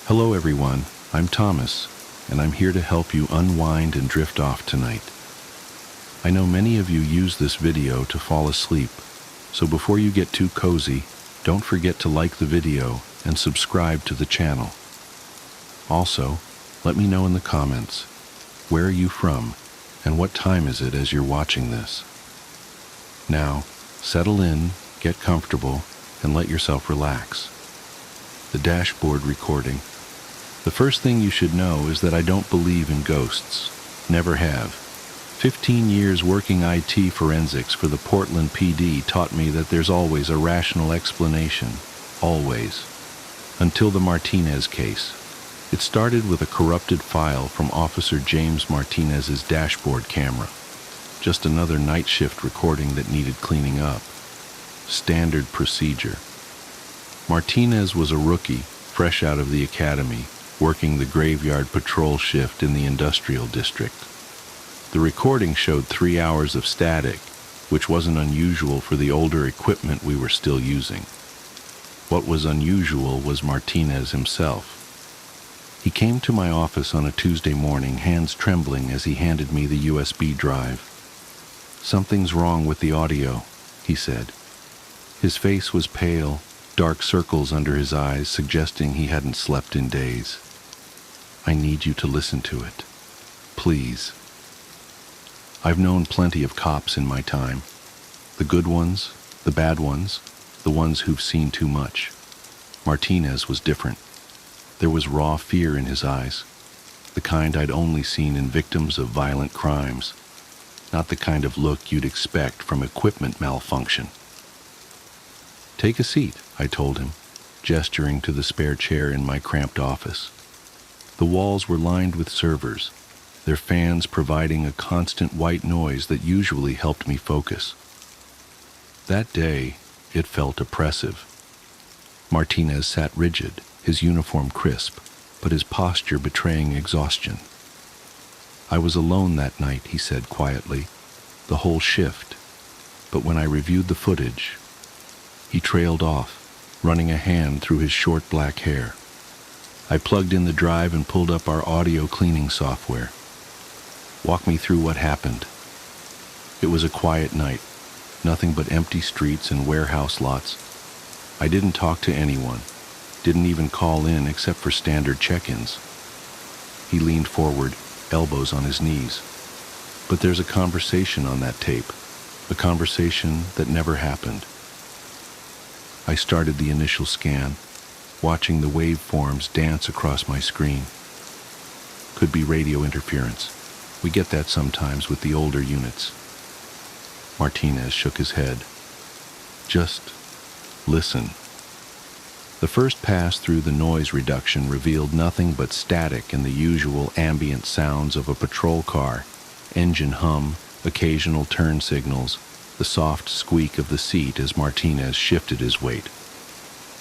Hello everyone, I'm Thomas, and I'm here to help you unwind and drift off tonight. I know many of you use this video to fall asleep, so before you get too cozy, don't forget to like the video and subscribe to the channel. Also, let me know in the comments, where are you from and what time is it as you're watching this? Now, settle in, get comfortable, and let yourself relax. The dashboard recording. The first thing you should know is that I don't believe in ghosts. Never have. 15 years working IT forensics for the Portland PD taught me that there's always a rational explanation. Always. Until the Martinez case. It started with a corrupted file from Officer James Martinez's dashboard camera. Just another night shift recording that needed cleaning up. Standard procedure. Martinez was a rookie, fresh out of the academy, working the graveyard patrol shift in the industrial district. The recording showed 3 hours of static, which wasn't unusual for the older equipment we were still using. What was unusual was Martinez himself. He came to my office on a Tuesday morning, hands trembling as he handed me the USB drive. "Something's wrong with the audio," he said. His face was pale, dark circles under his eyes suggesting he hadn't slept in days. "I need you to listen to it. Please." I've known plenty of cops in my time. The good ones, the bad ones, the ones who've seen too much. Martinez was different. There was raw fear in his eyes, the kind I'd only seen in victims of violent crimes, not the kind of look you'd expect from equipment malfunction. "Take a seat," I told him, gesturing to the spare chair in my cramped office. The walls were lined with servers, their fans providing a constant white noise that usually helped me focus. That day, it felt oppressive. Martinez sat rigid, his uniform crisp, but his posture betraying exhaustion. "I was alone that night," he said quietly, "the whole shift. But when I reviewed the footage," he trailed off, running a hand through his short black hair. I plugged in the drive and pulled up our audio cleaning software. "Walk me through what happened." It was a quiet night, nothing but empty streets and warehouse lots. I didn't talk to anyone, didn't even call in except for standard check-ins. He leaned forward, elbows on his knees. "But there's a conversation on that tape, a conversation that never happened." I started the initial scan, watching the waveforms dance across my screen. Could be radio interference. We get that sometimes with the older units. Martinez shook his head. "Just listen." The first pass through the noise reduction revealed nothing but static and the usual ambient sounds of a patrol car, engine hum, occasional turn signals, the soft squeak of the seat as Martinez shifted his weight.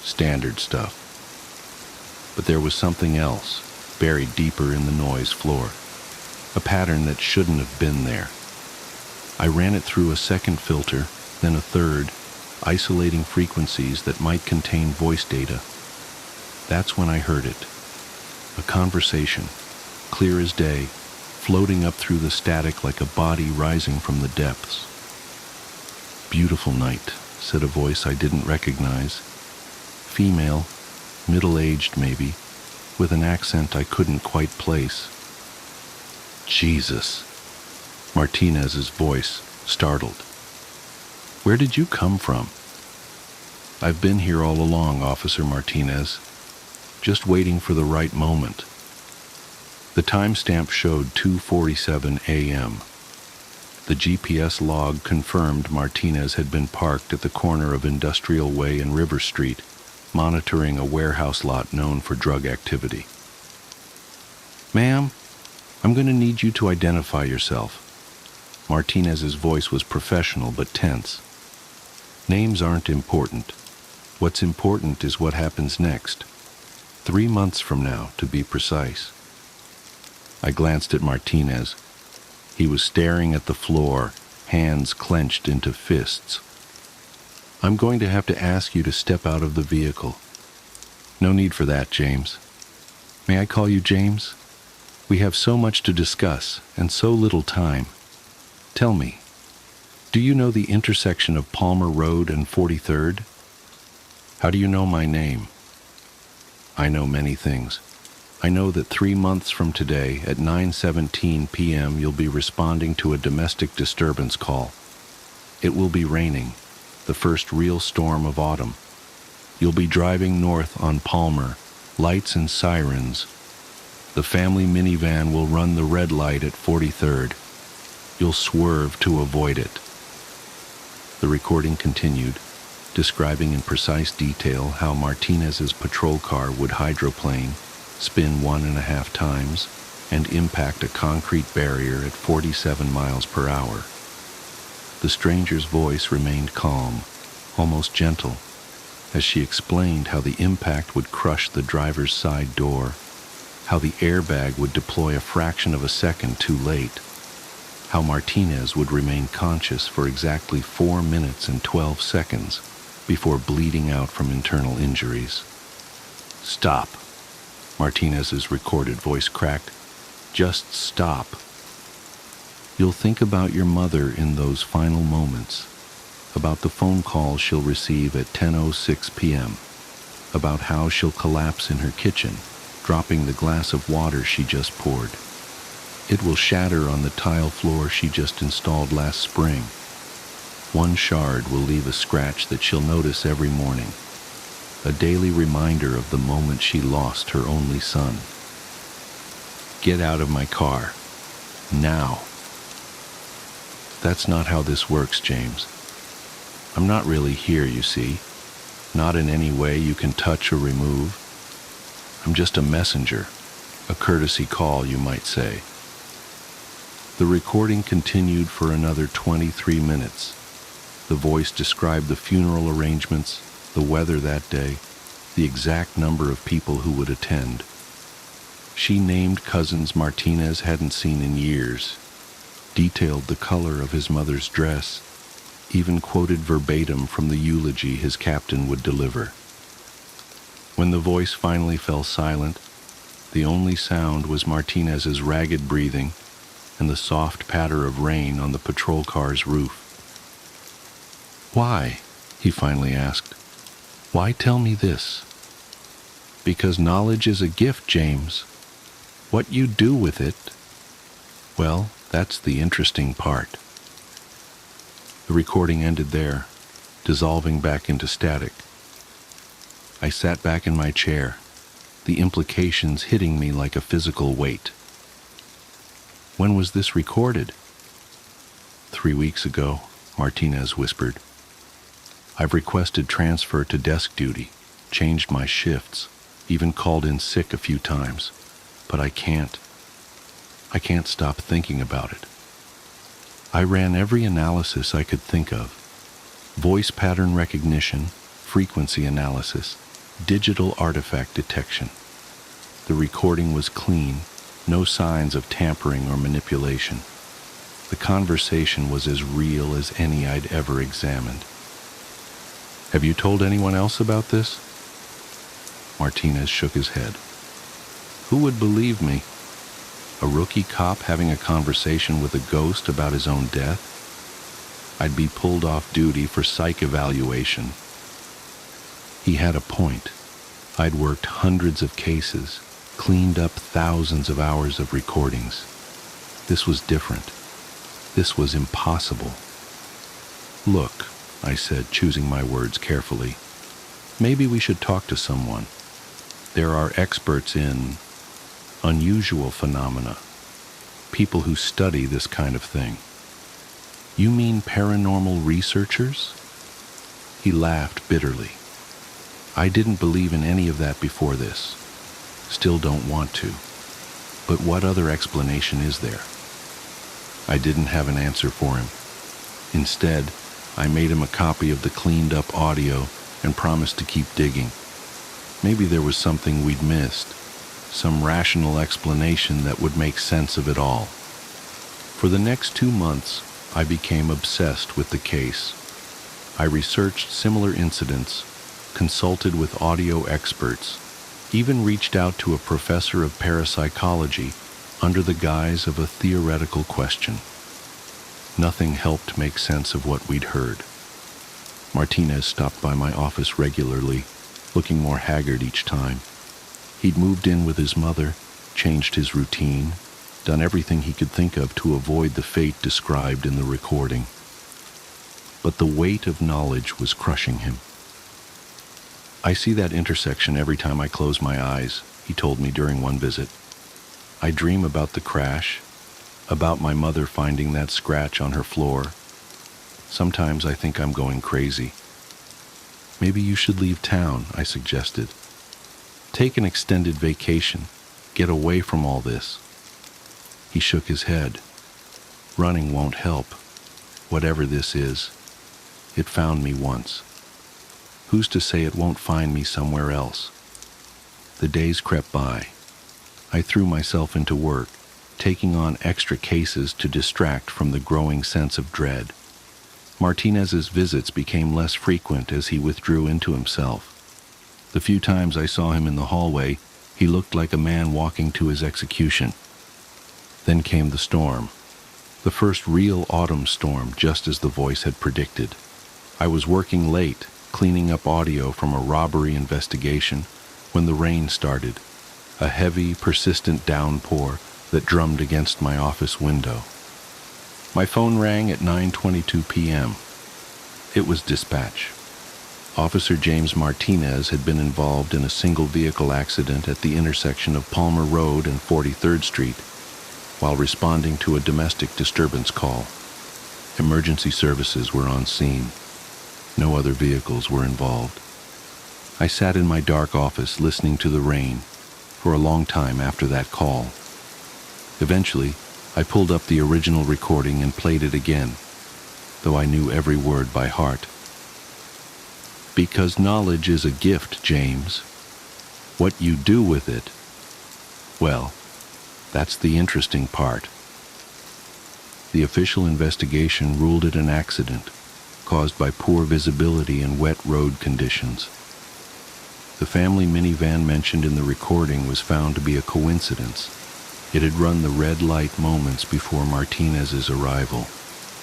Standard stuff. But there was something else, buried deeper in the noise floor. A pattern that shouldn't have been there. I ran it through a second filter, then a third, isolating frequencies that might contain voice data. That's when I heard it. A conversation, clear as day, floating up through the static like a body rising from the depths. "Beautiful night," said a voice I didn't recognize. Female, middle-aged maybe, with an accent I couldn't quite place. "Jesus," Martinez's voice, startled. "Where did you come from?" "I've been here all along, Officer Martinez, just waiting for the right moment." The timestamp showed 2:47 a.m. The GPS log confirmed Martinez had been parked at the corner of Industrial Way and River Street, monitoring a warehouse lot known for drug activity. "Ma'am, I'm going to need you to identify yourself." Martinez's voice was professional but tense. "Names aren't important. What's important is what happens next. 3 months from now, to be precise." I glanced at Martinez. He was staring at the floor, hands clenched into fists. "I'm going to have to ask you to step out of the vehicle." "No need for that, James." May I call you James? We have so much to discuss and so little time. Tell me, do you know the intersection of Palmer Road and 43rd? How do you know my name? I know many things. I know that 3 months from today at 9:17 p.m. you'll be responding to a domestic disturbance call. It will be raining, the first real storm of autumn. You'll be driving north on Palmer, lights and sirens. The family minivan will run the red light at 43rd. You'll swerve to avoid it. The recording continued, describing in precise detail how Martinez's patrol car would hydroplane, spin 1.5 times, and impact a concrete barrier at 47 miles per hour. The stranger's voice remained calm, almost gentle, as she explained how the impact would crush the driver's side door, how the airbag would deploy a fraction of a second too late, how Martinez would remain conscious for exactly 4 minutes and 12 seconds before bleeding out from internal injuries. "Stop," Martinez's recorded voice cracked. "Just stop. You'll think about your mother in those final moments, about the phone call she'll receive at 10:06 p.m., about how she'll collapse in her kitchen, dropping the glass of water she just poured. It will shatter on the tile floor she just installed last spring. One shard will leave a scratch that she'll notice every morning, a daily reminder of the moment she lost her only son. Get out of my car. Now." "That's not how this works, James. I'm not really here, you see. Not in any way you can touch or remove. I'm just a messenger, a courtesy call, you might say." The recording continued for another 23 minutes. The voice described the funeral arrangements, the weather that day, the exact number of people who would attend. She named cousins Martinez hadn't seen in years, detailed the color of his mother's dress, even quoted verbatim from the eulogy his captain would deliver. When the voice finally fell silent, the only sound was Martinez's ragged breathing and the soft patter of rain on the patrol car's roof. "Why?" he finally asked. "Why tell me this?" "Because knowledge is a gift, James. What you do with it, well, that's the interesting part." The recording ended there, dissolving back into static. I sat back in my chair, the implications hitting me like a physical weight. "When was this recorded?" 3 weeks ago, Martinez whispered. "I've requested transfer to desk duty, changed my shifts, even called in sick a few times, but I can't stop thinking about it. I ran every analysis I could think of: voice pattern recognition, frequency analysis, digital artifact detection. The recording was clean, no signs of tampering or manipulation. The conversation was as real as any I'd ever examined." "Have you told anyone else about this?" Martinez shook his head. "Who would believe me? A rookie cop having a conversation with a ghost about his own death? I'd be pulled off duty for psych evaluation." He had a point. I'd worked hundreds of cases, cleaned up thousands of hours of recordings. This was different. This was impossible. "Look," I said, choosing my words carefully, "maybe we should talk to someone. There are experts in unusual phenomena, people who study this kind of thing." "You mean paranormal researchers?" He laughed bitterly. "I didn't believe in any of that before this. Still don't want to. But what other explanation is there?" I didn't have an answer for him. Instead, I made him a copy of the cleaned up audio and promised to keep digging. Maybe there was something we'd missed, some rational explanation that would make sense of it all. For the next 2 months, I became obsessed with the case. I researched similar incidents, consulted with audio experts, even reached out to a professor of parapsychology under the guise of a theoretical question. Nothing helped make sense of what we'd heard. Martinez stopped by my office regularly, looking more haggard each time. He'd moved in with his mother, changed his routine, done everything he could think of to avoid the fate described in the recording. But the weight of knowledge was crushing him. "I see that intersection every time I close my eyes," he told me during one visit. "I dream about the crash, about my mother finding that scratch on her floor. Sometimes I think I'm going crazy." "Maybe you should leave town," I suggested. "Take an extended vacation. Get away from all this." He shook his head. "Running won't help. Whatever this is, it found me once. Who's to say it won't find me somewhere else?" The days crept by. I threw myself into work, taking on extra cases to distract from the growing sense of dread. Martinez's visits became less frequent as he withdrew into himself. The few times I saw him in the hallway, he looked like a man walking to his execution. Then came the storm. The first real autumn storm, just as the voice had predicted. I was working late, cleaning up audio from a robbery investigation, when the rain started, a heavy, persistent downpour that drummed against my office window. My phone rang at 9:22 p.m. It was dispatch. Officer James Martinez had been involved in a single-vehicle accident at the intersection of Palmer Road and 43rd Street while responding to a domestic disturbance call. Emergency services were on scene. No other vehicles were involved. I sat in my dark office listening to the rain for a long time after that call. Eventually, I pulled up the original recording and played it again, though I knew every word by heart. "Because knowledge is a gift, James. What you do with it, well, that's the interesting part." The official investigation ruled it an accident caused by poor visibility and wet road conditions. The family minivan mentioned in the recording was found to be a coincidence. It had run the red light moments before Martinez's arrival,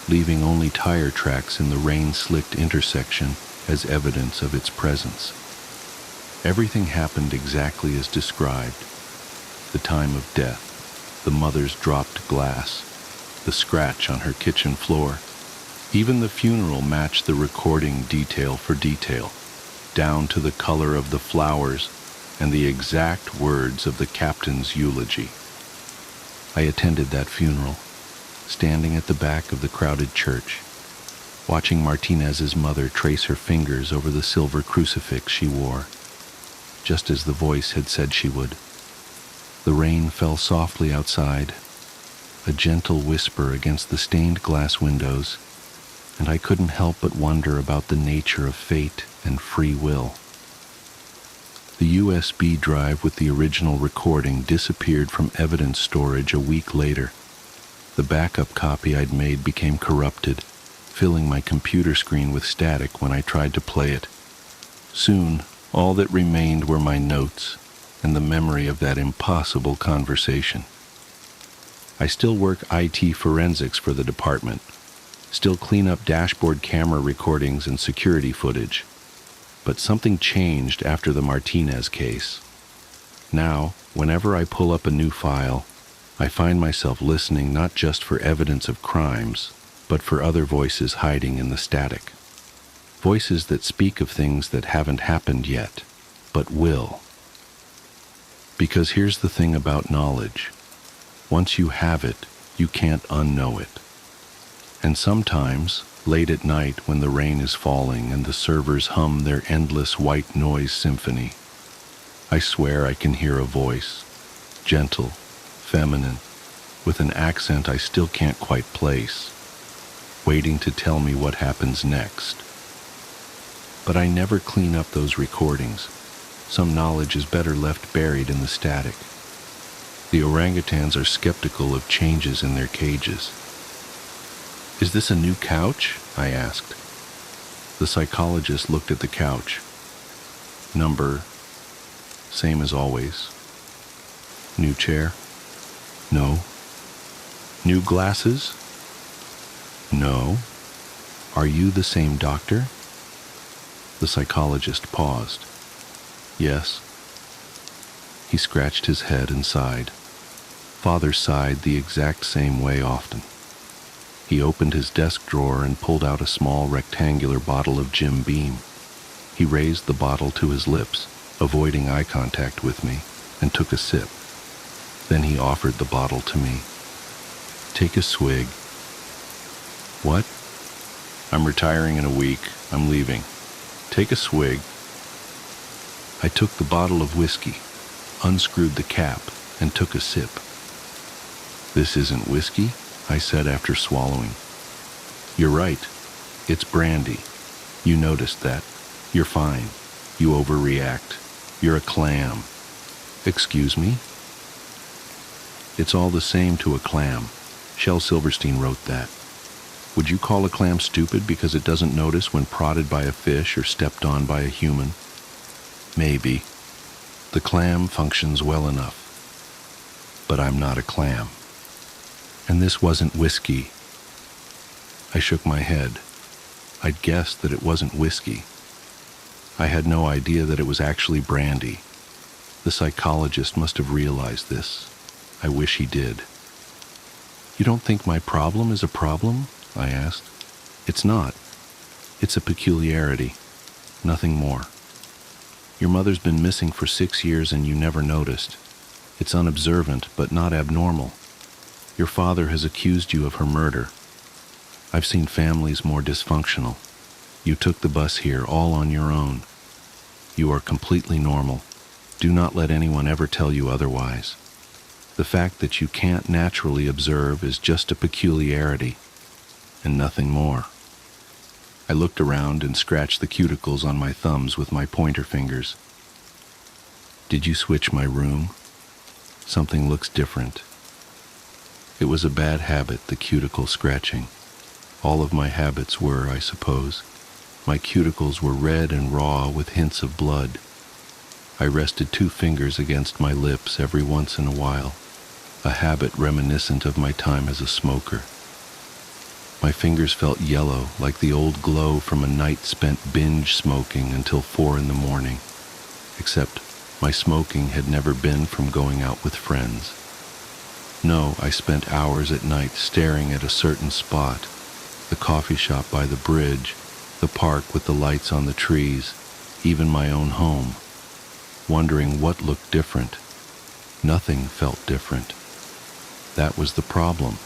leaving only tire tracks in the rain-slicked intersection as evidence of its presence. Everything happened exactly as described. The time of death, the mother's dropped glass, the scratch on her kitchen floor. Even the funeral matched the recording detail for detail, down to the color of the flowers and the exact words of the captain's eulogy. I attended that funeral, standing at the back of the crowded church, watching Martinez's mother trace her fingers over the silver crucifix she wore, just as the voice had said she would. The rain fell softly outside, a gentle whisper against the stained glass windows, and I couldn't help but wonder about the nature of fate and free will. The USB drive with the original recording disappeared from evidence storage a week later. The backup copy I'd made became corrupted, filling my computer screen with static when I tried to play it. Soon, all that remained were my notes and the memory of that impossible conversation. I still work IT forensics for the department, still clean up dashboard camera recordings and security footage. But something changed after the Martinez case. Now, whenever I pull up a new file, I find myself listening not just for evidence of crimes, but for other voices hiding in the static. Voices that speak of things that haven't happened yet, but will. Because here's the thing about knowledge. Once you have it, you can't unknow it. And sometimes, late at night when the rain is falling and the servers hum their endless white noise symphony, I swear I can hear a voice, gentle, feminine, with an accent I still can't quite place, waiting to tell me what happens next. But I never clean up those recordings. Some knowledge is better left buried in the static. The orangutans are skeptical of changes in their cages. "Is this a new couch?" I asked. The psychologist looked at the couch. "Number Same as always. New chair? No. New glasses? No. Are you the same doctor? The psychologist paused. Yes. He scratched his head and sighed. Father sighed the exact same way often. He opened his desk drawer and pulled out a small rectangular bottle of Jim Beam. He raised the bottle to his lips, avoiding eye contact with me, and took a sip. Then he offered the bottle to me. Take a swig. What? I'm retiring in a week. I'm leaving. Take a swig. I took the bottle of whiskey, unscrewed the cap, and took a sip. This isn't whiskey, I said after swallowing. You're right. It's brandy. You noticed that. You're fine. You overreact. You're a clam. Excuse me? It's all the same to a clam. Shel Silverstein wrote that. Would you call a clam stupid because it doesn't notice when prodded by a fish or stepped on by a human? Maybe. The clam functions well enough. But I'm not a clam. And this wasn't whiskey. I shook my head. I'd guessed that it wasn't whiskey. I had no idea that it was actually brandy. The psychologist must have realized this. I wish he did. You don't think my problem is a problem? I asked. It's not. It's a peculiarity. Nothing more. Your mother's been missing for 6 years and you never noticed. It's unobservant, but not abnormal. Your father has accused you of her murder. I've seen families more dysfunctional. You took the bus here all on your own. You are completely normal. Do not let anyone ever tell you otherwise. The fact that you can't naturally observe is just a peculiarity, and nothing more. I looked around and scratched the cuticles on my thumbs with my pointer fingers. Did you switch my room? Something looks different. It was a bad habit, the cuticle scratching. All of my habits were, I suppose. My cuticles were red and raw with hints of blood. I rested 2 fingers against my lips every once in a while, a habit reminiscent of my time as a smoker. My fingers felt yellow, like the old glow from a night spent binge smoking until 4 in the morning, except my smoking had never been from going out with friends. No, I spent hours at night staring at a certain spot, the coffee shop by the bridge, the park with the lights on the trees, even my own home, wondering what looked different. Nothing felt different. That was the problem.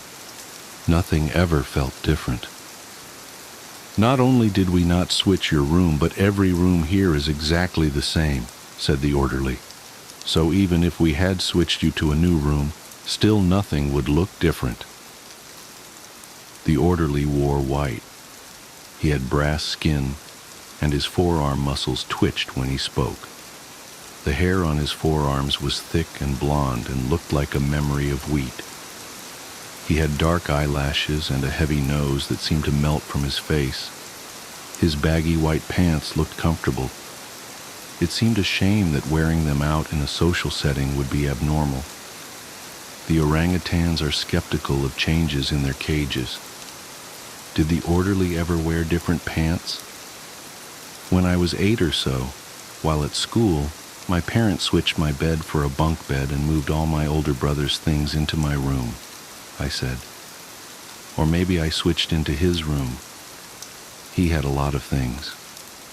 Nothing ever felt different. Not only did we not switch your room, but every room here is exactly the same, said the orderly. So even if we had switched you to a new room, still nothing would look different. The orderly wore white. He had brass skin, and his forearm muscles twitched when he spoke. The hair on his forearms was thick and blonde and looked like a memory of wheat. He had dark eyelashes and a heavy nose that seemed to melt from his face. His baggy white pants looked comfortable. It seemed a shame that wearing them out in a social setting would be abnormal. The orangutans are skeptical of changes in their cages. Did the orderly ever wear different pants? When I was 8 or so, while at school, my parents switched my bed for a bunk bed and moved all my older brother's things into my room, I said. Or maybe I switched into his room. He had a lot of things,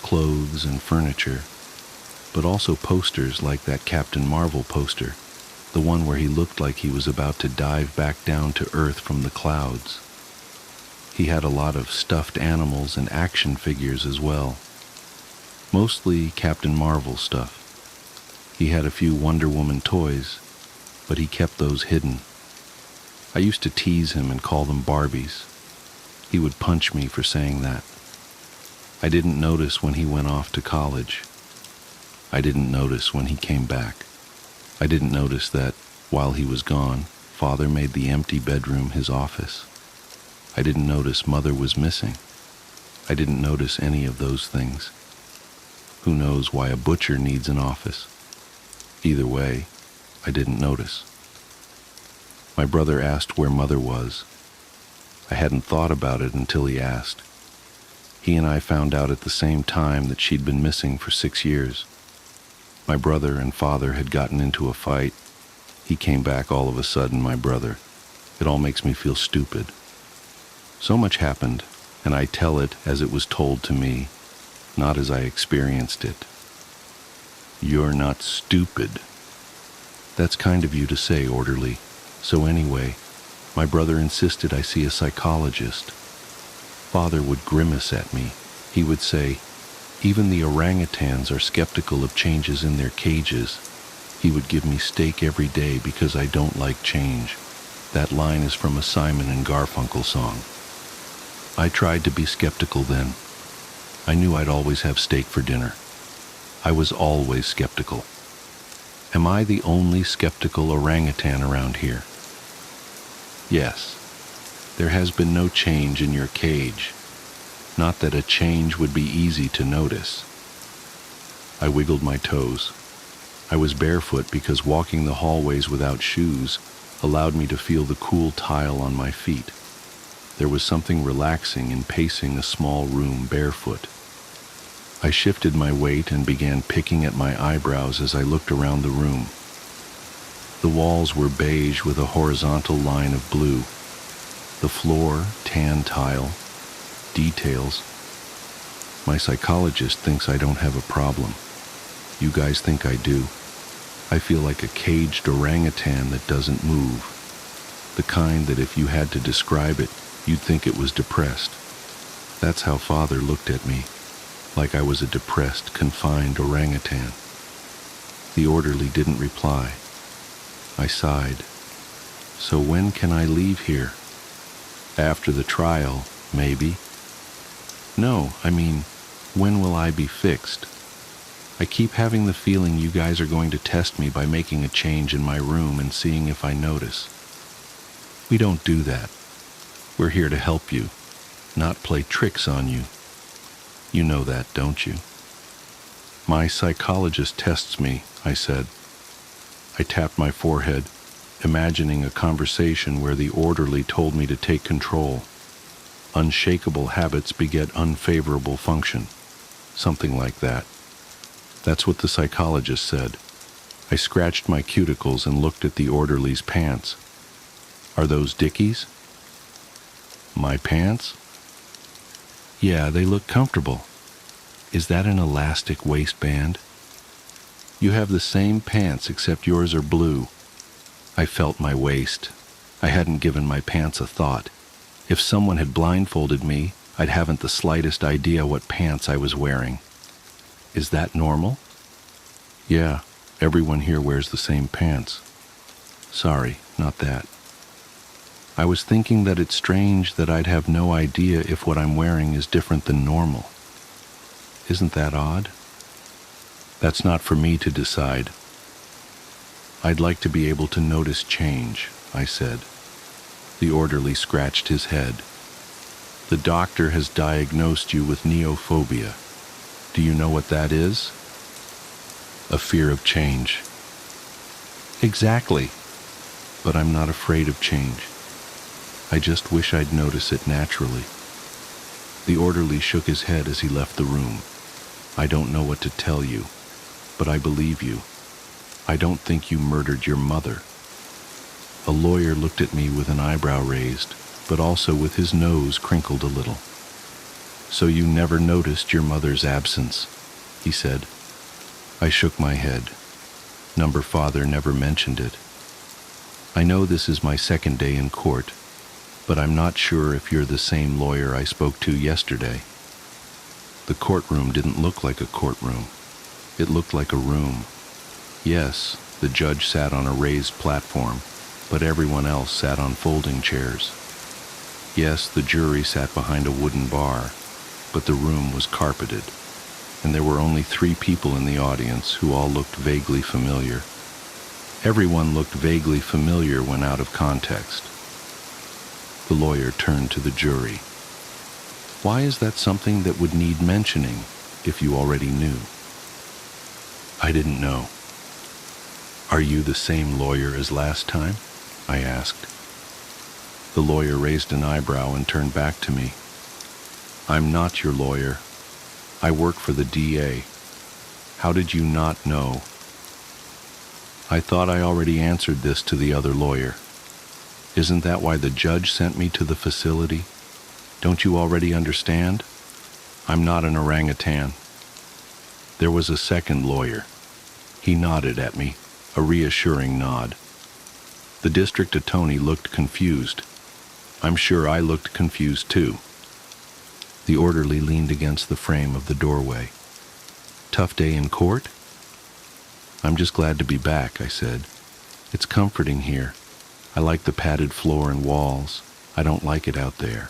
clothes and furniture, but also posters like that Captain Marvel poster, the one where he looked like he was about to dive back down to Earth from the clouds. He had a lot of stuffed animals and action figures as well. Mostly Captain Marvel stuff. He had a few Wonder Woman toys, but he kept those hidden. I used to tease him and call them Barbies. He would punch me for saying that. I didn't notice when he went off to college. I didn't notice when he came back. I didn't notice that, while he was gone, Father made the empty bedroom his office. I didn't notice Mother was missing. I didn't notice any of those things. Who knows why a butcher needs an office? Either way, I didn't notice. My brother asked where Mother was. I hadn't thought about it until he asked. He and I found out at the same time that she'd been missing for 6 years. My brother and father had gotten into a fight. He came back all of a sudden, my brother. It all makes me feel stupid. So much happened, and I tell it as it was told to me, not as I experienced it. You're not stupid. That's kind of you to say, orderly. So anyway, my brother insisted I see a psychologist. Father would grimace at me. He would say, even the orangutans are skeptical of changes in their cages. He would give me steak every day because I don't like change. That line is from a Simon and Garfunkel song. I tried to be skeptical then. I knew I'd always have steak for dinner. I was always skeptical. Am I the only skeptical orangutan around here? Yes. There has been no change in your cage. Not that a change would be easy to notice. I wiggled my toes. I was barefoot because walking the hallways without shoes allowed me to feel the cool tile on my feet. There was something relaxing in pacing a small room barefoot. I shifted my weight and began picking at my eyebrows as I looked around the room. The walls were beige with a horizontal line of blue. The floor, tan tile, details. My psychologist thinks I don't have a problem. You guys think I do. I feel like a caged orangutan that doesn't move. The kind that if you had to describe it, you'd think it was depressed. That's how Father looked at me, like I was a depressed, confined orangutan. The orderly didn't reply. I sighed. So when can I leave here? After the trial, maybe. No, I mean, when will I be fixed? I keep having the feeling you guys are going to test me by making a change in my room and seeing if I notice. We don't do that. We're here to help you, not play tricks on you. You know that, don't you? My psychologist tests me, I said. I tapped my forehead, imagining a conversation where the orderly told me to take control. Unshakable habits beget unfavorable function. Something like that. That's what the psychologist said. I scratched my cuticles and looked at the orderly's pants. Are those Dickies? My pants? Yeah, they look comfortable. Is that an elastic waistband? You have the same pants except yours are blue. I felt my waist. I hadn't given my pants a thought. If someone had blindfolded me, I'd haven't the slightest idea what pants I was wearing. Is that normal? Yeah, everyone here wears the same pants. Sorry, not that. I was thinking that it's strange that I'd have no idea if what I'm wearing is different than normal. Isn't that odd? That's not for me to decide. I'd like to be able to notice change, I said. The orderly scratched his head. The doctor has diagnosed you with neophobia. Do you know what that is? A fear of change. Exactly. But I'm not afraid of change. I just wish I'd notice it naturally. The orderly shook his head as he left the room. I don't know what to tell you, but I believe you. I don't think you murdered your mother. A lawyer looked at me with an eyebrow raised, but also with his nose crinkled a little. So you never noticed your mother's absence, he said. I shook my head. Number Father never mentioned it. I know this is my second day in court, but I'm not sure if you're the same lawyer I spoke to yesterday. The courtroom didn't look like a courtroom. It looked like a room. Yes, the judge sat on a raised platform, but everyone else sat on folding chairs. Yes, the jury sat behind a wooden bar, but the room was carpeted, and there were only 3 people in the audience who all looked vaguely familiar. Everyone looked vaguely familiar when out of context. The lawyer turned to the jury. Why is that something that would need mentioning if you already knew? I didn't know. "Are you the same lawyer as last time?" I asked. The lawyer raised an eyebrow and turned back to me. "I'm not your lawyer. I work for the DA. How did you not know?" I thought I already answered this to the other lawyer. "Isn't that why the judge sent me to the facility? Don't you already understand? I'm not an orangutan." There was a second lawyer. He nodded at me, a reassuring nod. The district attorney looked confused. I'm sure I looked confused too. The orderly leaned against the frame of the doorway. "Tough day in court?" "I'm just glad to be back," I said. "It's comforting here. I like the padded floor and walls. I don't like it out there.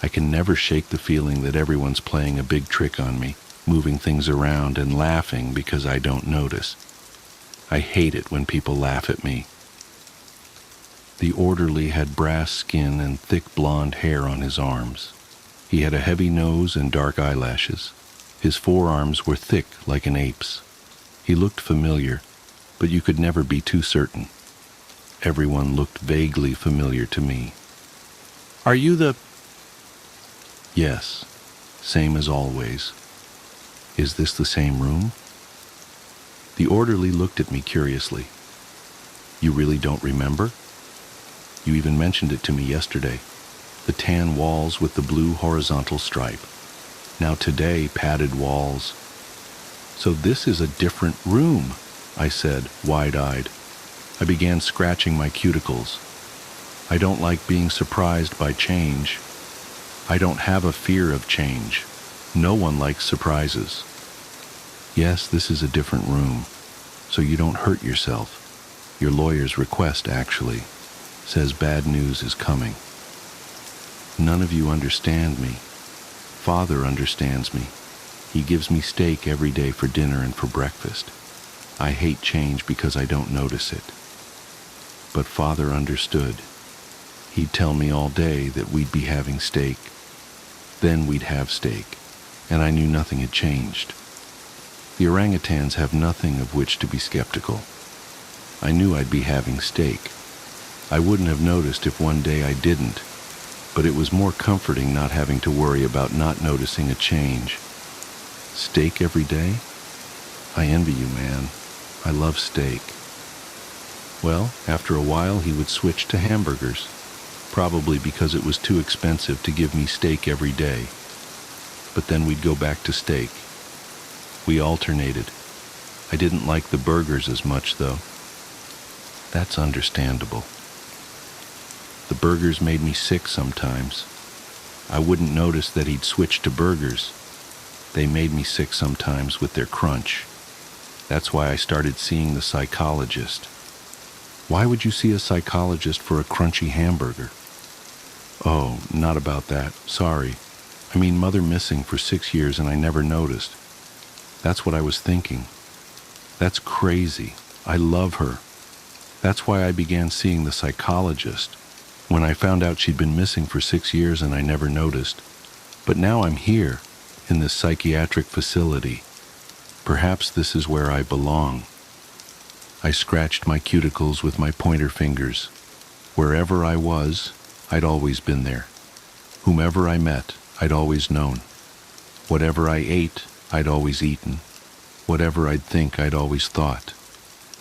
I can never shake the feeling that everyone's playing a big trick on me, moving things around and laughing because I don't notice. I hate it when people laugh at me." The orderly had brass skin and thick blonde hair on his arms. He had a heavy nose and dark eyelashes. His forearms were thick like an ape's. He looked familiar, but you could never be too certain. Everyone looked vaguely familiar to me. "Are you the—" "Yes, same as always." "Is this the same room?" The orderly looked at me curiously. "You really don't remember? You even mentioned it to me yesterday. The tan walls with the blue horizontal stripe. Now today, padded walls." "So this is a different room," I said, wide-eyed. I began scratching my cuticles. I don't like being surprised by change. I don't have a fear of change. No one likes surprises. "Yes, this is a different room, so you don't hurt yourself. Your lawyer's request, actually, says bad news is coming." "None of you understand me. Father understands me. He gives me steak every day for dinner and for breakfast. I hate change because I don't notice it. But Father understood. He'd tell me all day that we'd be having steak. Then we'd have steak, and I knew nothing had changed. The orangutans have nothing of which to be skeptical. I knew I'd be having steak. I wouldn't have noticed if one day I didn't, but it was more comforting not having to worry about not noticing a change. Steak every day? I envy you, man. I love steak." Well, after a while he would switch to hamburgers, probably because it was too expensive to give me steak every day. But then we'd go back to steak. We alternated. I didn't like the burgers as much, though. That's understandable. The burgers made me sick sometimes. I wouldn't notice that he'd switch to burgers. They made me sick sometimes with their crunch. That's why I started seeing the psychologist. "Why would you see a psychologist for a crunchy hamburger?" "Oh, not about that. Sorry. I mean, Mother missing for 6 years and I never noticed. That's what I was thinking. That's crazy. I love her. That's why I began seeing the psychologist, when I found out she'd been missing for 6 years and I never noticed. But now I'm here, in this psychiatric facility. Perhaps this is where I belong." I scratched my cuticles with my pointer fingers. Wherever I was, I'd always been there. Whomever I met, I'd always known. Whatever I ate, I'd always eaten. Whatever I'd think, I'd always thought.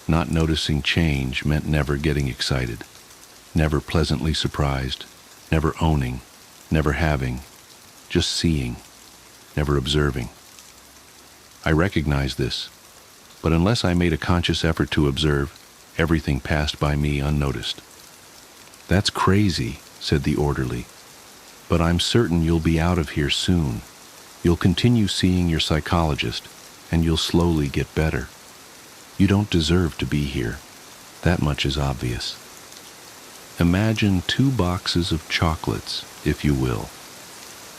Not noticing change meant never getting excited, never pleasantly surprised, never owning, never having, just seeing, never observing. I recognized this, but unless I made a conscious effort to observe, everything passed by me unnoticed. "That's crazy," said the orderly, "but I'm certain you'll be out of here soon. You'll continue seeing your psychologist, and you'll slowly get better. You don't deserve to be here. That much is obvious. Imagine 2 boxes of chocolates, if you will.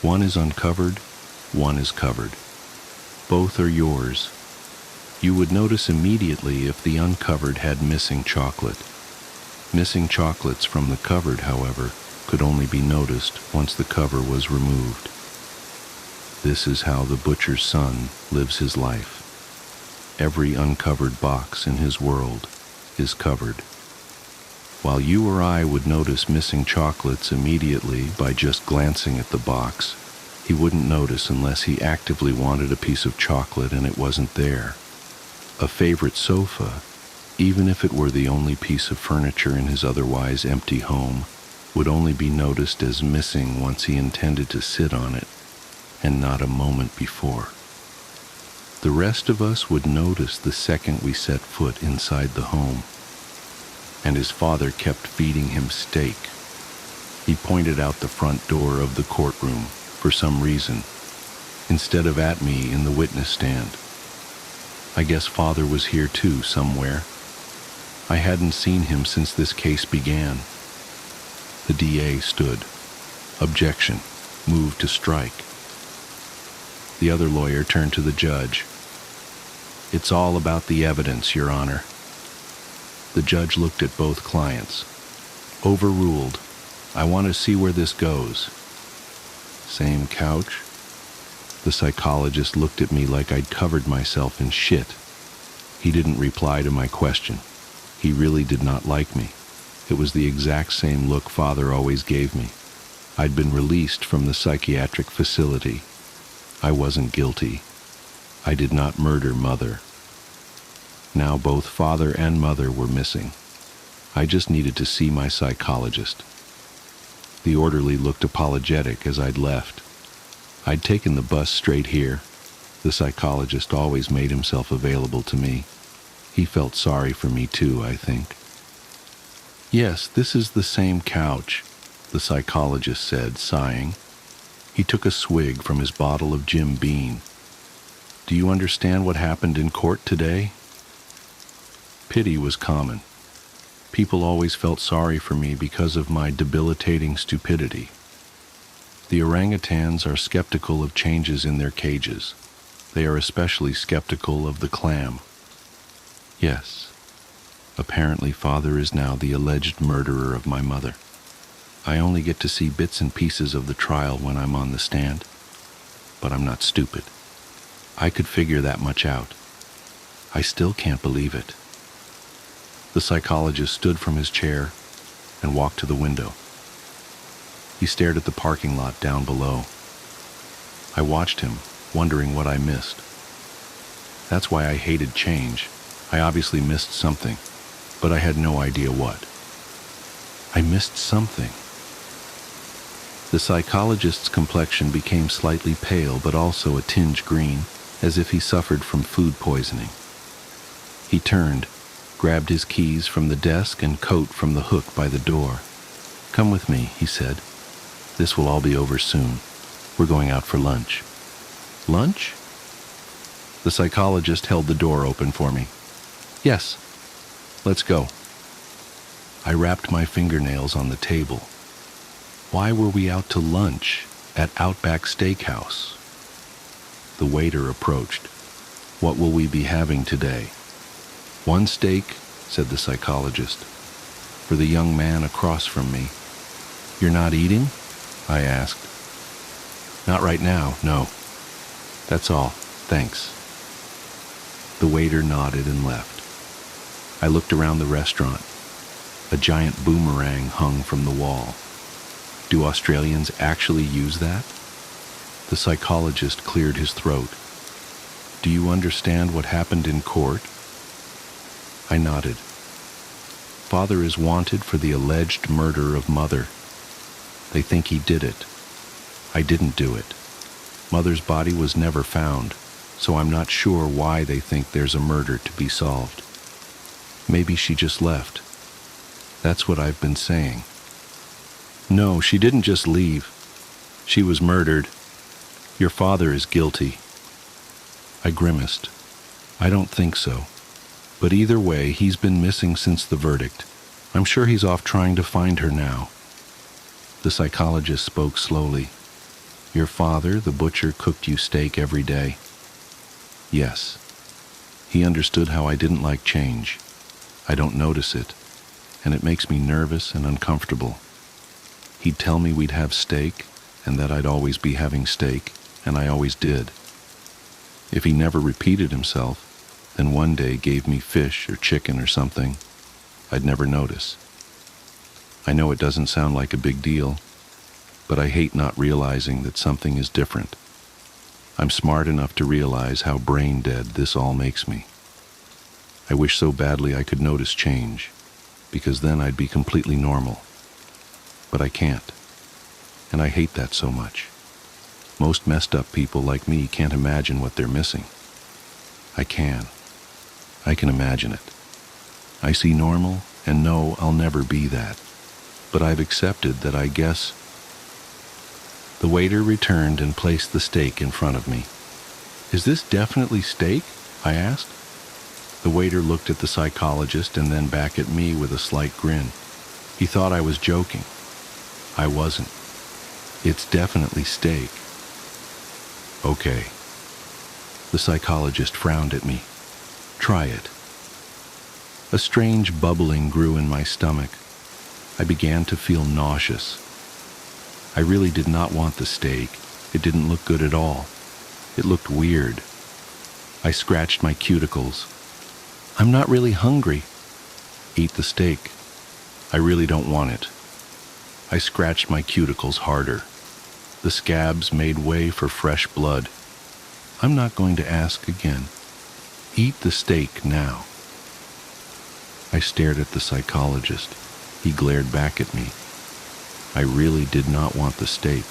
One is uncovered, one is covered. Both are yours. You would notice immediately if the uncovered had missing chocolate. Missing chocolates from the covered, however, could only be noticed once the cover was removed. This is how the butcher's son lives his life. Every uncovered box in his world is covered. While you or I would notice missing chocolates immediately by just glancing at the box, he wouldn't notice unless he actively wanted a piece of chocolate and it wasn't there. A favorite sofa, even if it were the only piece of furniture in his otherwise empty home, would only be noticed as missing once he intended to sit on it, and not a moment before. The rest of us would notice the second we set foot inside the home. And his father kept feeding him steak. He pointed out the front door of the courtroom, for some reason, instead of at me in the witness stand. I guess Father was here too, somewhere. I hadn't seen him since this case began. The DA stood. Objection. Moved to strike. The other lawyer turned to the judge. It's all about the evidence, Your Honor. The judge looked at both clients. Overruled. I want to see where this goes. Same couch? The psychologist looked at me like I'd covered myself in shit. He didn't reply to my question. He really did not like me. It was the exact same look Father always gave me. I'd been released from the psychiatric facility. I wasn't guilty. I did not murder Mother. Now both Father and Mother were missing. I just needed to see my psychologist. The orderly looked apologetic as I'd left. I'd taken the bus straight here. The psychologist always made himself available to me. He felt sorry for me too, I think. Yes, this is the same couch, the psychologist said, sighing. He took a swig from his bottle of Jim Beam. Do you understand what happened in court today? Pity was common. People always felt sorry for me because of my debilitating stupidity. The orangutans are skeptical of changes in their cages. They are especially skeptical of the clam. Yes, apparently Father is now the alleged murderer of my mother. I only get to see bits and pieces of the trial when I'm on the stand. But I'm not stupid. I could figure that much out. I still can't believe it. The psychologist stood from his chair and walked to the window. He stared at the parking lot down below. I watched him, wondering what I missed. That's why I hated change. I obviously missed something, but I had no idea what. I missed something. The psychologist's complexion became slightly pale, but also a tinge green, as if he suffered from food poisoning. He turned, grabbed his keys from the desk and coat from the hook by the door. Come with me, he said. This will all be over soon. We're going out for lunch. Lunch? The psychologist held the door open for me. Yes, let's go. I wrapped my fingernails on the table. Why were we out to lunch at Outback Steakhouse? The waiter approached. What will we be having today? One steak, said the psychologist. For the young man across from me. You're not eating? I asked. Not right now, no. That's all, thanks. The waiter nodded and left. I looked around the restaurant. A giant boomerang hung from the wall. Do Australians actually use that? The psychologist cleared his throat. Do you understand what happened in court? I nodded. Father is wanted for the alleged murder of Mother. They think he did it. I didn't do it. Mother's body was never found, so I'm not sure why they think there's a murder to be solved. Maybe she just left. That's what I've been saying. No, she didn't just leave. She was murdered. Your father is guilty. I grimaced. I don't think so. But either way, he's been missing since the verdict. I'm sure he's off trying to find her now. The psychologist spoke slowly. Your father, the butcher, cooked you steak every day? Yes. He understood how I didn't like change. I don't notice it, and it makes me nervous and uncomfortable. He'd tell me we'd have steak, and that I'd always be having steak, and I always did. If he never repeated himself, then one day gave me fish or chicken or something, I'd never notice. I know it doesn't sound like a big deal, but I hate not realizing that something is different. I'm smart enough to realize how brain dead this all makes me. I wish so badly I could notice change, because then I'd be completely normal. But I can't, and I hate that so much. Most messed up people like me can't imagine what they're missing. I can. I can imagine it. I see normal and know I'll never be that. But I've accepted that, I guess. The waiter returned and placed the steak in front of me. "Is this definitely steak?" I asked. The waiter looked at the psychologist and then back at me with a slight grin. He thought I was joking. I wasn't. "It's definitely steak." "Okay." The psychologist frowned at me. "Try it." A strange bubbling grew in my stomach. I began to feel nauseous. I really did not want the steak. It didn't look good at all. It looked weird. I scratched my cuticles. "I'm not really hungry." "Eat the steak." "I really don't want it." I scratched my cuticles harder. The scabs made way for fresh blood. "I'm not going to ask again. Eat the steak now." I stared at the psychologist. He glared back at me. I really did not want the steak.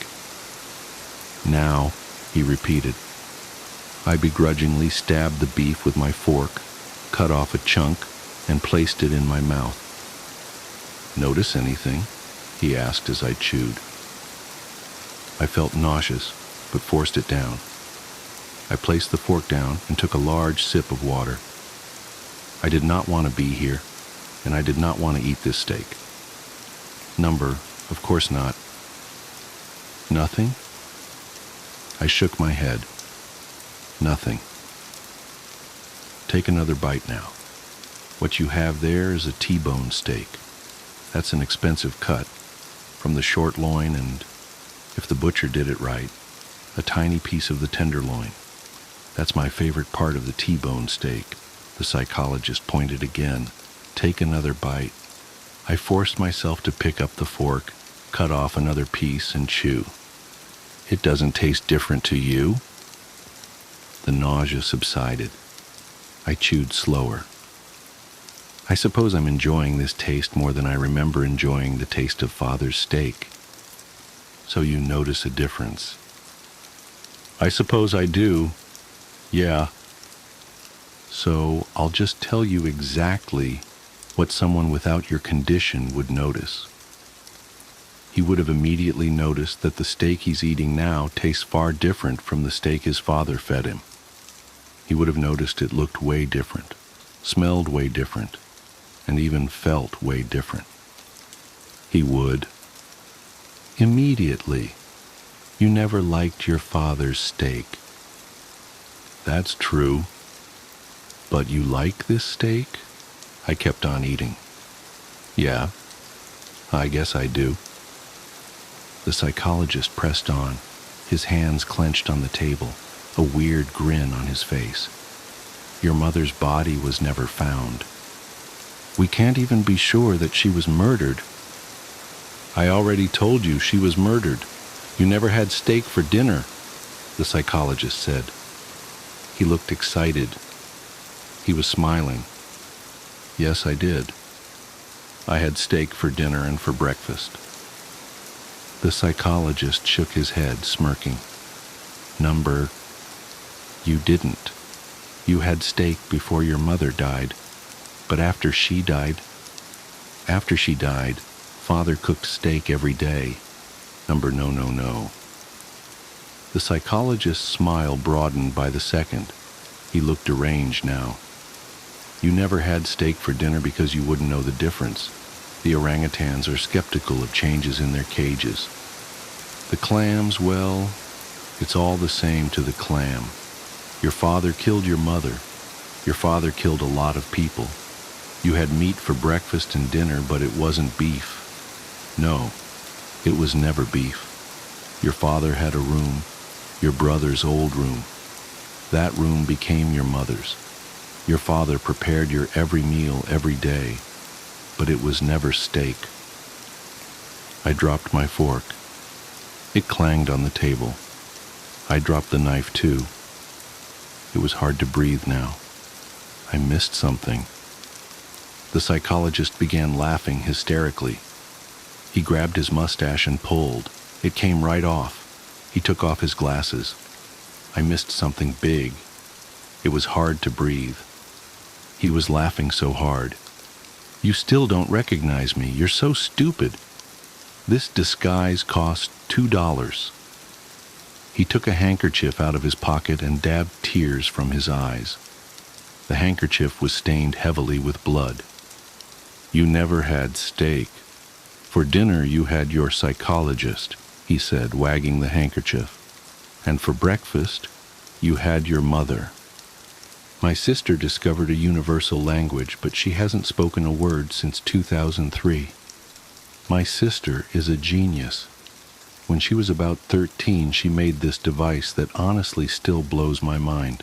"Now," he repeated. I begrudgingly stabbed the beef with my fork, cut off a chunk, and placed it in my mouth. "Notice anything?" he asked as I chewed. I felt nauseous, but forced it down. I placed the fork down and took a large sip of water. I did not want to be here, and I did not want to eat this steak. Of course not. "Nothing?" I shook my head. "Nothing." "Take another bite now. What you have there is a T-bone steak. That's an expensive cut, from the short loin and, if the butcher did it right, a tiny piece of the tenderloin. That's my favorite part of the T-bone steak." The psychologist pointed again. "Take another bite." I forced myself to pick up the fork, cut off another piece, and chew. "It doesn't taste different to you?" The nausea subsided. I chewed slower. I suppose I'm enjoying this taste more than I remember enjoying the taste of Father's steak. "So you notice a difference?" "I suppose I do. Yeah." "So I'll just tell you exactly what someone without your condition would notice. He would have immediately noticed that the steak he's eating now tastes far different from the steak his father fed him. He would have noticed it looked way different, smelled way different, and even felt way different. He would. Immediately. You never liked your father's steak." "That's true. But you like this steak?" I kept on eating. "Yeah, I guess I do." The psychologist pressed on, his hands clenched on the table, a weird grin on his face. "Your mother's body was never found. We can't even be sure that she was murdered." "I already told you she was murdered. You never had steak for dinner," the psychologist said. He looked excited. He was smiling. "Yes, I did. I had steak for dinner and for breakfast." The psychologist shook his head, smirking. "You didn't. You had steak before your mother died, but after she died, Father cooked steak every day. No. The psychologist's smile broadened by the second. He looked deranged now. "You never had steak for dinner because you wouldn't know the difference. The orangutans are skeptical of changes in their cages. The clams, well, it's all the same to the clam. Your father killed your mother. Your father killed a lot of people. You had meat for breakfast and dinner, but it wasn't beef. No, it was never beef. Your father had a room, your brother's old room. That room became your mother's. Your father prepared your every meal every day. but it was never steak. I dropped my fork. It clanged on the table. I dropped the knife too. It was hard to breathe now. I missed something. The psychologist began laughing hysterically. He grabbed his mustache and pulled. It came right off. He took off his glasses. I missed something big. It was hard to breathe. He was laughing so hard. "You still don't recognize me. You're so stupid. This disguise cost $2. He took a handkerchief out of his pocket and dabbed tears from his eyes. The handkerchief was stained heavily with blood. "You never had steak. For dinner you had your psychologist," he said, wagging the handkerchief. "And for breakfast, you had your mother. My sister discovered a universal language, but she hasn't spoken a word since 2003. My sister is a genius. When she was about 13, she made this device that honestly still blows my mind.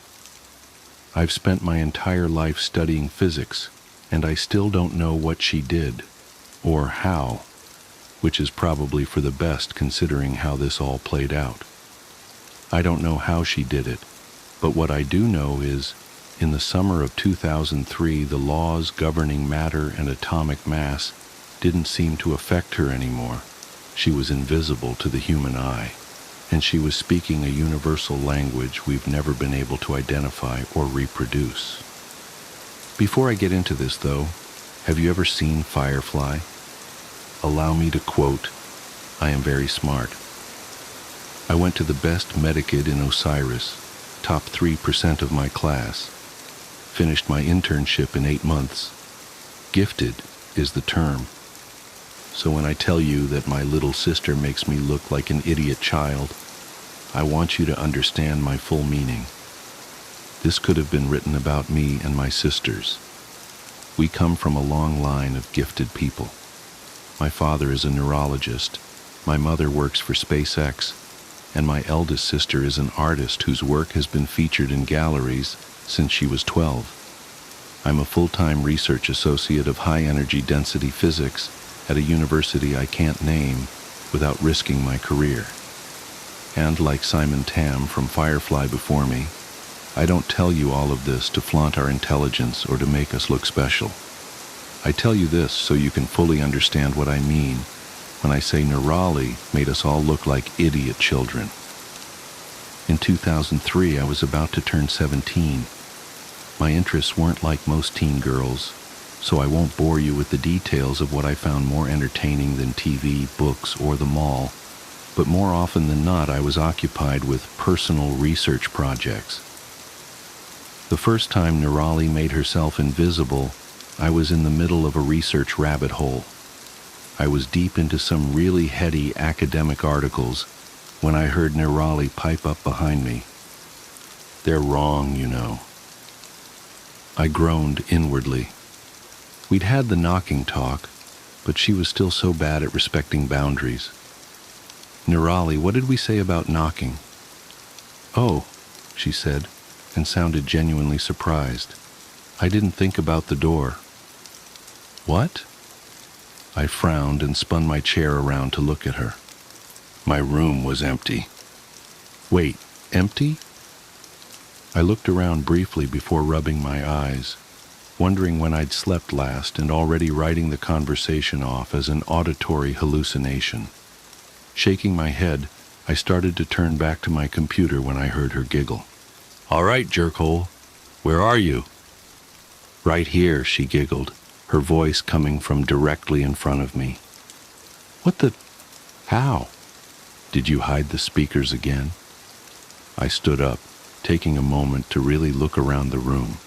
I've spent my entire life studying physics, and I still don't know what she did, or how, which is probably for the best considering how this all played out. I don't know how she did it, but what I do know is, in the summer of 2003, the laws governing matter and atomic mass didn't seem to affect her anymore. She was invisible to the human eye, and she was speaking a universal language we've never been able to identify or reproduce. Before I get into this, though, have you ever seen Firefly? Allow me to quote, I am very smart. I went to the best medikid in Osiris, top 3% of my class, finished my internship in 8 months. Gifted is the term. So when I tell you that my little sister makes me look like an idiot child, I want you to understand my full meaning. This could have been written about me and my sisters. We come from a long line of gifted people. My father is a neurologist, my mother works for SpaceX, and my eldest sister is an artist whose work has been featured in galleries since she was 12. I'm a full-time research associate of high-energy density physics at a university I can't name without risking my career. And like Simon Tam from Firefly before me, I don't tell you all of this to flaunt our intelligence or to make us look special. I tell you this so you can fully understand what I mean when I say Neurali made us all look like idiot children. In 2003, I was about to turn 17. My interests weren't like most teen girls, so I won't bore you with the details of what I found more entertaining than TV, books, or the mall, but more often than not I was occupied with personal research projects. The first time Neurali made herself invisible, I was in the middle of a research rabbit hole. I was deep into some really heady academic articles when I heard Neurali pipe up behind me. They're wrong, you know. I groaned inwardly. We'd had the knocking talk, but she was still so bad at respecting boundaries. Neurali, what did we say about knocking? Oh, she said, and sounded genuinely surprised. I didn't think about the door. What? I frowned and spun my chair around to look at her. My room was empty. Wait, empty? I looked around briefly before rubbing my eyes, wondering when I'd slept last and already writing the conversation off as an auditory hallucination. Shaking my head, I started to turn back to my computer when I heard her giggle. All right, jerkhole, where are you? Right here, she giggled, her voice coming from directly in front of me. What the... How? Did you hide the speakers again? I stood up, taking a moment to really look around the room.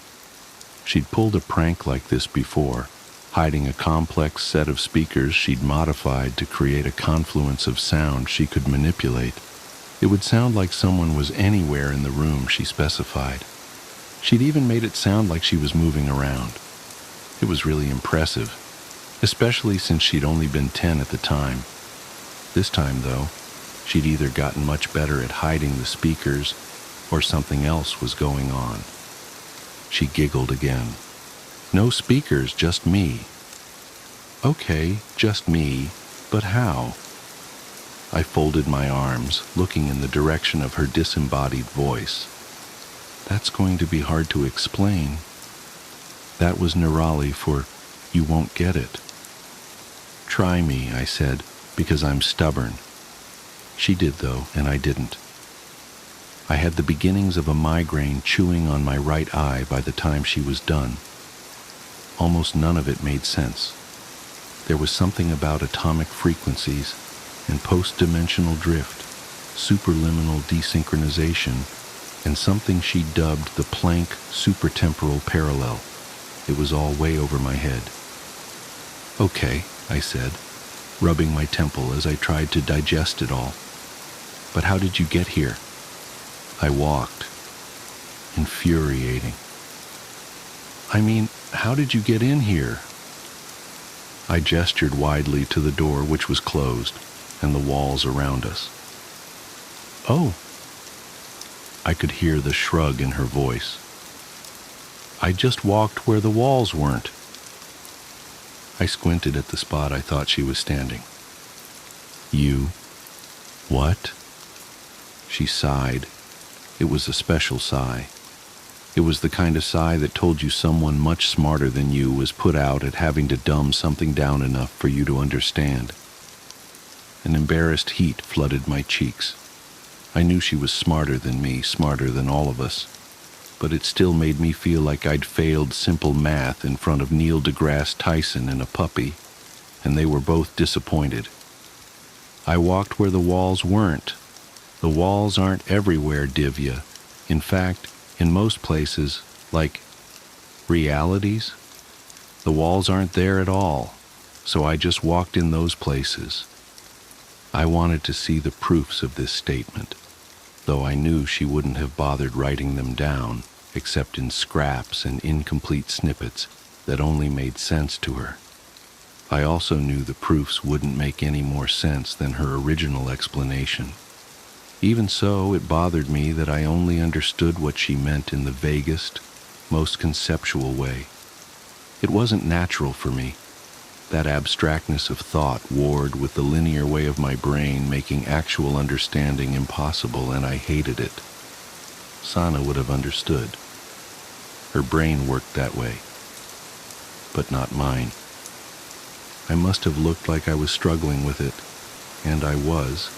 She'd pulled a prank like this before, hiding a complex set of speakers she'd modified to create a confluence of sound she could manipulate. It would sound like someone was anywhere in the room, she specified. She'd even made it sound like she was moving around. It was really impressive, especially since she'd only been 10 at the time. This time, though, she'd either gotten much better at hiding the speakers or something else was going on. She giggled again. No speakers, just me. Okay, just me, but how? I folded my arms, looking in the direction of her disembodied voice. That's going to be hard to explain. That was Nirali for you won't get it. Try me, I said, because I'm stubborn. She did, though, and I didn't. I had the beginnings of a migraine chewing on my right eye by the time she was done. Almost none of it made sense. There was something about atomic frequencies and post-dimensional drift, superliminal desynchronization, and something she dubbed the Planck supertemporal parallel. It was all way over my head. Okay, I said, rubbing my temple as I tried to digest it all. But how did you get here? I walked. Infuriating. I mean, how did you get in here? I gestured widely to the door, which was closed, and the walls around us. Oh. I could hear the shrug in her voice. I just walked where the walls weren't. I squinted at the spot I thought she was standing. You? What? She sighed. It was a special sigh. It was the kind of sigh that told you someone much smarter than you was put out at having to dumb something down enough for you to understand. An embarrassed heat flooded my cheeks. I knew she was smarter than me, smarter than all of us, but it still made me feel like I'd failed simple math in front of Neil deGrasse Tyson and a puppy, and they were both disappointed. I walked where the walls weren't. The walls aren't everywhere, Divya. In fact, in most places, like realities, the walls aren't there at all, so I just walked in those places. I wanted to see the proofs of this statement, though I knew she wouldn't have bothered writing them down, except in scraps and incomplete snippets that only made sense to her. I also knew the proofs wouldn't make any more sense than her original explanation. Even so, it bothered me that I only understood what she meant in the vaguest, most conceptual way. It wasn't natural for me. That abstractness of thought warred with the linear way of my brain, making actual understanding impossible, and I hated it. Sana would have understood. Her brain worked that way, but not mine. I must have looked like I was struggling with it, and I was,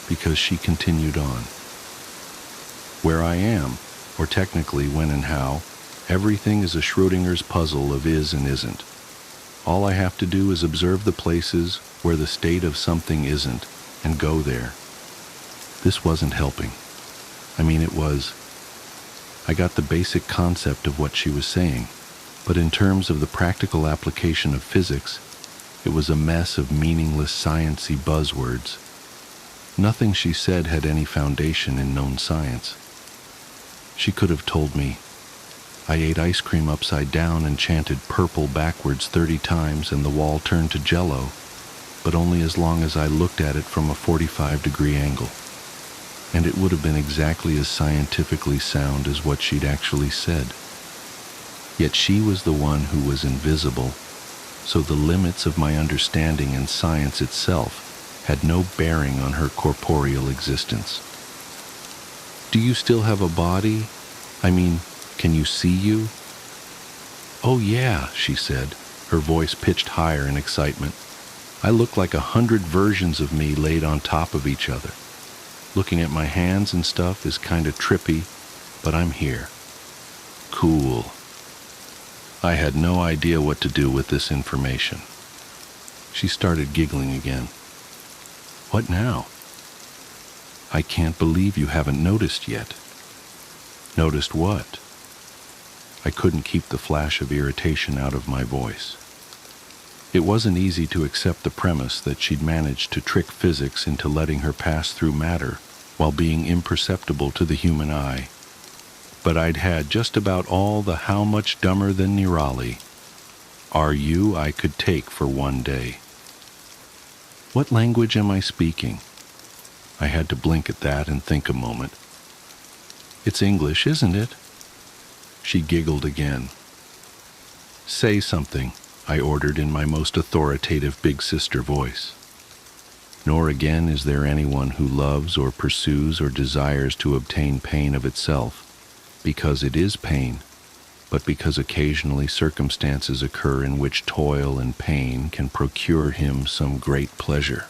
because she continued on. Where I am, or technically when and how, everything is a Schrodinger's puzzle of is and isn't. All I have to do is observe the places where the state of something isn't, and go there. This wasn't helping. I mean, it was. I got the basic concept of what she was saying, but in terms of the practical application of physics, it was a mess of meaningless science-y buzzwords. Nothing she said had any foundation in known science. She could have told me, I ate ice cream upside down and chanted purple backwards 30 times and the wall turned to jello, but only as long as I looked at it from a 45-degree angle. And it would have been exactly as scientifically sound as what she'd actually said. Yet she was the one who was invisible, so the limits of my understanding and science itself had no bearing on her corporeal existence. Do you still have a body? I mean, can you see you? Oh yeah, she said, her voice pitched higher in excitement. I look like 100 versions of me laid on top of each other. Looking at my hands and stuff is kinda trippy, but I'm here. Cool. I had no idea what to do with this information. She started giggling again. What now? I can't believe you haven't noticed yet. Noticed what? I couldn't keep the flash of irritation out of my voice. It wasn't easy to accept the premise that she'd managed to trick physics into letting her pass through matter while being imperceptible to the human eye. But I'd had just about all the how much dumber than Nirali are you I could take for one day. What language am I speaking? I had to blink at that and think a moment. It's English, isn't it? She giggled again. Say something, I ordered in my most authoritative big sister voice. Nor again is there anyone who loves or pursues or desires to obtain pain of itself, because it is pain, but because occasionally circumstances occur in which toil and pain can procure him some great pleasure.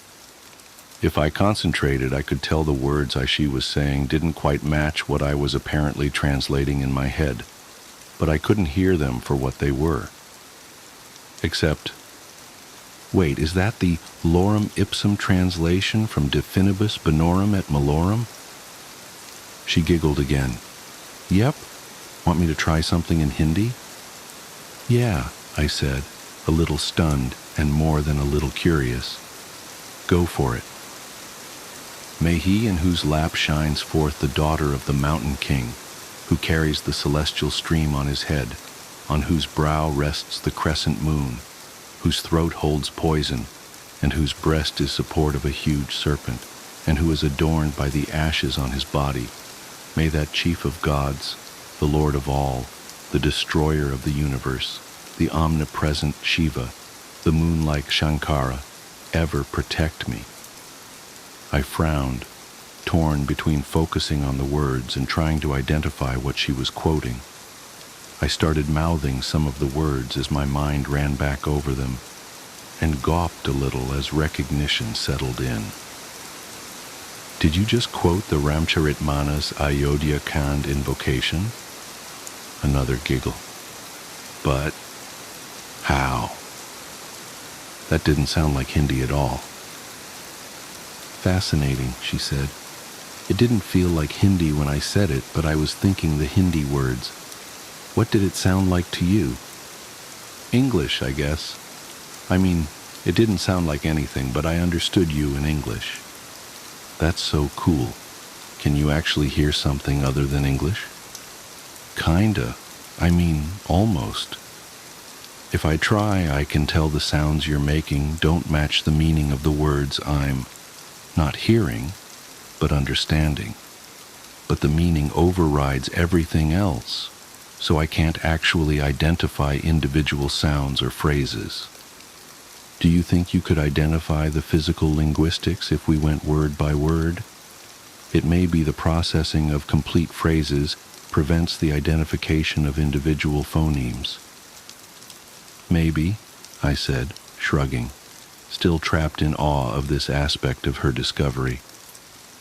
If I concentrated, I could tell the words she was saying didn't quite match what I was apparently translating in my head, but I couldn't hear them for what they were. Except, wait, is that the lorem ipsum translation from de finibus bonorum et malorum? She giggled again. Yep. Want me to try something in Hindi? Yeah, I said, a little stunned and more than a little curious. Go for it. May he in whose lap shines forth the daughter of the mountain king, who carries the celestial stream on his head, on whose brow rests the crescent moon, whose throat holds poison, and whose breast is support of a huge serpent, and who is adorned by the ashes on his body, may that chief of gods, the Lord of all, the destroyer of the universe, the omnipresent Shiva, the moon-like Shankara, ever protect me. I frowned, torn between focusing on the words and trying to identify what she was quoting. I started mouthing some of the words as my mind ran back over them, and gawped a little as recognition settled in. Did you just quote the Ramcharitmanas Ayodhya Kand invocation? Another giggle. But how? That didn't sound like Hindi at all. Fascinating, she said. It didn't feel like Hindi when I said it, but I was thinking the Hindi words. What did it sound like to you? English, I guess. I mean, it didn't sound like anything, but I understood you in English. That's so cool. Can you actually hear something other than English? Kinda. I mean, almost. If I try, I can tell the sounds you're making don't match the meaning of the words I'm not hearing, but understanding. But the meaning overrides everything else, so I can't actually identify individual sounds or phrases. Do you think you could identify the physical linguistics if we went word by word? It may be the processing of complete phrases prevents the identification of individual phonemes. Maybe, I said, shrugging, still trapped in awe of this aspect of her discovery.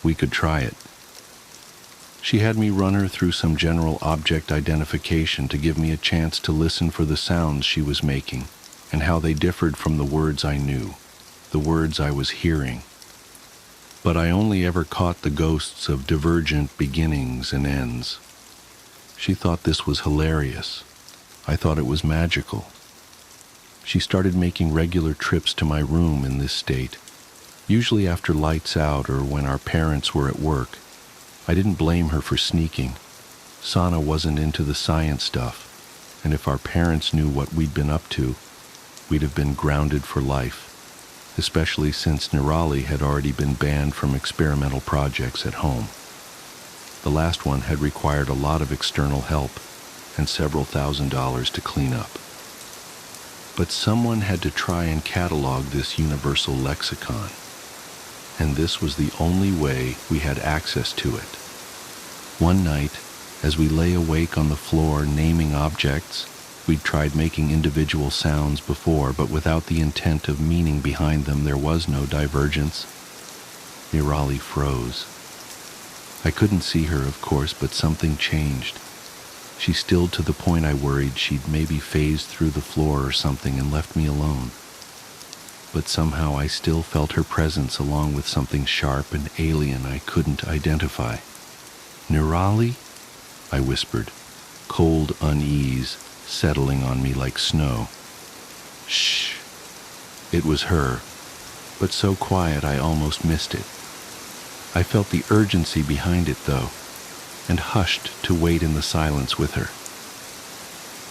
We could try it. She had me run her through some general object identification to give me a chance to listen for the sounds she was making and how they differed from the words I knew, the words I was hearing. But I only ever caught the ghosts of divergent beginnings and ends. She thought this was hilarious. I thought it was magical. She started making regular trips to my room in this state, usually after lights out or when our parents were at work. I didn't blame her for sneaking. Sana wasn't into the science stuff, and if our parents knew what we'd been up to, we'd have been grounded for life, especially since Nirali had already been banned from experimental projects at home. The last one had required a lot of external help and several $1,000s to clean up. But someone had to try and catalog this universal lexicon, and this was the only way we had access to it. One night, as we lay awake on the floor naming objects, we'd tried making individual sounds before, but without the intent of meaning behind them, there was no divergence. Nirali froze. I couldn't see her, of course, but something changed. She stilled to the point I worried she'd maybe phased through the floor or something and left me alone. But somehow I still felt her presence along with something sharp and alien I couldn't identify. Nirali? I whispered, cold unease settling on me like snow. Shh. It was her, but so quiet I almost missed it. I felt the urgency behind it, though, and hushed to wait in the silence with her.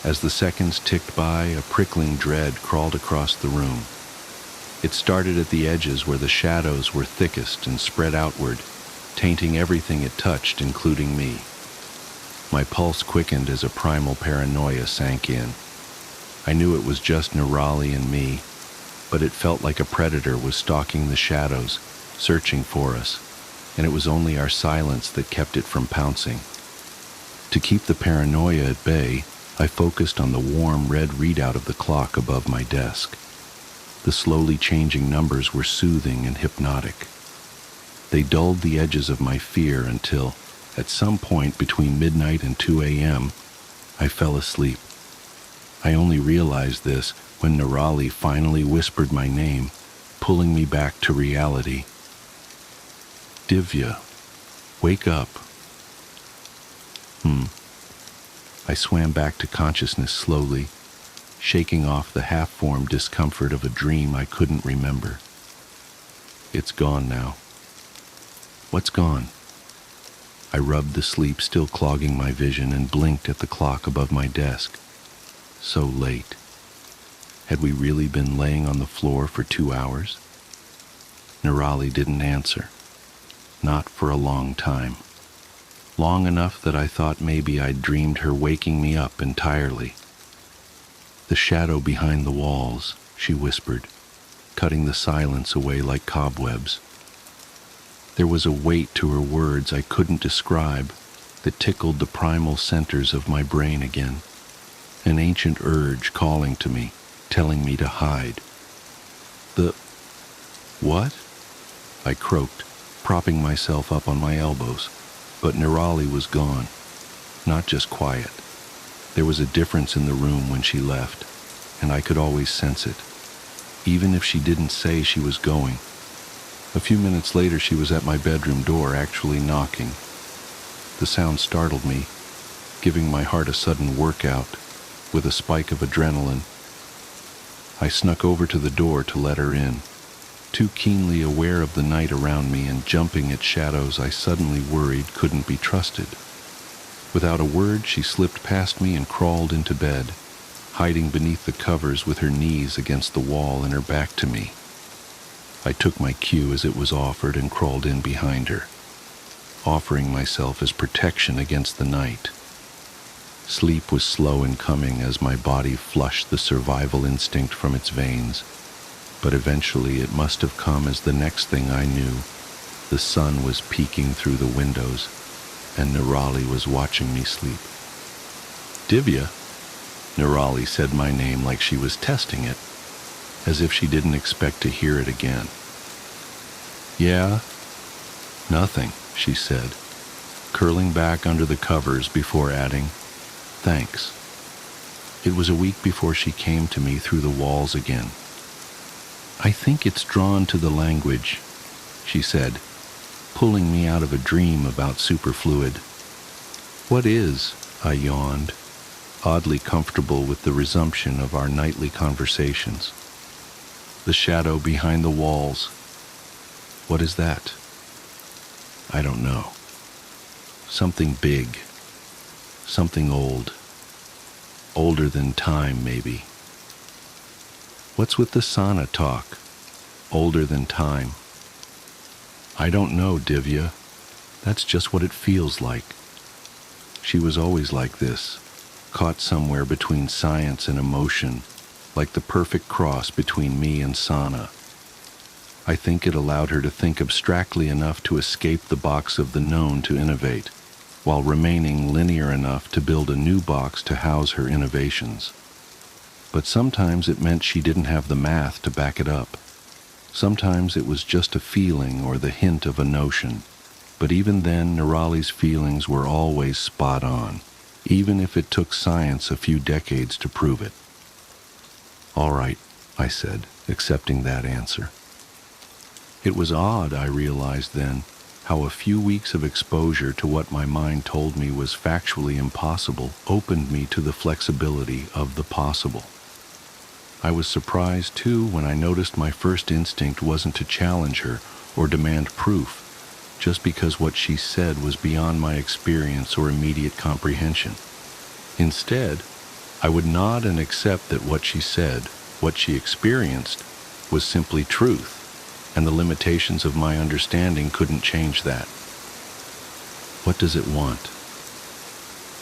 As the seconds ticked by, a prickling dread crawled across the room. It started at the edges where the shadows were thickest and spread outward, tainting everything it touched, including me. My pulse quickened as a primal paranoia sank in. I knew it was just Nerali and me, but it felt like a predator was stalking the shadows, searching for us, and it was only our silence that kept it from pouncing. To keep the paranoia at bay, I focused on the warm red readout of the clock above my desk. The slowly changing numbers were soothing and hypnotic. They dulled the edges of my fear until, at some point between midnight and 2 a.m., I fell asleep. I only realized this when Nerali finally whispered my name, pulling me back to reality. Divya, wake up. I swam back to consciousness slowly, shaking off the half-formed discomfort of a dream I couldn't remember. It's gone now. What's gone? I rubbed the sleep still clogging my vision and blinked at the clock above my desk. So late. Had we really been laying on the floor for 2 hours? Nerali didn't answer. Not for a long time. Long enough that I thought maybe I'd dreamed her waking me up entirely. The shadow behind the walls, she whispered, cutting the silence away like cobwebs. There was a weight to her words I couldn't describe that tickled the primal centers of my brain again. An ancient urge calling to me, telling me to hide. What? I croaked, propping myself up on my elbows. But Nerali was gone. Not just quiet. There was a difference in the room when she left, and I could always sense it, even if she didn't say she was going. A few minutes later, she was at my bedroom door, actually knocking. The sound startled me, giving my heart a sudden workout with a spike of adrenaline. I snuck over to the door to let her in, too keenly aware of the night around me and jumping at shadows I suddenly worried couldn't be trusted. Without a word, she slipped past me and crawled into bed, hiding beneath the covers with her knees against the wall and her back to me. I took my cue as it was offered and crawled in behind her, offering myself as protection against the night. Sleep was slow in coming as my body flushed the survival instinct from its veins, but eventually it must have come as the next thing I knew, the sun was peeking through the windows, and Nerali was watching me sleep. Divya? Nerali said my name like she was testing it, as if she didn't expect to hear it again. Yeah? Nothing, she said, curling back under the covers before adding, thanks. It was a week before she came to me through the walls again. I think it's drawn to the language, she said, pulling me out of a dream about superfluid. What is? I yawned, oddly comfortable with the resumption of our nightly conversations. The shadow behind the walls. What is that? I don't know. Something big. Something old. Older than time, maybe. What's with the sauna talk? Older than time. I don't know, Divya. That's just what it feels like. She was always like this, caught somewhere between science and emotion, like the perfect cross between me and sauna. I think it allowed her to think abstractly enough to escape the box of the known to innovate, while remaining linear enough to build a new box to house her innovations. But sometimes it meant she didn't have the math to back it up. Sometimes it was just a feeling or the hint of a notion. But even then, Nerali's feelings were always spot on, even if it took science a few decades to prove it. All right, I said, accepting that answer. It was odd, I realized then, how a few weeks of exposure to what my mind told me was factually impossible opened me to the flexibility of the possible. I was surprised, too, when I noticed my first instinct wasn't to challenge her or demand proof, just because what she said was beyond my experience or immediate comprehension. Instead, I would nod and accept that what she said, what she experienced, was simply truth, and the limitations of my understanding couldn't change that. What does it want?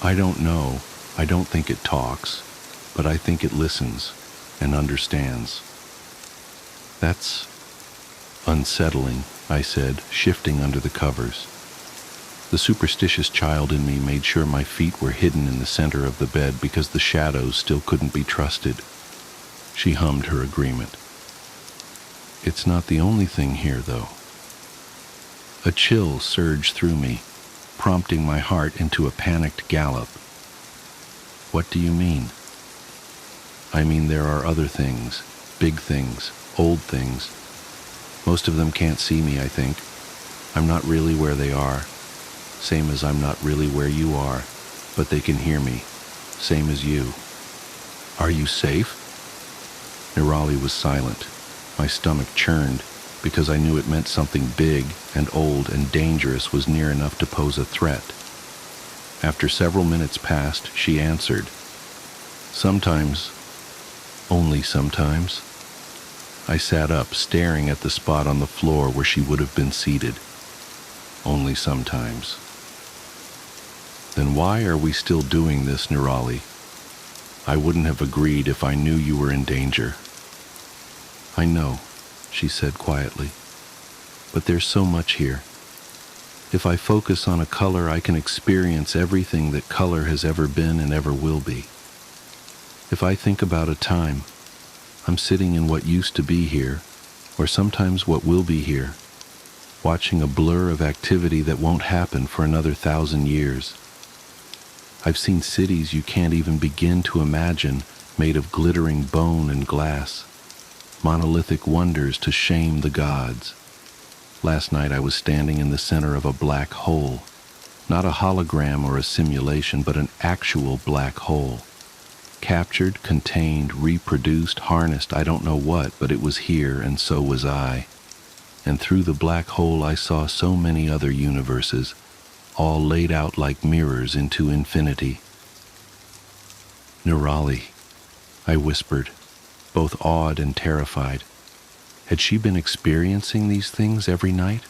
I don't know. I don't think it talks. but I think it listens and understands. That's unsettling, I said, shifting under the covers. The superstitious child in me made sure my feet were hidden in the center of the bed because the shadows still couldn't be trusted. She hummed her agreement. It's not the only thing here, though. A chill surged through me, prompting my heart into a panicked gallop. What do you mean? I mean there are other things, big things, old things. Most of them can't see me, I think. I'm not really where they are, same as I'm not really where you are, but they can hear me, same as you. Are you safe? Nirali was silent. My stomach churned because I knew it meant something big and old and dangerous was near enough to pose a threat. After several minutes passed, she answered, Sometimes, only sometimes. I sat up, staring at the spot on the floor where she would have been seated. Only sometimes. Then why are we still doing this, Nirali? I wouldn't have agreed if I knew you were in danger. I know, she said quietly, but there's so much here. If I focus on a color, I can experience everything that color has ever been and ever will be. If I think about a time, I'm sitting in what used to be here, or sometimes what will be here, watching a blur of activity that won't happen for another 1,000 years. I've seen cities you can't even begin to imagine, made of glittering bone and glass, monolithic wonders to shame the gods. Last night I was standing in the center of a black hole, not a hologram or a simulation, but an actual black hole. Captured, contained, reproduced, harnessed, I don't know what, but it was here and so was I. And through the black hole I saw so many other universes, all laid out like mirrors into infinity. Nirali, I whispered, both awed and terrified. Had she been experiencing these things every night?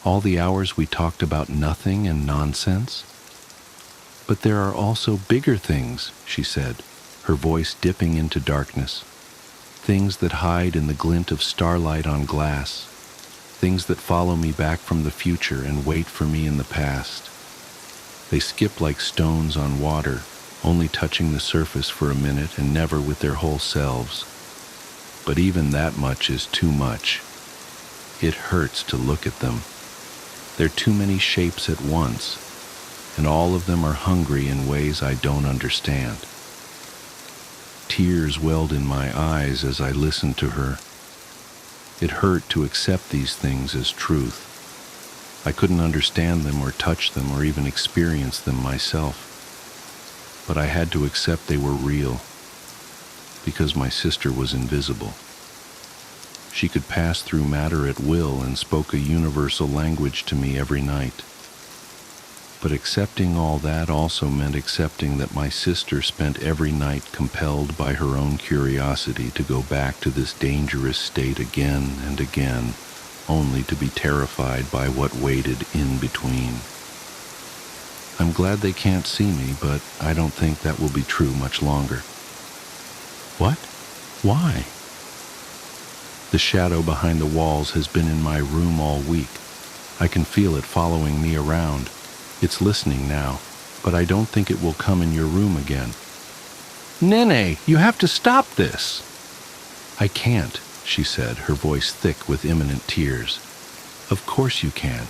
All the hours we talked about nothing and nonsense? But there are also bigger things, she said, her voice dipping into darkness. Things that hide in the glint of starlight on glass. Things that follow me back from the future and wait for me in the past. They skip like stones on water, only touching the surface for a minute and never with their whole selves. But even that much is too much. It hurts to look at them. There are too many shapes at once, and all of them are hungry in ways I don't understand. Tears welled in my eyes as I listened to her. It hurt to accept these things as truth. I couldn't understand them or touch them or even experience them myself. But I had to accept they were real, because my sister was invisible. She could pass through matter at will and spoke a universal language to me every night. But accepting all that also meant accepting that my sister spent every night compelled by her own curiosity to go back to this dangerous state again and again, only to be terrified by what waited in between. I'm glad they can't see me, but I don't think that will be true much longer. What? Why? The shadow behind the walls has been in my room all week. I can feel it following me around. It's listening now, but I don't think it will come in your room again. Nene, you have to stop this. I can't, she said, her voice thick with imminent tears. Of course you can.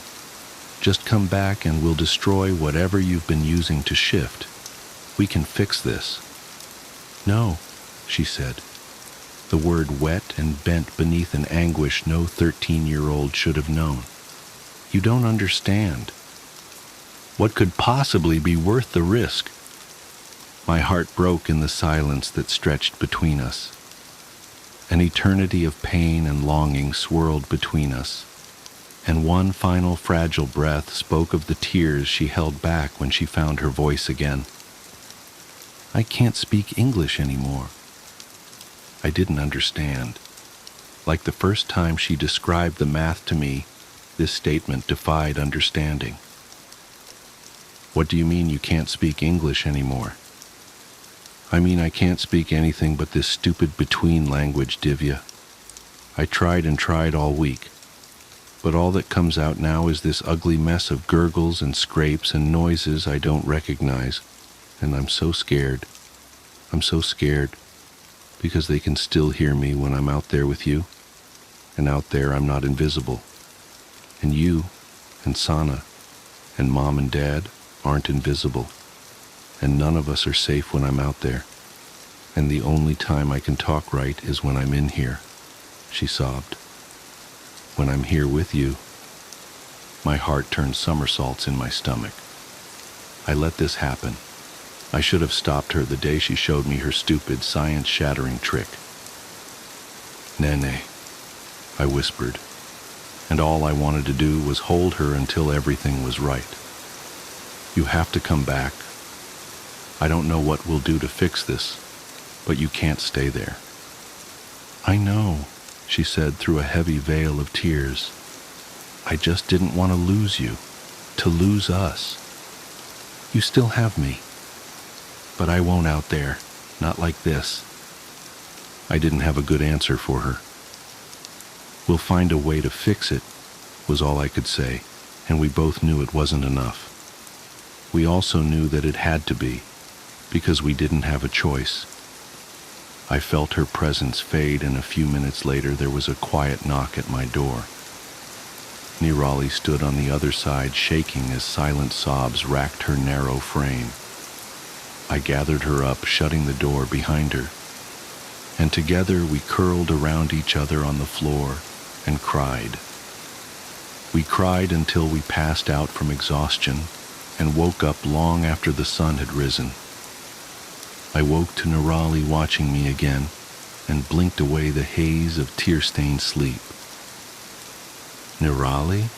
Just come back and we'll destroy whatever you've been using to shift. We can fix this. No, she said. The word wet and bent beneath an anguish no 13-year-old should have known. You don't understand. What could possibly be worth the risk? My heart broke in the silence that stretched between us. An eternity of pain and longing swirled between us, and one final fragile breath spoke of the tears she held back when she found her voice again. I can't speak English anymore. I didn't understand. Like the first time she described the math to me, this statement defied understanding. What do you mean you can't speak English anymore? I mean, I can't speak anything but this stupid between language, Divya. I tried and tried all week, but all that comes out now is this ugly mess of gurgles and scrapes and noises I don't recognize, and I'm so scared. I'm so scared, because they can still hear me when I'm out there with you, and out there I'm not invisible. And you, and Sana, and Mom and Dad aren't invisible, and none of us are safe when I'm out there, and the only time I can talk right is when I'm in here, she sobbed. When I'm here with you, my heart turns somersaults in my stomach. I let this happen. I should have stopped her the day she showed me her stupid, science-shattering trick. Nene, I whispered, and all I wanted to do was hold her until everything was right. You have to come back. I don't know what we'll do to fix this, but you can't stay there. I know, she said through a heavy veil of tears. I just didn't want to lose you, to lose us. You still have me, but I won't out there, not like this. I didn't have a good answer for her. We'll find a way to fix it, was all I could say, and we both knew it wasn't enough. We also knew that it had to be, because we didn't have a choice. I felt her presence fade, and a few minutes later there was a quiet knock at my door. Nirali stood on the other side, shaking as silent sobs racked her narrow frame. I gathered her up, shutting the door behind her, and together we curled around each other on the floor and cried. We cried until we passed out from exhaustion and woke up long after the sun had risen. I woke to Nirali watching me again and blinked away the haze of tear-stained sleep. Nirali?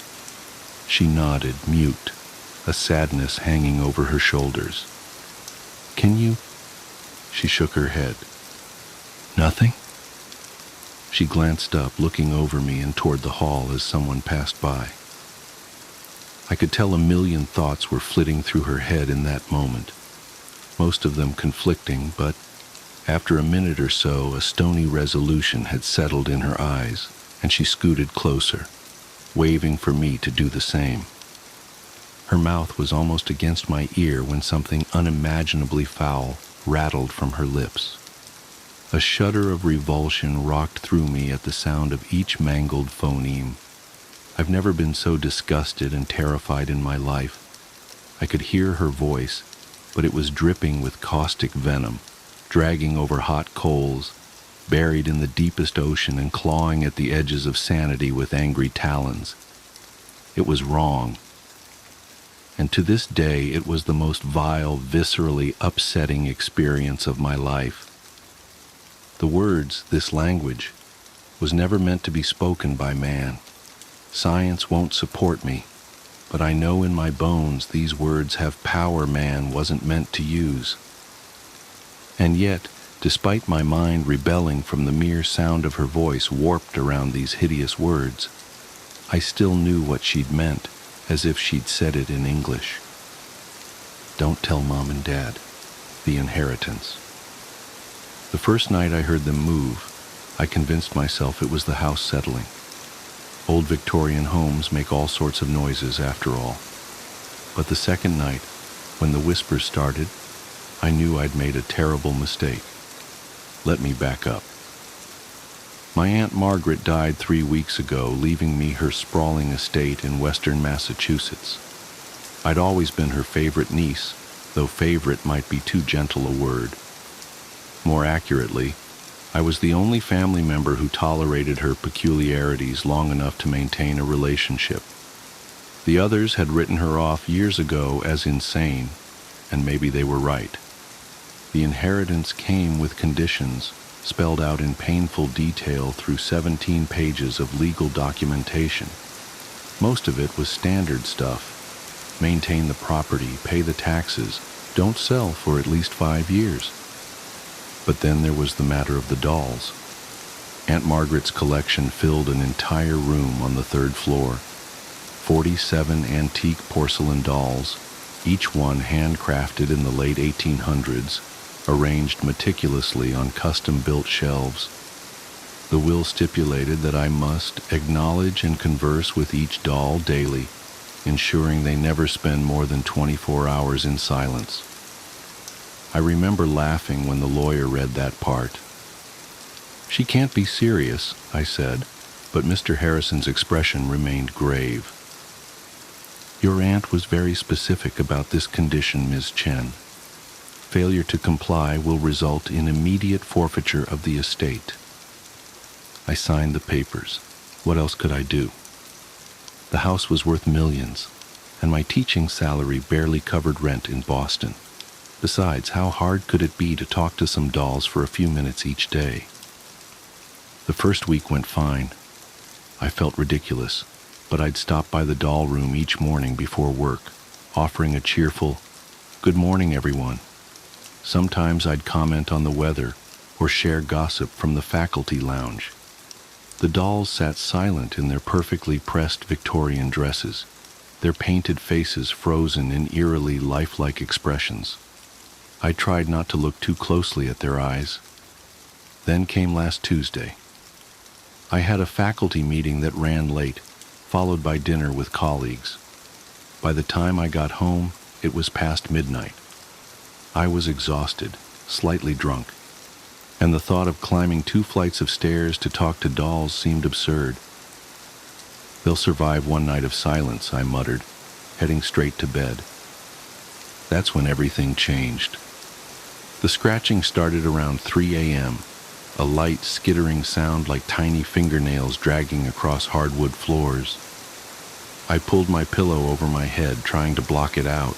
She nodded, mute, a sadness hanging over her shoulders. Can you? She shook her head. Nothing? She glanced up, looking over me and toward the hall as someone passed by. I could tell a million thoughts were flitting through her head in that moment, most of them conflicting, but after a minute or so, a stony resolution had settled in her eyes, and she scooted closer, waving for me to do the same. Her mouth was almost against my ear when something unimaginably foul rattled from her lips. A shudder of revulsion rocked through me at the sound of each mangled phoneme. I've never been so disgusted and terrified in my life. I could hear her voice, but it was dripping with caustic venom, dragging over hot coals, buried in the deepest ocean and clawing at the edges of sanity with angry talons. It was wrong. And to this day, it was the most vile, viscerally upsetting experience of my life. The words, this language, was never meant to be spoken by man. Science won't support me, but I know in my bones these words have power man wasn't meant to use. And yet, despite my mind rebelling from the mere sound of her voice warped around these hideous words, I still knew what she'd meant, as if she'd said it in English. Don't tell Mom and Dad. The inheritance. The first night I heard them move, I convinced myself it was the house settling. Old Victorian homes make all sorts of noises after all. But the second night, when the whispers started, I knew I'd made a terrible mistake. Let me back up. My Aunt Margaret died 3 weeks ago, leaving me her sprawling estate in western Massachusetts. I'd always been her favorite niece, though favorite might be too gentle a word. More accurately, I was the only family member who tolerated her peculiarities long enough to maintain a relationship. The others had written her off years ago as insane, and maybe they were right. The inheritance came with conditions, spelled out in painful detail through 17 pages of legal documentation. Most of it was standard stuff. Maintain the property, pay the taxes, don't sell for at least 5 years. But then there was the matter of the dolls. Aunt Margaret's collection filled an entire room on the 3rd floor. 47 antique porcelain dolls, each one handcrafted in the late 1800s, arranged meticulously on custom-built shelves. The will stipulated that I must acknowledge and converse with each doll daily, ensuring they never spend more than 24 hours in silence. I remember laughing when the lawyer read that part. "She can't be serious," I said, but Mr. Harrison's expression remained grave. "Your aunt was very specific about this condition, Ms. Chen. Failure to comply will result in immediate forfeiture of the estate." I signed the papers. What else could I do? The house was worth millions, and my teaching salary barely covered rent in Boston. Besides, how hard could it be to talk to some dolls for a few minutes each day? The first week went fine. I felt ridiculous, but I'd stop by the doll room each morning before work, offering a cheerful, "Good morning, everyone." Sometimes I'd comment on the weather or share gossip from the faculty lounge. The dolls sat silent in their perfectly pressed Victorian dresses, their painted faces frozen in eerily lifelike expressions. I tried not to look too closely at their eyes. Then came last Tuesday. I had a faculty meeting that ran late, followed by dinner with colleagues. By the time I got home, it was past midnight. I was exhausted, slightly drunk, and the thought of climbing 2 flights of stairs to talk to dolls seemed absurd. "They'll survive one night of silence," I muttered, heading straight to bed. That's when everything changed. The scratching started around 3 a.m., a light, skittering sound like tiny fingernails dragging across hardwood floors. I pulled my pillow over my head, trying to block it out.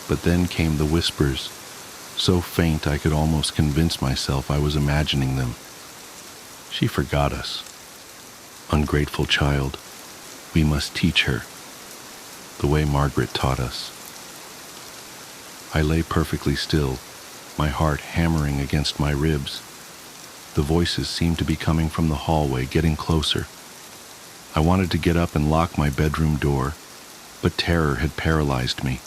But then came the whispers, so faint I could almost convince myself I was imagining them. "She forgot us. Ungrateful child. We must teach her, the way Margaret taught us." I lay perfectly still, my heart hammering against my ribs. The voices seemed to be coming from the hallway, getting closer. I wanted to get up and lock my bedroom door, but terror had paralyzed me.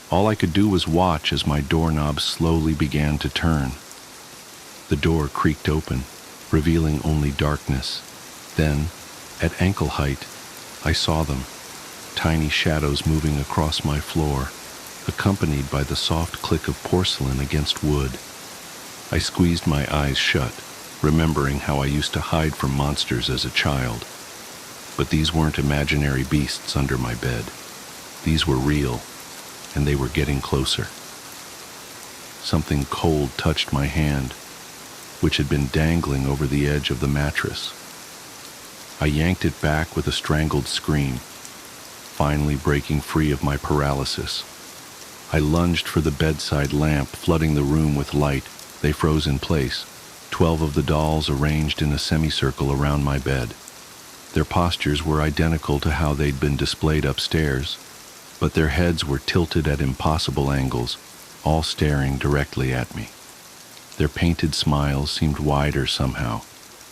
All I could do was watch as my doorknob slowly began to turn. The door creaked open, revealing only darkness. Then, at ankle height, I saw them, tiny shadows moving across my floor, accompanied by the soft click of porcelain against wood. I squeezed my eyes shut, remembering how I used to hide from monsters as a child. But these weren't imaginary beasts under my bed. These were real, and they were getting closer. Something cold touched my hand, which had been dangling over the edge of the mattress. I yanked it back with a strangled scream, finally breaking free of my paralysis. I lunged for the bedside lamp, flooding the room with light. They froze in place, 12 of the dolls arranged in a semicircle around my bed. Their postures were identical to how they'd been displayed upstairs, but their heads were tilted at impossible angles, all staring directly at me. Their painted smiles seemed wider somehow,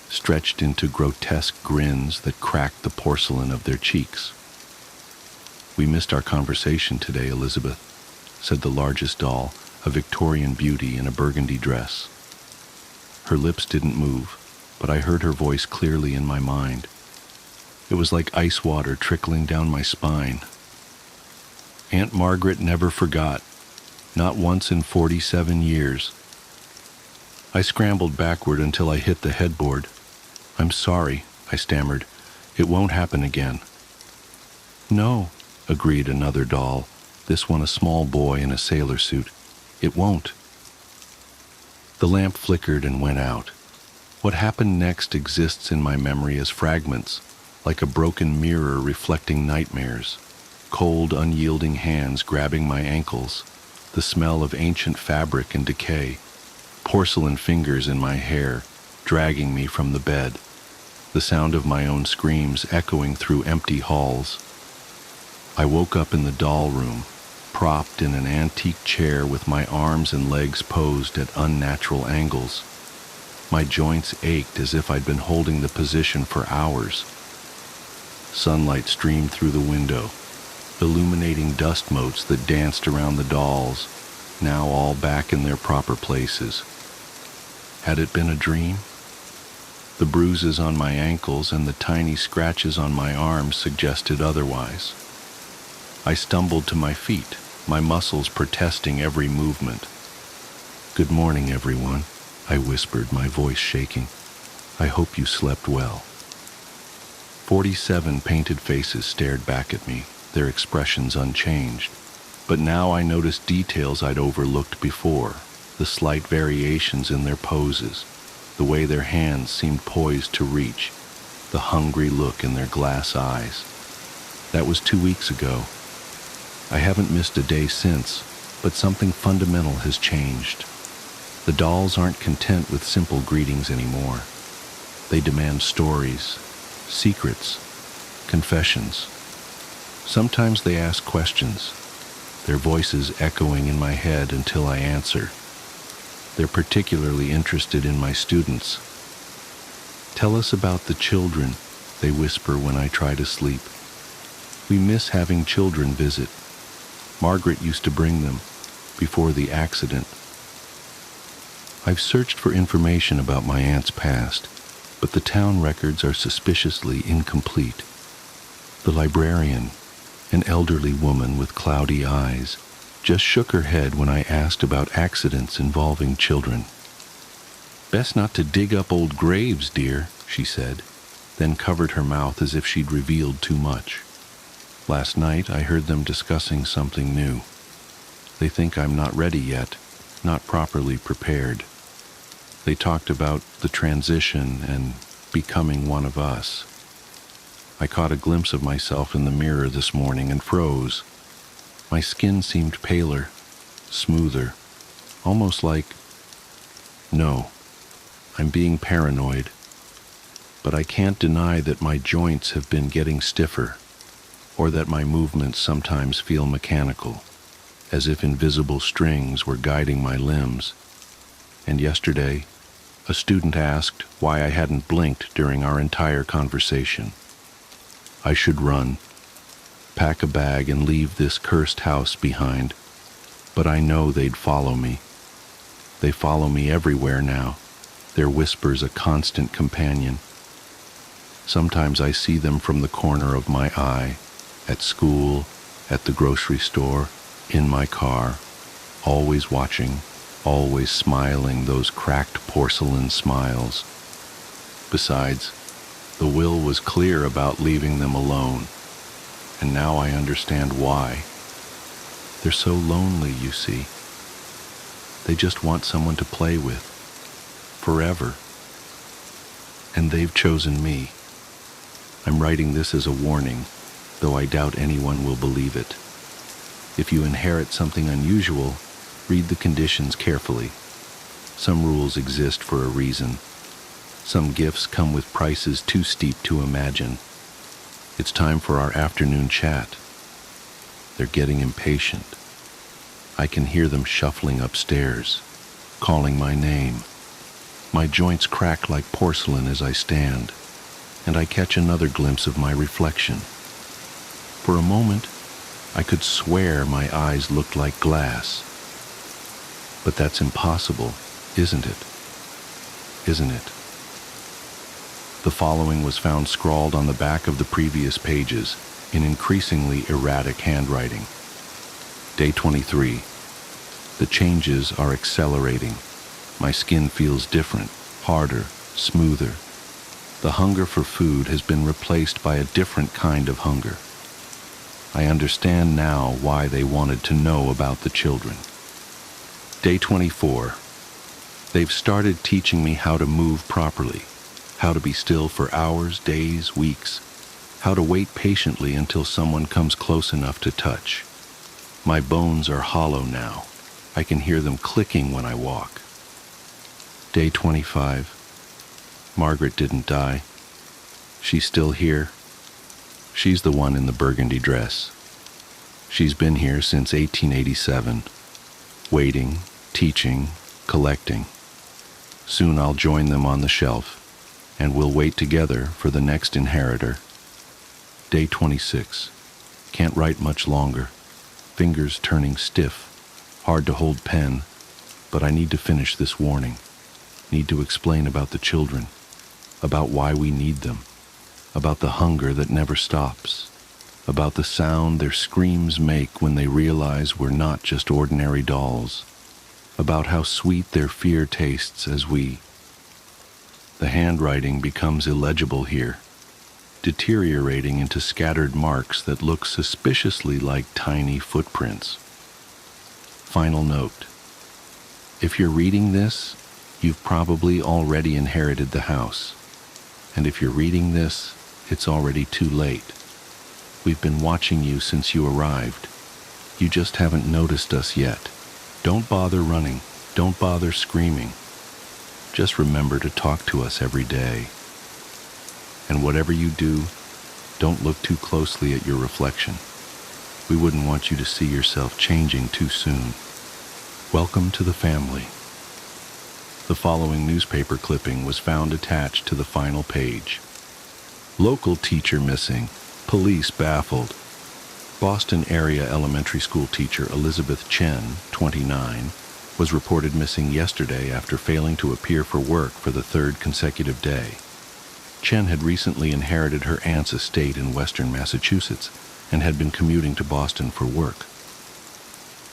stretched into grotesque grins that cracked the porcelain of their cheeks. "We missed our conversation today, Elizabeth," said the largest doll, a Victorian beauty in a burgundy dress. Her lips didn't move, but I heard her voice clearly in my mind. It was like ice water trickling down my spine. Aunt Margaret never forgot, not once in 47 years. I scrambled backward until I hit the headboard. "I'm sorry," I stammered. "It won't happen again." "No," agreed another doll, this one a small boy in a sailor suit. "It won't." The lamp flickered and went out. What happened next exists in my memory as fragments, like a broken mirror reflecting nightmares. Cold, unyielding hands grabbing my ankles, the smell of ancient fabric and decay, porcelain fingers in my hair, dragging me from the bed, the sound of my own screams echoing through empty halls. I woke up in the doll room, propped in an antique chair with my arms and legs posed at unnatural angles. My joints ached as if I'd been holding the position for hours. Sunlight streamed through the window, illuminating dust motes that danced around the dolls, now all back in their proper places. Had it been a dream? The bruises on my ankles and the tiny scratches on my arms suggested otherwise. I stumbled to my feet, my muscles protesting every movement. "Good morning, everyone," I whispered, my voice shaking. "I hope you slept well." 47 painted faces stared back at me, their expressions unchanged. But now I noticed details I'd overlooked before, the slight variations in their poses, the way their hands seemed poised to reach, the hungry look in their glass eyes. That was 2 weeks ago. I haven't missed a day since, but something fundamental has changed. The dolls aren't content with simple greetings anymore. They demand stories, secrets, confessions. Sometimes they ask questions, their voices echoing in my head until I answer. They're particularly interested in my students. "Tell us about the children," they whisper when I try to sleep. "We miss having children visit. Margaret used to bring them before the accident." I've searched for information about my aunt's past, but the town records are suspiciously incomplete. The librarian, an elderly woman with cloudy eyes, just shook her head when I asked about accidents involving children. "Best not to dig up old graves, dear," she said, then covered her mouth as if she'd revealed too much. Last night I heard them discussing something new. They think I'm not ready yet, not properly prepared. They talked about the transition and becoming one of us. I caught a glimpse of myself in the mirror this morning and froze. My skin seemed paler, smoother, almost like... No, I'm being paranoid. But I can't deny that my joints have been getting stiffer, or that my movements sometimes feel mechanical, as if invisible strings were guiding my limbs. And yesterday, a student asked why I hadn't blinked during our entire conversation. I should run, pack a bag and leave this cursed house behind, but I know they'd follow me. They follow me everywhere now, their whispers a constant companion. Sometimes I see them from the corner of my eye, at school, at the grocery store, in my car, always watching, always smiling those cracked porcelain smiles. Besides, the will was clear about leaving them alone, and now I understand why. They're so lonely, you see. They just want someone to play with, forever. And they've chosen me. I'm writing this as a warning, though I doubt anyone will believe it. If you inherit something unusual, read the conditions carefully. Some rules exist for a reason. Some gifts come with prices too steep to imagine. It's time for our afternoon chat. They're getting impatient. I can hear them shuffling upstairs, calling my name. My joints crack like porcelain as I stand, and I catch another glimpse of my reflection. For a moment, I could swear my eyes looked like glass. But that's impossible, isn't it? Isn't it? The following was found scrawled on the back of the previous pages in increasingly erratic handwriting. Day 23. The changes are accelerating. My skin feels different, harder, smoother. The hunger for food has been replaced by a different kind of hunger. I understand now why they wanted to know about the children. Day 24. They've started teaching me how to move properly, how to be still for hours, days, weeks, how to wait patiently until someone comes close enough to touch. My bones are hollow now. I can hear them clicking when I walk. Day 25. Margaret didn't die. She's still here. She's the one in the burgundy dress. She's been here since 1887, waiting, teaching, collecting. Soon I'll join them on the shelf, and we'll wait together for the next inheritor. Day 26. Can't write much longer. Fingers turning stiff. Hard to hold pen, but I need to finish this warning. Need to explain about the children, about why we need them, about the hunger that never stops, about the sound their screams make when they realize we're not just ordinary dolls, about how sweet their fear tastes as we... The handwriting becomes illegible here, deteriorating into scattered marks that look suspiciously like tiny footprints. Final note. If you're reading this, you've probably already inherited the house. And if you're reading this, it's already too late. We've been watching you since you arrived. You just haven't noticed us yet. Don't bother running. Don't bother screaming. Just remember to talk to us every day. And whatever you do, don't look too closely at your reflection. We wouldn't want you to see yourself changing too soon. Welcome to the family. The following newspaper clipping was found attached to the final page. Local teacher missing. Police baffled. Boston area elementary school teacher Elizabeth Chen, 29, was reported missing yesterday after failing to appear for work for the third consecutive day. Chen had recently inherited her aunt's estate in western Massachusetts and had been commuting to Boston for work.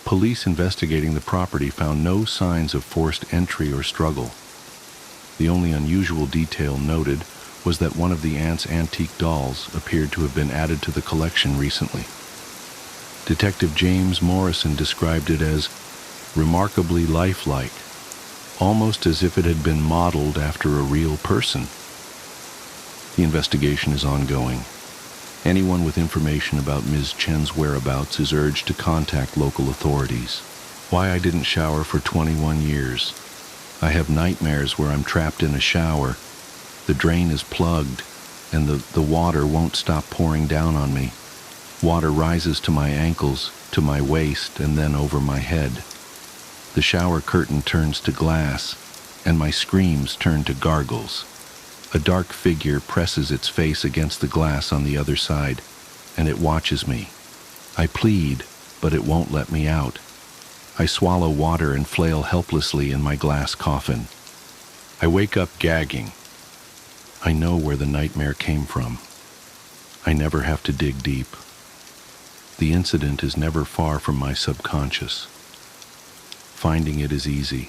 Police investigating the property found no signs of forced entry or struggle. The only unusual detail noted was that one of the aunt's antique dolls appeared to have been added to the collection recently. Detective James Morrison described it as remarkably lifelike, almost as if it had been modeled after a real person. The investigation is ongoing. Anyone with information about Ms. Chen's whereabouts is urged to contact local authorities. Why I didn't shower for 21 years. I have nightmares where I'm trapped in a shower. The drain is plugged, and the water won't stop pouring down on me. Water rises to my ankles, to my waist, and then over my head. The shower curtain turns to glass, and my screams turn to gargles. A dark figure presses its face against the glass on the other side, and it watches me. I plead, but it won't let me out. I swallow water and flail helplessly in my glass coffin. I wake up gagging. I know where the nightmare came from. I never have to dig deep. The incident is never far from my subconscious. Finding it is easy.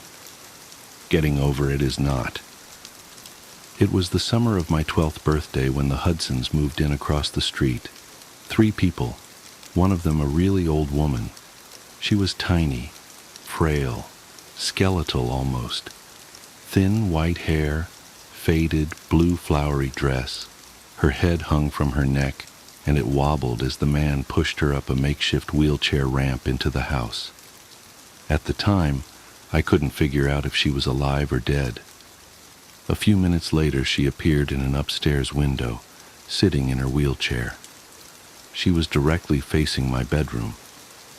Getting over it is not. It was the summer of my 12th birthday when the Hudsons moved in across the street. 3 people, one of them a really old woman. She was tiny, frail, skeletal almost. Thin white hair, faded blue flowery dress. Her head hung from her neck, and it wobbled as the man pushed her up a makeshift wheelchair ramp into the house. At the time, I couldn't figure out if she was alive or dead. A few minutes later, she appeared in an upstairs window, sitting in her wheelchair. She was directly facing my bedroom,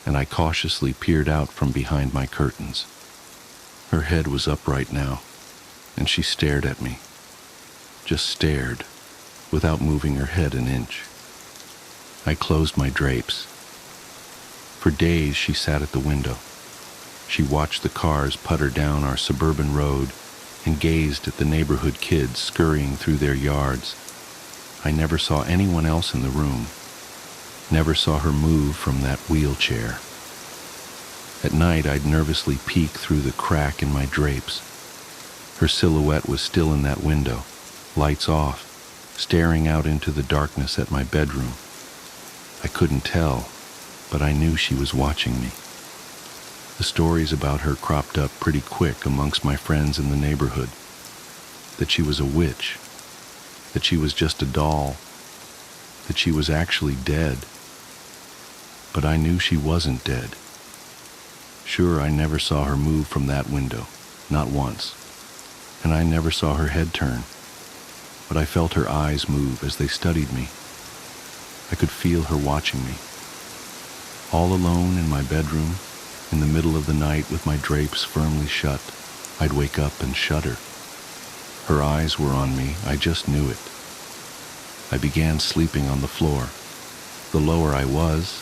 and I cautiously peered out from behind my curtains. Her head was upright now, and she stared at me. Just stared, without moving her head an inch. I closed my drapes. For days, she sat at the window. She watched the cars putter down our suburban road and gazed at the neighborhood kids scurrying through their yards. I never saw anyone else in the room. Never saw her move from that wheelchair. At night, I'd nervously peek through the crack in my drapes. Her silhouette was still in that window, lights off, staring out into the darkness at my bedroom. I couldn't tell, but I knew she was watching me. The stories about her cropped up pretty quick amongst my friends in the neighborhood. That she was a witch, that she was just a doll, that she was actually dead. But I knew she wasn't dead. Sure, I never saw her move from that window, not once, and I never saw her head turn, but I felt her eyes move as they studied me. I could feel her watching me. All alone in my bedroom, in the middle of the night with my drapes firmly shut, I'd wake up and shudder. Her eyes were on me, I just knew it. I began sleeping on the floor. The lower I was,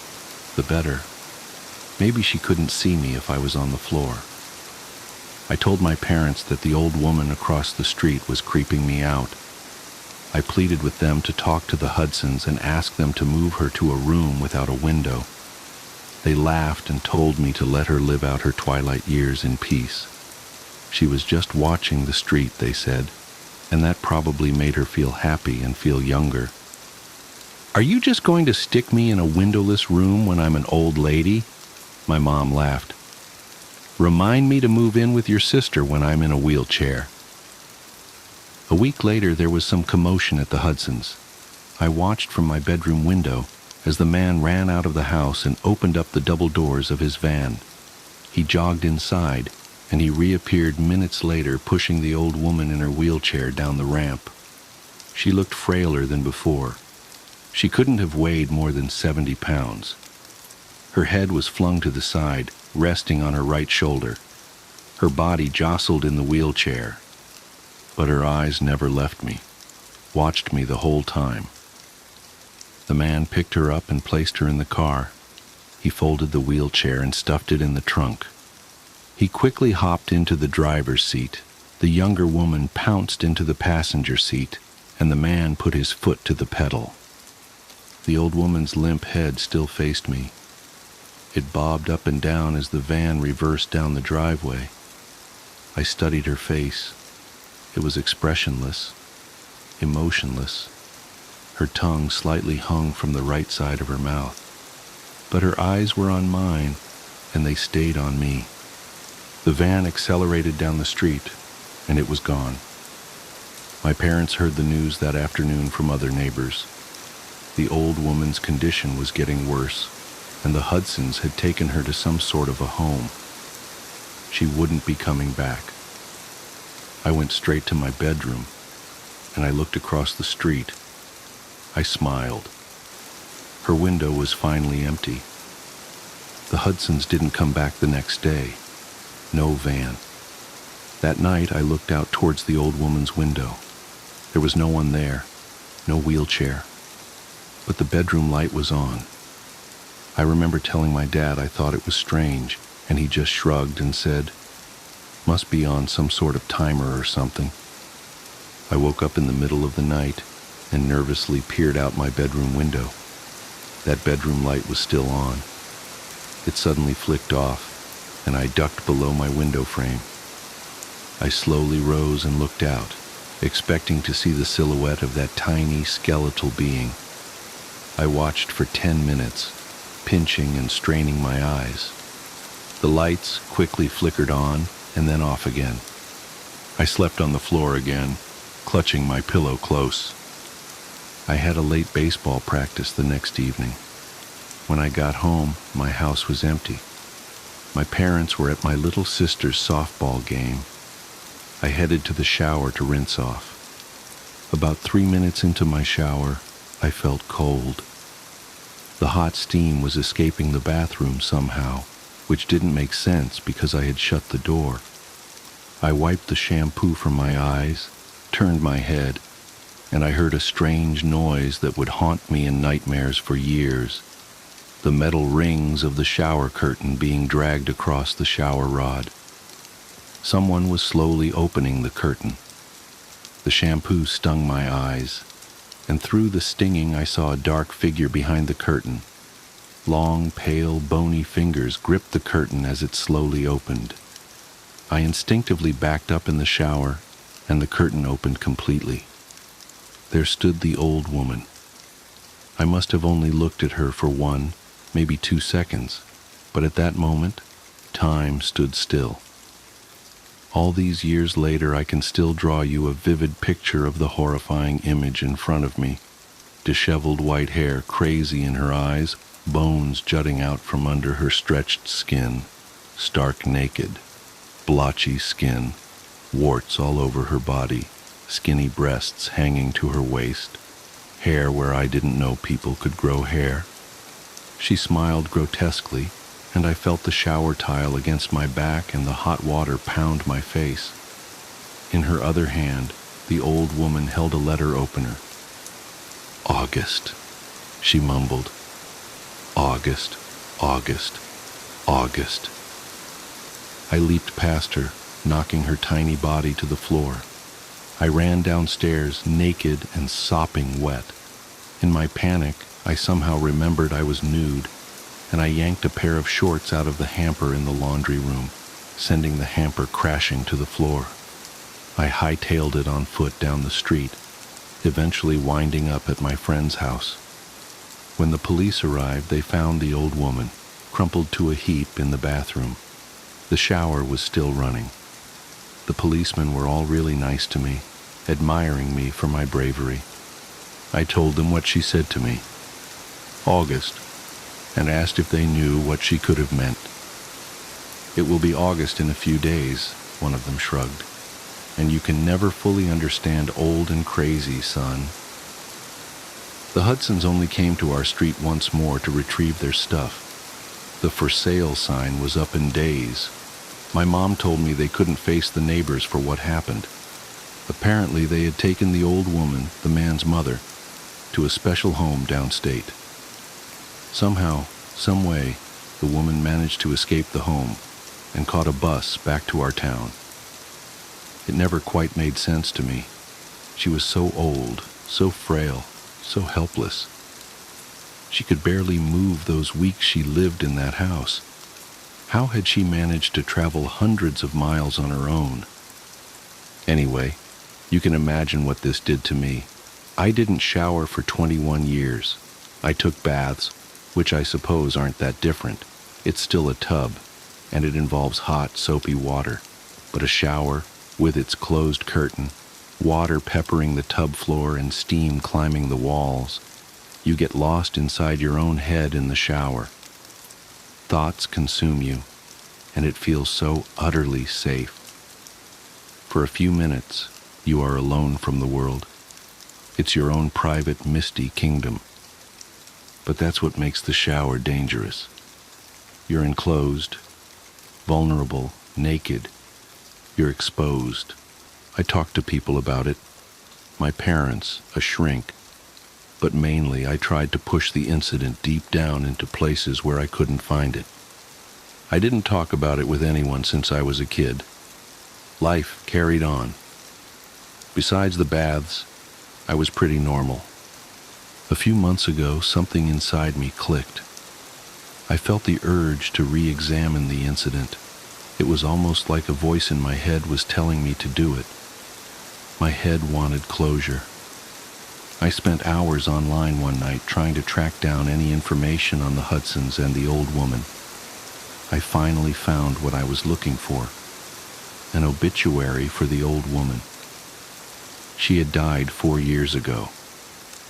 the better. Maybe she couldn't see me if I was on the floor. I told my parents that the old woman across the street was creeping me out. I pleaded with them to talk to the Hudsons and ask them to move her to a room without a window. They laughed and told me to let her live out her twilight years in peace. She was just watching the street, they said, and that probably made her feel happy and feel younger. "Are you just going to stick me in a windowless room when I'm an old lady?" My mom laughed. "Remind me to move in with your sister when I'm in a wheelchair." A week later, there was some commotion at the Hudsons. I watched from my bedroom window as the man ran out of the house and opened up the double doors of his van. He jogged inside, and he reappeared minutes later pushing the old woman in her wheelchair down the ramp. She looked frailer than before. She couldn't have weighed more than 70 pounds. Her head was flung to the side, resting on her right shoulder. Her body jostled in the wheelchair, but her eyes never left me, watched me the whole time. The man picked her up and placed her in the car. He folded the wheelchair and stuffed it in the trunk. He quickly hopped into the driver's seat. The younger woman pounced into the passenger seat, and the man put his foot to the pedal. The old woman's limp head still faced me. It bobbed up and down as the van reversed down the driveway. I studied her face. It was expressionless, emotionless. Her tongue slightly hung from the right side of her mouth. But her eyes were on mine, and they stayed on me. The van accelerated down the street, and it was gone. My parents heard the news that afternoon from other neighbors. The old woman's condition was getting worse, and the Hudsons had taken her to some sort of a home. She wouldn't be coming back. I went straight to my bedroom, and I looked across the street. I smiled. Her window was finally empty. The Hudsons didn't come back the next day. No van. That night, I looked out towards the old woman's window. There was no one there, no wheelchair, but the bedroom light was on. I remember telling my dad I thought it was strange, and he just shrugged and said, "Must be on some sort of timer or something." I woke up in the middle of the night and nervously peered out my bedroom window. That bedroom light was still on. It suddenly flicked off, and I ducked below my window frame. I slowly rose and looked out, expecting to see the silhouette of that tiny skeletal being. I watched for 10 minutes, pinching and straining my eyes. The lights quickly flickered on and then off again. I slept on the floor again, clutching my pillow close. I had a late baseball practice the next evening. When I got home, my house was empty. My parents were at my little sister's softball game. I headed to the shower to rinse off. About 3 minutes into my shower, I felt cold. The hot steam was escaping the bathroom somehow, which didn't make sense because I had shut the door. I wiped the shampoo from my eyes, turned my head, and I heard a strange noise that would haunt me in nightmares for years. The metal rings of the shower curtain being dragged across the shower rod. Someone was slowly opening the curtain. The shampoo stung my eyes, and through the stinging I saw a dark figure behind the curtain. Long, pale, bony fingers gripped the curtain as it slowly opened. I instinctively backed up in the shower, and the curtain opened completely. There stood the old woman. I must have only looked at her for 1, maybe 2 seconds, but at that moment, time stood still. All these years later, I can still draw you a vivid picture of the horrifying image in front of me. Disheveled white hair crazy in her eyes, bones jutting out from under her stretched skin, stark naked, blotchy skin, warts all over her body, skinny breasts hanging to her waist, hair where I didn't know people could grow hair. She smiled grotesquely, and I felt the shower tile against my back and the hot water pound my face. In her other hand, the old woman held a letter opener. "August," she mumbled. "August, August." August. I leaped past her, knocking her tiny body to the floor. I ran downstairs, naked and sopping wet. In my panic, I somehow remembered I was nude, and I yanked a pair of shorts out of the hamper in the laundry room, sending the hamper crashing to the floor. I hightailed it on foot down the street, eventually winding up at my friend's house. When the police arrived, they found the old woman, crumpled to a heap in the bathroom. The shower was still running. The policemen were all really nice to me, admiring me for my bravery. I told them what she said to me, August, and asked if they knew what she could have meant. It will be August in a few days, one of them shrugged, and you can never fully understand old and crazy, son. The Hudsons only came to our street once more to retrieve their stuff. The for sale sign was up in days. My mom told me they couldn't face the neighbors for what happened. Apparently they had taken the old woman, the man's mother, to a special home downstate. Somehow, some way, the woman managed to escape the home and caught a bus back to our town. It never quite made sense to me. She was so old, so frail, so helpless. She could barely move those weeks she lived in that house. How had she managed to travel hundreds of miles on her own? Anyway, you can imagine what this did to me. I didn't shower for 21 years. I took baths, which I suppose aren't that different. It's still a tub, and it involves hot, soapy water. But a shower, with its closed curtain, water peppering the tub floor and steam climbing the walls, you get lost inside your own head in the shower. Thoughts consume you, and it feels so utterly safe. For a few minutes, you are alone from the world. It's your own private, misty kingdom. But that's what makes the shower dangerous. You're enclosed, vulnerable, naked. You're exposed. I talked to people about it. My parents, a shrink. But mainly I tried to push the incident deep down into places where I couldn't find it. I didn't talk about it with anyone since I was a kid. Life carried on. Besides the baths, I was pretty normal. A few months ago, something inside me clicked. I felt the urge to re-examine the incident. It was almost like a voice in my head was telling me to do it. My head wanted closure. I spent hours online one night trying to track down any information on the Hudsons and the old woman. I finally found what I was looking for, an obituary for the old woman. She had died 4 years ago.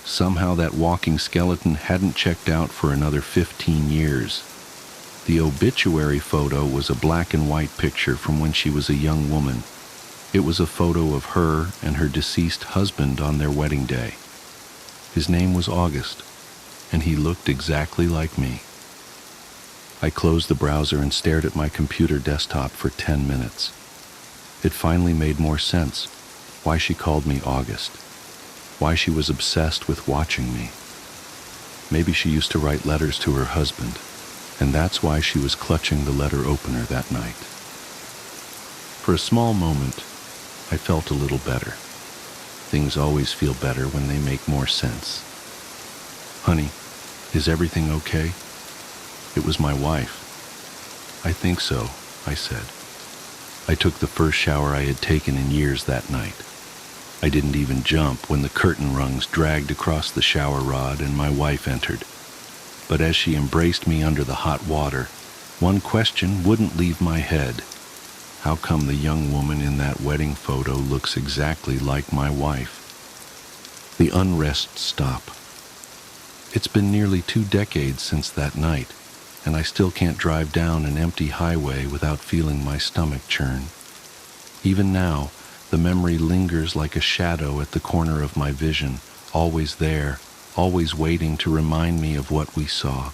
Somehow that walking skeleton hadn't checked out for another 15 years. The obituary photo was a black and white picture from when she was a young woman. It was a photo of her and her deceased husband on their wedding day. His name was August, and he looked exactly like me. I closed the browser and stared at my computer desktop for 10 minutes. It finally made more sense, why she called me August, why she was obsessed with watching me. Maybe she used to write letters to her husband, and that's why she was clutching the letter opener that night. For a small moment, I felt a little better. Things always feel better when they make more sense. Honey, is everything okay? It was my wife. I think so, I said. I took the first shower I had taken in years that night. I didn't even jump when the curtain rungs dragged across the shower rod and my wife entered. But as she embraced me under the hot water, one question wouldn't leave my head. How come the young woman in that wedding photo looks exactly like my wife? The unrest stopped. It's been nearly 2 decades since that night, and I still can't drive down an empty highway without feeling my stomach churn. Even now, the memory lingers like a shadow at the corner of my vision, always there, always waiting to remind me of what we saw,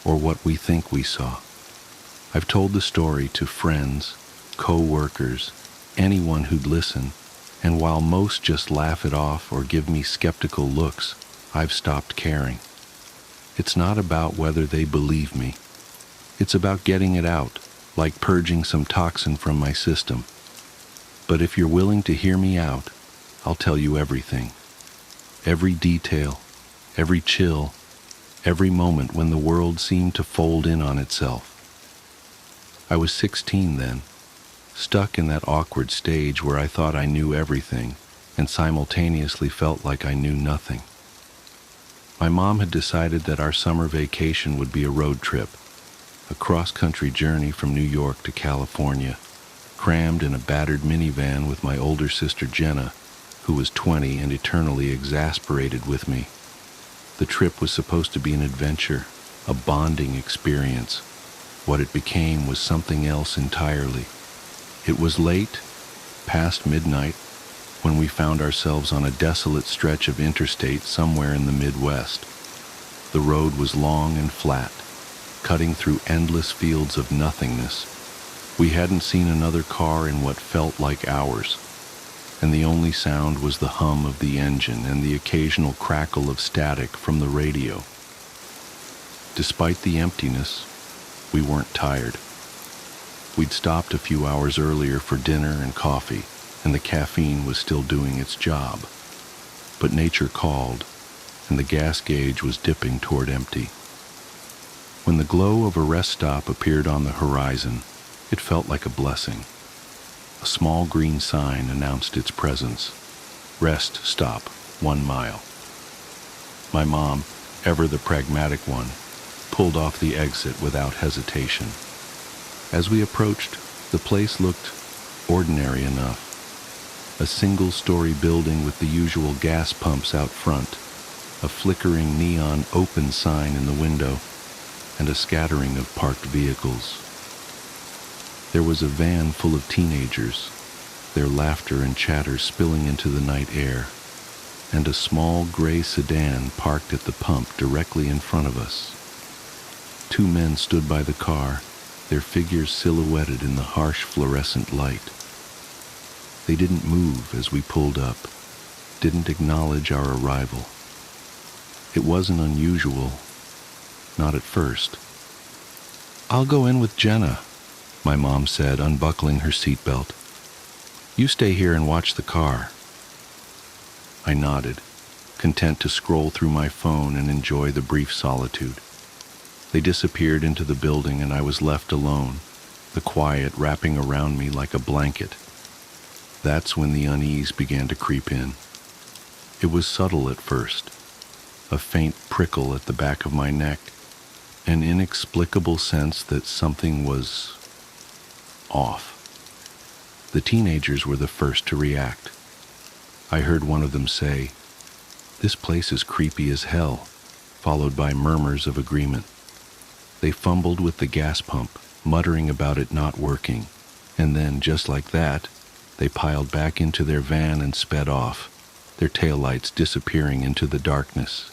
or what we think we saw. I've told the story to friends, co-workers, anyone who'd listen, and while most just laugh it off or give me skeptical looks, I've stopped caring. It's not about whether they believe me. It's about getting it out, like purging some toxin from my system. But if you're willing to hear me out, I'll tell you everything. Every detail, every chill, every moment when the world seemed to fold in on itself. I was 16 then, stuck in that awkward stage where I thought I knew everything and simultaneously felt like I knew nothing. My mom had decided that our summer vacation would be a road trip, a cross-country journey from New York to California, crammed in a battered minivan with my older sister Jenna, who was 20 and eternally exasperated with me. The trip was supposed to be an adventure, a bonding experience. What it became was something else entirely. It was late, past midnight, when we found ourselves on a desolate stretch of interstate somewhere in the Midwest. The road was long and flat, cutting through endless fields of nothingness. We hadn't seen another car in what felt like hours, and the only sound was the hum of the engine and the occasional crackle of static from the radio. Despite the emptiness, we weren't tired. We'd stopped a few hours earlier for dinner and coffee, and the caffeine was still doing its job. But nature called, and the gas gauge was dipping toward empty. When the glow of a rest stop appeared on the horizon, it felt like a blessing. A small green sign announced its presence. Rest stop, 1 mile. My mom, ever the pragmatic one, pulled off the exit without hesitation. As we approached, the place looked ordinary enough. A single-story building with the usual gas pumps out front, a flickering neon open sign in the window, and a scattering of parked vehicles. There was a van full of teenagers, their laughter and chatter spilling into the night air, and a small gray sedan parked at the pump directly in front of us. 2 men stood by the car, their figures silhouetted in the harsh fluorescent light. They didn't move as we pulled up, didn't acknowledge our arrival. It wasn't unusual, not at first. "I'll go in with Jenna," my mom said, unbuckling her seatbelt. "You stay here and watch the car." I nodded, content to scroll through my phone and enjoy the brief solitude. They disappeared into the building and I was left alone, the quiet wrapping around me like a blanket. That's when the unease began to creep in. It was subtle at first, a faint prickle at the back of my neck, an inexplicable sense that something was off. The teenagers were the first to react. I heard one of them say, "This place is creepy as hell," followed by murmurs of agreement. They fumbled with the gas pump, muttering about it not working, and then, just like that, they piled back into their van and sped off, their taillights disappearing into the darkness.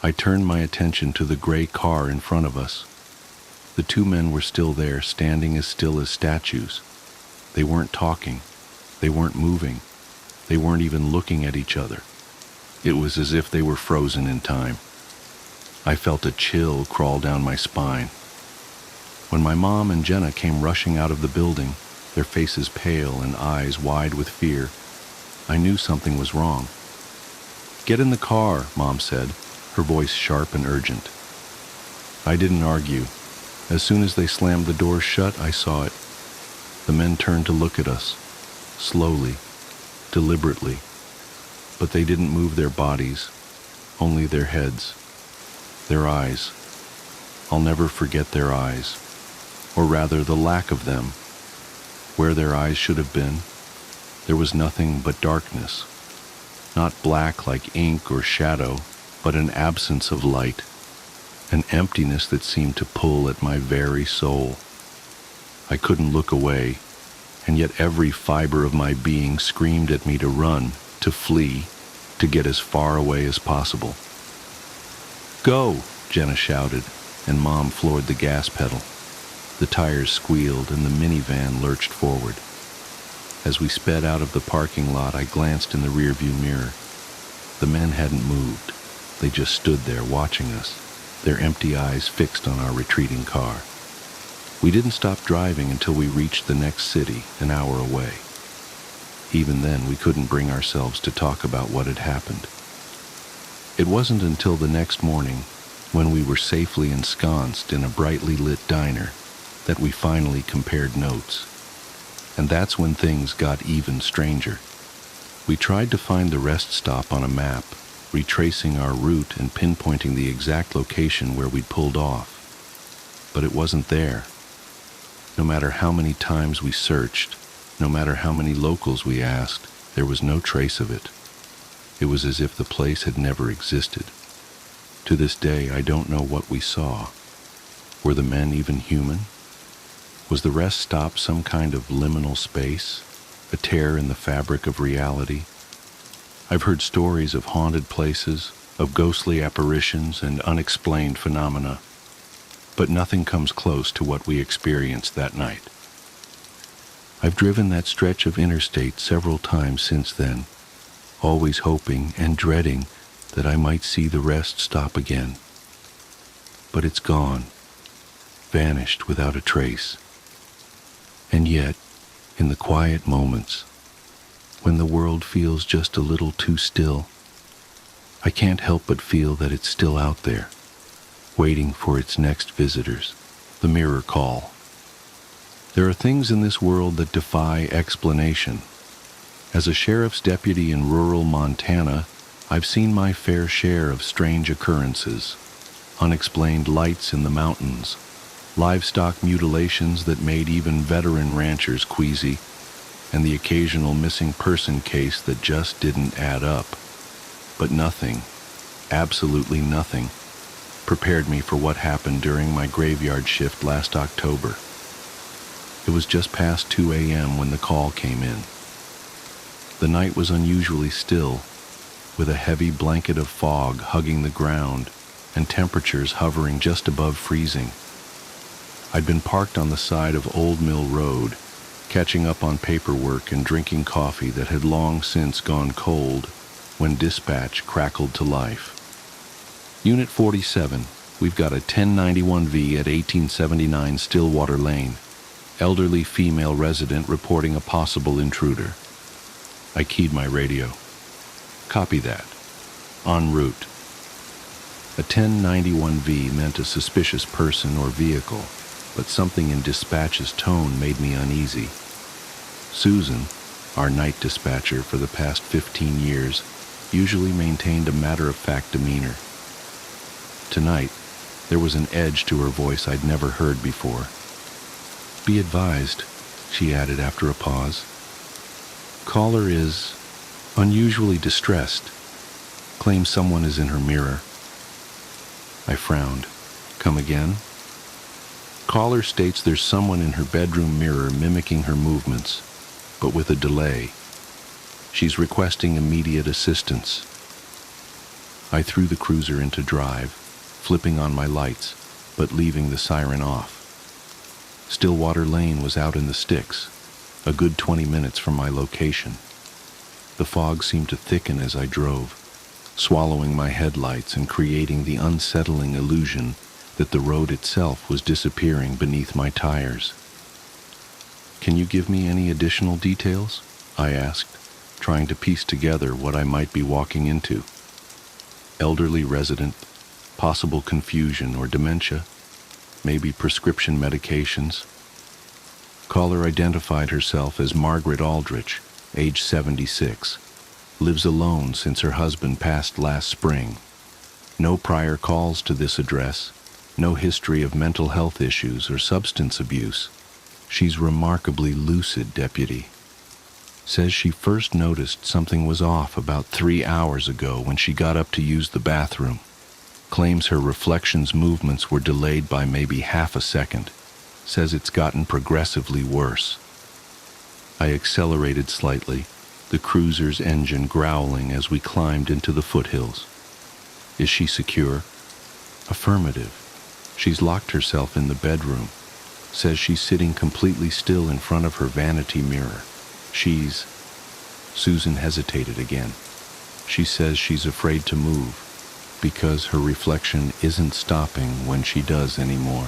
I turned my attention to the gray car in front of us. The 2 men were still there, standing as still as statues. They weren't talking. They weren't moving. They weren't even looking at each other. It was as if they were frozen in time. I felt a chill crawl down my spine. When my mom and Jenna came rushing out of the building, their faces pale and eyes wide with fear, I knew something was wrong. "Get in the car," Mom said, her voice sharp and urgent. I didn't argue. As soon as they slammed the door shut, I saw it. The men turned to look at us, slowly, deliberately, but they didn't move their bodies, only their heads, their eyes. I'll never forget their eyes, or rather the lack of them. Where their eyes should have been, there was nothing but darkness. Not black like ink or shadow, but an absence of light, an emptiness that seemed to pull at my very soul. I couldn't look away, and yet every fiber of my being screamed at me to run, to flee, to get as far away as possible. "Go!" Jenna shouted, and Mom floored the gas pedal. The tires squealed and the minivan lurched forward. As we sped out of the parking lot, I glanced in the rearview mirror. The men hadn't moved. They just stood there watching us. their empty eyes fixed on our retreating car. We didn't stop driving until we reached the next city, an hour away. Even then, we couldn't bring ourselves to talk about what had happened. It wasn't until the next morning, when we were safely ensconced in a brightly lit diner, that we finally compared notes. And that's when things got even stranger. We tried to find the rest stop on a map, retracing our route and pinpointing the exact location where we'd pulled off. But it wasn't there. No matter how many times we searched, no matter how many locals we asked, there was no trace of it. It was as if the place had never existed. To this day, I don't know what we saw. Were the men even human? Was the rest stop some kind of liminal space, a tear in the fabric of reality? I've heard stories of haunted places, of ghostly apparitions and unexplained phenomena, but nothing comes close to what we experienced that night. I've driven that stretch of interstate several times since then, always hoping and dreading that I might see the rest stop again. But it's gone, vanished without a trace. And yet, in the quiet moments, when the world feels just a little too still, I can't help but feel that it's still out there, waiting for its next visitors, the mirror call. There are things in this world that defy explanation. As a sheriff's deputy in rural Montana, I've seen my fair share of strange occurrences, unexplained lights in the mountains, livestock mutilations that made even veteran ranchers queasy, and the occasional missing person case that just didn't add up. But nothing, absolutely nothing, prepared me for what happened during my graveyard shift last October. It was just past 2 a.m. when the call came in. The night was unusually still, with a heavy blanket of fog hugging the ground and temperatures hovering just above freezing. I'd been parked on the side of Old Mill Road, catching up on paperwork and drinking coffee that had long since gone cold when dispatch crackled to life. Unit 47, we've got a 1091V at 1879 Stillwater Lane. Elderly female resident reporting a possible intruder. I keyed my radio. Copy that. En route. A 1091V meant a suspicious person or vehicle, but something in dispatch's tone made me uneasy. Susan, our night dispatcher for the past 15 years, usually maintained a matter-of-fact demeanor. Tonight, there was an edge to her voice I'd never heard before. Be advised, she added after a pause. Caller is unusually distressed. Claims someone is in her mirror. I frowned. Come again? Caller states there's someone in her bedroom mirror mimicking her movements, but with a delay. She's requesting immediate assistance. I threw the cruiser into drive, flipping on my lights, but leaving the siren off. Stillwater Lane was out in the sticks, a good 20 minutes from my location. The fog seemed to thicken as I drove, swallowing my headlights and creating the unsettling illusion that the road itself was disappearing beneath my tires. Can you give me any additional details? I asked, trying to piece together what I might be walking into. Elderly resident, possible confusion or dementia, maybe prescription medications. Caller identified herself as Margaret Aldrich, age 76. Lives alone since her husband passed last spring. No prior calls to this address. No history of mental health issues or substance abuse. She's remarkably lucid, deputy. Says she first noticed something was off about 3 hours ago when she got up to use the bathroom. Claims her reflections movements were delayed by maybe half a second. Says it's gotten progressively worse. I accelerated slightly, the cruiser's engine growling as we climbed into the foothills. Is she secure? Affirmative. She's locked herself in the bedroom. Says she's sitting completely still in front of her vanity mirror. Susan hesitated again. She says she's afraid to move. because her reflection isn't stopping when she does anymore.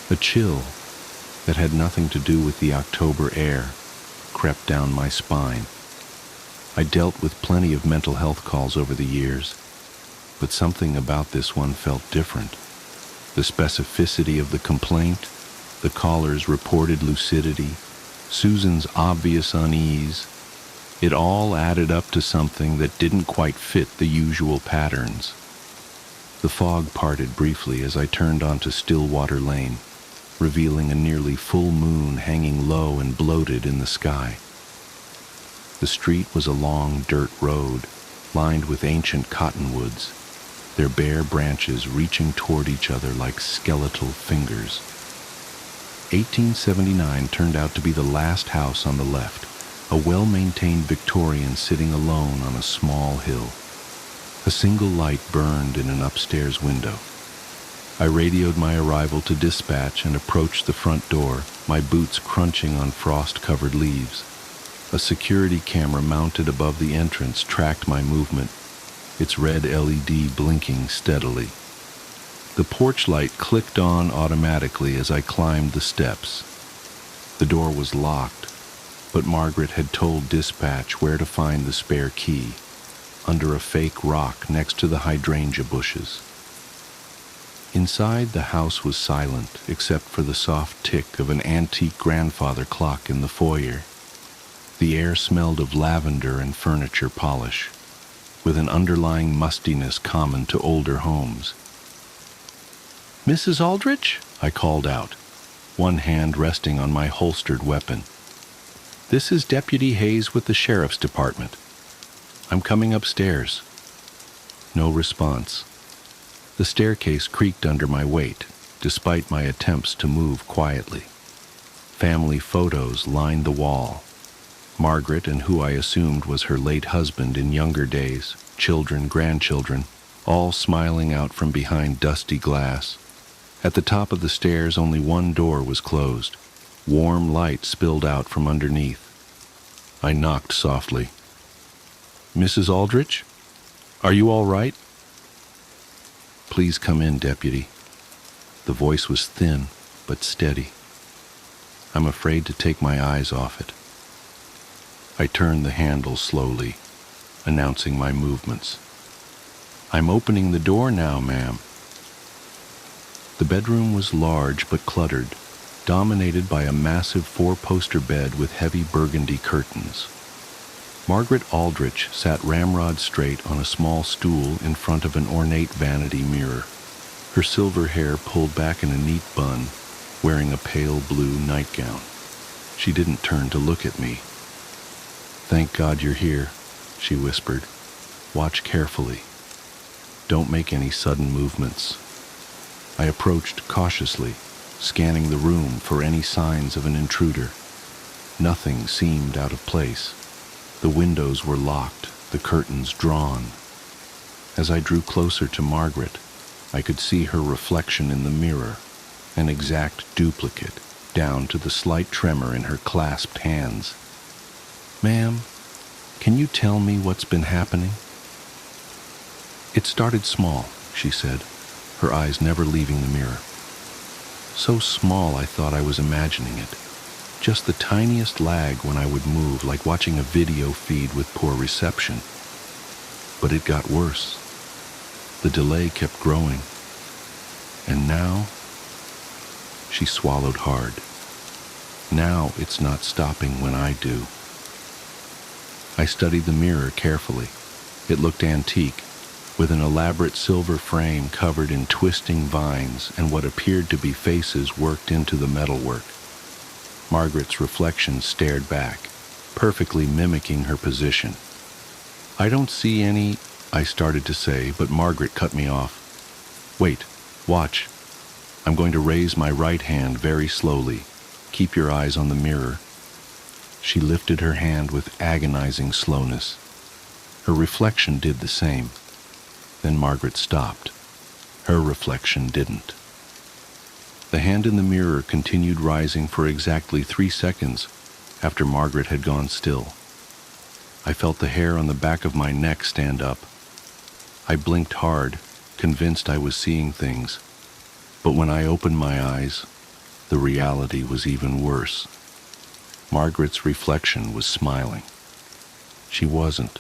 A chill that had nothing to do with the October air crept down my spine. I dealt with plenty of mental health calls over the years, but something about this one felt different. The specificity of the complaint, the caller's reported lucidity, Susan's obvious unease, it all added up to something that didn't quite fit the usual patterns. The fog parted briefly as I turned onto Stillwater Lane, revealing a nearly full moon hanging low and bloated in the sky. The street was a long dirt road, lined with ancient cottonwoods, their bare branches reaching toward each other like skeletal fingers. 1879 turned out to be the last house on the left, a well-maintained Victorian sitting alone on a small hill. A single light burned in an upstairs window. I radioed my arrival to dispatch and approached the front door, my boots crunching on frost-covered leaves. A security camera mounted above the entrance tracked my movement, its red LED blinking steadily. The porch light clicked on automatically as I climbed the steps. The door was locked, but Margaret had told dispatch where to find the spare key, under a fake rock next to the hydrangea bushes. Inside, the house was silent except for the soft tick of an antique grandfather clock in the foyer. The air smelled of lavender and furniture polish, with an underlying mustiness common to older homes. "Mrs. Aldrich?" I called out, one hand resting on my holstered weapon. "This is Deputy Hayes with the Sheriff's Department. I'm coming upstairs." No response. The staircase creaked under my weight, despite my attempts to move quietly. Family photos lined the wall. Margaret and who I assumed was her late husband in younger days, children, grandchildren, all smiling out from behind dusty glass. At the top of the stairs, only one door was closed. Warm light spilled out from underneath. I knocked softly. "Mrs. Aldrich? Are you all right?" "Please come in, Deputy." The voice was thin, but steady. I'm afraid to take my eyes off it. I turned the handle slowly, announcing my movements. "I'm opening the door now, ma'am." The bedroom was large but cluttered, dominated by a massive four-poster bed with heavy burgundy curtains. Margaret Aldrich sat ramrod straight on a small stool in front of an ornate vanity mirror, her silver hair pulled back in a neat bun, wearing a pale blue nightgown. She didn't turn to look at me. "Thank God you're here," she whispered. "Watch carefully. Don't make any sudden movements." I approached cautiously, scanning the room for any signs of an intruder. Nothing seemed out of place. The windows were locked, the curtains drawn. As I drew closer to Margaret, I could see her reflection in the mirror, an exact duplicate, down to the slight tremor in her clasped hands. "Ma'am, can you tell me what's been happening?" "It started small," she said, her eyes never leaving the mirror. So small I thought I was imagining it. Just the tiniest lag when I would move, like watching a video feed with poor reception. But it got worse. The delay kept growing. And now, she swallowed hard. Now it's not stopping when I do. I studied the mirror carefully. It looked antique, with an elaborate silver frame covered in twisting vines and what appeared to be faces worked into the metalwork. Margaret's reflection stared back, perfectly mimicking her position. "I don't see any," I started to say, but Margaret cut me off. "Wait, watch. I'm going to raise my right hand very slowly. Keep your eyes on the mirror." She lifted her hand with agonizing slowness. Her reflection did the same. Then Margaret stopped. Her reflection didn't. The hand in the mirror continued rising for exactly 3 seconds after Margaret had gone still. I felt the hair on the back of my neck stand up. I blinked hard, convinced I was seeing things. But when I opened my eyes, the reality was even worse. Margaret's reflection was smiling. She wasn't.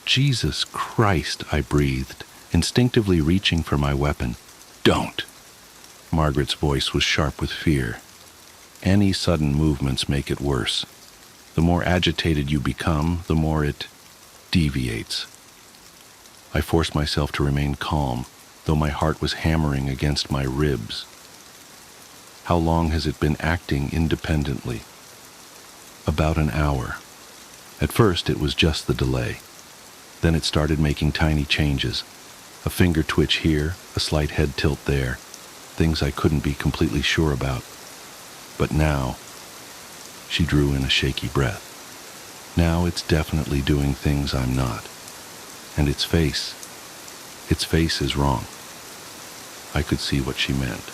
Jesus Christ, I breathed, instinctively reaching for my weapon. Don't! Margaret's voice was sharp with fear. Any sudden movements make it worse. The more agitated you become, the more it deviates. I forced myself to remain calm, though my heart was hammering against my ribs. How long has it been acting independently? About an hour. At first, it was just the delay. Then it started making tiny changes. A finger twitch here, a slight head tilt there. Things I couldn't be completely sure about. But now, she drew in a shaky breath. Now it's definitely doing things I'm not. And its face is wrong. I could see what she meant.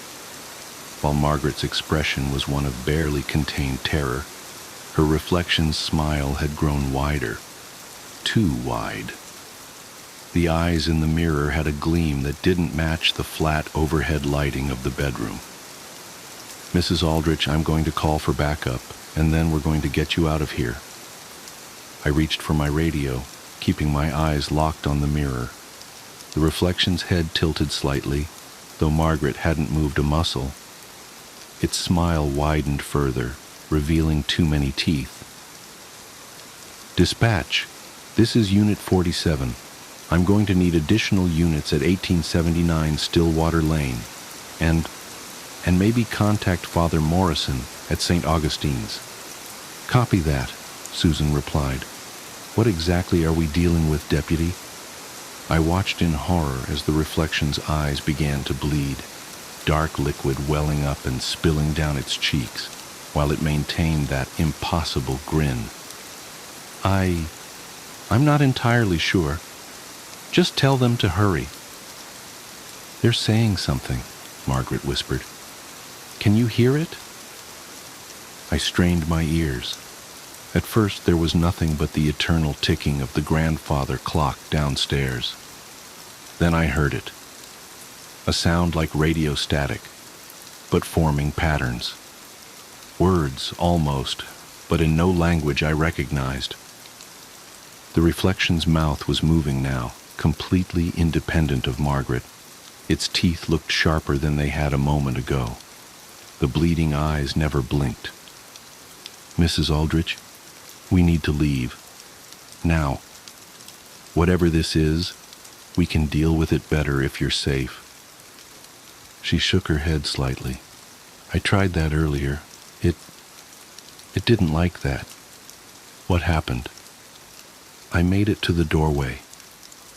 While Margaret's expression was one of barely contained terror, her reflection's smile had grown wider. Too wide. The eyes in the mirror had a gleam that didn't match the flat overhead lighting of the bedroom. Mrs. Aldrich, I'm going to call for backup, and then we're going to get you out of here. I reached for my radio, keeping my eyes locked on the mirror. The reflection's head tilted slightly, though Margaret hadn't moved a muscle. Its smile widened further, revealing too many teeth. Dispatch, this is Unit 47. I'm going to need additional units at 1879 Stillwater Lane, and maybe contact Father Morrison at St. Augustine's. Copy that, Susan replied. What exactly are we dealing with, Deputy? I watched in horror as the reflection's eyes began to bleed, dark liquid welling up and spilling down its cheeks, while it maintained that impossible grin. I'm not entirely sure. Just tell them to hurry. They're saying something, Margaret whispered. Can you hear it? I strained my ears. At first there was nothing but the eternal ticking of the grandfather clock downstairs. Then I heard it. A sound like radio static, but forming patterns. Words, almost, but in no language I recognized. The reflection's mouth was moving now, completely independent of Margaret. Its teeth looked sharper than they had a moment ago. The bleeding eyes never blinked. Mrs. Aldrich, we need to leave. Now. Whatever this is, we can deal with it better if you're safe. She shook her head slightly. I tried that earlier. It didn't like that. What happened? I made it to the doorway,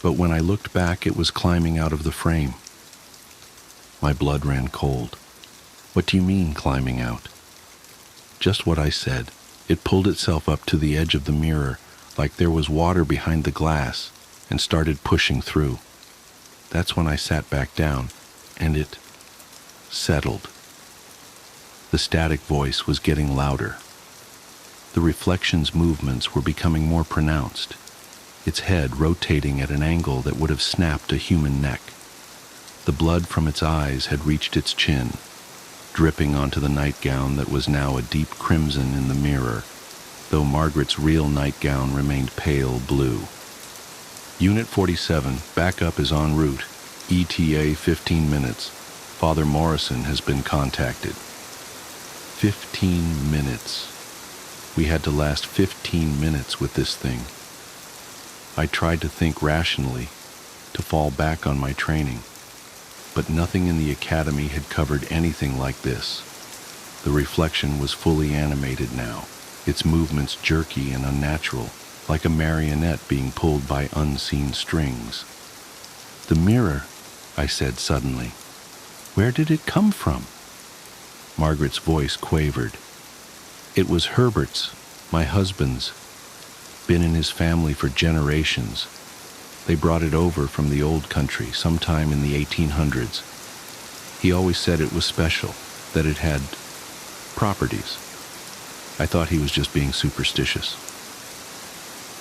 but when I looked back, it was climbing out of the frame. My blood ran cold. What do you mean, climbing out? Just what I said. It pulled itself up to the edge of the mirror, like there was water behind the glass, and started pushing through. That's when I sat back down, and it settled. The static voice was getting louder. The reflection's movements were becoming more pronounced, its head rotating at an angle that would have snapped a human neck. The blood from its eyes had reached its chin, dripping onto the nightgown that was now a deep crimson in the mirror, though Margaret's real nightgown remained pale blue. Unit 47, backup is en route. ETA 15 minutes. Father Morrison has been contacted. 15 minutes. We had to last 15 minutes with this thing. I tried to think rationally, to fall back on my training, but nothing in the academy had covered anything like this. The reflection was fully animated now, its movements jerky and unnatural, like a marionette being pulled by unseen strings. The mirror, I said suddenly. Where did it come from? Margaret's voice quavered. It was Herbert's, my husband's. Been in his family for generations. They brought it over from the old country sometime in the 1800s. He always said it was special, that it had properties. I thought he was just being superstitious.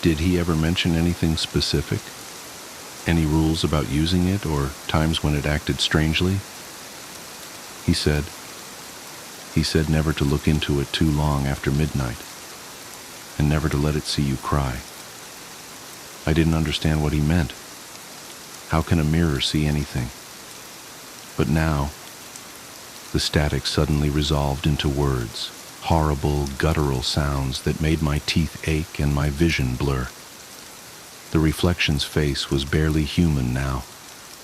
Did he ever mention anything specific? Any rules about using it or times when it acted strangely? He said never to look into it too long after midnight, and never to let it see you cry. I didn't understand what he meant. How can a mirror see anything? But now, the static suddenly resolved into words, horrible, guttural sounds that made my teeth ache and my vision blur. The reflection's face was barely human now,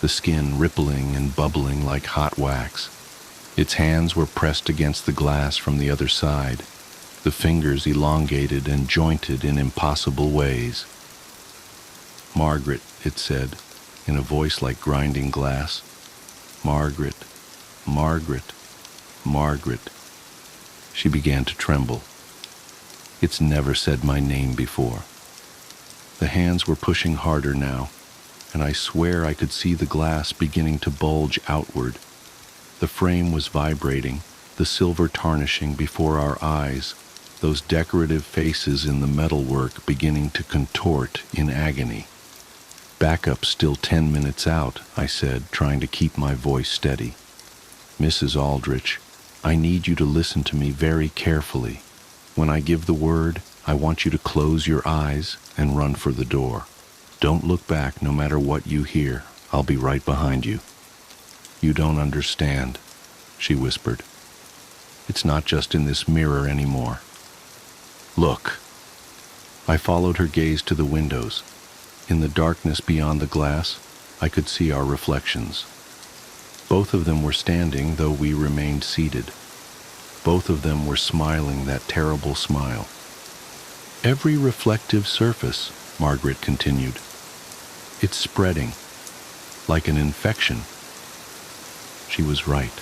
the skin rippling and bubbling like hot wax. Its hands were pressed against the glass from the other side, the fingers elongated and jointed in impossible ways. "Margaret," it said, in a voice like grinding glass. "Margaret, Margaret, Margaret." She began to tremble. It's never said my name before. The hands were pushing harder now, and I swear I could see the glass beginning to bulge outward. The frame was vibrating, the silver tarnishing before our eyes, those decorative faces in the metalwork beginning to contort in agony. "Backup's still 10 minutes out," I said, trying to keep my voice steady. "Mrs. Aldrich, I need you to listen to me very carefully. When I give the word, I want you to close your eyes and run for the door. Don't look back no matter what you hear. I'll be right behind you." "You don't understand," she whispered. "It's not just in this mirror anymore. Look." I followed her gaze to the windows. In the darkness beyond the glass, I could see our reflections. Both of them were standing, though we remained seated. Both of them were smiling that terrible smile. "Every reflective surface," Margaret continued. "It's spreading, like an infection." She was right.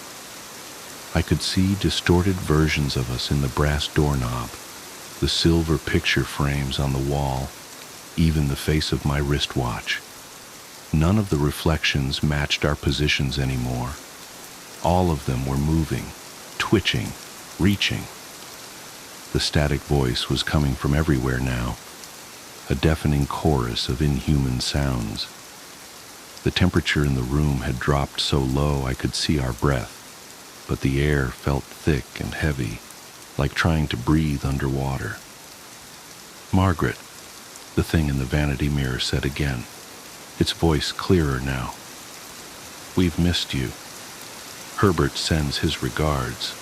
I could see distorted versions of us in the brass doorknob, the silver picture frames on the wall, even the face of my wristwatch. None of the reflections matched our positions anymore. All of them were moving, twitching, reaching. The static voice was coming from everywhere now, a deafening chorus of inhuman sounds. The temperature in the room had dropped so low I could see our breath, but the air felt thick and heavy, like trying to breathe underwater. "Margaret," the thing in the vanity mirror said again, its voice clearer now. "We've missed you. Herbert sends his regards."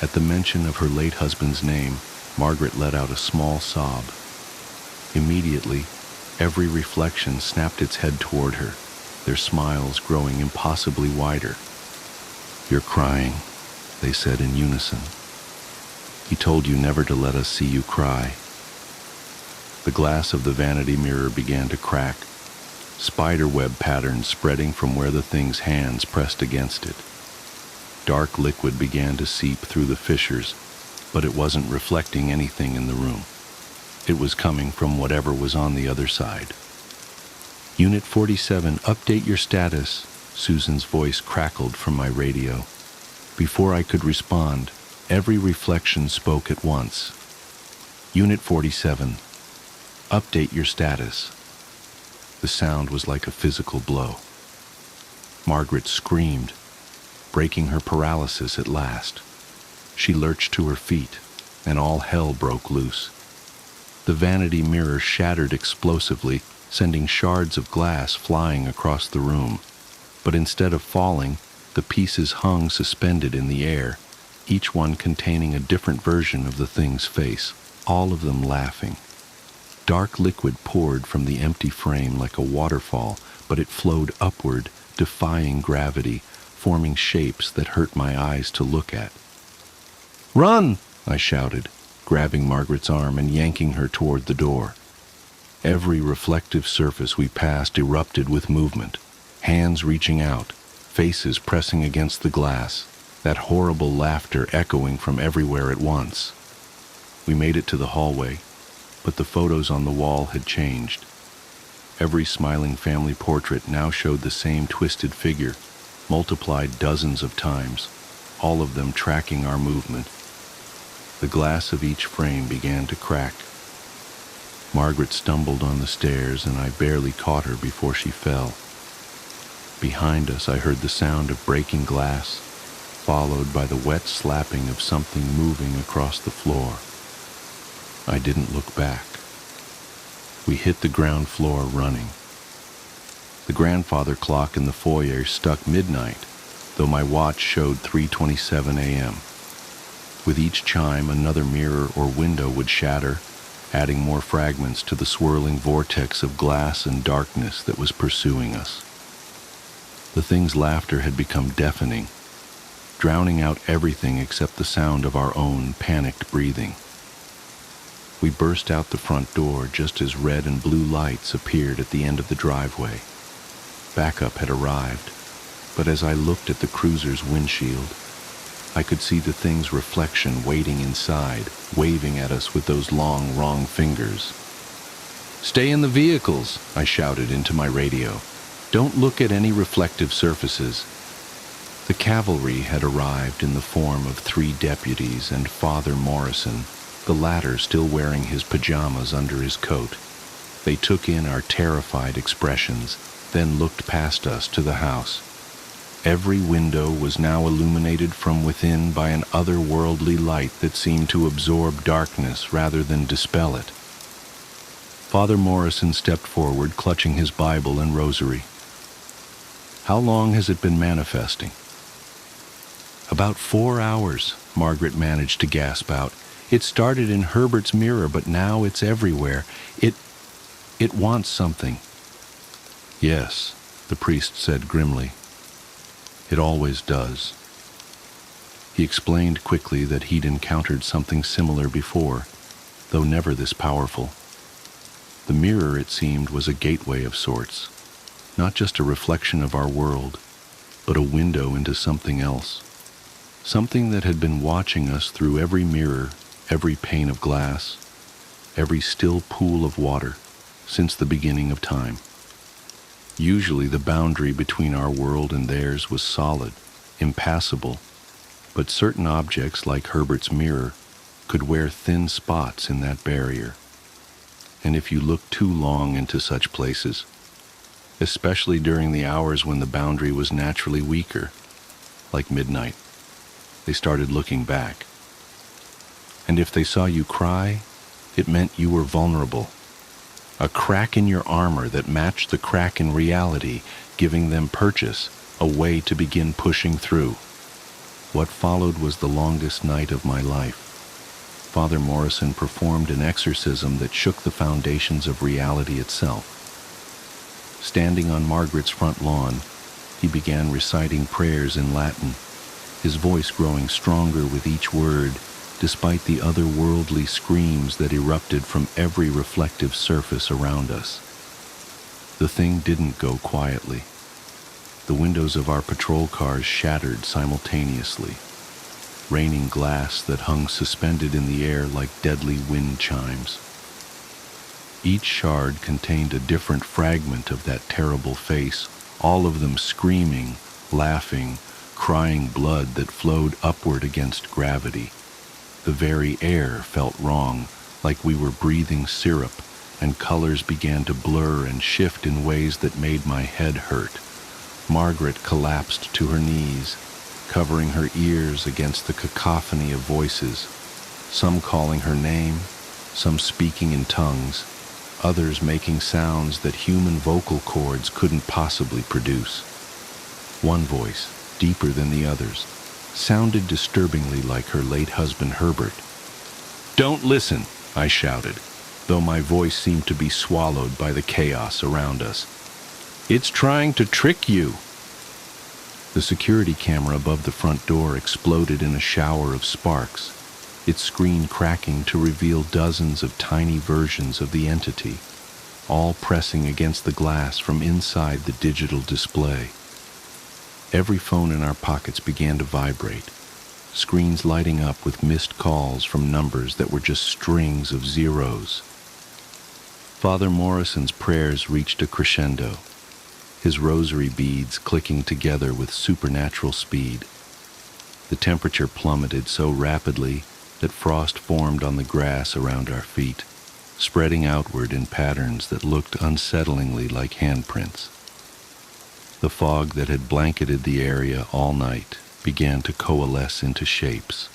At the mention of her late husband's name, Margaret let out a small sob. Immediately, every reflection snapped its head toward her, their smiles growing impossibly wider. "You're crying," they said in unison. "He told you never to let us see you cry." The glass of the vanity mirror began to crack, spiderweb patterns spreading from where the thing's hands pressed against it. Dark liquid began to seep through the fissures, but it wasn't reflecting anything in the room. It was coming from whatever was on the other side. "Unit 47, update your status," Susan's voice crackled from my radio. Before I could respond, every reflection spoke at once. "Unit 47, update your status." The sound was like a physical blow. Margaret screamed, breaking her paralysis at last. She lurched to her feet, and all hell broke loose. The vanity mirror shattered explosively, sending shards of glass flying across the room. But instead of falling, the pieces hung suspended in the air, each one containing a different version of the thing's face, all of them laughing. Dark liquid poured from the empty frame like a waterfall, but it flowed upward, defying gravity, forming shapes that hurt my eyes to look at. "Run!" I shouted, grabbing Margaret's arm and yanking her toward the door. Every reflective surface we passed erupted with movement, hands reaching out, faces pressing against the glass, that horrible laughter echoing from everywhere at once. We made it to the hallway, but the photos on the wall had changed. Every smiling family portrait now showed the same twisted figure, multiplied dozens of times, all of them tracking our movement. The glass of each frame began to crack. Margaret stumbled on the stairs, and I barely caught her before she fell. Behind us, I heard the sound of breaking glass, followed by the wet slapping of something moving across the floor. I didn't look back. We hit the ground floor running. The grandfather clock in the foyer struck midnight, though my watch showed 3:27 a.m. With each chime, another mirror or window would shatter, adding more fragments to the swirling vortex of glass and darkness that was pursuing us. The thing's laughter had become deafening, drowning out everything except the sound of our own panicked breathing. We burst out the front door just as red and blue lights appeared at the end of the driveway. Backup had arrived, but as I looked at the cruiser's windshield, I could see the thing's reflection waiting inside, waving at us with those long, wrong fingers. "Stay in the vehicles," I shouted into my radio. "Don't look at any reflective surfaces." The cavalry had arrived in the form of 3 deputies and Father Morrison, the latter still wearing his pajamas under his coat. They took in our terrified expressions, then looked past us to the house. Every window was now illuminated from within by an otherworldly light that seemed to absorb darkness rather than dispel it. Father Morrison stepped forward, clutching his Bible and rosary. "How long has it been manifesting?" "About 4 hours," Margaret managed to gasp out. "It started in Herbert's mirror, but now it's everywhere. It wants something." "Yes," the priest said grimly. "It always does." He explained quickly that he'd encountered something similar before, though never this powerful. The mirror, it seemed, was a gateway of sorts, not just a reflection of our world, but a window into something else, something that had been watching us through every mirror, every pane of glass, every still pool of water, since the beginning of time. Usually the boundary between our world and theirs was solid, impassable, but certain objects like Herbert's mirror could wear thin spots in that barrier. And if you looked too long into such places, especially during the hours when the boundary was naturally weaker, like midnight, they started looking back. And if they saw you cry, it meant you were vulnerable. A crack in your armor that matched the crack in reality, giving them purchase, a way to begin pushing through. What followed was the longest night of my life. Father Morrison performed an exorcism that shook the foundations of reality itself. Standing on Margaret's front lawn, he began reciting prayers in Latin, his voice growing stronger with each word, despite the otherworldly screams that erupted from every reflective surface around us. The thing didn't go quietly. The windows of our patrol cars shattered simultaneously, raining glass that hung suspended in the air like deadly wind chimes. Each shard contained a different fragment of that terrible face, all of them screaming, laughing, crying blood that flowed upward against gravity. The very air felt wrong, like we were breathing syrup, and colors began to blur and shift in ways that made my head hurt. Margaret collapsed to her knees, covering her ears against the cacophony of voices, some calling her name, some speaking in tongues, others making sounds that human vocal cords couldn't possibly produce. One voice, deeper than the others, sounded disturbingly like her late husband Herbert. "Don't listen," I shouted, though my voice seemed to be swallowed by the chaos around us. "It's trying to trick you." The security camera above the front door exploded in a shower of sparks, its screen cracking to reveal dozens of tiny versions of the entity, all pressing against the glass from inside the digital display. Every phone in our pockets began to vibrate, screens lighting up with missed calls from numbers that were just strings of zeros. Father Morrison's prayers reached a crescendo, his rosary beads clicking together with supernatural speed. The temperature plummeted so rapidly that frost formed on the grass around our feet. spreading outward in patterns that looked unsettlingly like handprints. The fog that had blanketed the area all night began to coalesce into shapes,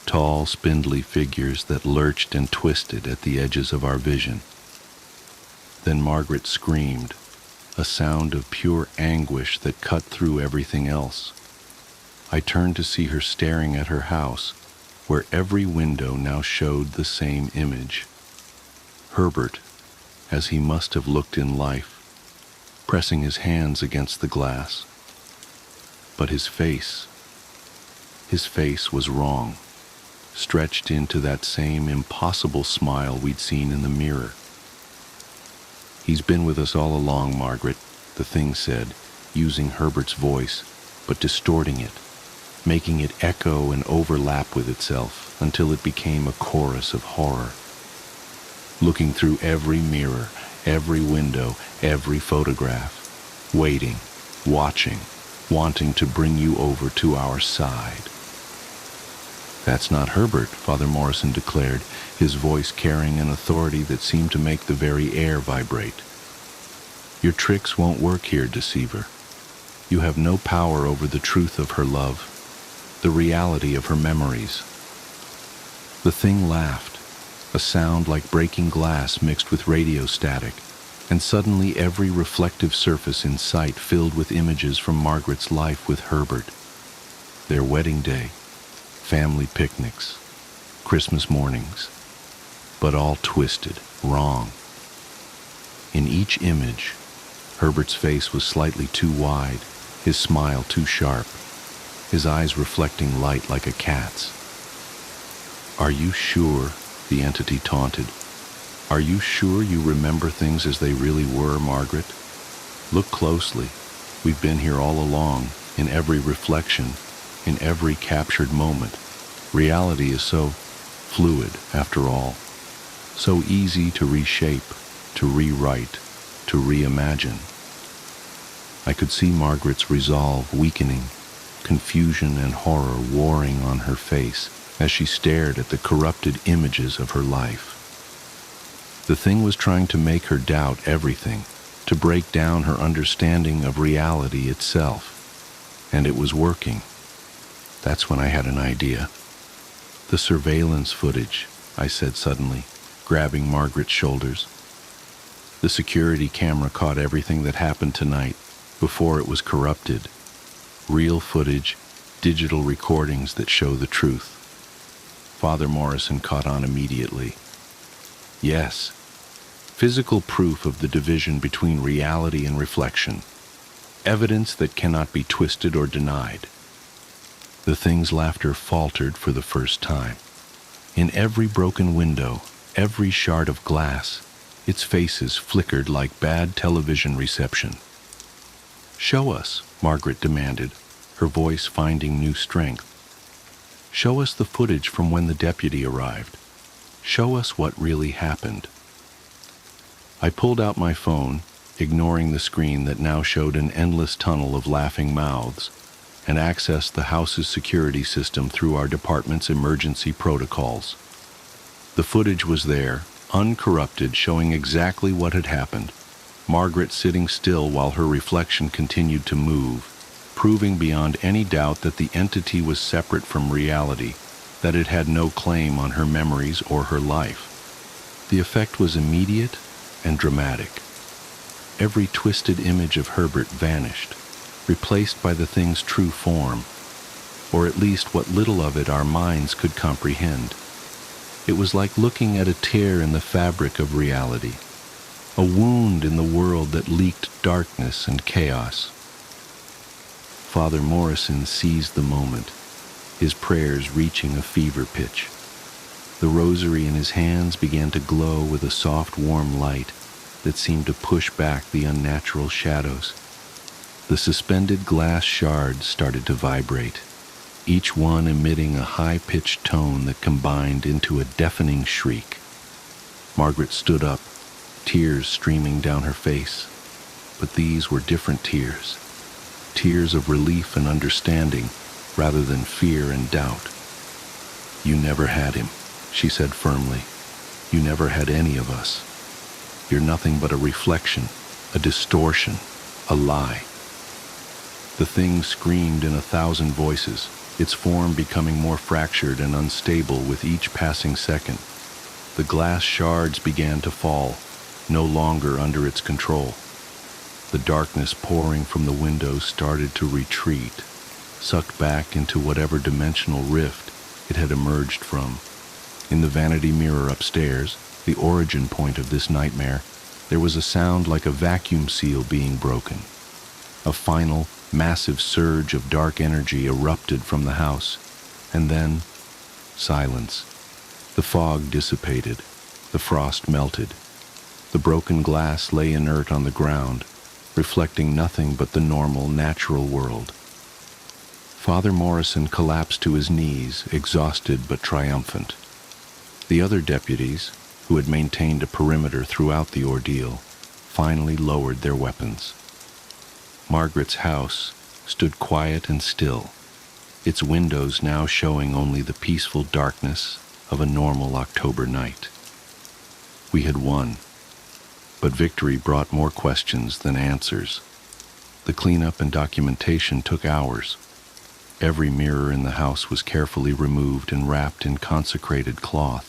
tall, spindly figures that lurched and twisted at the edges of our vision. Then Margaret screamed, a sound of pure anguish that cut through everything else. I turned to see her staring at her house, where every window now showed the same image. Herbert, as he must have looked in life, pressing his hands against the glass. But his face was wrong, stretched into that same impossible smile we'd seen in the mirror. "He's been with us all along, Margaret," the thing said, using Herbert's voice, but distorting it, making it echo and overlap with itself until it became a chorus of horror. "Looking through every mirror, every window, every photograph, waiting, watching, wanting to bring you over to our side." "That's not Herbert," Father Morrison declared, his voice carrying an authority that seemed to make the very air vibrate. "Your tricks won't work here, deceiver. You have no power over the truth of her love, the reality of her memories." The thing laughed, a sound like breaking glass mixed with radio static, and suddenly every reflective surface in sight filled with images from Margaret's life with Herbert. Their wedding day, family picnics, Christmas mornings, but all twisted, wrong. In each image, Herbert's face was slightly too wide, his smile too sharp, his eyes reflecting light like a cat's. "Are you sure?" the entity taunted. "Are you sure you remember things as they really were, Margaret? Look closely. We've been here all along, in every reflection, in every captured moment. Reality is so fluid, after all, so easy to reshape, to rewrite, to reimagine." I could see Margaret's resolve weakening, confusion and horror warring on her face as she stared at the corrupted images of her life. The thing was trying to make her doubt everything, to break down her understanding of reality itself. And it was working. That's when I had an idea. "The surveillance footage," I said suddenly, grabbing Margaret's shoulders. "The security camera caught everything that happened tonight before it was corrupted. Real footage, digital recordings that show the truth." Father Morrison caught on immediately. "Yes, physical proof of the division between reality and reflection. Evidence that cannot be twisted or denied." The thing's laughter faltered for the first time. In every broken window, every shard of glass, its faces flickered like bad television reception. "Show us," Margaret demanded, her voice finding new strength. "Show us the footage from when the deputy arrived. Show us what really happened." I pulled out my phone, ignoring the screen that now showed an endless tunnel of laughing mouths, and accessed the house's security system through our department's emergency protocols. The footage was there, uncorrupted, showing exactly what had happened. Margaret sitting still while her reflection continued to move, proving beyond any doubt that the entity was separate from reality, that it had no claim on her memories or her life. The effect was immediate and dramatic. Every twisted image of Herbert vanished, replaced by the thing's true form, or at least what little of it our minds could comprehend. It was like looking at a tear in the fabric of reality, a wound in the world that leaked darkness and chaos. Father Morrison seized the moment, his prayers reaching a fever pitch. The rosary in his hands began to glow with a soft, warm light that seemed to push back the unnatural shadows. The suspended glass shards started to vibrate, each one emitting a high-pitched tone that combined into a deafening shriek. Margaret stood up, tears streaming down her face, but these were different tears, tears of relief and understanding rather than fear and doubt. "You never had him," she said firmly. You never had any of us. You're nothing but a reflection, a distortion, a lie." The thing screamed in 1,000 voices, its form becoming more fractured and unstable with each passing second. The glass shards began to fall, no longer under its control. The darkness pouring from the windows started to retreat, sucked back into whatever dimensional rift it had emerged from. In the vanity mirror upstairs, the origin point of this nightmare, there was a sound like a vacuum seal being broken. A final, massive surge of dark energy erupted from the house, and then silence. The fog dissipated, the frost melted. The broken glass lay inert on the ground, reflecting nothing but the normal, natural world. Father Morrison collapsed to his knees, exhausted but triumphant. The other deputies, who had maintained a perimeter throughout the ordeal, finally lowered their weapons. Margaret's house stood quiet and still, its windows now showing only the peaceful darkness of a normal October night. We had won, but victory brought more questions than answers. The cleanup and documentation took hours. Every mirror in the house was carefully removed and wrapped in consecrated cloth.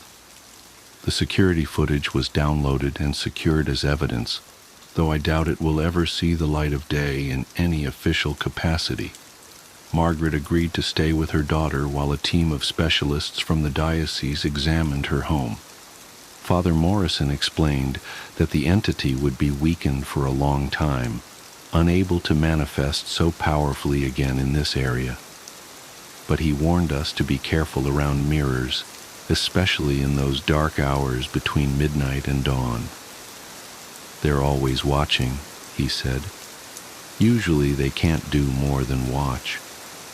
The security footage was downloaded and secured as evidence, though I doubt it will ever see the light of day in any official capacity. Margaret agreed to stay with her daughter while a team of specialists from the diocese examined her home. Father Morrison explained that the entity would be weakened for a long time, unable to manifest so powerfully again in this area. But he warned us to be careful around mirrors, especially in those dark hours between midnight and dawn. "They're always watching," he said. "Usually they can't do more than watch,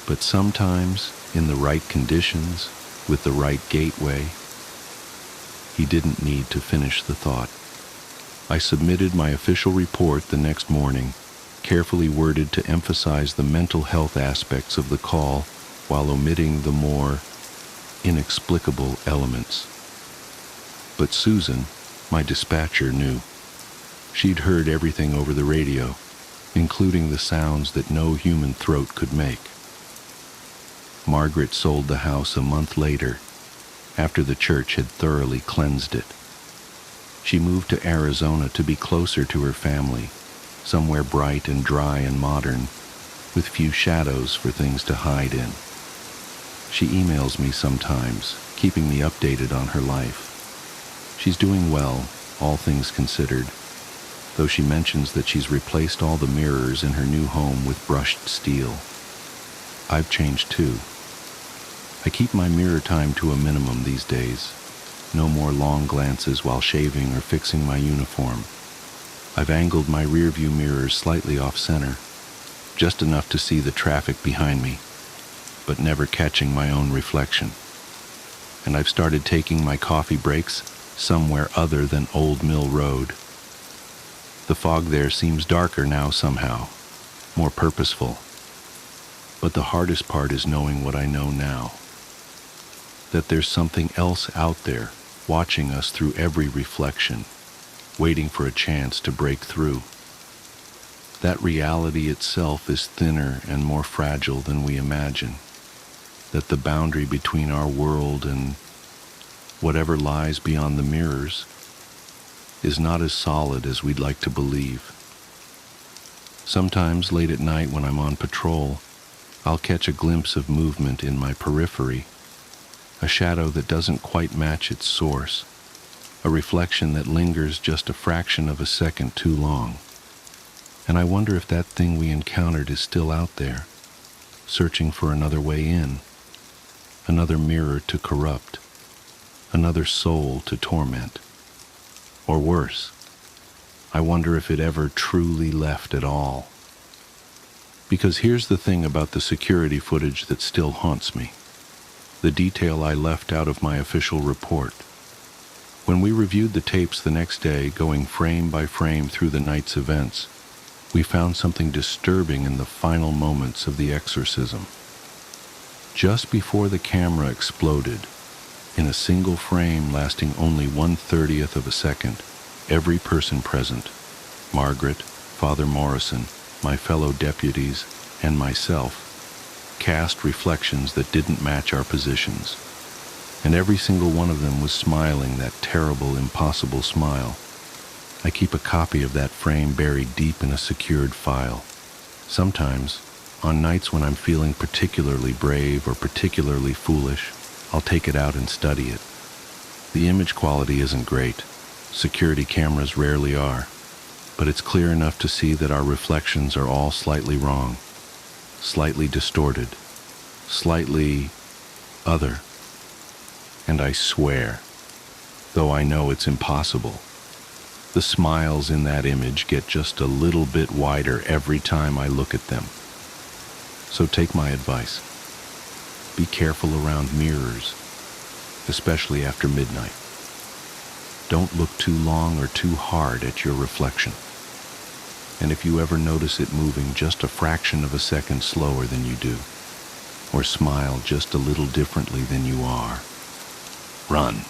but sometimes, in the right conditions, with the right gateway." He didn't need to finish the thought. I submitted my official report the next morning, carefully worded to emphasize the mental health aspects of the call while omitting the more inexplicable elements. But Susan, my dispatcher, knew. She'd heard everything over the radio, including the sounds that no human throat could make. Margaret sold the house a month later, after the church had thoroughly cleansed it. She moved to Arizona to be closer to her family, somewhere bright and dry and modern, with few shadows for things to hide in. She emails me sometimes, keeping me updated on her life. She's doing well, all things considered, though she mentions that she's replaced all the mirrors in her new home with brushed steel. I've changed too. I keep my mirror time to a minimum these days. No more long glances while shaving or fixing my uniform. I've angled my rearview mirrors slightly off-center, just enough to see the traffic behind me, but never catching my own reflection. And I've started taking my coffee breaks somewhere other than Old Mill Road. The fog there seems darker now somehow, more purposeful. But the hardest part is knowing what I know now. That there's something else out there, watching us through every reflection, waiting for a chance to break through. That reality itself is thinner and more fragile than we imagine. That the boundary between our world and whatever lies beyond the mirrors is not as solid as we'd like to believe. Sometimes late at night when I'm on patrol, I'll catch a glimpse of movement in my periphery, a shadow that doesn't quite match its source, a reflection that lingers just a fraction of a second too long. And I wonder if that thing we encountered is still out there, searching for another way in, another mirror to corrupt, another soul to torment. Or worse, I wonder if it ever truly left at all. Because here's the thing about the security footage that still haunts me. The detail I left out of my official report. When we reviewed the tapes the next day, going frame by frame through the night's events, we found something disturbing in the final moments of the exorcism. Just before the camera exploded, In a single frame lasting only 1/30th of a second, every person present, Margaret, Father Morrison, my fellow deputies, and myself, cast reflections that didn't match our positions. And every single one of them was smiling that terrible, impossible smile. I keep a copy of that frame buried deep in a secured file. Sometimes, on nights when I'm feeling particularly brave or particularly foolish, I'll take it out and study it. The image quality isn't great. Security cameras rarely are. But it's clear enough to see that our reflections are all slightly wrong, slightly distorted, slightly other. And I swear, though I know it's impossible, the smiles in that image get just a little bit wider every time I look at them. So take my advice. Be careful around mirrors, especially after midnight. Don't look too long or too hard at your reflection. And if you ever notice it moving just a fraction of a second slower than you do, or smile just a little differently than you are, run.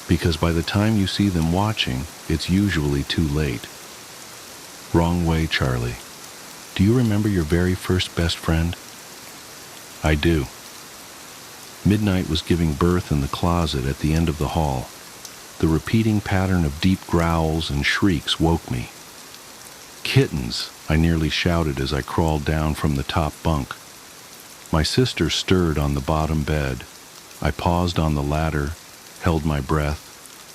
Because by the time you see them watching, it's usually too late. Wrong way, Charlie. Do you remember your very first best friend? I do. Midnight was giving birth in the closet at the end of the hall. The repeating pattern of deep growls and shrieks woke me. Kittens, I nearly shouted as I crawled down from the top bunk. My sister stirred on the bottom bed. I paused on the ladder, held my breath,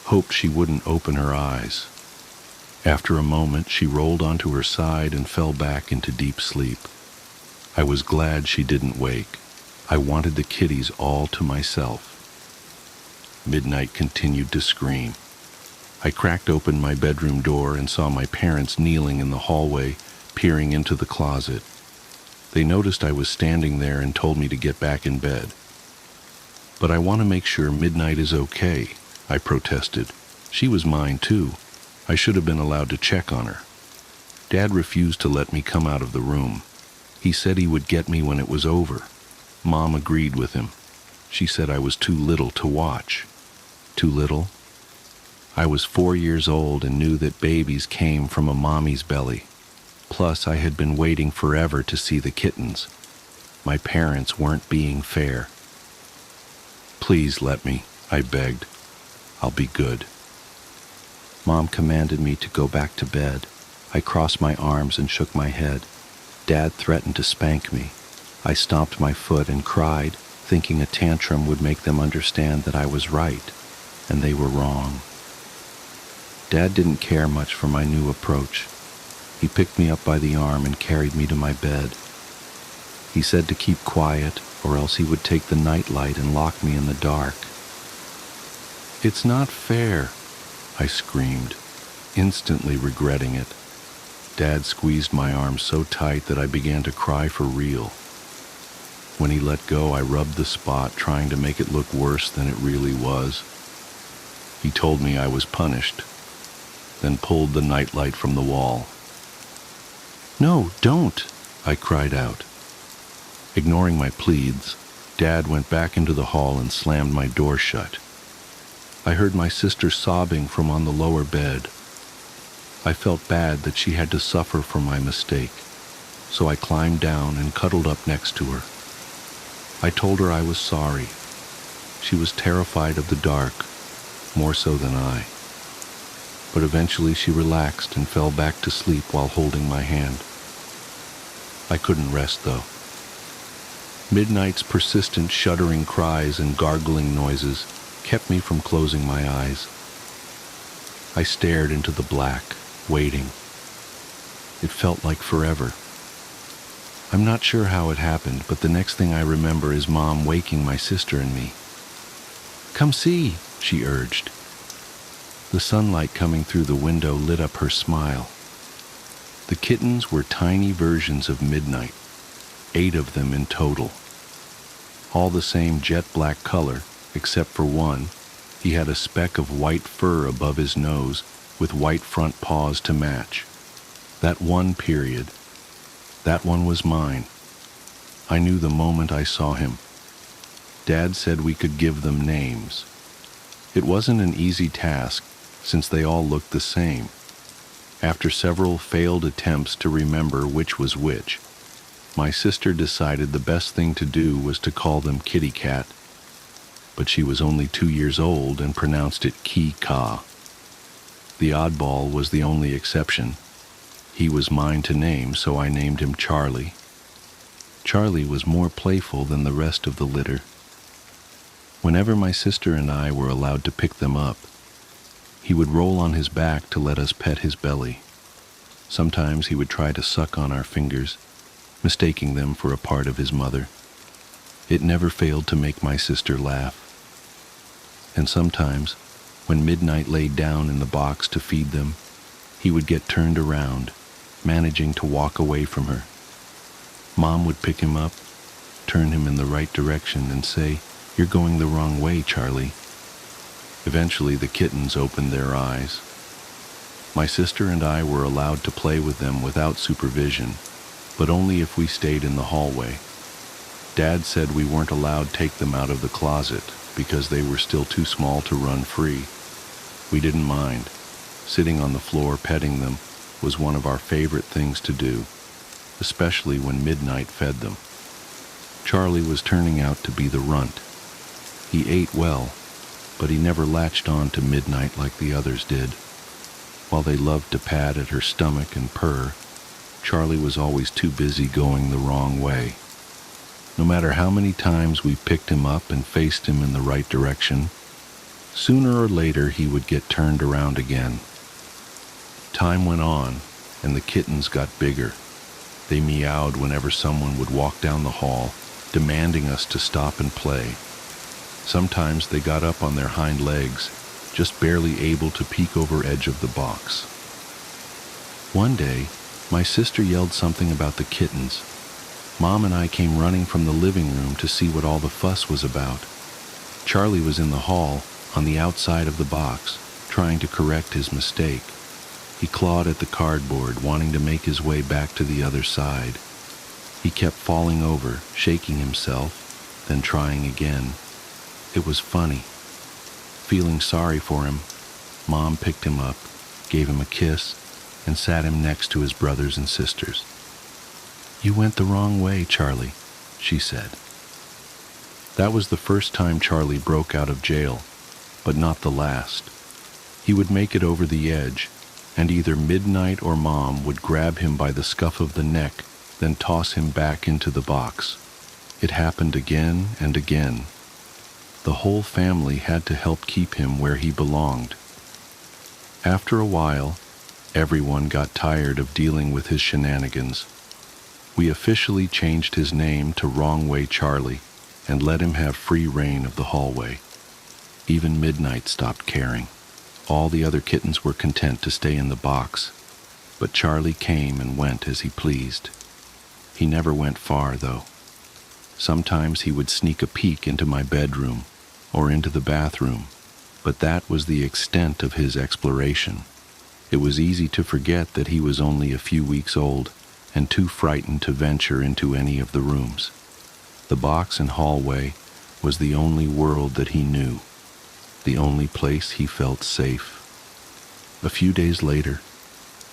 hoped she wouldn't open her eyes. After a moment, she rolled onto her side and fell back into deep sleep. I was glad she didn't wake. I wanted the kitties all to myself. Midnight continued to scream. I cracked open my bedroom door and saw my parents kneeling in the hallway, peering into the closet. They noticed I was standing there and told me to get back in bed. But I want to make sure Midnight is okay, I protested. She was mine too. I should have been allowed to check on her. Dad refused to let me come out of the room. He said he would get me when it was over. Mom agreed with him. She said I was too little to watch. Too little? I was 4 years old and knew that babies came from a mommy's belly. Plus, I had been waiting forever to see the kittens. My parents weren't being fair. Please let me, I begged. I'll be good. Mom commanded me to go back to bed. I crossed my arms and shook my head. Dad threatened to spank me. I stomped my foot and cried, thinking a tantrum would make them understand that I was right, and they were wrong. Dad didn't care much for my new approach. He picked me up by the arm and carried me to my bed. He said to keep quiet, or else he would take the nightlight and lock me in the dark. It's not fair, I screamed, instantly regretting it. Dad squeezed my arm so tight that I began to cry for real. When he let go, I rubbed the spot, trying to make it look worse than it really was. He told me I was punished, then pulled the nightlight from the wall. No, don't, I cried out. Ignoring my pleads, Dad went back into the hall and slammed my door shut. I heard my sister sobbing from on the lower bed. I felt bad that she had to suffer for my mistake, so I climbed down and cuddled up next to her. I told her I was sorry. She was terrified of the dark, more so than I. But eventually she relaxed and fell back to sleep while holding my hand. I couldn't rest, though. Midnight's persistent shuddering cries and gargling noises kept me from closing my eyes. I stared into the black, waiting. It felt like forever. I'm not sure how it happened, but the next thing I remember is Mom waking my sister and me. Come see, she urged. The sunlight coming through the window lit up her smile. The kittens were tiny versions of Midnight, 8 of them in total. All the same jet black color, except for one. He had a speck of white fur above his nose with white front paws to match. That one period. That one was mine. I knew the moment I saw him. Dad said we could give them names. It wasn't an easy task, since they all looked the same. After several failed attempts to remember which was which, my sister decided the best thing to do was to call them Kitty Cat, but she was only 2 years old and pronounced it Ki-Ka. The oddball was the only exception. He was mine to name, so I named him Charlie. Charlie was more playful than the rest of the litter. Whenever my sister and I were allowed to pick them up, he would roll on his back to let us pet his belly. Sometimes he would try to suck on our fingers, mistaking them for a part of his mother. It never failed to make my sister laugh. And sometimes, when Midnight laid down in the box to feed them, he would get turned around, managing to walk away from her. Mom would pick him up, turn him in the right direction, and say, "You're going the wrong way, Charlie." Eventually, the kittens opened their eyes. My sister and I were allowed to play with them without supervision, but only if we stayed in the hallway. Dad said we weren't allowed to take them out of the closet because they were still too small to run free. We didn't mind. Sitting on the floor petting them was one of our favorite things to do, especially when Midnight fed them. Charlie was turning out to be the runt. He ate well, but he never latched on to Midnight like the others did. While they loved to pat at her stomach and purr, Charlie was always too busy going the wrong way. No matter how many times we picked him up and faced him in the right direction, sooner or later he would get turned around again. Time went on, and the kittens got bigger. They meowed whenever someone would walk down the hall, demanding us to stop and play. Sometimes they got up on their hind legs, just barely able to peek over edge of the box. One day, my sister yelled something about the kittens. Mom and I came running from the living room to see what all the fuss was about. Charlie was in the hall, on the outside of the box, trying to correct his mistake. He clawed at the cardboard, wanting to make his way back to the other side. He kept falling over, shaking himself, then trying again. It was funny. Feeling sorry for him, Mom picked him up, gave him a kiss, and sat him next to his brothers and sisters. "You went the wrong way, Charlie," she said. That was the first time Charlie broke out of jail, but not the last. He would make it over the edge, and either Midnight or Mom would grab him by the scuff of the neck, then toss him back into the box. It happened again and again. The whole family had to help keep him where he belonged. After a while, everyone got tired of dealing with his shenanigans. We officially changed his name to Wrong Way Charlie and let him have free reign of the hallway. Even Midnight stopped caring. All the other kittens were content to stay in the box, but Charlie came and went as he pleased. He never went far, though. Sometimes he would sneak a peek into my bedroom or into the bathroom, but that was the extent of his exploration. It was easy to forget that he was only a few weeks old and too frightened to venture into any of the rooms. The box and hallway was the only world that he knew, the only place he felt safe. A few days later,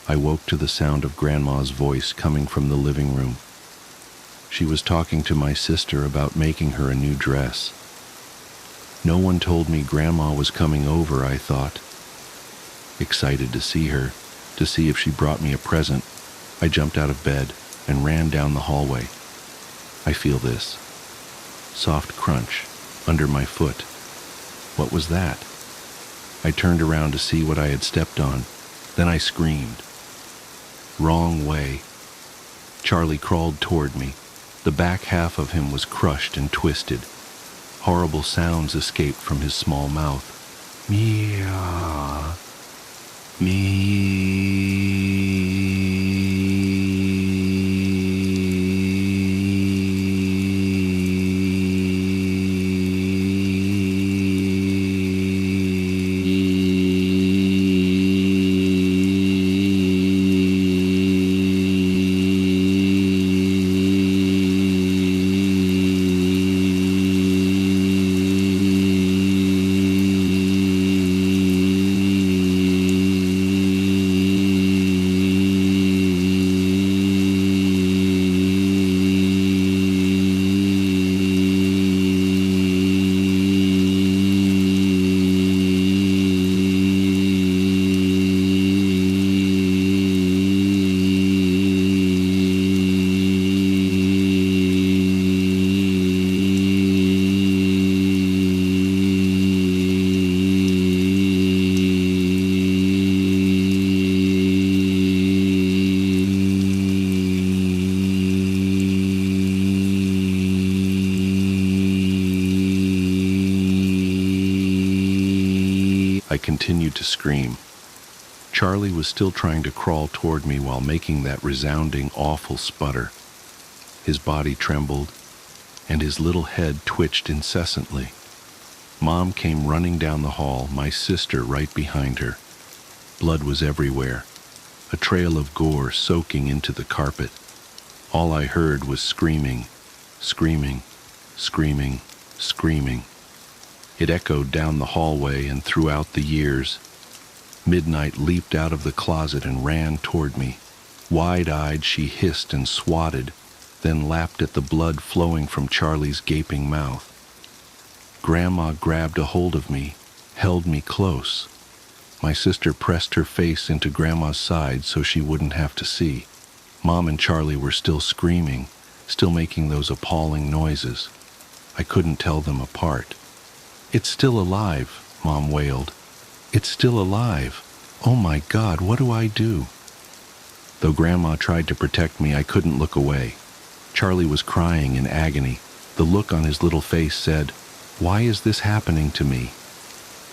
I woke to the sound of Grandma's voice coming from the living room. She was talking to my sister about making her a new dress. No one told me Grandma was coming over, I thought. Excited to see her, to see if she brought me a present, I jumped out of bed and ran down the hallway. I feel this soft crunch under my foot. What was that? I turned around to see what I had stepped on. Then I screamed. Wrong way. Charlie crawled toward me. The back half of him was crushed and twisted. Horrible sounds escaped from his small mouth. Meow. I continued to scream. Charlie was still trying to crawl toward me while making that resounding, awful sputter. His body trembled, and his little head twitched incessantly. Mom came running down the hall, my sister right behind her. Blood was everywhere, a trail of gore soaking into the carpet. All I heard was screaming, screaming, screaming, screaming. It echoed down the hallway and throughout the years. Midnight leaped out of the closet and ran toward me. Wide-eyed, she hissed and swatted, then lapped at the blood flowing from Charlie's gaping mouth. Grandma grabbed a hold of me, held me close. My sister pressed her face into Grandma's side so she wouldn't have to see. Mom and Charlie were still screaming, still making those appalling noises. I couldn't tell them apart. "It's still alive," Mom wailed. "It's still alive. Oh my God, what do I do?" Though Grandma tried to protect me, I couldn't look away. Charlie was crying in agony. The look on his little face said, "Why is this happening to me?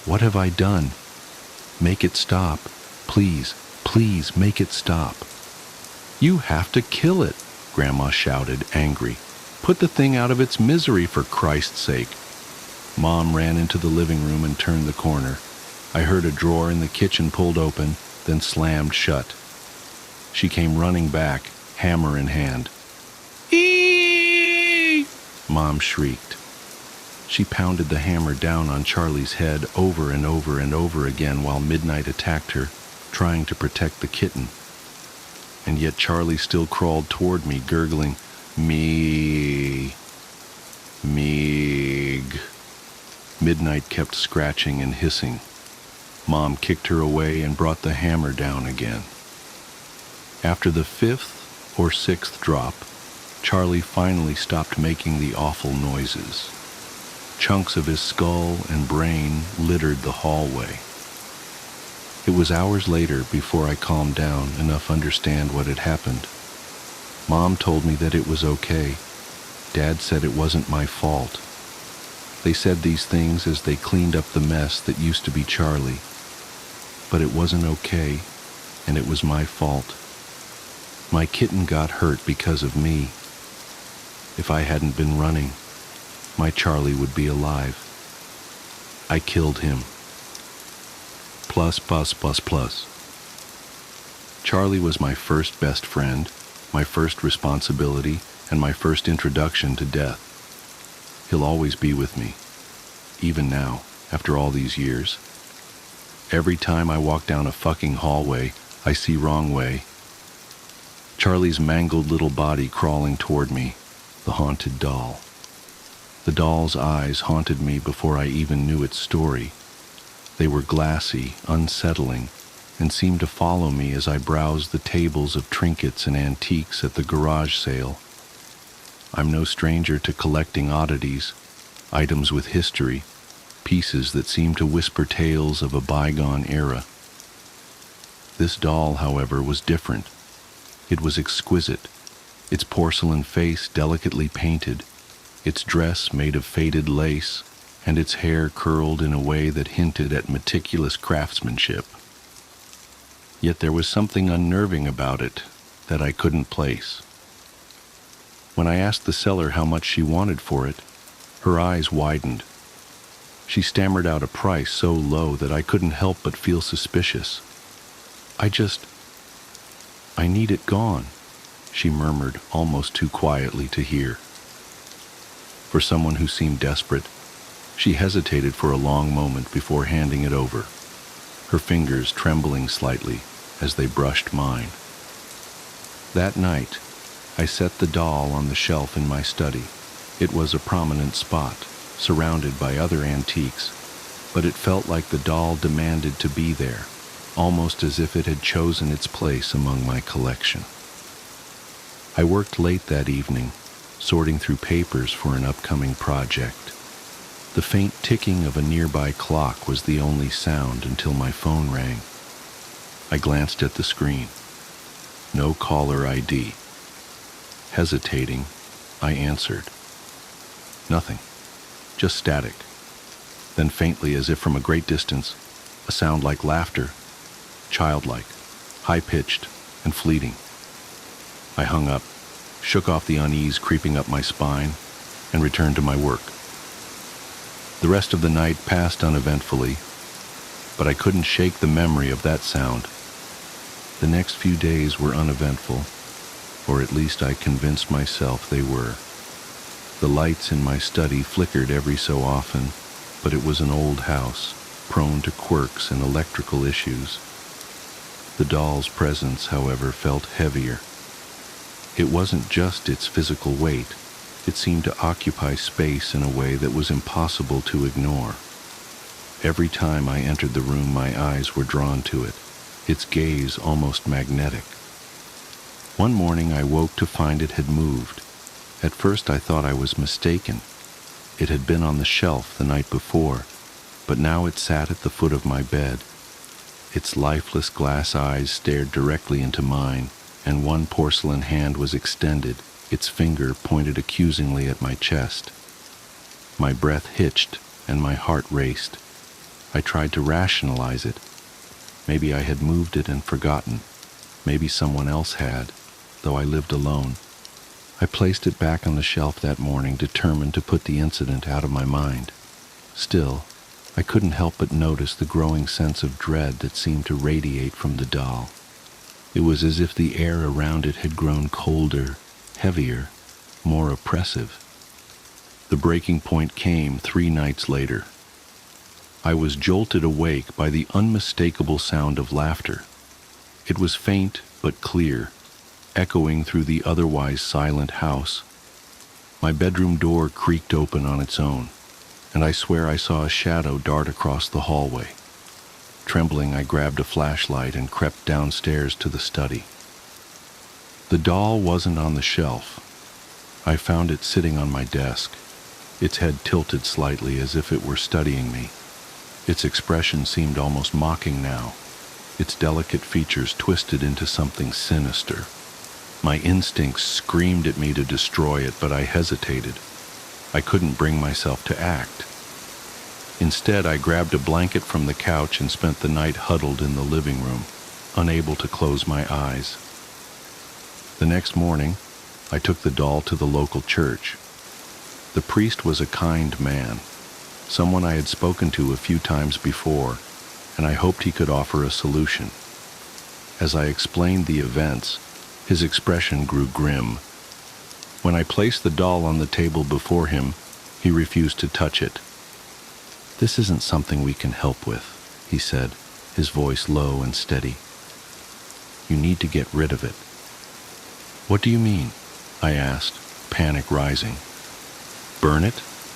What have I done? Make it stop. Please, please make it stop." "You have to kill it," Grandma shouted, angry. "Put the thing out of its misery, for Christ's sake." Mom ran into the living room and turned the corner. I heard a drawer in the kitchen pulled open, then slammed shut. She came running back, hammer in hand. "Eeeeee!" Mom shrieked. She pounded the hammer down on Charlie's head over and over and over again while midnight attacked her, trying to protect the kitten. And yet Charlie still crawled toward me, gurgling, "Me, Meeg." Midnight kept scratching and hissing. Mom kicked her away and brought the hammer down again. After the 5th or 6th drop, Charlie finally stopped making the awful noises. Chunks of his skull and brain littered the hallway. It was hours later before I calmed down enough to understand what had happened. Mom told me that it was okay. Dad said it wasn't my fault. They said these things as they cleaned up the mess that used to be Charlie. But it wasn't okay, and it was my fault. My kitten got hurt because of me. If I hadn't been running, my Charlie would be alive. I killed him. Plus, plus, plus, plus. Charlie was my first best friend, my first responsibility, and my first introduction to death. He'll always be with me, even now, after all these years. Every time I walk down a fucking hallway, I see wrong way. Charlie's mangled little body crawling toward me, the haunted doll. The doll's eyes haunted me before I even knew its story. They were glassy, unsettling, and seemed to follow me as I browsed the tables of trinkets and antiques at the garage sale. I'm no stranger to collecting oddities, items with history, pieces that seem to whisper tales of a bygone era. This doll, however, was different. It was exquisite, its porcelain face delicately painted, its dress made of faded lace, and its hair curled in a way that hinted at meticulous craftsmanship. Yet there was something unnerving about it that I couldn't place. When I asked the seller how much she wanted for it, her eyes widened. She stammered out a price so low that I couldn't help but feel suspicious. I need it gone," she murmured almost too quietly to hear. For someone who seemed desperate, she hesitated for a long moment before handing it over, her fingers trembling slightly as they brushed mine. That night, I set the doll on the shelf in my study. It was a prominent spot, surrounded by other antiques, but it felt like the doll demanded to be there, almost as if it had chosen its place among my collection. I worked late that evening, sorting through papers for an upcoming project. The faint ticking of a nearby clock was the only sound until my phone rang. I glanced at the screen. No caller ID. Hesitating, I answered. Nothing. Just static. Then faintly, as if from a great distance, a sound like laughter, childlike, high-pitched, and fleeting. I hung up, shook off the unease creeping up my spine, and returned to my work. The rest of the night passed uneventfully, but I couldn't shake the memory of that sound. The next few days were uneventful, or at least I convinced myself they were. The lights in my study flickered every so often, but it was an old house, prone to quirks and electrical issues. The doll's presence, however, felt heavier. It wasn't just its physical weight. It seemed to occupy space in a way that was impossible to ignore. Every time I entered the room, my eyes were drawn to it, its gaze almost magnetic. One morning I woke to find it had moved. At first I thought I was mistaken. It had been on the shelf the night before, but now it sat at the foot of my bed. Its lifeless glass eyes stared directly into mine, and one porcelain hand was extended, its finger pointed accusingly at my chest. My breath hitched and my heart raced. I tried to rationalize it. Maybe I had moved it and forgotten. Maybe someone else had, though I lived alone. I placed it back on the shelf that morning, determined to put the incident out of my mind. Still, I couldn't help but notice the growing sense of dread that seemed to radiate from the doll. It was as if the air around it had grown colder, heavier, more oppressive. The breaking point came 3 nights later. I was jolted awake by the unmistakable sound of laughter. It was faint but clear, echoing through the otherwise silent house. My bedroom door creaked open on its own, and I swear I saw a shadow dart across the hallway. Trembling, I grabbed a flashlight and crept downstairs to the study. The doll wasn't on the shelf. I found it sitting on my desk, its head tilted slightly as if it were studying me. Its expression seemed almost mocking now, its delicate features twisted into something sinister. My instincts screamed at me to destroy it, but I hesitated. I couldn't bring myself to act. Instead, I grabbed a blanket from the couch and spent the night huddled in the living room, unable to close my eyes. The next morning, I took the doll to the local church. The priest was a kind man, someone I had spoken to a few times before, and I hoped he could offer a solution. As I explained the events, his expression grew grim. When I placed the doll on the table before him, he refused to touch it. "This isn't something we can help with," he said, his voice low and steady. "You need to get rid of it." "What do you mean?" I asked, panic rising. "Burn it?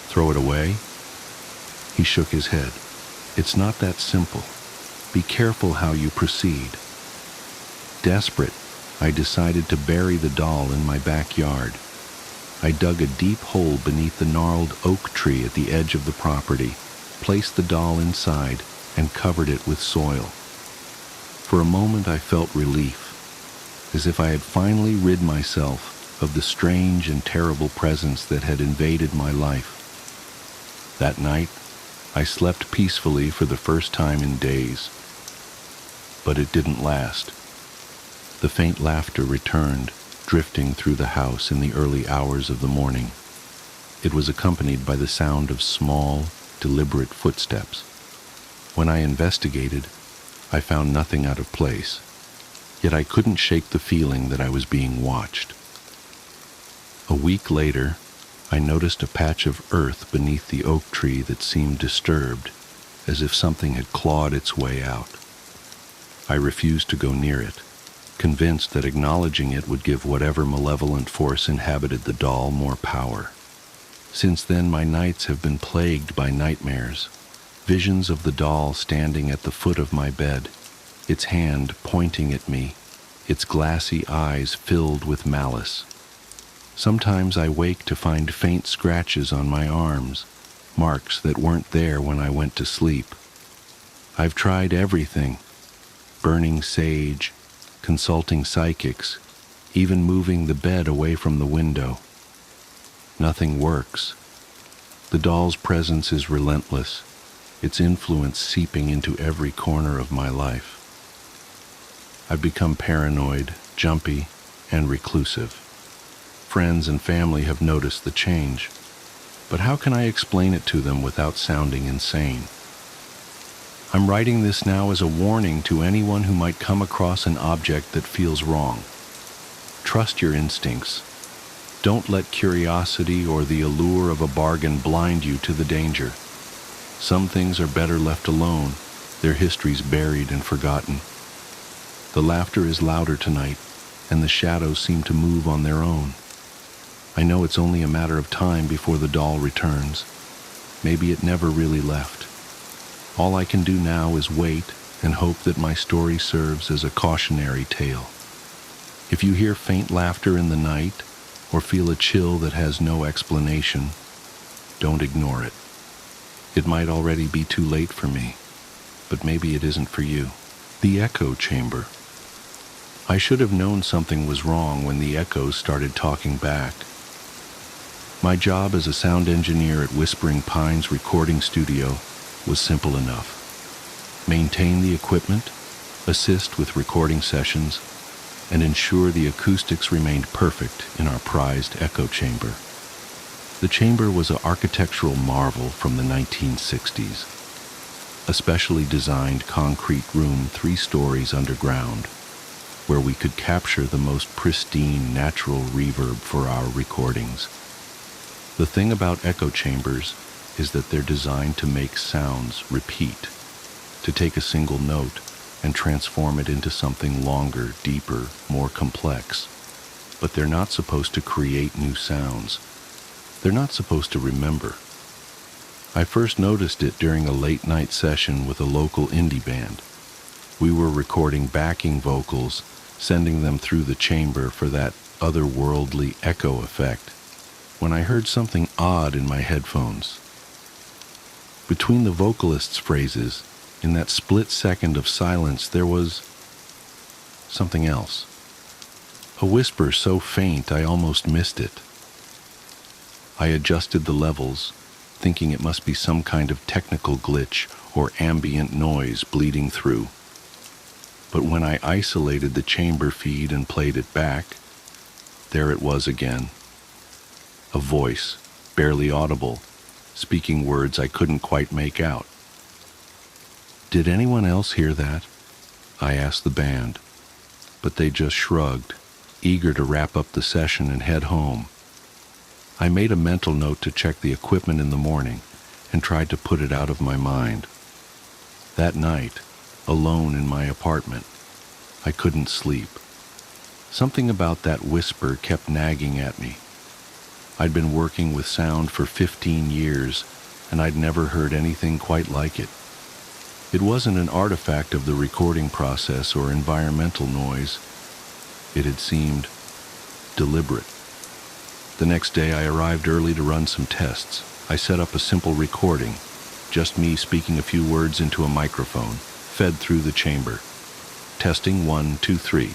Throw it away?" He shook his head. "It's not that simple. Be careful how you proceed." Desperate, I decided to bury the doll in my backyard. I dug a deep hole beneath the gnarled oak tree at the edge of the property, placed the doll inside, and covered it with soil. For a moment I felt relief, as if I had finally rid myself of the strange and terrible presence that had invaded my life. That night, I slept peacefully for the first time in days. But it didn't last. The faint laughter returned, drifting through the house in the early hours of the morning. It was accompanied by the sound of small, deliberate footsteps. When I investigated, I found nothing out of place, yet I couldn't shake the feeling that I was being watched. A week later, I noticed a patch of earth beneath the oak tree that seemed disturbed, as if something had clawed its way out. I refused to go near it, convinced that acknowledging it would give whatever malevolent force inhabited the doll more power. Since then, my nights have been plagued by nightmares, visions of the doll standing at the foot of my bed, its hand pointing at me, its glassy eyes filled with malice. Sometimes I wake to find faint scratches on my arms, marks that weren't there when I went to sleep. I've tried everything, burning sage, consulting psychics, even moving the bed away from the window. Nothing works. The doll's presence is relentless. its influence seeping into every corner of my life. I've become paranoid, jumpy, and reclusive. Friends and family have noticed the change, but how can I explain it to them without sounding insane? I'm writing this now as a warning to anyone who might come across an object that feels wrong. Trust your instincts. Don't let curiosity or the allure of a bargain blind you to the danger. Some things are better left alone, their histories buried and forgotten. The laughter is louder tonight, and the shadows seem to move on their own. I know it's only a matter of time before the doll returns. Maybe it never really left. All I can do now is wait and hope that my story serves as a cautionary tale. If you hear faint laughter in the night, or feel a chill that has no explanation, don't ignore it. It might already be too late for me, but maybe it isn't for you. The echo chamber. I should have known something was wrong when the echoes started talking back. My job as a sound engineer at Whispering Pines recording studio was simple enough. Maintain the equipment, assist with recording sessions, and ensure the acoustics remained perfect in our prized echo chamber. The chamber was an architectural marvel from the 1960s, a specially designed concrete room 3 stories underground, where we could capture the most pristine natural reverb for our recordings. The thing about echo chambers is that they're designed to make sounds repeat, to take a single note and transform it into something longer, deeper, more complex. But they're not supposed to create new sounds. They're not supposed to remember. I first noticed it during a late-night session with a local indie band. We were recording backing vocals, sending them through the chamber for that otherworldly echo effect, when I heard something odd in my headphones. Between the vocalist's phrases, in that split second of silence, there was something else. A whisper so faint I almost missed it. I adjusted the levels, thinking it must be some kind of technical glitch or ambient noise bleeding through. But when I isolated the chamber feed and played it back, there it was again. A voice, barely audible, speaking words I couldn't quite make out. Did anyone else hear that? I asked the band, but they just shrugged, eager to wrap up the session and head home. I made a mental note to check the equipment in the morning and tried to put it out of my mind. That night, alone in my apartment, I couldn't sleep. Something about that whisper kept nagging at me. I'd been working with sound for 15 years, and I'd never heard anything quite like it. It wasn't an artifact of the recording process or environmental noise. It had seemed deliberate. The next day I arrived early to run some tests. I set up a simple recording, just me speaking a few words into a microphone, fed through the chamber. Testing 1, 2, 3.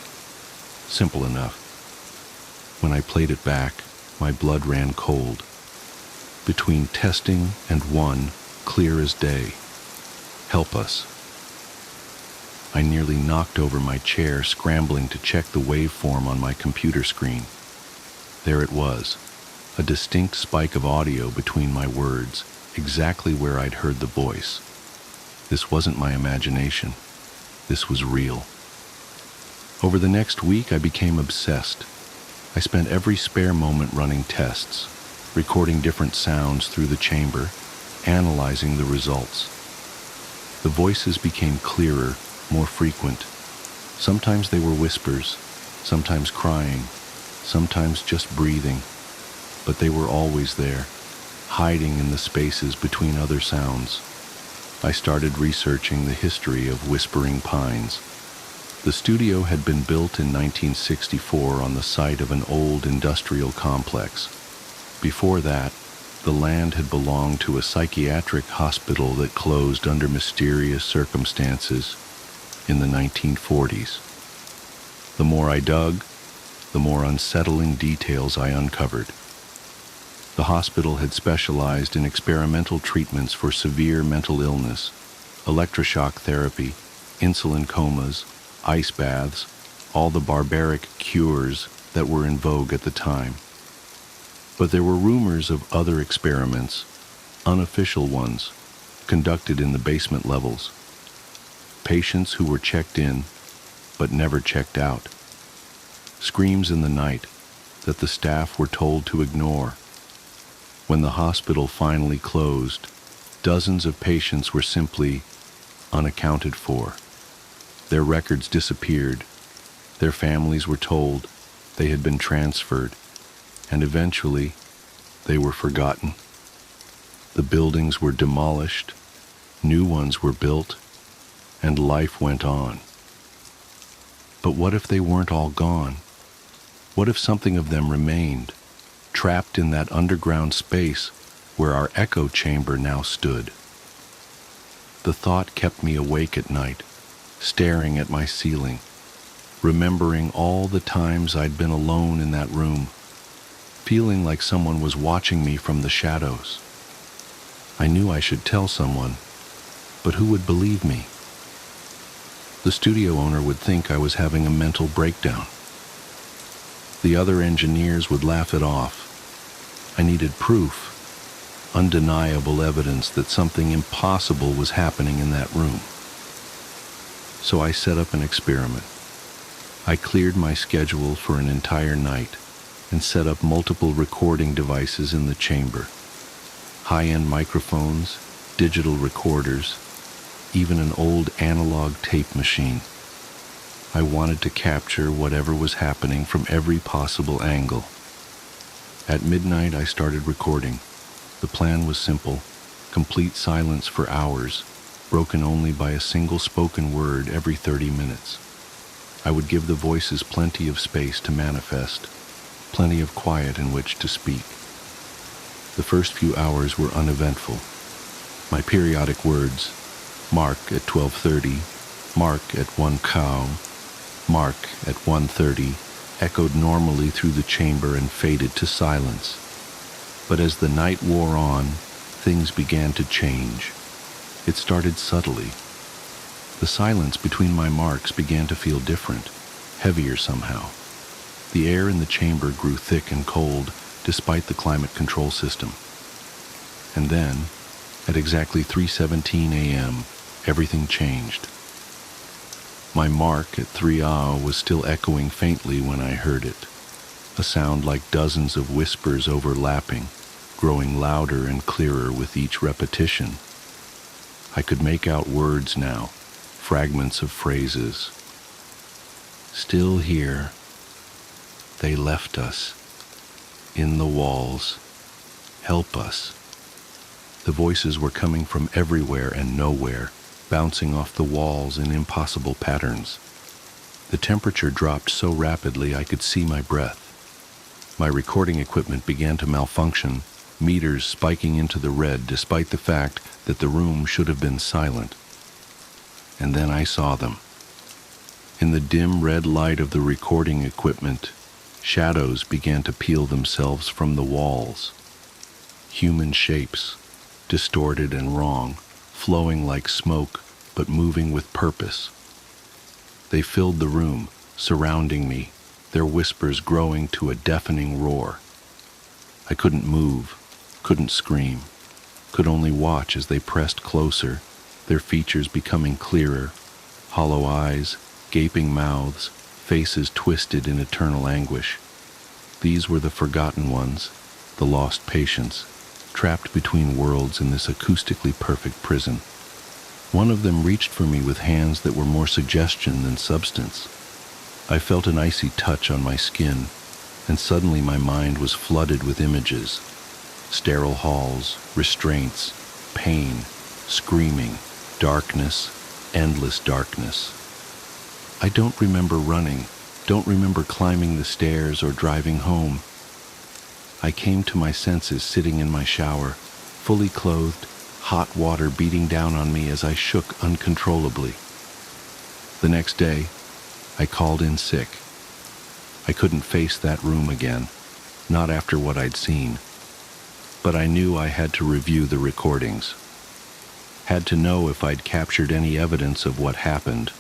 Simple enough. When I played it back, my blood ran cold. Between testing and 1, clear as day. Help us. I nearly knocked over my chair, scrambling to check the waveform on my computer screen. There it was, a distinct spike of audio between my words, exactly where I'd heard the voice. This wasn't my imagination. This was real. Over the next week, I became obsessed. I spent every spare moment running tests, recording different sounds through the chamber, analyzing the results. The voices became clearer, more frequent. Sometimes they were whispers, sometimes crying, sometimes just breathing, but they were always there, hiding in the spaces between other sounds. I started researching the history of Whispering Pines. The studio had been built in 1964 on the site of an old industrial complex. Before that, the land had belonged to a psychiatric hospital that closed under mysterious circumstances in the 1940s. The more I dug, the more unsettling details I uncovered. The hospital had specialized in experimental treatments for severe mental illness, electroshock therapy, insulin comas, ice baths, all the barbaric cures that were in vogue at the time. But there were rumors of other experiments, unofficial ones, conducted in the basement levels. Patients who were checked in, but never checked out. Screams in the night that the staff were told to ignore. When the hospital finally closed, dozens of patients were simply unaccounted for. Their records disappeared. Their families were told they had been transferred, and eventually they were forgotten. The buildings were demolished, new ones were built, and life went on. But what if they weren't all gone? What if something of them remained, trapped in that underground space where our echo chamber now stood? The thought kept me awake at night, staring at my ceiling, remembering all the times I'd been alone in that room, feeling like someone was watching me from the shadows. I knew I should tell someone, but who would believe me? The studio owner would think I was having a mental breakdown. The other engineers would laugh it off. I needed proof, undeniable evidence that something impossible was happening in that room. So I set up an experiment. I cleared my schedule for an entire night and set up multiple recording devices in the chamber. High-end microphones, digital recorders, even an old analog tape machine. I wanted to capture whatever was happening from every possible angle. At midnight, I started recording. The plan was simple: complete silence for hours, broken only by a single spoken word every 30 minutes. I would give the voices plenty of space to manifest, plenty of quiet in which to speak. The first few hours were uneventful. My periodic words, Mark at 12:30, Mark at 1 cow, Mark at 1:30, echoed normally through the chamber and faded to silence. But as the night wore on, things began to change. It started subtly. The silence between my marks began to feel different, heavier somehow. The air in the chamber grew thick and cold, despite the climate control system. And then, at exactly 3:17 a.m., everything changed. My mark at 3 was still echoing faintly when I heard it, a sound like dozens of whispers overlapping, growing louder and clearer with each repetition. I could make out words now, fragments of phrases. Still here. They left us. In the walls. Help us. The voices were coming from everywhere and nowhere, bouncing off the walls in impossible patterns. The temperature dropped so rapidly I could see my breath. My recording equipment began to malfunction, meters spiking into the red despite the fact that the room should have been silent. And then I saw them. In the dim red light of the recording equipment, shadows began to peel themselves from the walls. Human shapes, distorted and wrong, flowing like smoke, but moving with purpose. They filled the room, surrounding me, their whispers growing to a deafening roar. I couldn't move, couldn't scream, could only watch as they pressed closer, their features becoming clearer, hollow eyes, gaping mouths, faces twisted in eternal anguish. These were the forgotten ones, the lost patients, trapped between worlds in this acoustically perfect prison. One of them reached for me with hands that were more suggestion than substance. I felt an icy touch on my skin, and suddenly my mind was flooded with images. Sterile halls, restraints, pain, screaming, darkness, endless darkness. I don't remember running, don't remember climbing the stairs or driving home. I came to my senses sitting in my shower, fully clothed, hot water beating down on me as I shook uncontrollably. The next day, I called in sick. I couldn't face that room again, not after what I'd seen. but I knew I had to review the recordings. Had to know if I'd captured any evidence of what happened,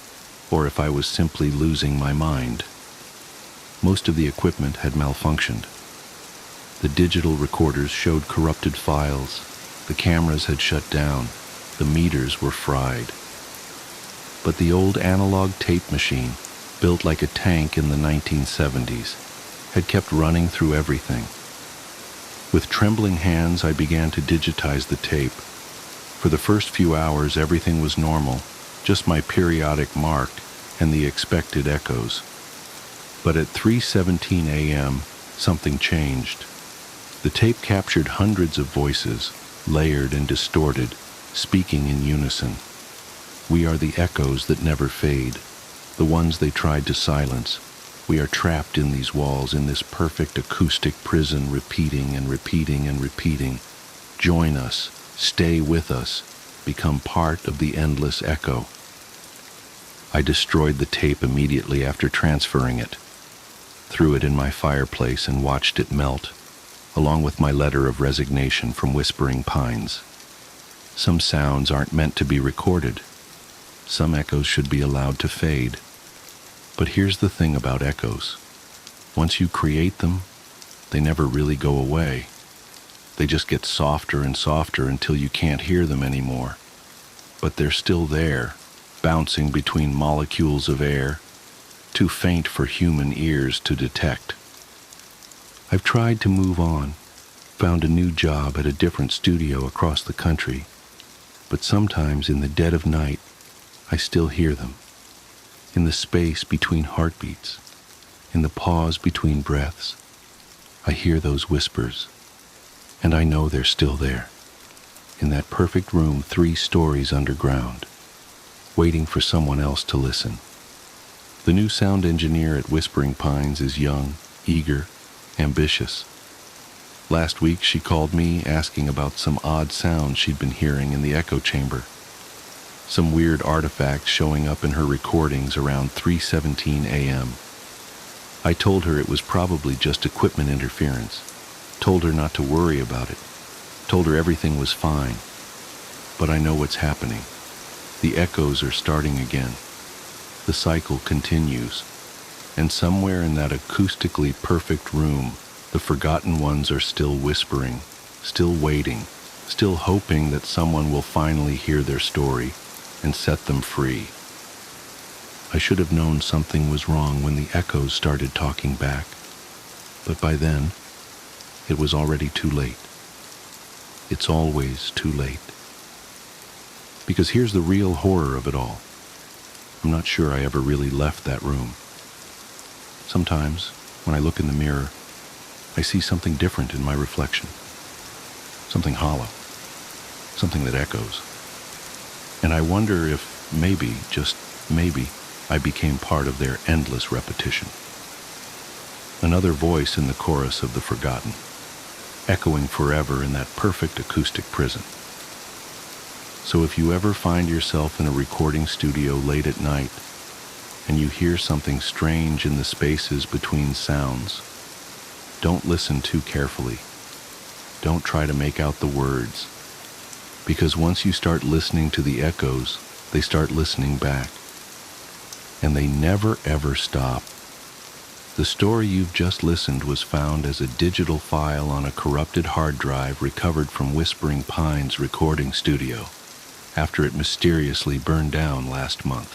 or if I was simply losing my mind. Most of the equipment had malfunctioned. The digital recorders showed corrupted files, the cameras had shut down, the meters were fried. But the old analog tape machine, built like a tank in the 1970s, had kept running through everything. With trembling hands, I began to digitize the tape. For the first few hours, everything was normal, just my periodic mark and the expected echoes. But at 3:17 a.m., something changed. The tape captured hundreds of voices, layered and distorted, speaking in unison. We are the echoes that never fade, the ones they tried to silence. We are trapped in these walls, in this perfect acoustic prison, repeating and repeating and repeating. Join us, stay with us, become part of the endless echo. I destroyed the tape immediately after transferring it, threw it in my fireplace and watched it melt, along with my letter of resignation from Whispering Pines. Some sounds aren't meant to be recorded. Some echoes should be allowed to fade. But here's the thing about echoes. Once you create them, they never really go away. They just get softer and softer until you can't hear them anymore. But they're still there, bouncing between molecules of air, too faint for human ears to detect. I've tried to move on, found a new job at a different studio across the country, but sometimes in the dead of night, I still hear them. In the space between heartbeats, in the pause between breaths, I hear those whispers, and I know they're still there, in that perfect room 3 stories underground, waiting for someone else to listen. The new sound engineer at Whispering Pines is young, eager, ambitious. Last week she called me asking about some odd sounds she'd been hearing in the echo chamber. Some weird artifacts showing up in her recordings around 3:17 a.m. I told her it was probably just equipment interference, told her not to worry about it, told her everything was fine. But I know what's happening. The echoes are starting again. The cycle continues, and somewhere in that acoustically perfect room, the forgotten ones are still whispering, still waiting, still hoping that someone will finally hear their story and set them free. I should have known something was wrong when the echoes started talking back, but by then, it was already too late. It's always too late. Because here's the real horror of it all. I'm not sure I ever really left that room. Sometimes, when I look in the mirror, I see something different in my reflection. Something hollow. Something that echoes. And I wonder if maybe, just maybe, I became part of their endless repetition. Another voice in the chorus of the forgotten, echoing forever in that perfect acoustic prison. So if you ever find yourself in a recording studio late at night, and you hear something strange in the spaces between sounds, don't listen too carefully. Don't try to make out the words. Because once you start listening to the echoes, they start listening back. And they never ever stop. The story you've just listened was found as a digital file on a corrupted hard drive recovered from Whispering Pines recording studio after it mysteriously burned down last month.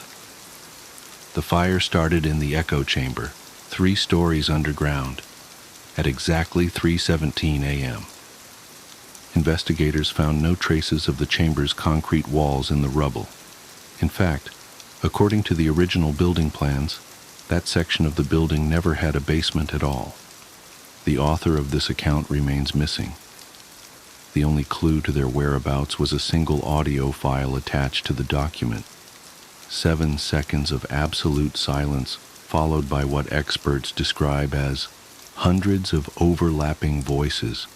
The fire started in the echo chamber, 3 stories underground, at exactly 3:17 a.m. Investigators found no traces of the chamber's concrete walls in the rubble. In fact, according to the original building plans, that section of the building never had a basement at all. The author of this account remains missing. The only clue to their whereabouts was a single audio file attached to the document. 7 seconds of absolute silence, followed by what experts describe as hundreds of overlapping voices,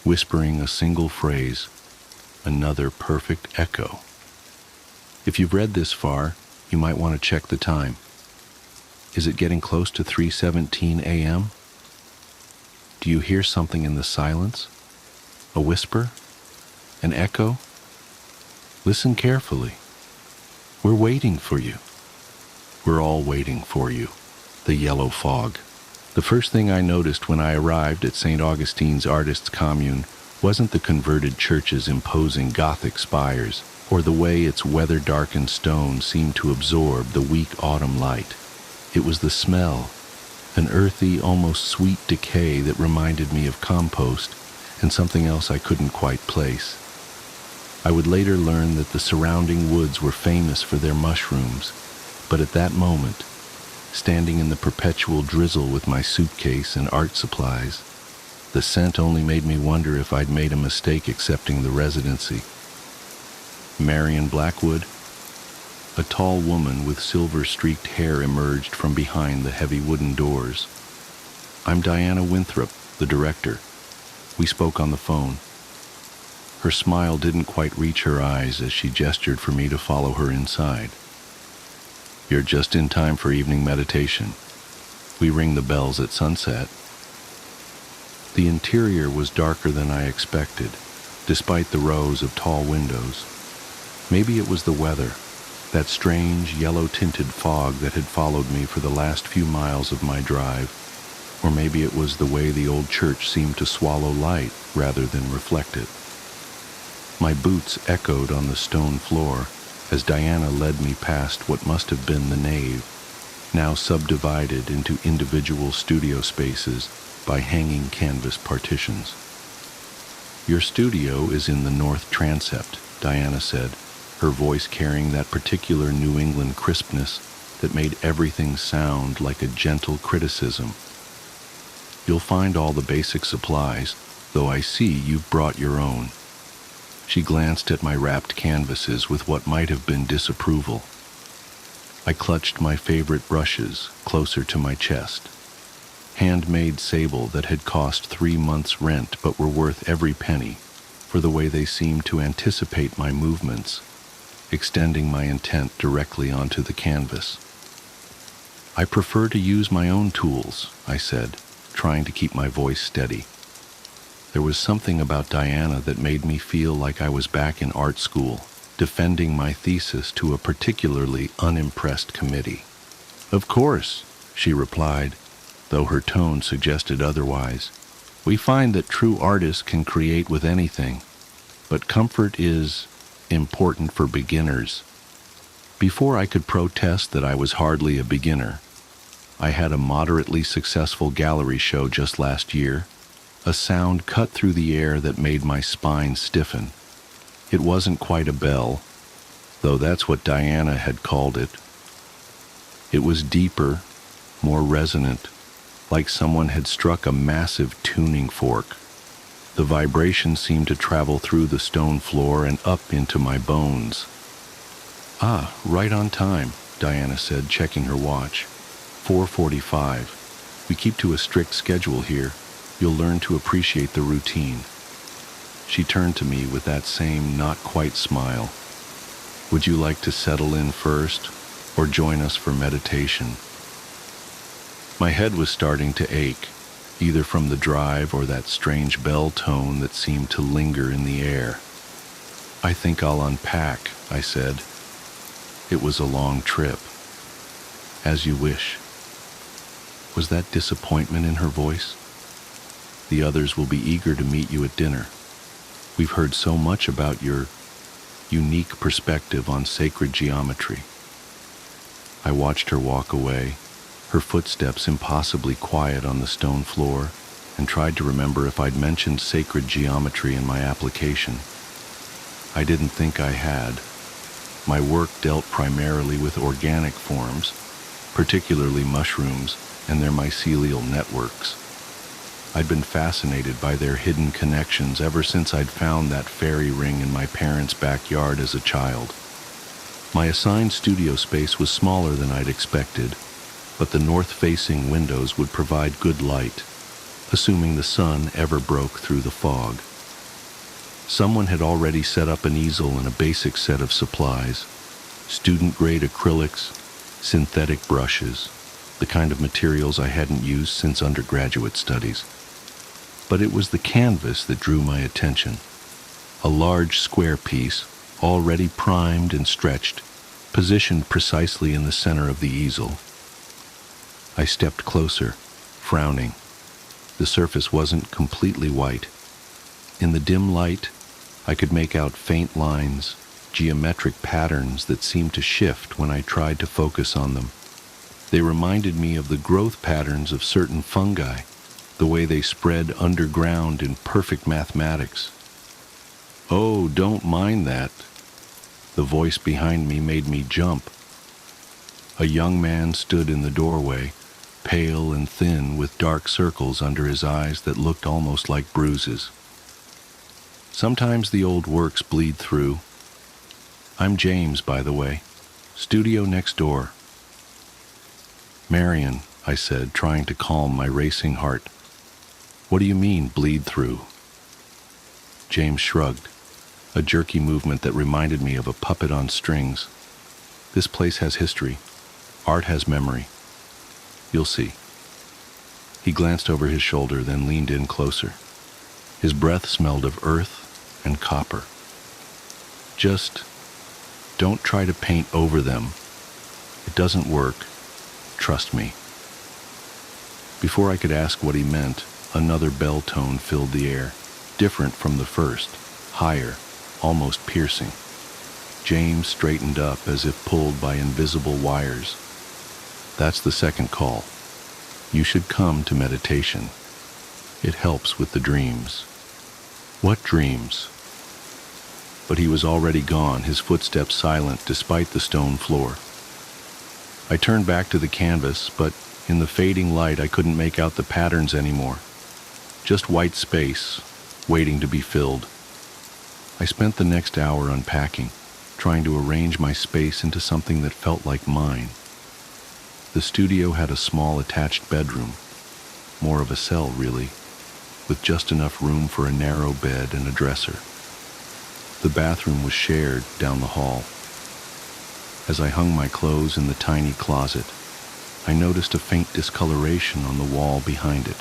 whispering a single phrase, another perfect echo. If you've read this far, you might want to check the time. Is it getting close to 3:17 a.m.? Do you hear something in the silence? A whisper? An echo? Listen carefully. We're waiting for you. We're all waiting for you. The yellow fog. The first thing I noticed when I arrived at St. Augustine's Artists' Commune wasn't the converted church's imposing Gothic spires, or the way its weather-darkened stone seemed to absorb the weak autumn light. It was the smell, an earthy, almost sweet decay that reminded me of compost and something else I couldn't quite place. I would later learn that the surrounding woods were famous for their mushrooms, but at that moment, standing in the perpetual drizzle with my suitcase and art supplies, the scent only made me wonder if I'd made a mistake accepting the residency. Marion Blackwood, a tall woman with silver-streaked hair, emerged from behind the heavy wooden doors. I'm Diana Winthrop, the director. We spoke on the phone. Her smile didn't quite reach her eyes as she gestured for me to follow her inside. You're just in time for evening meditation. We ring the bells at sunset. The interior was darker than I expected, despite the rows of tall windows. Maybe it was the weather, that strange yellow-tinted fog that had followed me for the last few miles of my drive, or maybe it was the way the old church seemed to swallow light rather than reflect it. My boots echoed on the stone floor as Diana led me past what must have been the nave, now subdivided into individual studio spaces by hanging canvas partitions. Your studio is in the north transept, Diana said, her voice carrying that particular New England crispness that made everything sound like a gentle criticism. You'll find all the basic supplies, though I see you've brought your own. She glanced at my wrapped canvases with what might have been disapproval. I clutched my favorite brushes closer to my chest. Handmade sable that had cost 3 months' rent but were worth every penny for the way they seemed to anticipate my movements, extending my intent directly onto the canvas. I prefer to use my own tools, I said, trying to keep my voice steady. There was something about Diana that made me feel like I was back in art school, defending my thesis to a particularly unimpressed committee. Of course, she replied, though her tone suggested otherwise. We find that true artists can create with anything, but comfort is important for beginners. Before I could protest that I was hardly a beginner, I had a moderately successful gallery show just last year, a sound cut through the air that made my spine stiffen. It wasn't quite a bell, though that's what Diana had called it. It was deeper, more resonant, like someone had struck a massive tuning fork. The vibration seemed to travel through the stone floor and up into my bones. Ah, right on time, Diana said, checking her watch. 4:45. We keep to a strict schedule here. You'll learn to appreciate the routine. She turned to me with that same not-quite smile. Would you like to settle in first, or join us for meditation? My head was starting to ache, either from the drive or that strange bell tone that seemed to linger in the air. I think I'll unpack, I said. It was a long trip. As you wish. Was that disappointment in her voice? The others will be eager to meet you at dinner. We've heard so much about your unique perspective on sacred geometry. I watched her walk away, her footsteps impossibly quiet on the stone floor, and tried to remember if I'd mentioned sacred geometry in my application. I didn't think I had. My work dealt primarily with organic forms, particularly mushrooms and their mycelial networks. I'd been fascinated by their hidden connections ever since I'd found that fairy ring in my parents' backyard as a child. My assigned studio space was smaller than I'd expected, but the north-facing windows would provide good light, assuming the sun ever broke through the fog. Someone had already set up an easel and a basic set of supplies, student-grade acrylics, synthetic brushes, the kind of materials I hadn't used since undergraduate studies. But it was the canvas that drew my attention. A large square piece, already primed and stretched, positioned precisely in the center of the easel. I stepped closer, frowning. The surface wasn't completely white. In the dim light, I could make out faint lines, geometric patterns that seemed to shift when I tried to focus on them. They reminded me of the growth patterns of certain fungi, the way they spread underground in perfect mathematics. "Oh, don't mind that." The voice behind me made me jump. A young man stood in the doorway, pale and thin with dark circles under his eyes that looked almost like bruises. "Sometimes the old works bleed through. I'm James, by the way. Studio next door." "Marion," I said, trying to calm my racing heart. "What do you mean, bleed through?" James shrugged, a jerky movement that reminded me of a puppet on strings. "This place has history. Art has memory. You'll see." He glanced over his shoulder, then leaned in closer. His breath smelled of earth and copper. "Just don't try to paint over them. It doesn't work. Trust me." Before I could ask what he meant, another bell tone filled the air, different from the first, higher, almost piercing. James straightened up as if pulled by invisible wires. "That's the second call. You should come to meditation. It helps with the dreams." "What dreams?" But he was already gone, his footsteps silent despite the stone floor. I turned back to the canvas, but in the fading light I couldn't make out the patterns anymore. Just white space, waiting to be filled. I spent the next hour unpacking, trying to arrange my space into something that felt like mine. The studio had a small attached bedroom, more of a cell really, with just enough room for a narrow bed and a dresser. The bathroom was shared down the hall. As I hung my clothes in the tiny closet, I noticed a faint discoloration on the wall behind it,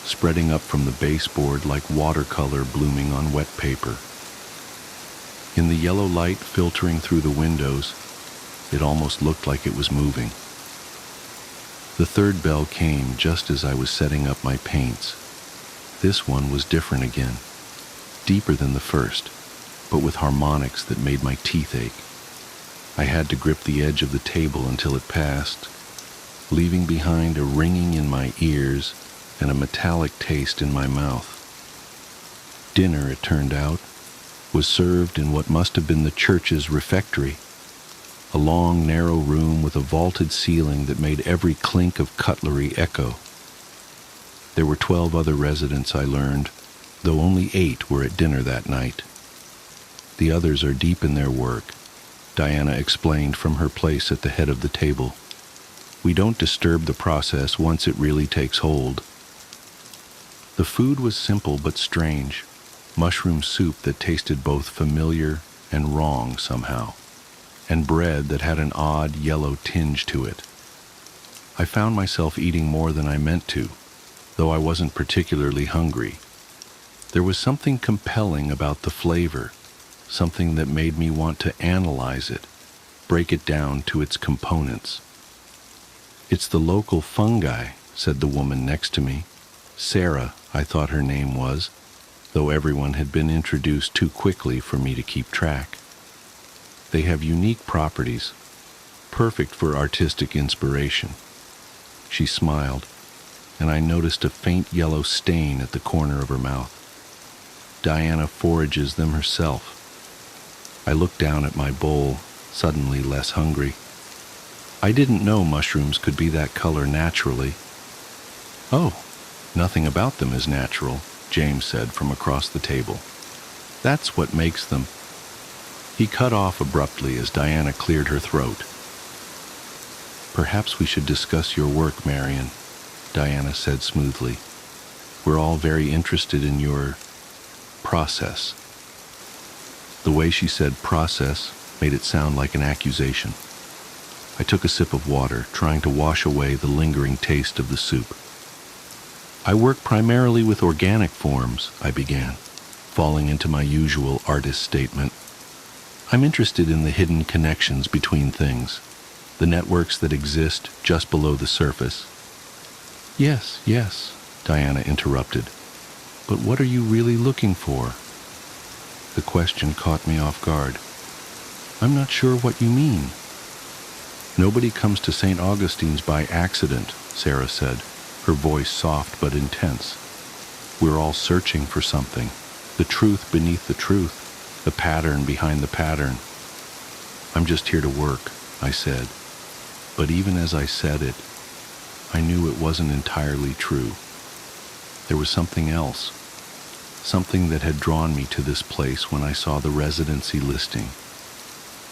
spreading up from the baseboard like watercolor blooming on wet paper. In the yellow light filtering through the windows, it almost looked like it was moving. The third bell came just as I was setting up my paints. This one was different again, deeper than the first, but with harmonics that made my teeth ache. I had to grip the edge of the table until it passed, leaving behind a ringing in my ears and a metallic taste in my mouth. Dinner, it turned out, was served in what must have been the church's refectory, a long, narrow room with a vaulted ceiling that made every clink of cutlery echo. There were 12 other residents, I learned, though only 8 were at dinner that night. The others are deep in their work, Diana explained from her place at the head of the table. We don't disturb the process once it really takes hold. The food was simple but strange, mushroom soup that tasted both familiar and wrong somehow, and bread that had an odd yellow tinge to it. I found myself eating more than I meant to, though I wasn't particularly hungry. There was something compelling about the flavor, something that made me want to analyze it, break it down to its components. "It's the local fungi," said the woman next to me. Sarah, I thought her name was, though everyone had been introduced too quickly for me to keep track. "They have unique properties, perfect for artistic inspiration." She smiled, and I noticed a faint yellow stain at the corner of her mouth. "Diana forages them herself." I looked down at my bowl, suddenly less hungry. I didn't know mushrooms could be that color naturally. "Oh, nothing about them is natural," James said from across the table. "That's what makes them." He cut off abruptly as Diana cleared her throat. "Perhaps we should discuss your work, Marion," Diana said smoothly. "We're all very interested in your process." The way she said process made it sound like an accusation. I took a sip of water, trying to wash away the lingering taste of the soup. I work primarily with organic forms, I began, falling into my usual artist statement. I'm interested in the hidden connections between things, the networks that exist just below the surface. Yes, yes, Diana interrupted. But what are you really looking for? The question caught me off guard. I'm not sure what you mean. Nobody comes to St. Augustine's by accident, Sarah said, her voice soft but intense. We're all searching for something, the truth beneath the truth, the pattern behind the pattern. I'm just here to work, I said. But even as I said it, I knew it wasn't entirely true. There was something else, something that had drawn me to this place when I saw the residency listing.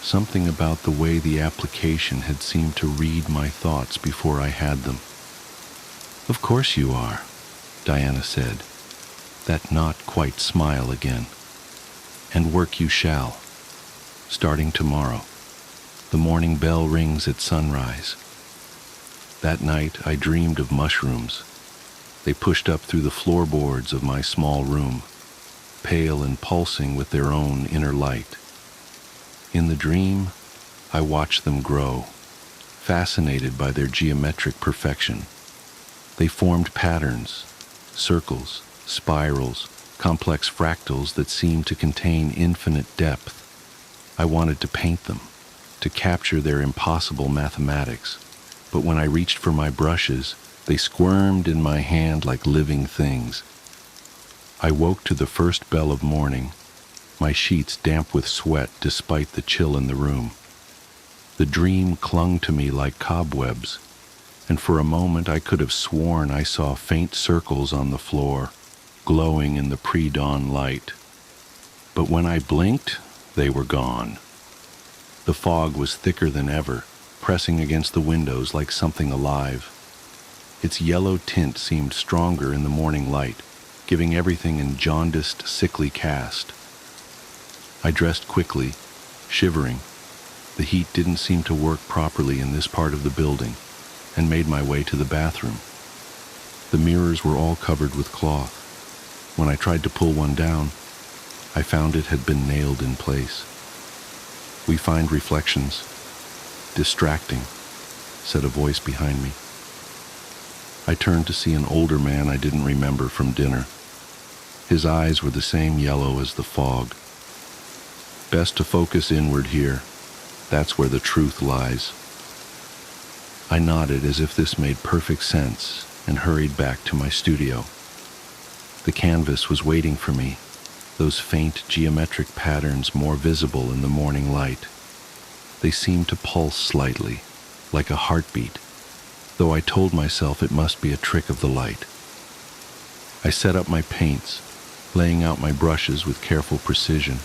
Something about the way the application had seemed to read my thoughts before I had them. Of course you are, Diana said, that not quite smile again. And work you shall, starting tomorrow. The morning bell rings at sunrise. That night I dreamed of mushrooms. They pushed up through the floorboards of my small room, pale and pulsing with their own inner light. In the dream, I watched them grow, fascinated by their geometric perfection. They formed patterns, circles, spirals, complex fractals that seemed to contain infinite depth. I wanted to paint them, to capture their impossible mathematics, but when I reached for my brushes, they squirmed in my hand like living things. I woke to the first bell of morning, my sheets damp with sweat despite the chill in the room. The dream clung to me like cobwebs, and for a moment I could have sworn I saw faint circles on the floor, glowing in the pre-dawn light. But when I blinked, they were gone. The fog was thicker than ever, pressing against the windows like something alive. Its yellow tint seemed stronger in the morning light, giving everything a jaundiced, sickly cast. I dressed quickly, shivering. The heat didn't seem to work properly in this part of the building, and made my way to the bathroom. The mirrors were all covered with cloth. When I tried to pull one down, I found it had been nailed in place. We find reflections. Distracting, said a voice behind me. I turned to see an older man I didn't remember from dinner. His eyes were the same yellow as the fog. Best to focus inward here. That's where the truth lies. I nodded as if this made perfect sense and hurried back to my studio. The canvas was waiting for me, those faint geometric patterns more visible in the morning light. They seemed to pulse slightly, like a heartbeat, though I told myself it must be a trick of the light. I set up my paints, laying out my brushes with careful precision.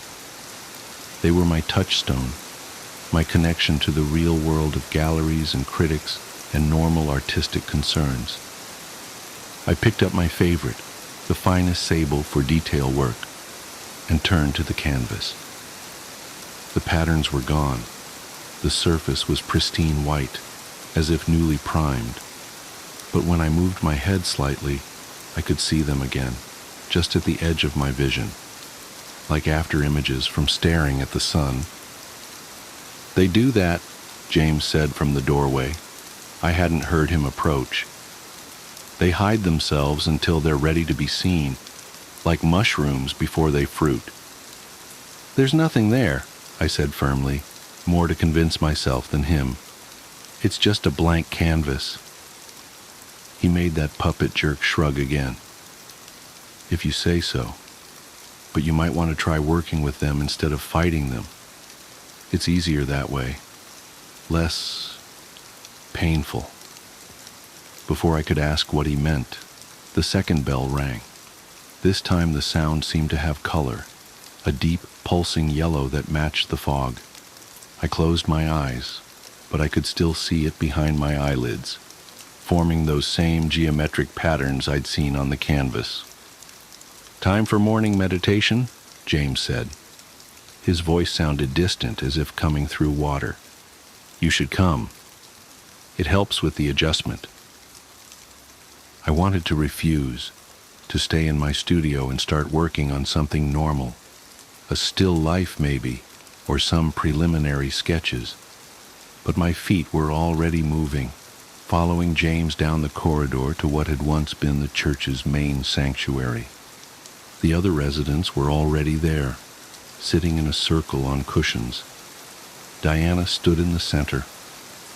They were my touchstone, my connection to the real world of galleries and critics and normal artistic concerns. I picked up my favorite, the finest sable for detail work, and turned to the canvas. The patterns were gone. The surface was pristine white, as if newly primed. But when I moved my head slightly, I could see them again, just at the edge of my vision, like after images from staring at the sun. They do that, James said from the doorway. I hadn't heard him approach. They hide themselves until they're ready to be seen, like mushrooms before they fruit. There's nothing there, I said firmly, more to convince myself than him. It's just a blank canvas. He made that puppet jerk shrug again. If you say so. But you might want to try working with them instead of fighting them. It's easier that way. Less painful. Before I could ask what he meant, the second bell rang. This time the sound seemed to have color, a deep, pulsing yellow that matched the fog. I closed my eyes, but I could still see it behind my eyelids, forming those same geometric patterns I'd seen on the canvas. Time for morning meditation, James said. His voice sounded distant, as if coming through water. You should come. It helps with the adjustment. I wanted to refuse, to stay in my studio and start working on something normal, a still life maybe, or some preliminary sketches. But my feet were already moving, following James down the corridor to what had once been the church's main sanctuary. The other residents were already there, sitting in a circle on cushions. Diana stood in the center,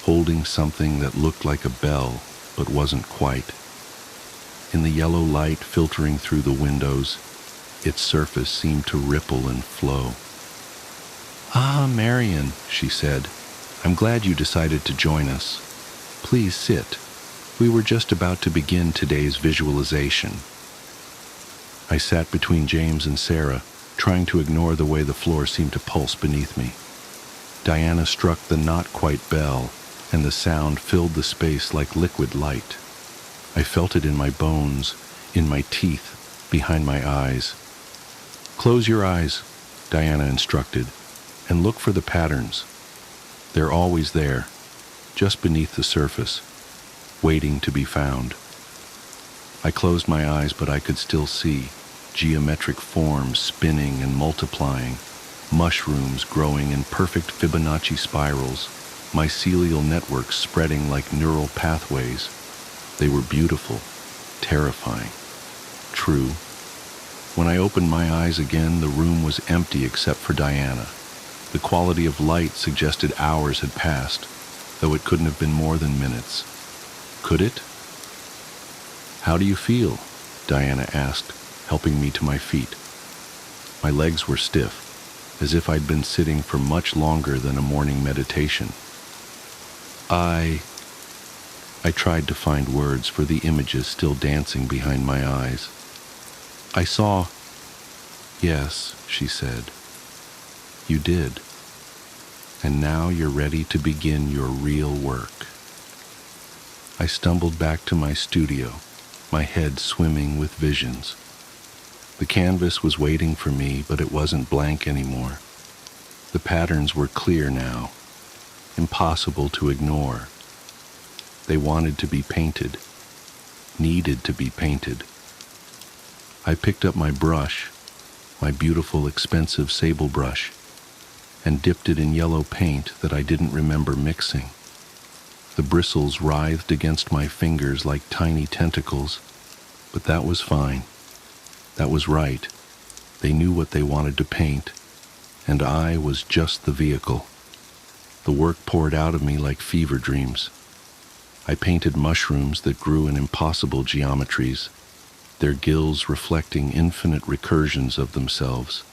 holding something that looked like a bell, but wasn't quite. In the yellow light filtering through the windows, its surface seemed to ripple and flow. "Ah, Marian," she said, "I'm glad you decided to join us. Please sit. We were just about to begin today's visualization." I sat between James and Sarah, trying to ignore the way the floor seemed to pulse beneath me. Diana struck the not-quite bell, and the sound filled the space like liquid light. I felt it in my bones, in my teeth, behind my eyes. "Close your eyes," Diana instructed, "and look for the patterns. They're always there, just beneath the surface, waiting to be found." I closed my eyes, but I could still see geometric forms spinning and multiplying, mushrooms growing in perfect Fibonacci spirals, mycelial networks spreading like neural pathways. They were beautiful, terrifying, true. When I opened my eyes again, the room was empty except for Diana. The quality of light suggested hours had passed, though it couldn't have been more than minutes. Could it? "How do you feel?" Diana asked, helping me to my feet. My legs were stiff, as if I'd been sitting for much longer than a morning meditation. I tried to find words for the images still dancing behind my eyes. "I saw..." "Yes," she said. "You did. And now you're ready to begin your real work." I stumbled back to my studio, my head swimming with visions. The canvas was waiting for me, but it wasn't blank anymore. The patterns were clear now, impossible to ignore. They wanted to be painted, needed to be painted. I picked up my brush, my beautiful, expensive sable brush, and dipped it in yellow paint that I didn't remember mixing. The bristles writhed against my fingers like tiny tentacles, but that was fine. That was right. They knew what they wanted to paint, and I was just the vehicle. The work poured out of me like fever dreams. I painted mushrooms that grew in impossible geometries, their gills reflecting infinite recursions of themselves.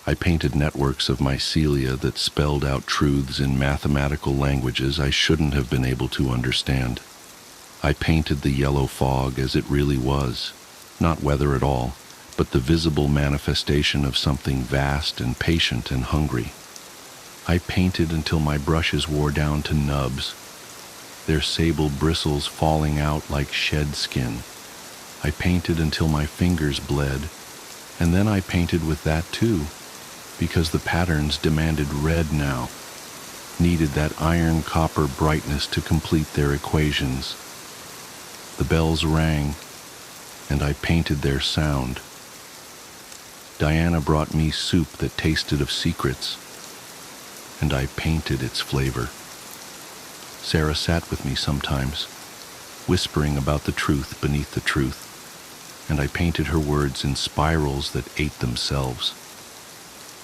I painted networks of mycelia that spelled out truths in mathematical languages I shouldn't have been able to understand. I painted the yellow fog as it really was, not weather at all, but the visible manifestation of something vast and patient and hungry. I painted until my brushes wore down to nubs, their sable bristles falling out like shed skin. I painted until my fingers bled, and then I painted with that too, because the patterns demanded red now, needed that iron-copper brightness to complete their equations. The bells rang, and I painted their sound. Diana brought me soup that tasted of secrets, and I painted its flavor. Sarah sat with me sometimes, whispering about the truth beneath the truth, and I painted her words in spirals that ate themselves.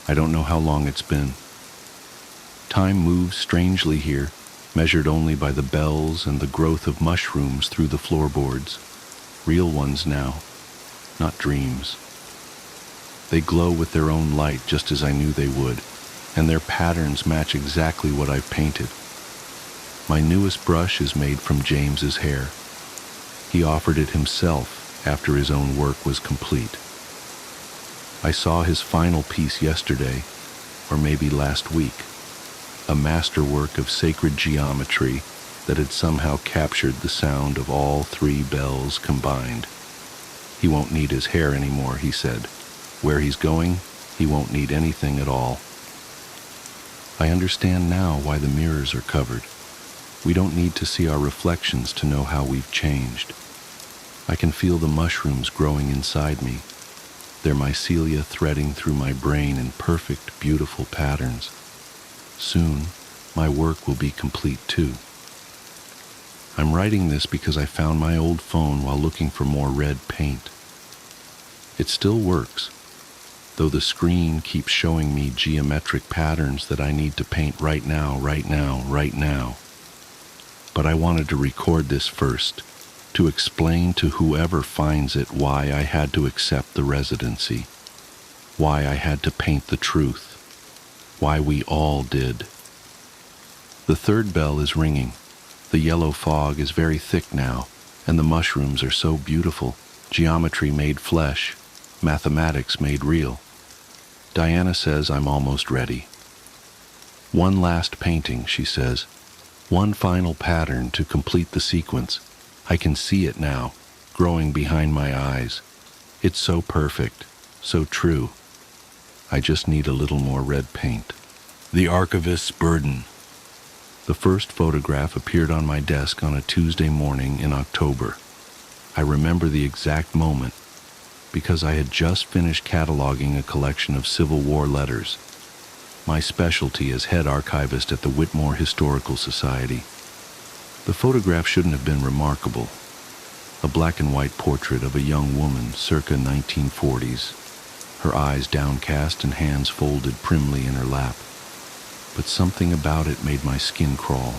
I don't know how long it's been. Time moves strangely here, measured only by the bells and the growth of mushrooms through the floorboards. Real ones now, not dreams. They glow with their own light just as I knew they would, and their patterns match exactly what I've painted. My newest brush is made from James's hair. He offered it himself after his own work was complete. I saw his final piece yesterday, or maybe last week, a masterwork of sacred geometry that had somehow captured the sound of all three bells combined. He won't need his hair anymore, he said. Where he's going, he won't need anything at all. I understand now why the mirrors are covered. We don't need to see our reflections to know how we've changed. I can feel the mushrooms growing inside me, their mycelia threading through my brain in perfect, beautiful patterns. Soon, my work will be complete too. I'm writing this because I found my old phone while looking for more red paint. It still works, though the screen keeps showing me geometric patterns that I need to paint right now. But I wanted to record this first, to explain to whoever finds it why I had to accept the residency, why I had to paint the truth, why we all did. The third bell is ringing. The yellow fog is very thick now, and the mushrooms are so beautiful, geometry made flesh, mathematics made real. Diana says I'm almost ready. One last painting, she says. One final pattern to complete the sequence. I can see it now, growing behind my eyes. It's so perfect, so true. I just need a little more red paint. The Archivist's Burden. The first photograph appeared on my desk on a Tuesday morning in October. I remember the exact moment because I had just finished cataloging a collection of Civil War letters, my specialty as head archivist at the Whitmore Historical Society. The photograph shouldn't have been remarkable. A black and white portrait of a young woman circa 1940s, her eyes downcast and hands folded primly in her lap. But something about it made my skin crawl.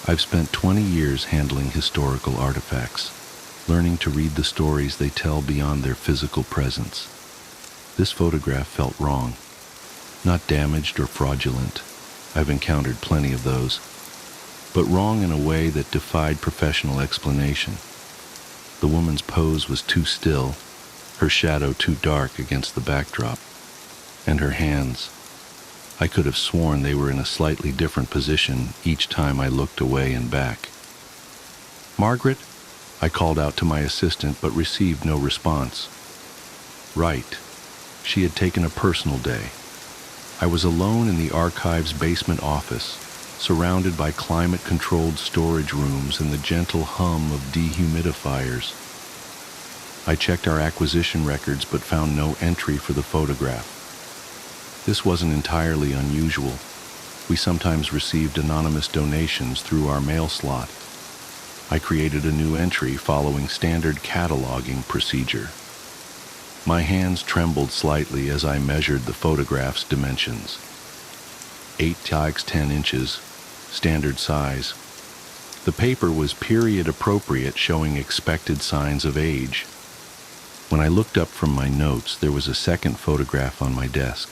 I've spent 20 years handling historical artifacts, learning to read the stories they tell beyond their physical presence. This photograph felt wrong. Not damaged or fraudulent. I've encountered plenty of those. But wrong in a way that defied professional explanation. The woman's pose was too still, her shadow too dark against the backdrop, and her hands. I could have sworn they were in a slightly different position each time I looked away and back. "Margaret?" I called out to my assistant but received no response. Right. She had taken a personal day. I was alone in the archive's basement office, surrounded by climate-controlled storage rooms and the gentle hum of dehumidifiers. I checked our acquisition records but found no entry for the photograph. This wasn't entirely unusual. We sometimes received anonymous donations through our mail slot. I created a new entry following standard cataloging procedure. My hands trembled slightly as I measured the photograph's dimensions. 8x10 inches, standard size. The paper was period appropriate, showing expected signs of age. When I looked up from my notes, there was a second photograph on my desk.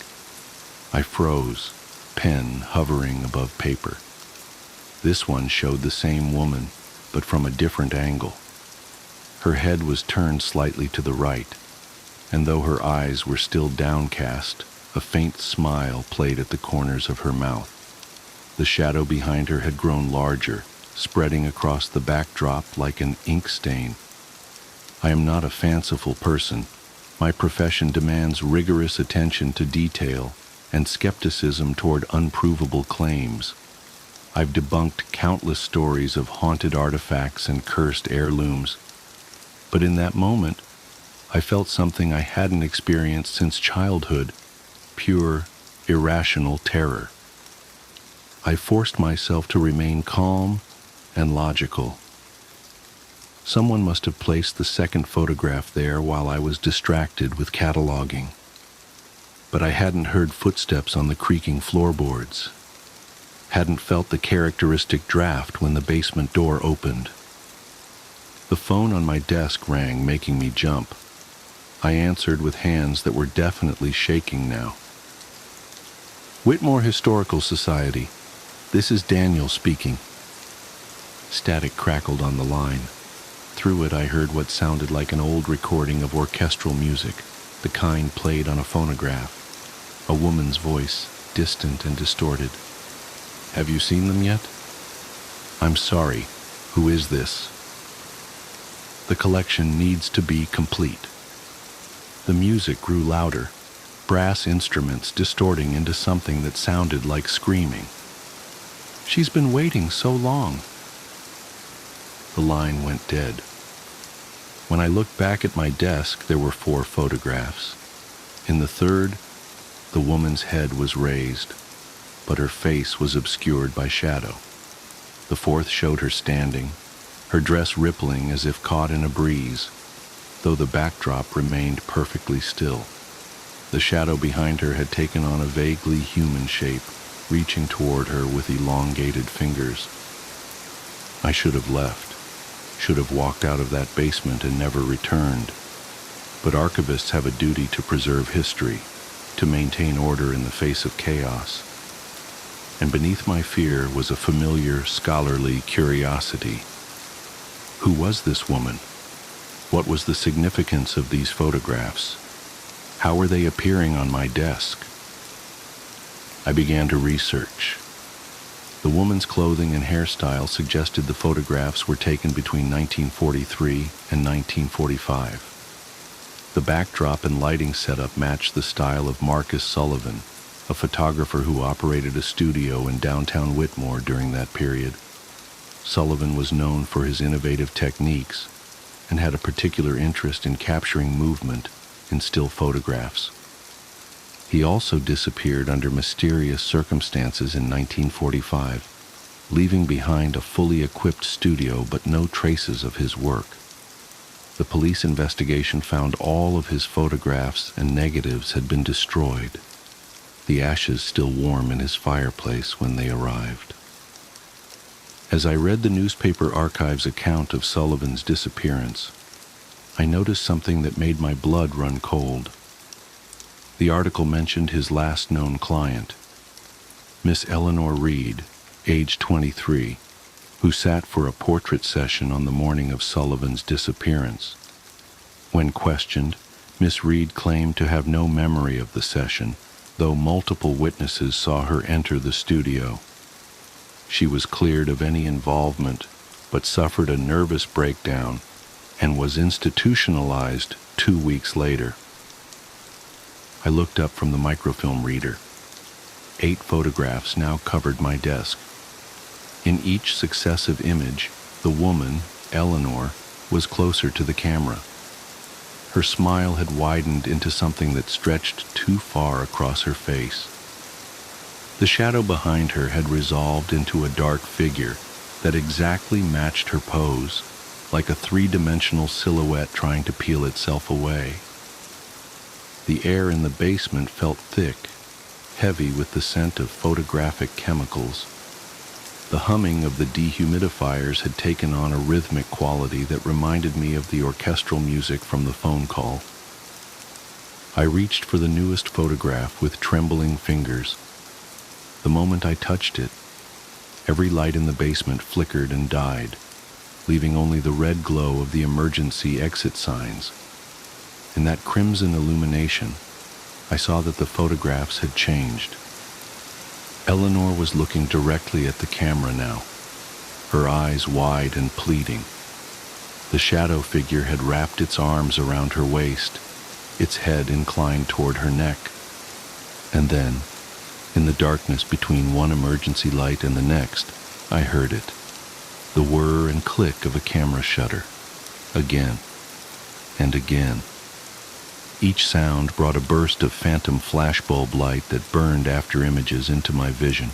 I froze, pen hovering above paper. This one showed the same woman, but from a different angle. Her head was turned slightly to the right, and though her eyes were still downcast, a faint smile played at the corners of her mouth. The shadow behind her had grown larger, spreading across the backdrop like an ink stain. I am not a fanciful person. My profession demands rigorous attention to detail and skepticism toward unprovable claims. I've debunked countless stories of haunted artifacts and cursed heirlooms. But in that moment, I felt something I hadn't experienced since childhood, pure, irrational terror. I forced myself to remain calm and logical. Someone must have placed the second photograph there while I was distracted with cataloging. But I hadn't heard footsteps on the creaking floorboards, hadn't felt the characteristic draft when the basement door opened. The phone on my desk rang, making me jump. I answered with hands that were definitely shaking now. Whitmore Historical Society. This is Daniel speaking. Static crackled on the line. Through it I heard what sounded like an old recording of orchestral music, the kind played on a phonograph. A woman's voice, distant and distorted. Have you seen them yet? I'm sorry. Who is this? The collection needs to be complete. The music grew louder, brass instruments distorting into something that sounded like screaming. She's been waiting so long. The line went dead. When I looked back at my desk, there were 4 photographs. In the third, the woman's head was raised, but her face was obscured by shadow. The fourth showed her standing, her dress rippling as if caught in a breeze, though the backdrop remained perfectly still. The shadow behind her had taken on a vaguely human shape, reaching toward her with elongated fingers. I should have left, should have walked out of that basement and never returned. But archivists have a duty to preserve history, to maintain order in the face of chaos. And beneath my fear was a familiar, scholarly curiosity. Who was this woman? What was the significance of these photographs? How were they appearing on my desk? I began to research. The woman's clothing and hairstyle suggested the photographs were taken between 1943 and 1945. The backdrop and lighting setup matched the style of Marcus Sullivan, a photographer who operated a studio in downtown Whitmore during that period. Sullivan was known for his innovative techniques and had a particular interest in capturing movement in still photographs. He also disappeared under mysterious circumstances in 1945, leaving behind a fully equipped studio but no traces of his work. The police investigation found all of his photographs and negatives had been destroyed, the ashes still warm in his fireplace when they arrived. As I read the newspaper archive's account of Sullivan's disappearance, I noticed something that made my blood run cold. The article mentioned his last known client, Miss Eleanor Reed, age 23, who sat for a portrait session on the morning of Sullivan's disappearance. When questioned, Miss Reed claimed to have no memory of the session, though multiple witnesses saw her enter the studio. She was cleared of any involvement, but suffered a nervous breakdown and was institutionalized 2 weeks later. I looked up from the microfilm reader. 8 photographs now covered my desk. In each successive image, the woman, Eleanor, was closer to the camera. Her smile had widened into something that stretched too far across her face. The shadow behind her had resolved into a dark figure that exactly matched her pose, like a 3-dimensional silhouette trying to peel itself away. The air in the basement felt thick, heavy with the scent of photographic chemicals. The humming of the dehumidifiers had taken on a rhythmic quality that reminded me of the orchestral music from the phone call. I reached for the newest photograph with trembling fingers. The moment I touched it, every light in the basement flickered and died, leaving only the red glow of the emergency exit signs. In that crimson illumination, I saw that the photographs had changed. Eleanor was looking directly at the camera now, her eyes wide and pleading. The shadow figure had wrapped its arms around her waist, its head inclined toward her neck. And then, in the darkness between one emergency light and the next, I heard it, the whir and click of a camera shutter, again and again. Each sound brought a burst of phantom flashbulb light that burned after images into my vision.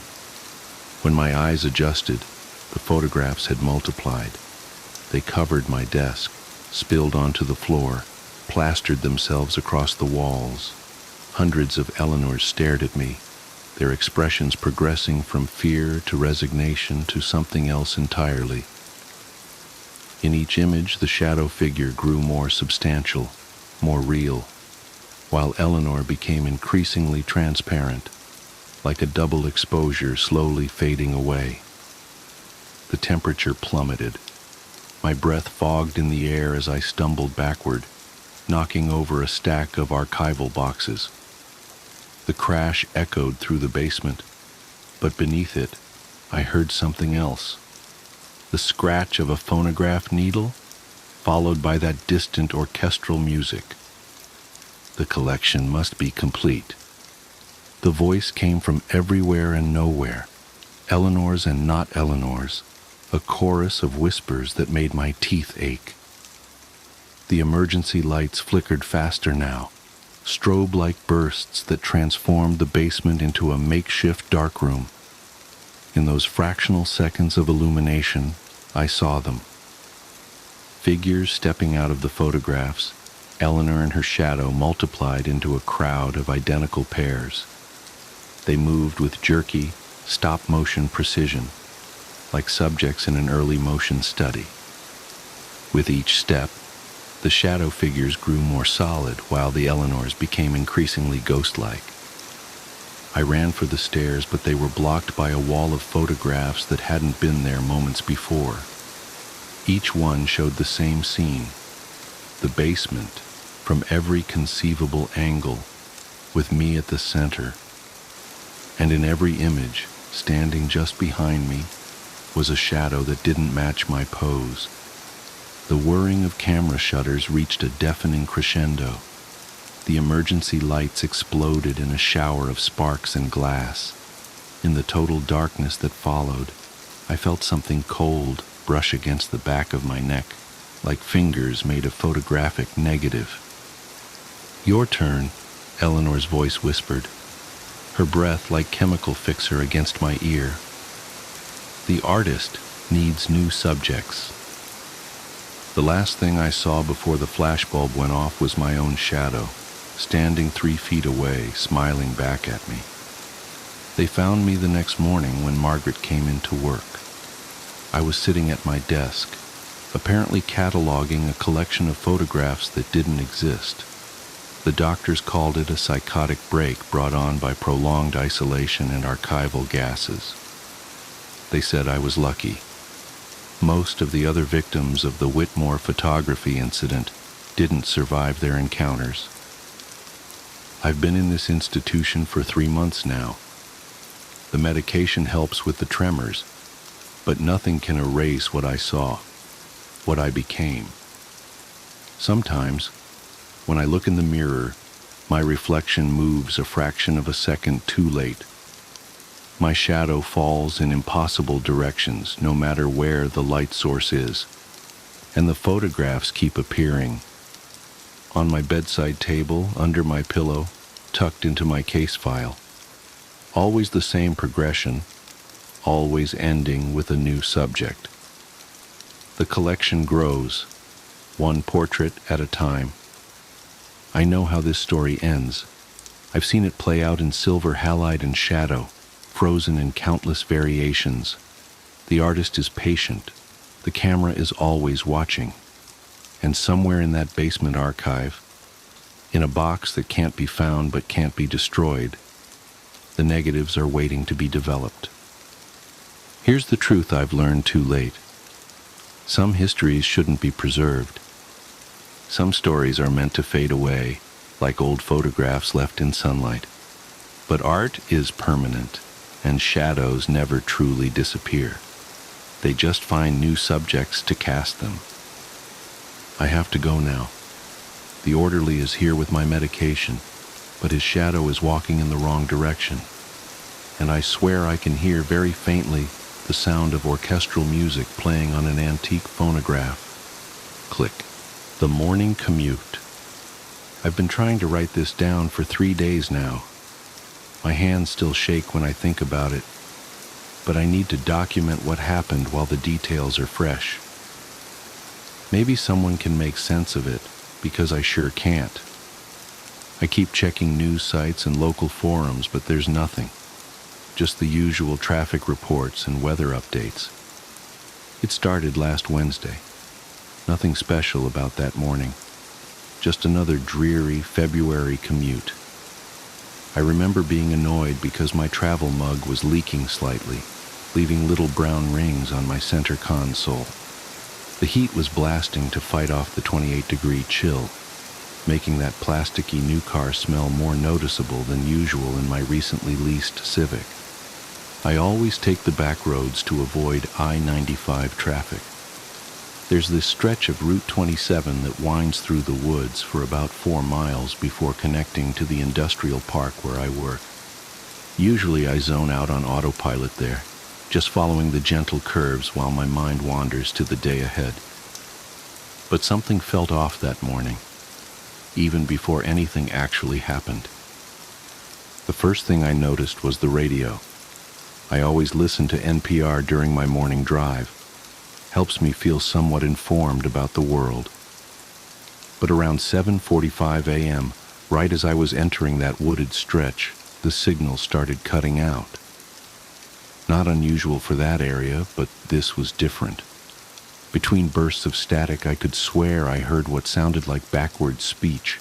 When my eyes adjusted, the photographs had multiplied. They covered my desk, spilled onto the floor, plastered themselves across the walls. Hundreds of Eleanors stared at me, their expressions progressing from fear to resignation to something else entirely. In each image, the shadow figure grew more substantial, more real, while Eleanor became increasingly transparent, like a double exposure slowly fading away. The temperature plummeted. My breath fogged in the air as I stumbled backward, knocking over a stack of archival boxes. The crash echoed through the basement, but beneath it, I heard something else. The scratch of a phonograph needle, followed by that distant orchestral music. The collection must be complete. The voice came from everywhere and nowhere, Eleanor's and not Eleanor's, a chorus of whispers that made my teeth ache. The emergency lights flickered faster now, strobe-like bursts that transformed the basement into a makeshift darkroom. In those fractional seconds of illumination, I saw them. Figures stepping out of the photographs, Eleanor and her shadow multiplied into a crowd of identical pairs. They moved with jerky, stop-motion precision, like subjects in an early motion study. With each step, the shadow figures grew more solid while the Eleanors became increasingly ghost-like. I ran for the stairs, but they were blocked by a wall of photographs that hadn't been there moments before. Each one showed the same scene, the basement, from every conceivable angle, with me at the center. And in every image, standing just behind me, was a shadow that didn't match my pose. The whirring of camera shutters reached a deafening crescendo. The emergency lights exploded in a shower of sparks and glass. In the total darkness that followed, I felt something cold brush against the back of my neck, like fingers made of photographic negative. "Your turn," Eleanor's voice whispered, her breath like chemical fixer against my ear. "The artist needs new subjects." The last thing I saw before the flashbulb went off was my own shadow, standing 3 feet away, smiling back at me. They found me the next morning when Margaret came into work. I was sitting at my desk, apparently cataloging a collection of photographs that didn't exist. The doctors called it a psychotic break brought on by prolonged isolation and archival gases. They said I was lucky. Most of the other victims of the Whitmore photography incident didn't survive their encounters. I've been in this institution for 3 months now. The medication helps with the tremors, but nothing can erase what I saw, what I became. Sometimes, when I look in the mirror, my reflection moves a fraction of a second too late. My shadow falls in impossible directions, no matter where the light source is, and the photographs keep appearing. On my bedside table, under my pillow, tucked into my case file. Always the same progression, always ending with a new subject. The collection grows, one portrait at a time. I know how this story ends. I've seen it play out in silver halide and shadow, frozen in countless variations. The artist is patient. The camera is always watching. And somewhere in that basement archive, in a box that can't be found but can't be destroyed, the negatives are waiting to be developed. Here's the truth I've learned too late. Some histories shouldn't be preserved. Some stories are meant to fade away, like old photographs left in sunlight. But art is permanent, and shadows never truly disappear. They just find new subjects to cast them. I have to go now. The orderly is here with my medication, but his shadow is walking in the wrong direction. And I swear I can hear very faintly the sound of orchestral music playing on an antique phonograph. Click. The morning commute. I've been trying to write this down for 3 days now. My hands still shake when I think about it, but I need to document what happened while the details are fresh. Maybe someone can make sense of it, because I sure can't. I keep checking news sites and local forums, but there's nothing. Just the usual traffic reports and weather updates. It started last Wednesday. Nothing special about that morning. Just another dreary February commute. I remember being annoyed because my travel mug was leaking slightly, leaving little brown rings on my center console. The heat was blasting to fight off the 28-degree chill, making that plasticky new car smell more noticeable than usual in my recently leased Civic. I always take the back roads to avoid I-95 traffic. There's this stretch of Route 27 that winds through the woods for about 4 miles before connecting to the industrial park where I work. Usually I zone out on autopilot there, just following the gentle curves while my mind wanders to the day ahead. But something felt off that morning, even before anything actually happened. The first thing I noticed was the radio. I always listen to NPR during my morning drive. Helps me feel somewhat informed about the world. But around 7:45 a.m., right as I was entering that wooded stretch, the signal started cutting out. Not unusual for that area, but this was different. Between bursts of static, I could swear I heard what sounded like backward speech.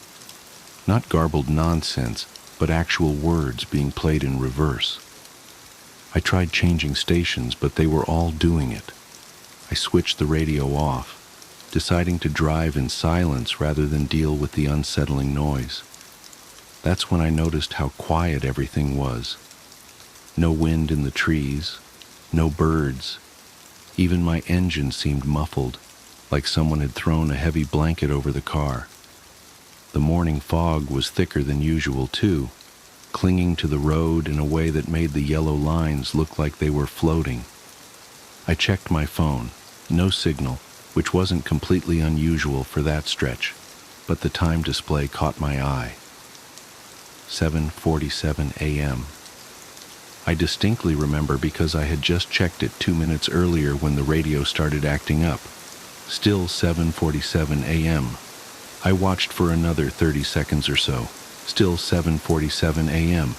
Not garbled nonsense, but actual words being played in reverse. I tried changing stations, but they were all doing it. I switched the radio off, deciding to drive in silence rather than deal with the unsettling noise. That's when I noticed how quiet everything was. No wind in the trees, no birds. Even my engine seemed muffled, like someone had thrown a heavy blanket over the car. The morning fog was thicker than usual, too, clinging to the road in a way that made the yellow lines look like they were floating. I checked my phone. No signal, which wasn't completely unusual for that stretch, but the time display caught my eye. 7:47 a.m. I distinctly remember because I had just checked it 2 minutes earlier when the radio started acting up. Still 7:47 a.m. I watched for another 30 seconds or so. Still 7:47 a.m.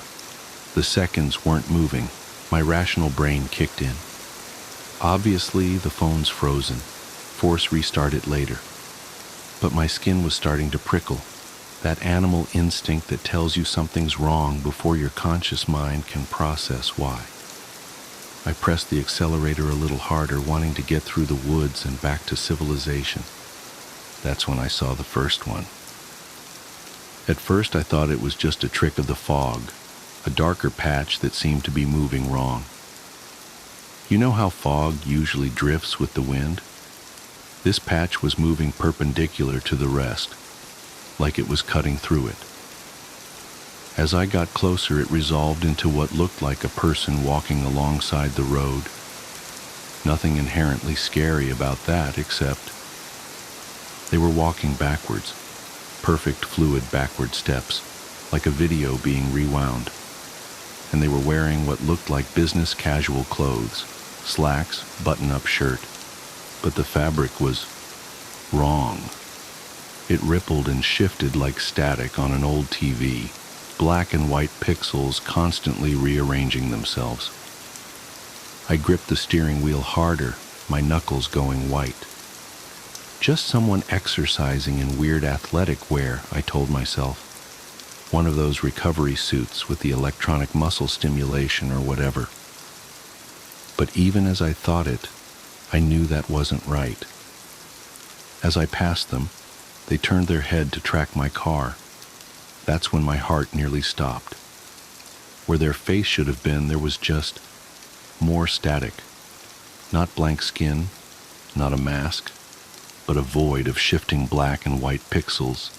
The seconds weren't moving. My rational brain kicked in. Obviously, the phone's frozen. Force restart it later. But my skin was starting to prickle. That animal instinct that tells you something's wrong before your conscious mind can process why. I pressed the accelerator a little harder, wanting to get through the woods and back to civilization. That's when I saw the first one. At first, I thought it was just a trick of the fog, a darker patch that seemed to be moving wrong. You know how fog usually drifts with the wind? This patch was moving perpendicular to the rest, like it was cutting through it. As I got closer, it resolved into what looked like a person walking alongside the road. Nothing inherently scary about that, except they were walking backwards, perfect fluid backward steps, like a video being rewound. And they were wearing what looked like business casual clothes, slacks, button-up shirt, but the fabric was wrong. It rippled and shifted like static on an old TV, black and white pixels constantly rearranging themselves. I gripped the steering wheel harder, my knuckles going white. Just someone exercising in weird athletic wear, I told myself. One of those recovery suits with the electronic muscle stimulation or whatever. But even as I thought it, I knew that wasn't right. As I passed them, they turned their head to track my car. That's when my heart nearly stopped. Where their face should have been, there was just more static. Not blank skin, not a mask, but a void of shifting black and white pixels,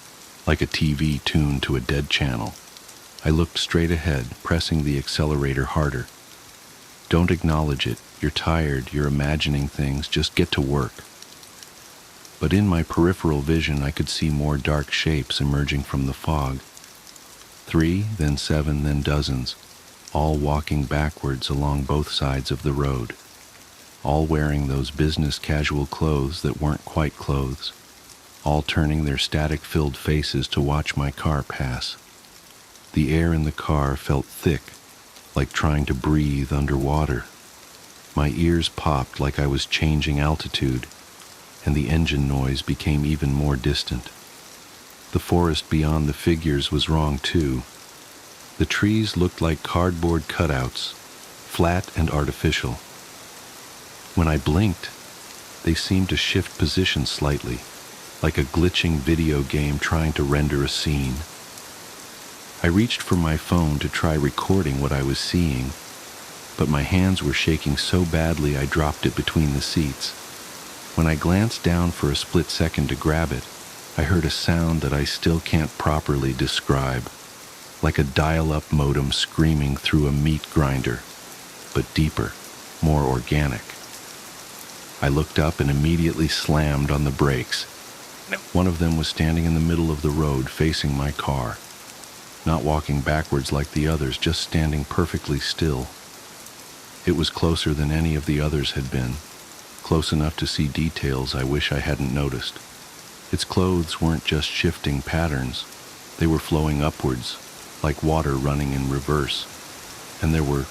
like a TV tuned to a dead channel. I looked straight ahead, pressing the accelerator harder. Don't acknowledge it. You're tired, you're imagining things, just get to work. But in my peripheral vision, I could see more dark shapes emerging from the fog. 3, then 7, then dozens, all walking backwards along both sides of the road, all wearing those business casual clothes that weren't quite clothes, all turning their static-filled faces to watch my car pass. The air in the car felt thick, like trying to breathe underwater. My ears popped like I was changing altitude, and the engine noise became even more distant. The forest beyond the figures was wrong too. The trees looked like cardboard cutouts, flat and artificial. When I blinked, they seemed to shift position slightly, like a glitching video game trying to render a scene. I reached for my phone to try recording what I was seeing, but my hands were shaking so badly I dropped it between the seats. When I glanced down for a split second to grab it, I heard a sound that I still can't properly describe, like a dial-up modem screaming through a meat grinder, but deeper, more organic. I looked up and immediately slammed on the brakes. One of them was standing in the middle of the road facing my car, not walking backwards like the others, just standing perfectly still. It was closer than any of the others had been, close enough to see details I wish I hadn't noticed. Its clothes weren't just shifting patterns, they were flowing upwards, like water running in reverse, and there were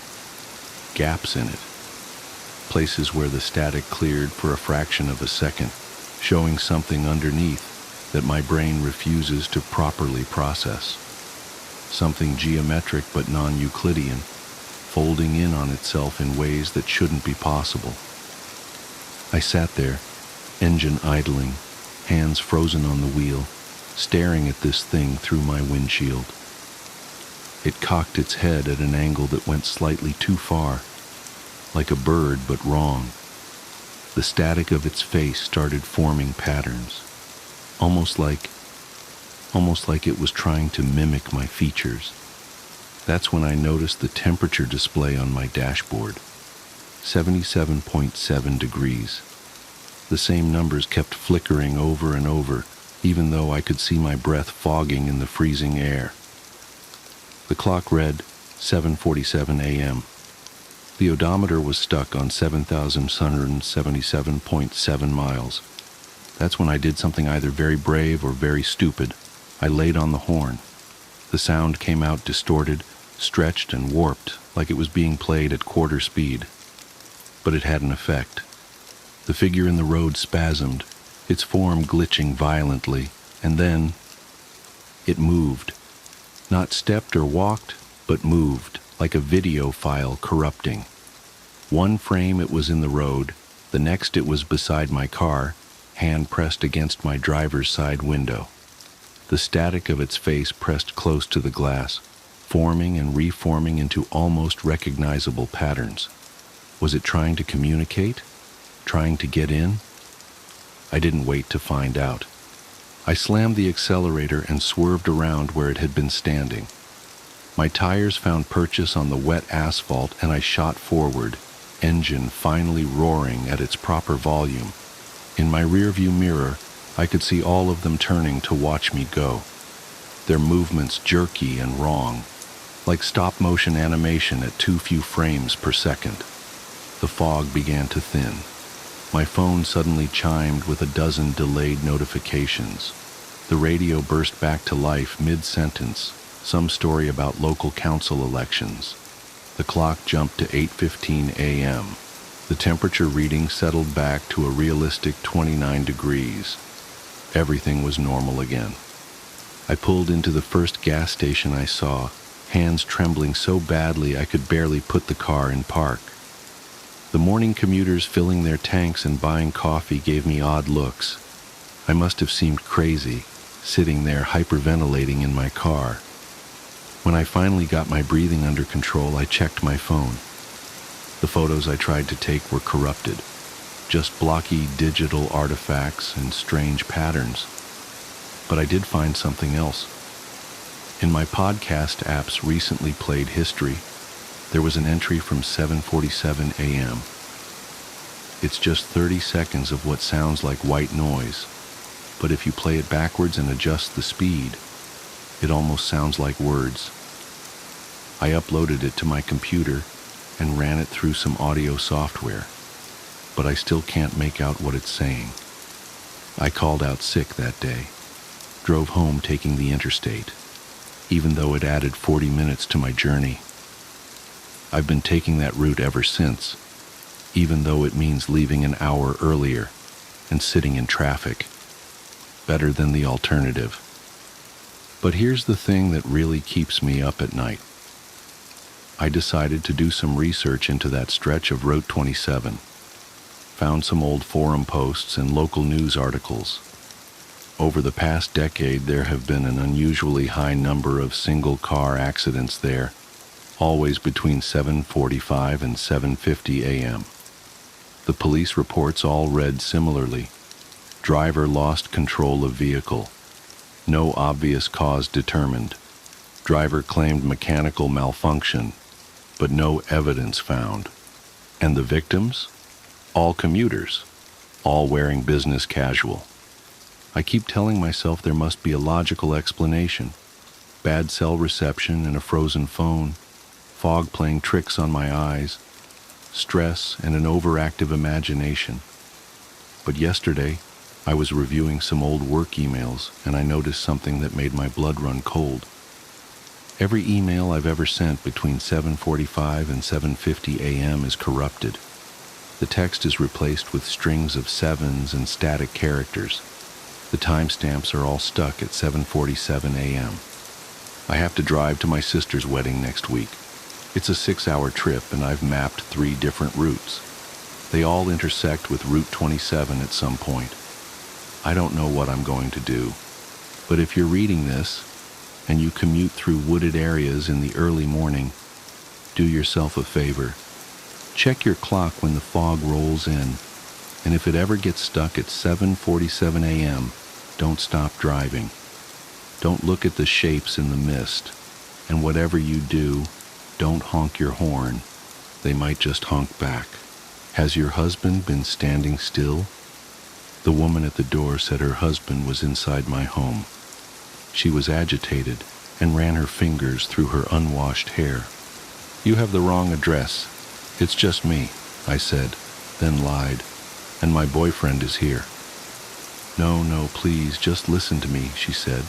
gaps in it, places where the static cleared for a fraction of a second, showing something underneath that my brain refuses to properly process. Something geometric but non-Euclidean, folding in on itself in ways that shouldn't be possible. I sat there, engine idling, hands frozen on the wheel, staring at this thing through my windshield. It cocked its head at an angle that went slightly too far, like a bird but wrong. The static of its face started forming patterns, almost like it was trying to mimic my features. That's when I noticed the temperature display on my dashboard, 77.7 degrees. The same numbers kept flickering over and over, even though I could see my breath fogging in the freezing air. The clock read 7:47 a.m. The odometer was stuck on 7,177.7 miles. That's when I did something either very brave or very stupid. I laid on the horn. The sound came out distorted, stretched and warped, like it was being played at quarter speed. But it had an effect. The figure in the road spasmed, its form glitching violently, and then it moved. Not stepped or walked, but moved, like a video file corrupting. One frame it was in the road, the next it was beside my car, hand pressed against my driver's side window. The static of its face pressed close to the glass, forming and reforming into almost recognizable patterns. Was it trying to communicate? Trying to get in? I didn't wait to find out. I slammed the accelerator and swerved around where it had been standing. My tires found purchase on the wet asphalt and I shot forward, engine finally roaring at its proper volume. In my rearview mirror, I could see all of them turning to watch me go. Their movements jerky and wrong, like stop-motion animation at too few frames per second. The fog began to thin. My phone suddenly chimed with a dozen delayed notifications. The radio burst back to life mid-sentence, some story about local council elections. The clock jumped to 8:15 a.m. The temperature reading settled back to a realistic 29 degrees. Everything was normal again. I pulled into the first gas station I saw, hands trembling so badly I could barely put the car in park. The morning commuters filling their tanks and buying coffee gave me odd looks. I must have seemed crazy, sitting there hyperventilating in my car. When I finally got my breathing under control, I checked my phone. The photos I tried to take were corrupted, just blocky digital artifacts and strange patterns. But I did find something else. In my podcast app's recently played history, there was an entry from 7:47 a.m. It's just 30 seconds of what sounds like white noise, but if you play it backwards and adjust the speed, it almost sounds like words. I uploaded it to my computer and ran it through some audio software, but I still can't make out what it's saying. I called out sick that day, drove home taking the interstate, even though it added 40 minutes to my journey. I've been taking that route ever since, even though it means leaving an hour earlier and sitting in traffic. Better than the alternative. But here's the thing that really keeps me up at night. I decided to do some research into that stretch of Route 27. Found some old forum posts and local news articles. Over the past decade, there have been an unusually high number of single-car accidents there, always between 7:45 and 7:50 a.m. The police reports all read similarly. Driver lost control of vehicle. No obvious cause determined. Driver claimed mechanical malfunction, but no evidence found. And the victims? All commuters, all wearing business casual. I keep telling myself there must be a logical explanation. Bad cell reception and a frozen phone, fog playing tricks on my eyes, stress and an overactive imagination. But yesterday, I was reviewing some old work emails and I noticed something that made my blood run cold. Every email I've ever sent between 7:45 and 7:50 a.m. is corrupted. The text is replaced with strings of sevens and static characters. The timestamps are all stuck at 7:47 a.m. I have to drive to my sister's wedding next week. It's a 6-hour trip and I've mapped 3 different routes. They all intersect with Route 27 at some point. I don't know what I'm going to do, but if you're reading this and you commute through wooded areas in the early morning, do yourself a favor. Check your clock when the fog rolls in, and if it ever gets stuck at 7:47 a.m., don't stop driving. Don't look at the shapes in the mist, and whatever you do, don't honk your horn. They might just honk back. Has your husband been standing still? The woman at the door said her husband was inside my home. She was agitated and ran her fingers through her unwashed hair. You have the wrong address. It's just me, I said, then lied. And my boyfriend is here. No, please, just listen to me, she said,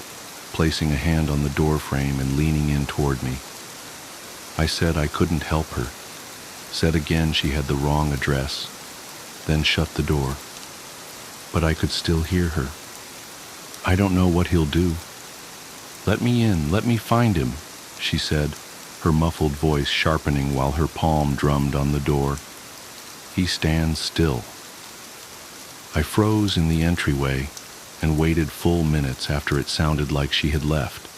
placing a hand on the door frame and leaning in toward me. I said I couldn't help her. Said again she had the wrong address, then shut the door. But I could still hear her. I don't know what he'll do. Let me in, let me find him, she said, her muffled voice sharpening while her palm drummed on the door. He stands still. I froze in the entryway and waited full minutes after it sounded like she had left,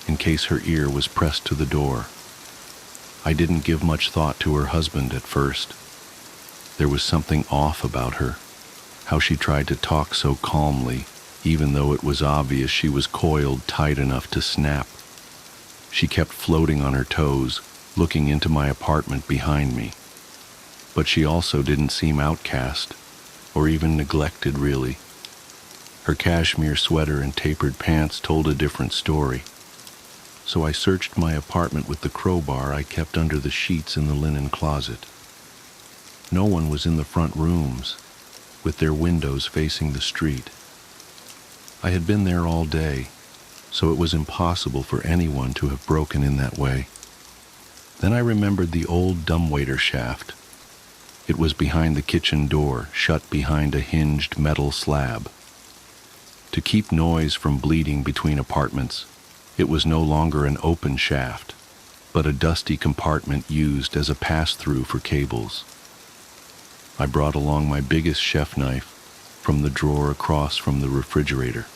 in case her ear was pressed to the door. I didn't give much thought to her husband at first. There was something off about her, how she tried to talk so calmly, even though it was obvious she was coiled tight enough to snap. She kept floating on her toes, looking into my apartment behind me. But she also didn't seem outcast, or even neglected really. Her cashmere sweater and tapered pants told a different story. So I searched my apartment with the crowbar I kept under the sheets in the linen closet. No one was in the front rooms, with their windows facing the street. I had been there all day, so it was impossible for anyone to have broken in that way. Then I remembered the old dumbwaiter shaft. It was behind the kitchen door, shut behind a hinged metal slab. To keep noise from bleeding between apartments, it was no longer an open shaft, but a dusty compartment used as a pass-through for cables. I brought along my biggest chef knife from the drawer across from the refrigerator.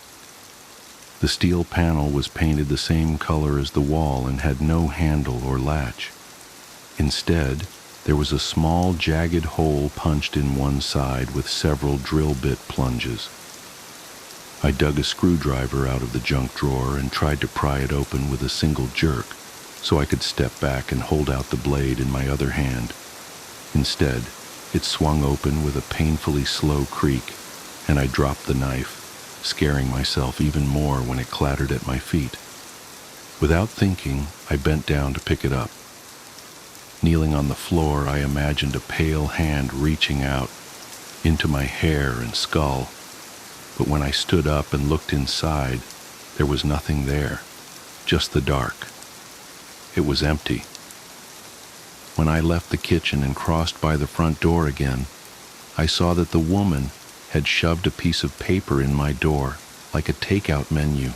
The steel panel was painted the same color as the wall and had no handle or latch. Instead, there was a small jagged hole punched in one side with several drill bit plunges. I dug a screwdriver out of the junk drawer and tried to pry it open with a single jerk so I could step back and hold out the blade in my other hand. Instead, it swung open with a painfully slow creak, and I dropped the knife, scaring myself even more when it clattered at my feet. Without thinking, I bent down to pick it up. Kneeling on the floor, I imagined a pale hand reaching out into my hair and skull. But when I stood up and looked inside, there was nothing there, just the dark. It was empty. When I left the kitchen and crossed by the front door again, I saw that the woman had shoved a piece of paper in my door, like a takeout menu.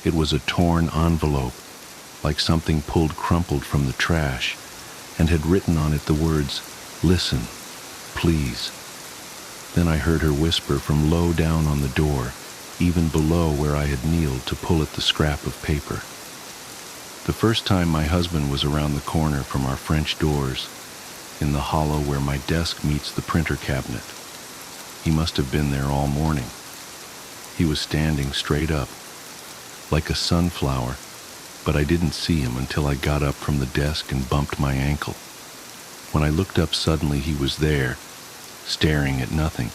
It was a torn envelope, like something pulled crumpled from the trash, and had written on it the words, "Listen, please." Then I heard her whisper from low down on the door, even below where I had kneeled to pull at the scrap of paper. The first time my husband was around the corner from our French doors, in the hollow where my desk meets the printer cabinet. He must have been there all morning. He was standing straight up, like a sunflower, but I didn't see him until I got up from the desk and bumped my ankle. When I looked up suddenly, he was there, staring at nothing.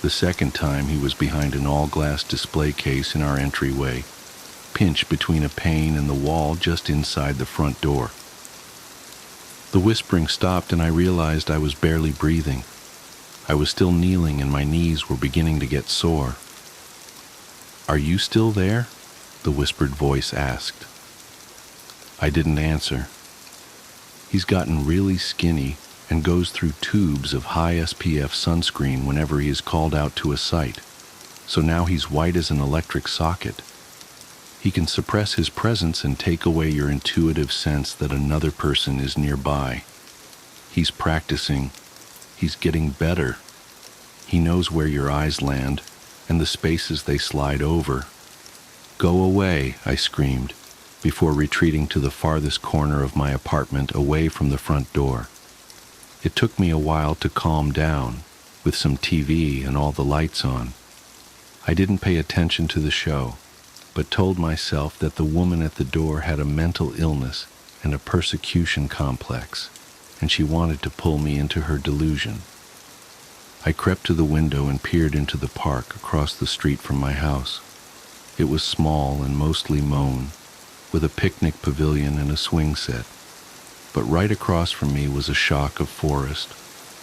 The second time he was behind an all-glass display case in our entryway, pinched between a pane and the wall just inside the front door. The whispering stopped and I realized I was barely breathing. I was still kneeling and my knees were beginning to get sore. "Are you still there?" the whispered voice asked. I didn't answer. He's gotten really skinny and goes through tubes of high SPF sunscreen whenever he is called out to a site, so now he's white as an electric socket. He can suppress his presence and take away your intuitive sense that another person is nearby. He's practicing. He's getting better. He knows where your eyes land and the spaces they slide over. "Go away," I screamed, before retreating to the farthest corner of my apartment away from the front door. It took me a while to calm down, with some TV and all the lights on. I didn't pay attention to the show, but told myself that the woman at the door had a mental illness and a persecution complex, and she wanted to pull me into her delusion. I crept to the window and peered into the park across the street from my house. It was small and mostly mown, with a picnic pavilion and a swing set. But right across from me was a shock of forest,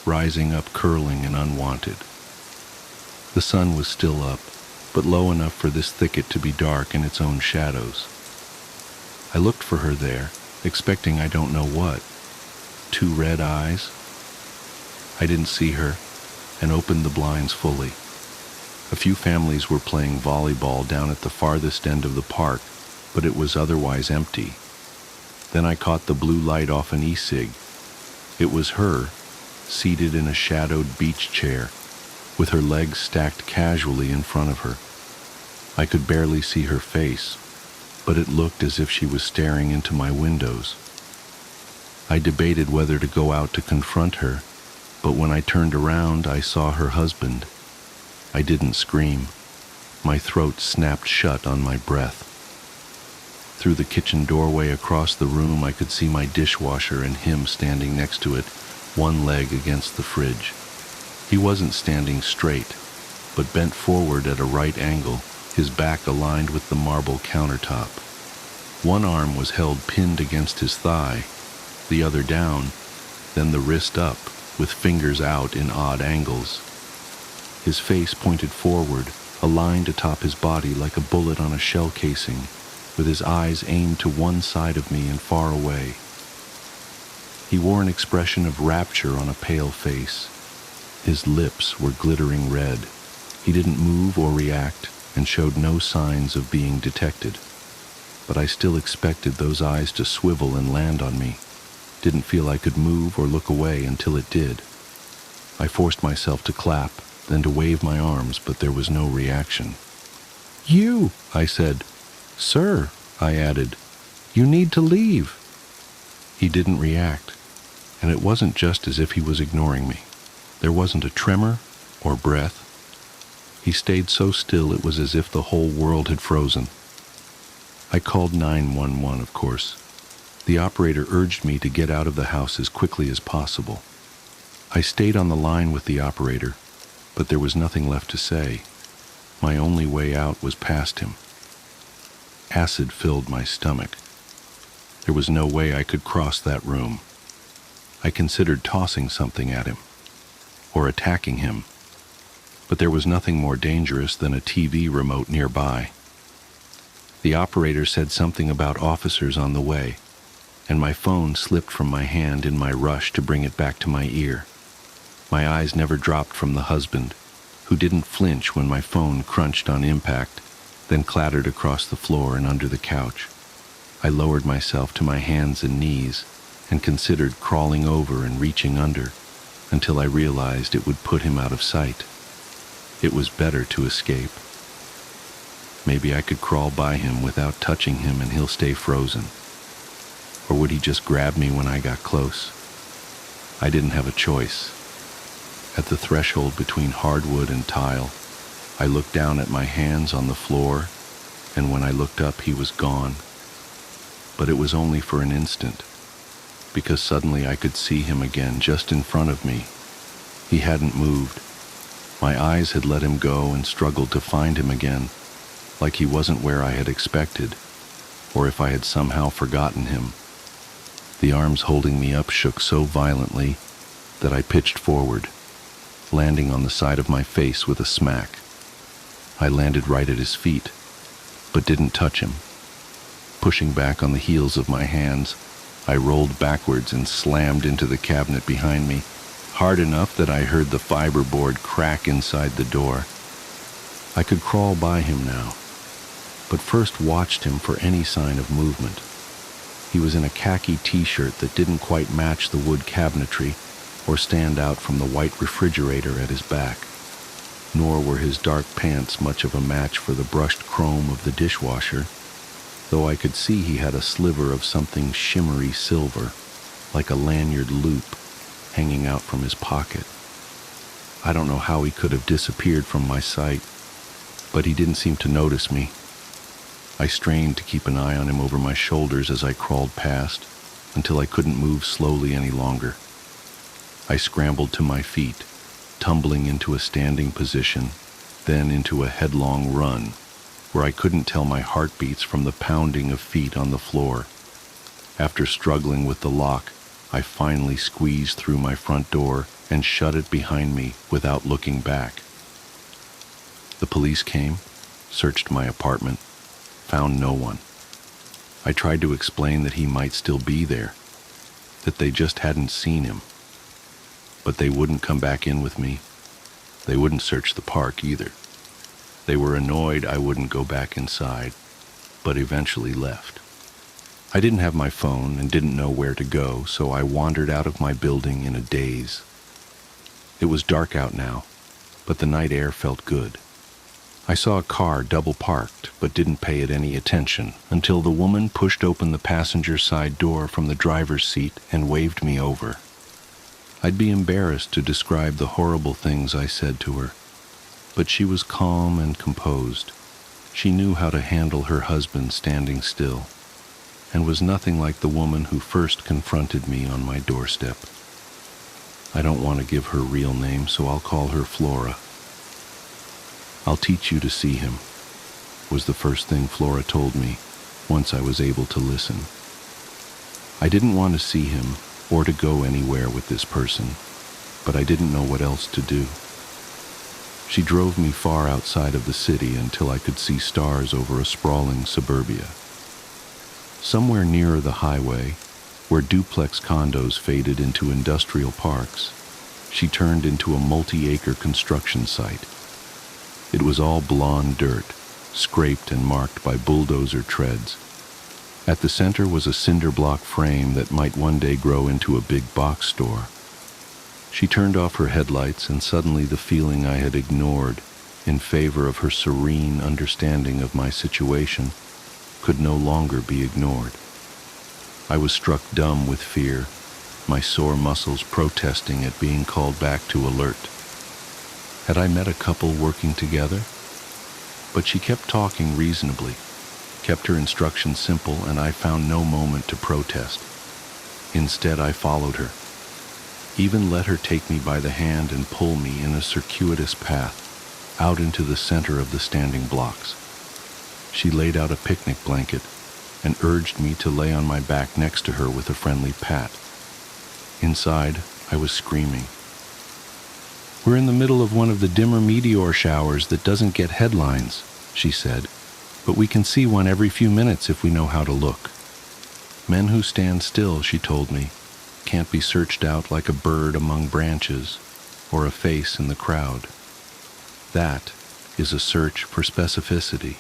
rising up curling and unwanted. The sun was still up, but low enough for this thicket to be dark in its own shadows. I looked for her there, expecting I don't know what. 2 red eyes? I didn't see her, and opened the blinds fully. A few families were playing volleyball down at the farthest end of the park, but it was otherwise empty. Then I caught the blue light off an e-cig. It was her, seated in a shadowed beach chair, with her legs stacked casually in front of her. I could barely see her face, but it looked as if she was staring into my windows. I debated whether to go out to confront her, but when I turned around, I saw her husband. I didn't scream. My throat snapped shut on my breath. Through the kitchen doorway across the room, I could see my dishwasher and him standing next to it, one leg against the fridge. He wasn't standing straight, but bent forward at a right angle, his back aligned with the marble countertop. One arm was held pinned against his thigh, the other down, then the wrist up, with fingers out in odd angles. His face pointed forward, aligned atop his body like a bullet on a shell casing, with his eyes aimed to one side of me and far away. He wore an expression of rapture on a pale face. His lips were glittering red. He didn't move or react and showed no signs of being detected. But I still expected those eyes to swivel and land on me. Didn't feel I could move or look away until it did. I forced myself to clap, then to wave my arms, but there was no reaction. "You," I said. "Sir," I added, "you need to leave." He didn't react, and it wasn't just as if he was ignoring me. There wasn't a tremor or breath. He stayed so still it was as if the whole world had frozen. I called 911, of course. The operator urged me to get out of the house as quickly as possible. I stayed on the line with the operator, but there was nothing left to say. My only way out was past him. Acid filled my stomach. There was no way I could cross that room. I considered tossing something at him, or attacking him, but there was nothing more dangerous than a TV remote nearby. The operator said something about officers on the way, and my phone slipped from my hand in my rush to bring it back to my ear. My eyes never dropped from the husband, who didn't flinch when my phone crunched on impact, then clattered across the floor and under the couch. I lowered myself to my hands and knees and considered crawling over and reaching under until I realized it would put him out of sight. It was better to escape. Maybe I could crawl by him without touching him and he'll stay frozen. Or would he just grab me when I got close? I didn't have a choice. At the threshold between hardwood and tile, I looked down at my hands on the floor, and when I looked up, he was gone. But it was only for an instant, because suddenly I could see him again just in front of me. He hadn't moved. My eyes had let him go and struggled to find him again, like he wasn't where I had expected, or if I had somehow forgotten him. The arms holding me up shook so violently that I pitched forward, landing on the side of my face with a smack. I landed right at his feet, but didn't touch him. Pushing back on the heels of my hands, I rolled backwards and slammed into the cabinet behind me, hard enough that I heard the fiberboard crack inside the door. I could crawl by him now, but first watched him for any sign of movement. He was in a khaki t-shirt that didn't quite match the wood cabinetry or stand out from the white refrigerator at his back, nor were his dark pants much of a match for the brushed chrome of the dishwasher, though I could see he had a sliver of something shimmery silver, like a lanyard loop, hanging out from his pocket. I don't know how he could have disappeared from my sight, but he didn't seem to notice me. I strained to keep an eye on him over my shoulders as I crawled past, until I couldn't move slowly any longer. I scrambled to my feet, tumbling into a standing position, then into a headlong run, where I couldn't tell my heartbeats from the pounding of feet on the floor. After struggling with the lock, I finally squeezed through my front door and shut it behind me without looking back. The police came, searched my apartment, found no one. I tried to explain that he might still be there, that they just hadn't seen him. But they wouldn't come back in with me. They wouldn't search the park either. They were annoyed I wouldn't go back inside, but eventually left. I didn't have my phone and didn't know where to go, so I wandered out of my building in a daze. It was dark out now, but the night air felt good. I saw a car double parked, but didn't pay it any attention until the woman pushed open the passenger side door from the driver's seat and waved me over. I'd be embarrassed to describe the horrible things I said to her, but she was calm and composed. She knew how to handle her husband standing still, and was nothing like the woman who first confronted me on my doorstep. I don't want to give her real name, so I'll call her Flora. "I'll teach you to see him," was the first thing Flora told me once I was able to listen. I didn't want to see him or to go anywhere with this person, but I didn't know what else to do. She drove me far outside of the city until I could see stars over a sprawling suburbia. Somewhere nearer the highway, where duplex condos faded into industrial parks, she turned into a multi-acre construction site. It was all blonde dirt, scraped and marked by bulldozer treads. At the center was a cinder block frame that might one day grow into a big box store. She turned off her headlights, and suddenly the feeling I had ignored in favor of her serene understanding of my situation could no longer be ignored. I was struck dumb with fear, my sore muscles protesting at being called back to alert. Had I met a couple working together? But she kept talking reasonably, kept her instructions simple, and I found no moment to protest. Instead, I followed her, even let her take me by the hand and pull me in a circuitous path out into the center of the standing blocks. She laid out a picnic blanket and urged me to lay on my back next to her with a friendly pat. Inside, I was screaming. "We're in the middle of one of the dimmer meteor showers that doesn't get headlines," she said, "but we can see one every few minutes if we know how to look. Men who stand still," she told me, "can't be searched out like a bird among branches or a face in the crowd. That is a search for specificity.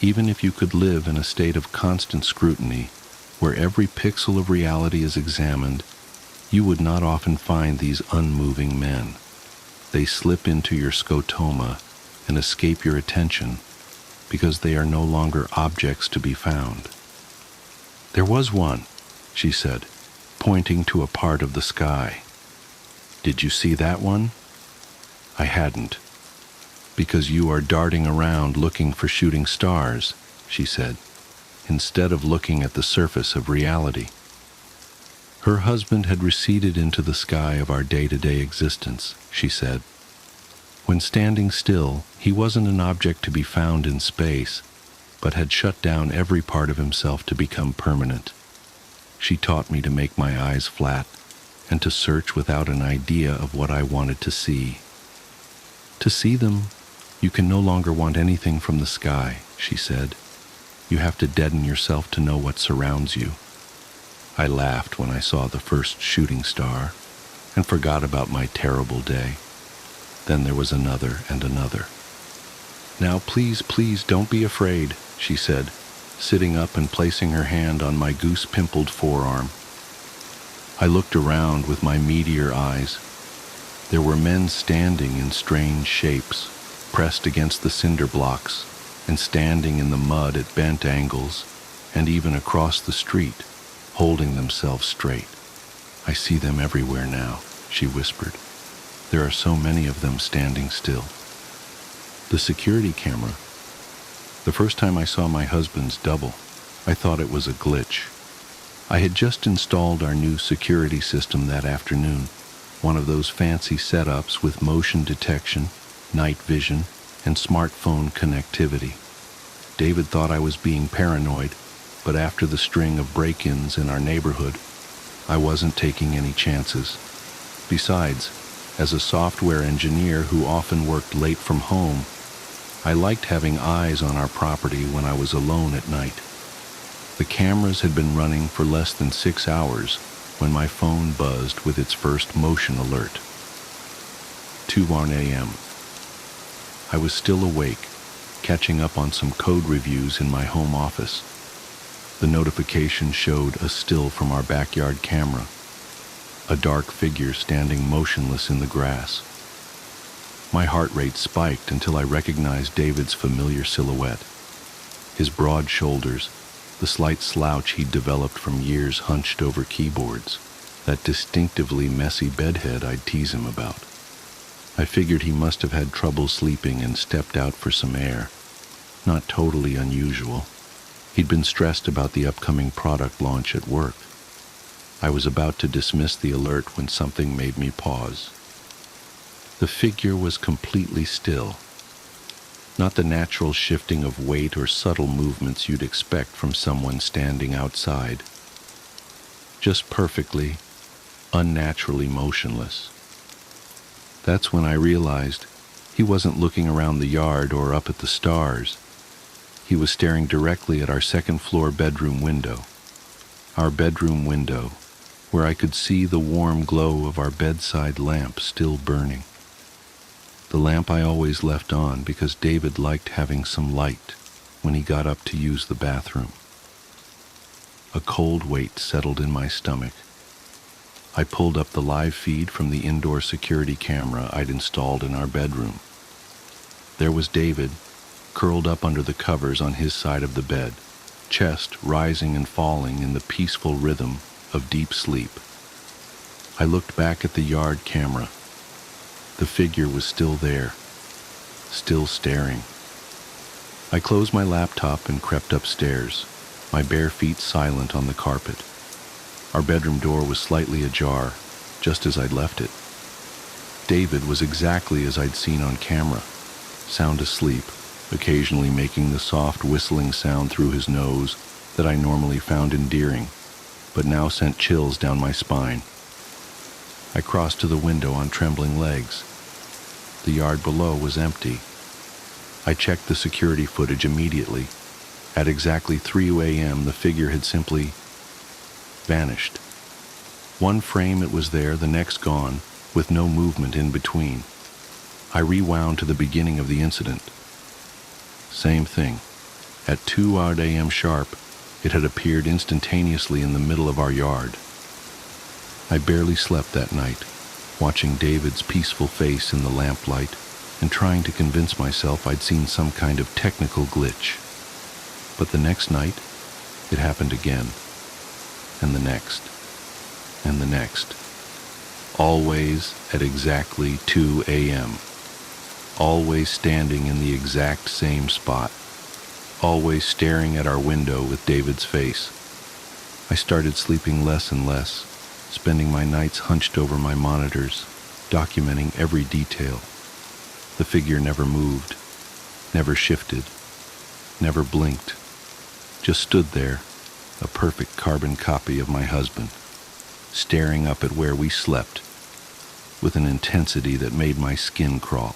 Even if you could live in a state of constant scrutiny, where every pixel of reality is examined, you would not often find these unmoving men. They slip into your scotoma and escape your attention because they are no longer objects to be found." "There was one," she said, pointing to a part of the sky. "Did you see that one?" I hadn't. "Because you are darting around looking for shooting stars," she said, "instead of looking at the surface of reality." Her husband had receded into the sky of our day-to-day existence, she said. When standing still, he wasn't an object to be found in space, but had shut down every part of himself to become permanent. She taught me to make my eyes flat and to search without an idea of what I wanted to see. To see them, you can no longer want anything from the sky, she said. You have to deaden yourself to know what surrounds you. I laughed when I saw the first shooting star and forgot about my terrible day. Then there was another and another. Now please, please don't be afraid, she said, sitting up and placing her hand on my goose-pimpled forearm. I looked around with my meteor eyes. There were men standing in strange shapes, pressed against the cinder blocks, and standing in the mud at bent angles, and even across the street, holding themselves straight. I see them everywhere now, she whispered. There are so many of them standing still. The security camera. The first time I saw my husband's double, I thought it was a glitch. I had just installed our new security system that afternoon, one of those fancy setups with motion detection, night vision, and smartphone connectivity. David thought I was being paranoid, but after the string of break-ins in our neighborhood, I wasn't taking any chances. Besides, as a software engineer who often worked late from home, I liked having eyes on our property when I was alone at night. The cameras had been running for less than 6 hours when my phone buzzed with its first motion alert. 2:01 a.m. I was still awake, catching up on some code reviews in my home office. The notification showed a still from our backyard camera, a dark figure standing motionless in the grass. My heart rate spiked until I recognized David's familiar silhouette. His broad shoulders, the slight slouch he'd developed from years hunched over keyboards, that distinctively messy bedhead I'd tease him about. I figured he must have had trouble sleeping and stepped out for some air. Not totally unusual. He'd been stressed about the upcoming product launch at work. I was about to dismiss the alert when something made me pause. The figure was completely still. Not the natural shifting of weight or subtle movements you'd expect from someone standing outside. Just perfectly, unnaturally motionless. That's when I realized he wasn't looking around the yard or up at the stars. He was staring directly at our second-floor bedroom window. Our bedroom window, where I could see the warm glow of our bedside lamp still burning. The lamp I always left on because David liked having some light when he got up to use the bathroom. A cold weight settled in my stomach. I pulled up the live feed from the indoor security camera I'd installed in our bedroom. There was David, curled up under the covers on his side of the bed, chest rising and falling in the peaceful rhythm of deep sleep. I looked back at the yard camera. The figure was still there, still staring. I closed my laptop and crept upstairs, my bare feet silent on the carpet. Our bedroom door was slightly ajar, just as I'd left it. David was exactly as I'd seen on camera, sound asleep, occasionally making the soft whistling sound through his nose that I normally found endearing, but now sent chills down my spine. I crossed to the window on trembling legs. The yard below was empty. I checked the security footage immediately. At exactly 3 a.m., the figure had simply vanished. One frame it was there, the next gone, with no movement in between. I rewound to the beginning of the incident. Same thing. At 2 a.m. sharp, it had appeared instantaneously in the middle of our yard. I barely slept that night, watching David's peaceful face in the lamplight and trying to convince myself I'd seen some kind of technical glitch. But the next night, it happened again, and the next, and the next. Always at exactly 2 a.m. Always standing in the exact same spot. Always staring at our window with David's face. I started sleeping less and less, spending my nights hunched over my monitors, documenting every detail. The figure never moved, never shifted, never blinked, just stood there, a perfect carbon copy of my husband, staring up at where we slept with an intensity that made my skin crawl.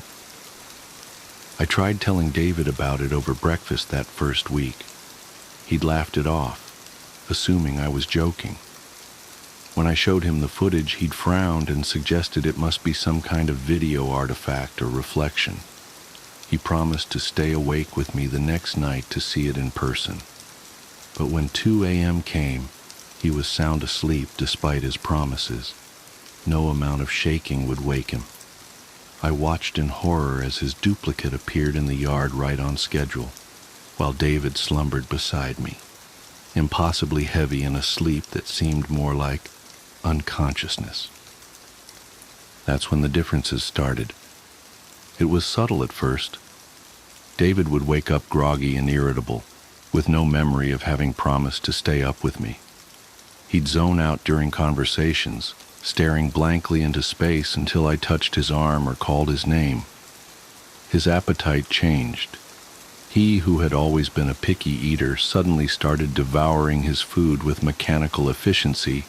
I tried telling David about it over breakfast that first week. He'd laughed it off, assuming I was joking. When I showed him the footage, he'd frowned and suggested it must be some kind of video artifact or reflection. He promised to stay awake with me the next night to see it in person. But when 2 a.m. came, he was sound asleep despite his promises. No amount of shaking would wake him. I watched in horror as his duplicate appeared in the yard right on schedule, while David slumbered beside me, impossibly heavy in a sleep that seemed more like unconsciousness. That's when the differences started. It was subtle at first. David would wake up groggy and irritable, with no memory of having promised to stay up with me. He'd zone out during conversations, staring blankly into space until I touched his arm or called his name. His appetite changed. He, who had always been a picky eater, suddenly started devouring his food with mechanical efficiency,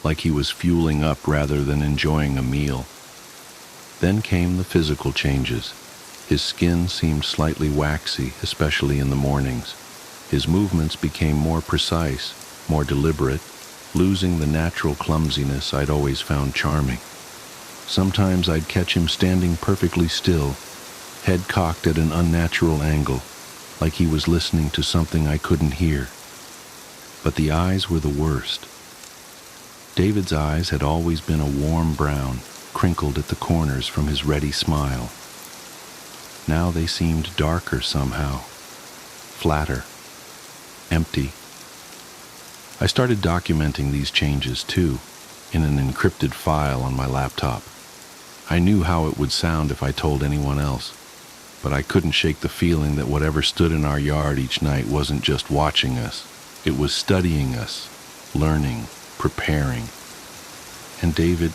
like he was fueling up rather than enjoying a meal. Then came the physical changes. His skin seemed slightly waxy, especially in the mornings. His movements became more precise, more deliberate, losing the natural clumsiness I'd always found charming. Sometimes I'd catch him standing perfectly still, head cocked at an unnatural angle, like he was listening to something I couldn't hear. But the eyes were the worst. David's eyes had always been a warm brown, crinkled at the corners from his ready smile. Now they seemed darker somehow, flatter, empty. I started documenting these changes too, in an encrypted file on my laptop. I knew how it would sound if I told anyone else, but I couldn't shake the feeling that whatever stood in our yard each night wasn't just watching us. It was studying us, learning, preparing. And David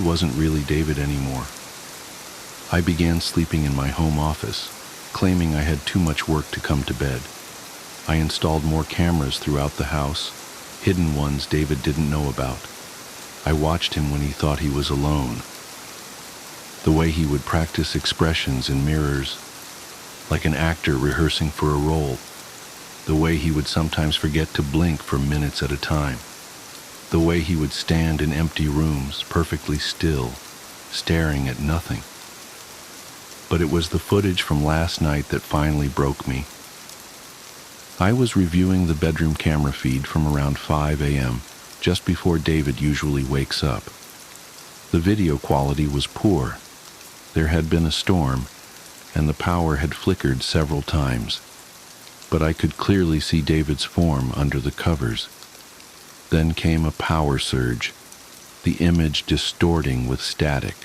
wasn't really David anymore. I began sleeping in my home office, claiming I had too much work to come to bed. I installed more cameras throughout the house, hidden ones David didn't know about. I watched him when he thought he was alone. The way he would practice expressions in mirrors, like an actor rehearsing for a role. The way he would sometimes forget to blink for minutes at a time. The way he would stand in empty rooms, perfectly still, staring at nothing. But it was the footage from last night that finally broke me. I was reviewing the bedroom camera feed from around 5 a.m., just before David usually wakes up. The video quality was poor. There had been a storm, and the power had flickered several times, but I could clearly see David's form under the covers. Then came a power surge, the image distorting with static.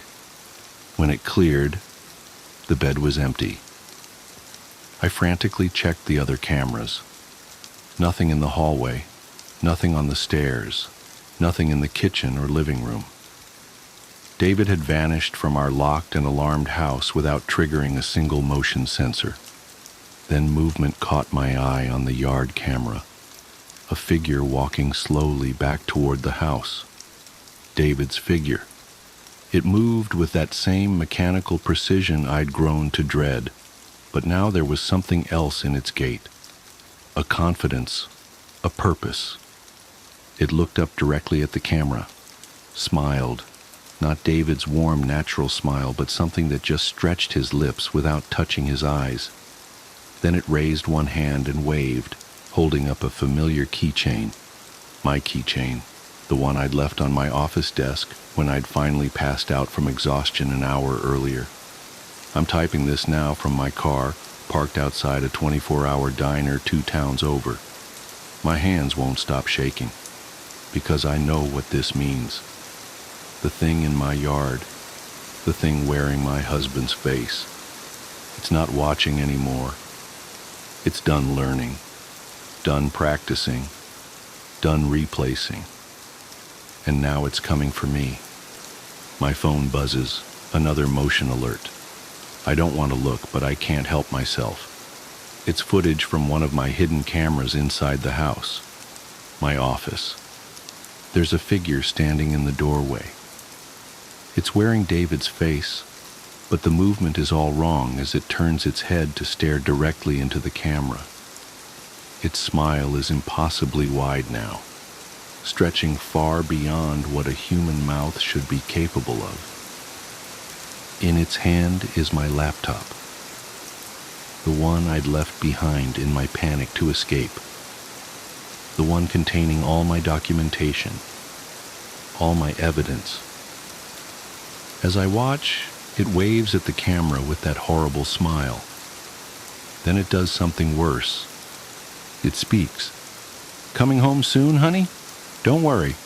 When it cleared, the bed was empty. I frantically checked the other cameras. Nothing in the hallway, nothing on the stairs, nothing in the kitchen or living room. David had vanished from our locked and alarmed house without triggering a single motion sensor. Then movement caught my eye on the yard camera. A figure walking slowly back toward the house. David's figure. It moved with that same mechanical precision I'd grown to dread, but now there was something else in its gait. A confidence, a purpose. It looked up directly at the camera, smiled, not David's warm, natural smile, but something that just stretched his lips without touching his eyes. Then it raised one hand and waved, holding up a familiar keychain. My keychain, the one I'd left on my office desk when I'd finally passed out from exhaustion an hour earlier. I'm typing this now from my car, parked outside a 24-hour diner 2 towns over. My hands won't stop shaking, because I know what this means. The thing in my yard, the thing wearing my husband's face. It's not watching anymore. It's done learning, done practicing, done replacing. And now it's coming for me. My phone buzzes, another motion alert. I don't want to look, but I can't help myself. It's footage from one of my hidden cameras inside the house, my office. There's a figure standing in the doorway. It's wearing David's face, but the movement is all wrong as it turns its head to stare directly into the camera. Its smile is impossibly wide now, stretching far beyond what a human mouth should be capable of. In its hand is my laptop, the one I'd left behind in my panic to escape, the one containing all my documentation, all my evidence. As I watch, it waves at the camera with that horrible smile. Then it does something worse. It speaks. "Coming home soon, honey? Don't worry.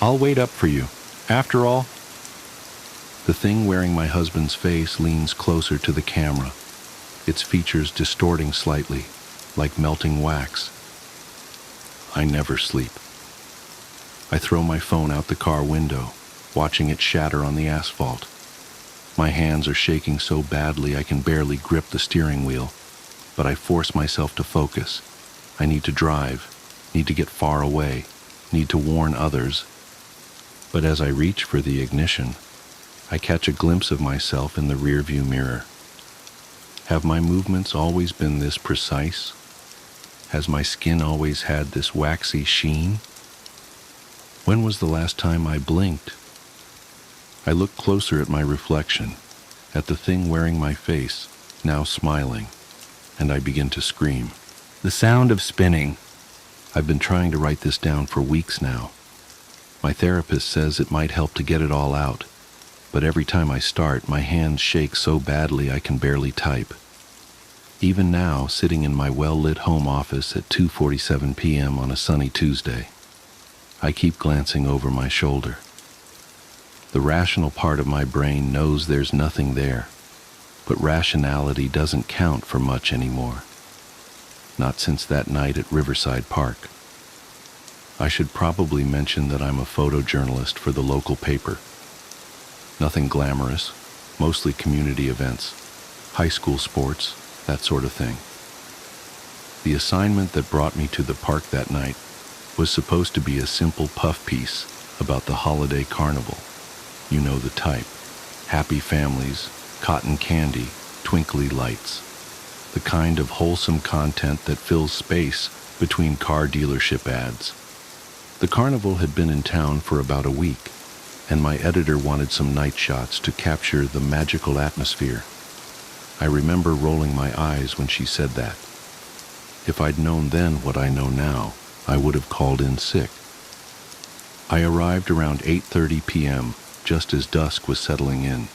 I'll wait up for you. After all..." The thing wearing my husband's face leans closer to the camera, its features distorting slightly, like melting wax. I never sleep. I throw my phone out the car window, watching it shatter on the asphalt. My hands are shaking so badly I can barely grip the steering wheel, but I force myself to focus. I need to drive, need to get far away, need to warn others. But as I reach for the ignition, I catch a glimpse of myself in the rearview mirror. Have my movements always been this precise? Has my skin always had this waxy sheen? When was the last time I blinked? I look closer at my reflection, at the thing wearing my face, now smiling, and I begin to scream. The sound of spinning. I've been trying to write this down for weeks now. My therapist says it might help to get it all out, but every time I start, my hands shake so badly I can barely type. Even now, sitting in my well-lit home office at 2:47 p.m. on a sunny Tuesday, I keep glancing over my shoulder. The rational part of my brain knows there's nothing there, but rationality doesn't count for much anymore. Not since that night at Riverside Park. I should probably mention that I'm a photojournalist for the local paper. Nothing glamorous, mostly community events, high school sports, that sort of thing. The assignment that brought me to the park that night was supposed to be a simple puff piece about the holiday carnival. You know the type. Happy families, cotton candy, twinkly lights. The kind of wholesome content that fills space between car dealership ads. The carnival had been in town for about a week, and my editor wanted some night shots to capture the magical atmosphere. I remember rolling my eyes when she said that. If I'd known then what I know now, I would have called in sick. I arrived around 8:30 p.m., just as dusk was settling in.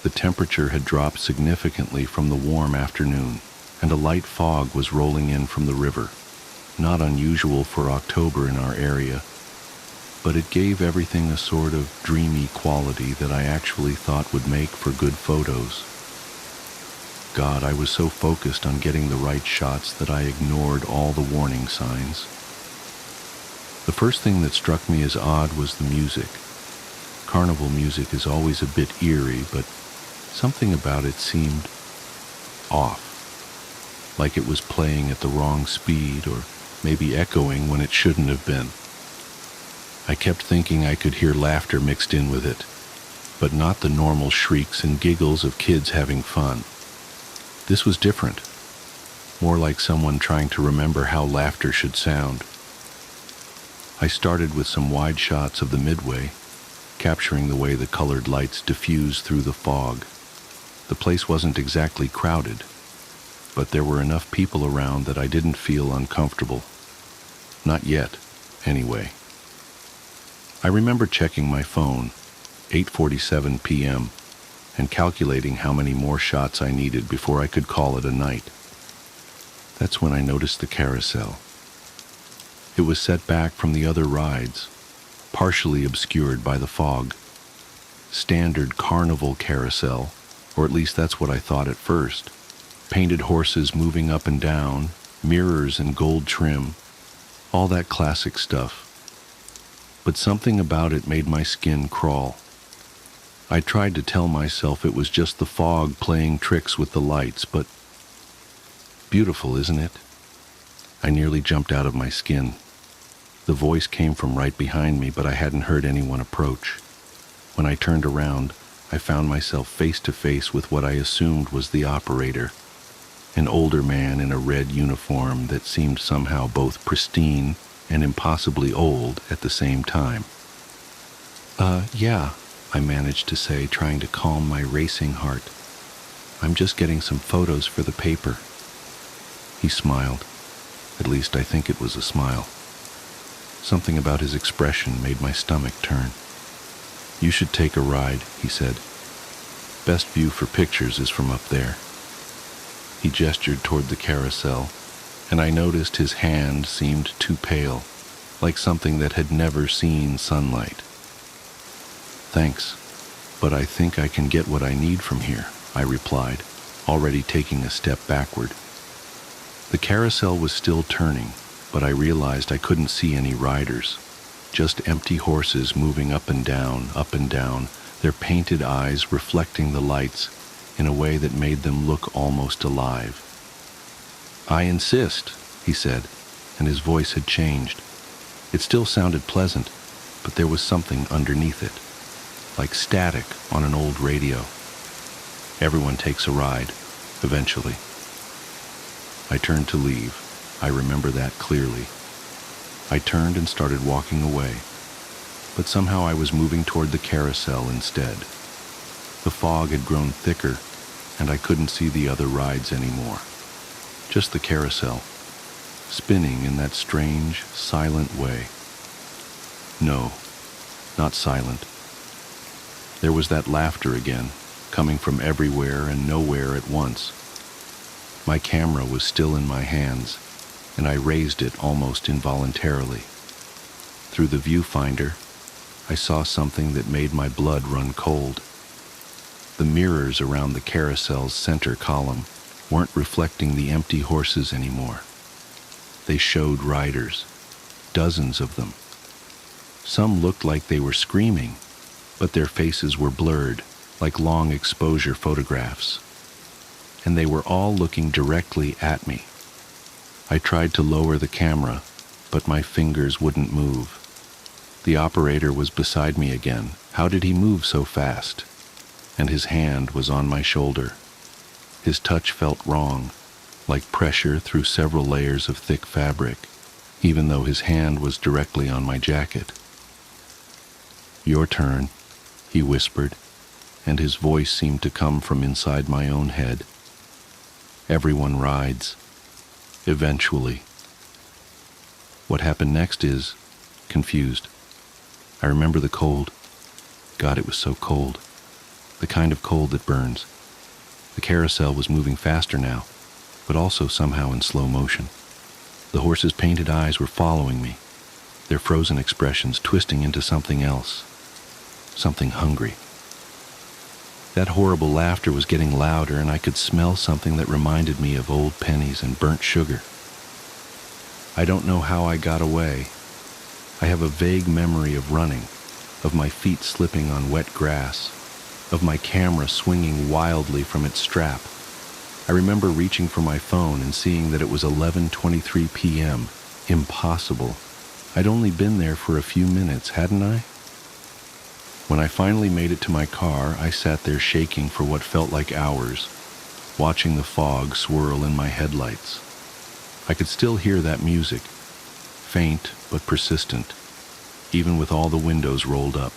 The temperature had dropped significantly from the warm afternoon, and a light fog was rolling in from the river. Not unusual for October in our area, but it gave everything a sort of dreamy quality that I actually thought would make for good photos. God, I was so focused on getting the right shots that I ignored all the warning signs. The first thing that struck me as odd was the music. Carnival music is always a bit eerie, but something about it seemed off, like it was playing at the wrong speed or maybe echoing when it shouldn't have been. I kept thinking I could hear laughter mixed in with it, but not the normal shrieks and giggles of kids having fun. This was different, more like someone trying to remember how laughter should sound. I started with some wide shots of the midway, capturing the way the colored lights diffused through the fog. The place wasn't exactly crowded, but there were enough people around that I didn't feel uncomfortable. Not yet, anyway. I remember checking my phone, 8:47 p.m., and calculating how many more shots I needed before I could call it a night. That's when I noticed the carousel. It was set back from the other rides, partially obscured by the fog. Standard carnival carousel, or at least that's what I thought at first. Painted horses moving up and down, mirrors and gold trim, all that classic stuff. But something about it made my skin crawl. I tried to tell myself it was just the fog playing tricks with the lights, but beautiful, isn't it? I nearly jumped out of my skin. The voice came from right behind me, but I hadn't heard anyone approach. When I turned around, I found myself face to face with what I assumed was the operator, an older man in a red uniform that seemed somehow both pristine and impossibly old at the same time. Yeah, I managed to say, trying to calm my racing heart. I'm just getting some photos for the paper. He smiled. At least I think it was a smile. Something about his expression made my stomach turn. You should take a ride, he said. Best view for pictures is from up there. He gestured toward the carousel, and I noticed his hand seemed too pale, like something that had never seen sunlight. Thanks, but I think I can get what I need from here, I replied, already taking a step backward. The carousel was still turning, but I realized I couldn't see any riders, just empty horses moving up and down, their painted eyes reflecting the lights in a way that made them look almost alive. I insist, he said, and his voice had changed. It still sounded pleasant, but there was something underneath it, like static on an old radio. Everyone takes a ride, eventually. I turned to leave. I remember that clearly. I turned and started walking away, but somehow I was moving toward the carousel instead. The fog had grown thicker, and I couldn't see the other rides anymore. Just the carousel, spinning in that strange, silent way. No, not silent. There was that laughter again, coming from everywhere and nowhere at once. My camera was still in my hands, and I raised it almost involuntarily. Through the viewfinder, I saw something that made my blood run cold. The mirrors around the carousel's center column weren't reflecting the empty horses anymore. They showed riders, dozens of them. Some looked like they were screaming, but their faces were blurred, like long exposure photographs. And they were all looking directly at me. I tried to lower the camera, but my fingers wouldn't move. The operator was beside me again. How did he move so fast? And his hand was on my shoulder. His touch felt wrong, like pressure through several layers of thick fabric, even though his hand was directly on my jacket. Your turn, he whispered, and his voice seemed to come from inside my own head. Everyone rides. Eventually. What happened next is, confused. I remember the cold. God, it was so cold. The kind of cold that burns. The carousel was moving faster now, but also somehow in slow motion. The horses' painted eyes were following me, their frozen expressions twisting into something else. Something hungry. That horrible laughter was getting louder, and I could smell something that reminded me of old pennies and burnt sugar. I don't know how I got away. I have a vague memory of running, of my feet slipping on wet grass, of my camera swinging wildly from its strap. I remember reaching for my phone and seeing that it was 11:23 p.m. Impossible. I'd only been there for a few minutes, hadn't I? When I finally made it to my car, I sat there shaking for what felt like hours, watching the fog swirl in my headlights. I could still hear that music, faint but persistent, even with all the windows rolled up.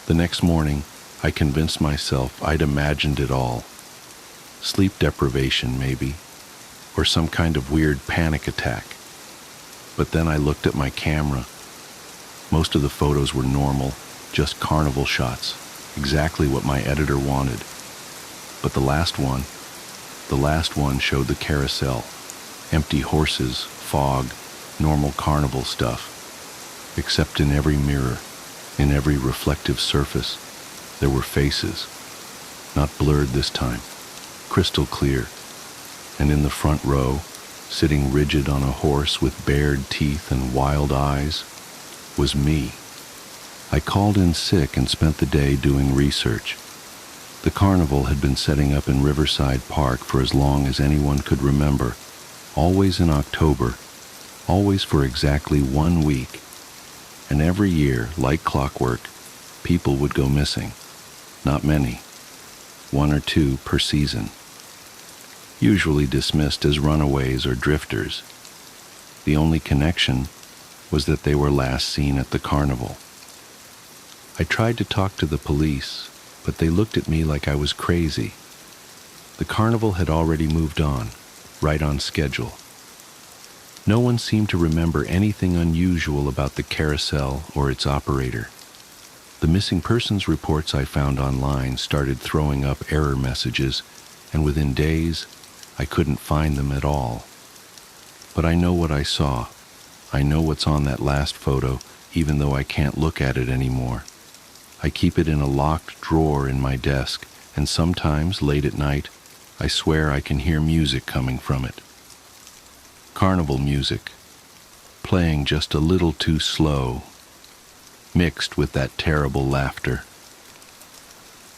The next morning, I convinced myself I'd imagined it all. Sleep deprivation, maybe, or some kind of weird panic attack. But then I looked at my camera. Most of the photos were normal, just carnival shots, exactly what my editor wanted. But the last one showed the carousel, empty horses, fog, normal carnival stuff. Except in every mirror, in every reflective surface, there were faces, not blurred this time, crystal clear. And in the front row, sitting rigid on a horse with bared teeth and wild eyes, was me. I called in sick and spent the day doing research. The carnival had been setting up in Riverside Park for as long as anyone could remember, always in October, always for exactly 1 week. And every year, like clockwork, people would go missing. Not many, 1 or 2 per season. Usually dismissed as runaways or drifters. The only connection was that they were last seen at the carnival. I tried to talk to the police, but they looked at me like I was crazy. The carnival had already moved on, right on schedule. No one seemed to remember anything unusual about the carousel or its operator. The missing persons reports I found online started throwing up error messages, and within days, I couldn't find them at all. But I know what I saw. I know what's on that last photo, even though I can't look at it anymore. I keep it in a locked drawer in my desk, and sometimes, late at night, I swear I can hear music coming from it. Carnival music, playing just a little too slow, mixed with that terrible laughter.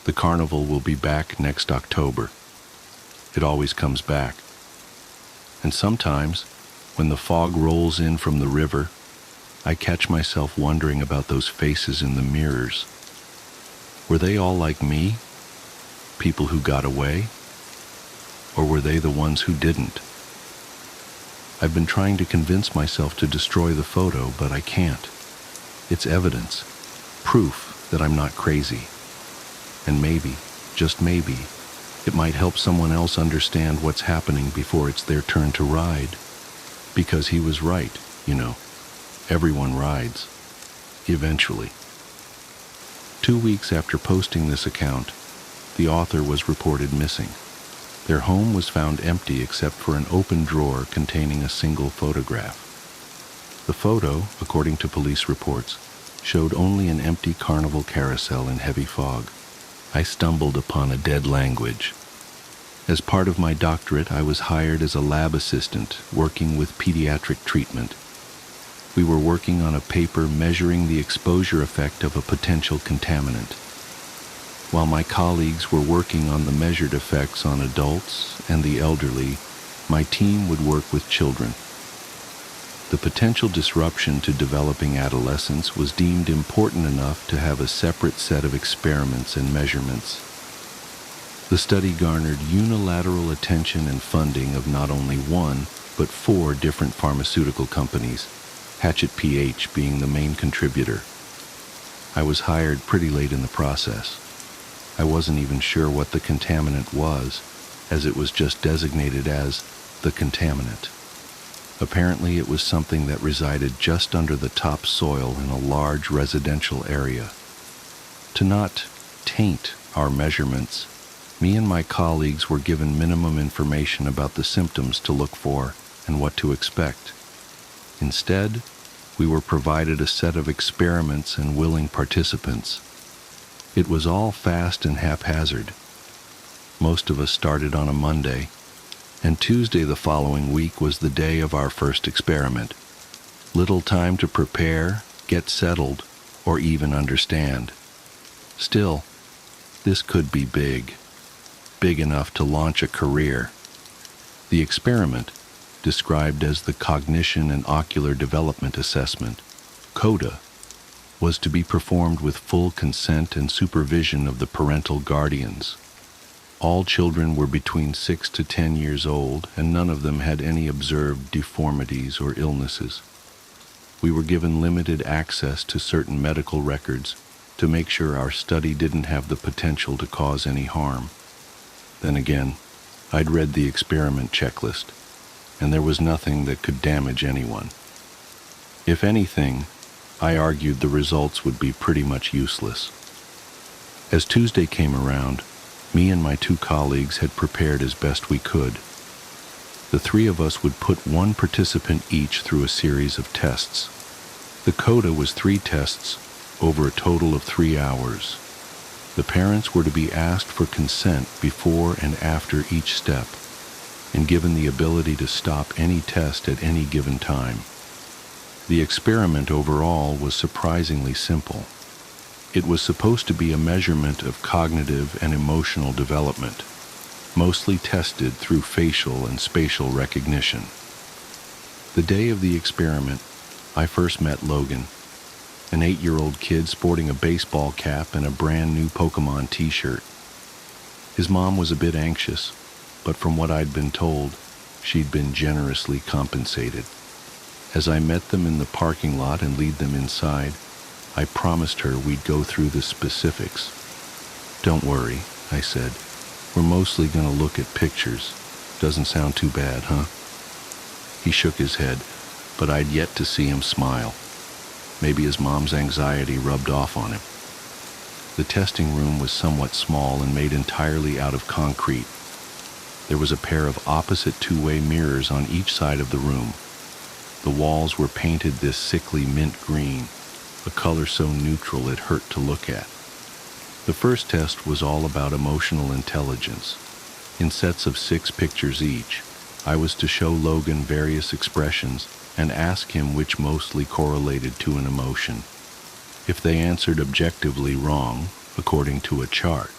The carnival will be back next October. It always comes back. And sometimes, when the fog rolls in from the river, I catch myself wondering about those faces in the mirrors. Were they all like me? People who got away? Or were they the ones who didn't? I've been trying to convince myself to destroy the photo, but I can't. It's evidence, proof that I'm not crazy. And maybe, just maybe, it might help someone else understand what's happening before it's their turn to ride. Because he was right, you know. Everyone rides. Eventually. 2 weeks after posting this account, the author was reported missing. Their home was found empty except for an open drawer containing a single photograph. The photo, according to police reports, showed only an empty carnival carousel in heavy fog. I stumbled upon a dead language. As part of my doctorate, I was hired as a lab assistant working with pediatric treatment. We were working on a paper measuring the exposure effect of a potential contaminant, while my colleagues were working on the measured effects on adults and the elderly. My team would work with children. The potential disruption to developing adolescents was deemed important enough to have a separate set of experiments and measurements. The study garnered unilateral attention and funding of not only 1, but 4 different pharmaceutical companies, Hatchet PH being the main contributor. I was hired pretty late in the process. I wasn't even sure what the contaminant was, as it was just designated as the contaminant. Apparently it was something that resided just under the topsoil in a large residential area. To not taint our measurements, me and my colleagues were given minimum information about the symptoms to look for and what to expect. Instead, we were provided a set of experiments and willing participants. It was all fast and haphazard. Most of us started on a Monday, and Tuesday the following week was the day of our first experiment. Little time to prepare, get settled, or even understand. Still, this could be big enough to launch a career. The experiment, described as the Cognition and Ocular Development Assessment, CODA, was to be performed with full consent and supervision of the parental guardians. All children were between 6 to 10 years old, and none of them had any observed deformities or illnesses. We were given limited access to certain medical records to make sure our study didn't have the potential to cause any harm. Then again, I'd read the experiment checklist, and there was nothing that could damage anyone. If anything, I argued the results would be pretty much useless. As Tuesday came around, me and my 2 colleagues had prepared as best we could. The 3 of us would put 1 participant each through a series of tests. The CODA was 3 tests over a total of 3 hours. The parents were to be asked for consent before and after each step, and given the ability to stop any test at any given time. The experiment overall was surprisingly simple. It was supposed to be a measurement of cognitive and emotional development, mostly tested through facial and spatial recognition. The day of the experiment, I first met Logan, an 8-year-old kid sporting a baseball cap and a brand new Pokemon t-shirt. His mom was a bit anxious, but from what I'd been told, she'd been generously compensated. As I met them in the parking lot and lead them inside, I promised her we'd go through the specifics. "Don't worry," I said. "We're mostly going to look at pictures. Doesn't sound too bad, huh?" He shook his head, but I'd yet to see him smile. Maybe his mom's anxiety rubbed off on him. The testing room was somewhat small and made entirely out of concrete. There was a pair of opposite two-way mirrors on each side of the room. The walls were painted this sickly mint green, a color so neutral it hurt to look at. The first test was all about emotional intelligence. In sets of 6 pictures each, I was to show Logan various expressions and ask him which mostly correlated to an emotion. If they answered objectively wrong, according to a chart,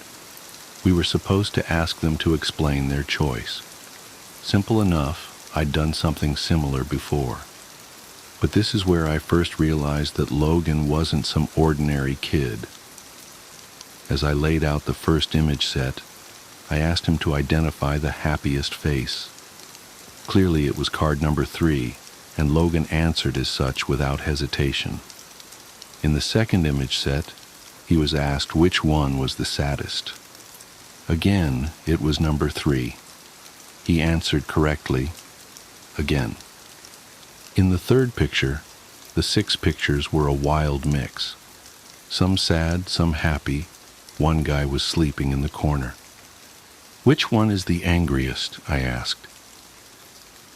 we were supposed to ask them to explain their choice. Simple enough, I'd done something similar before. But this is where I first realized that Logan wasn't some ordinary kid. As I laid out the first image set, I asked him to identify the happiest face. Clearly it was card number 3, and Logan answered as such without hesitation. In the second image set, he was asked which one was the saddest. Again, it was number 3. He answered correctly, again. In the third picture, the 6 pictures were a wild mix. Some sad, some happy. One guy was sleeping in the corner. "Which one is the angriest?" I asked.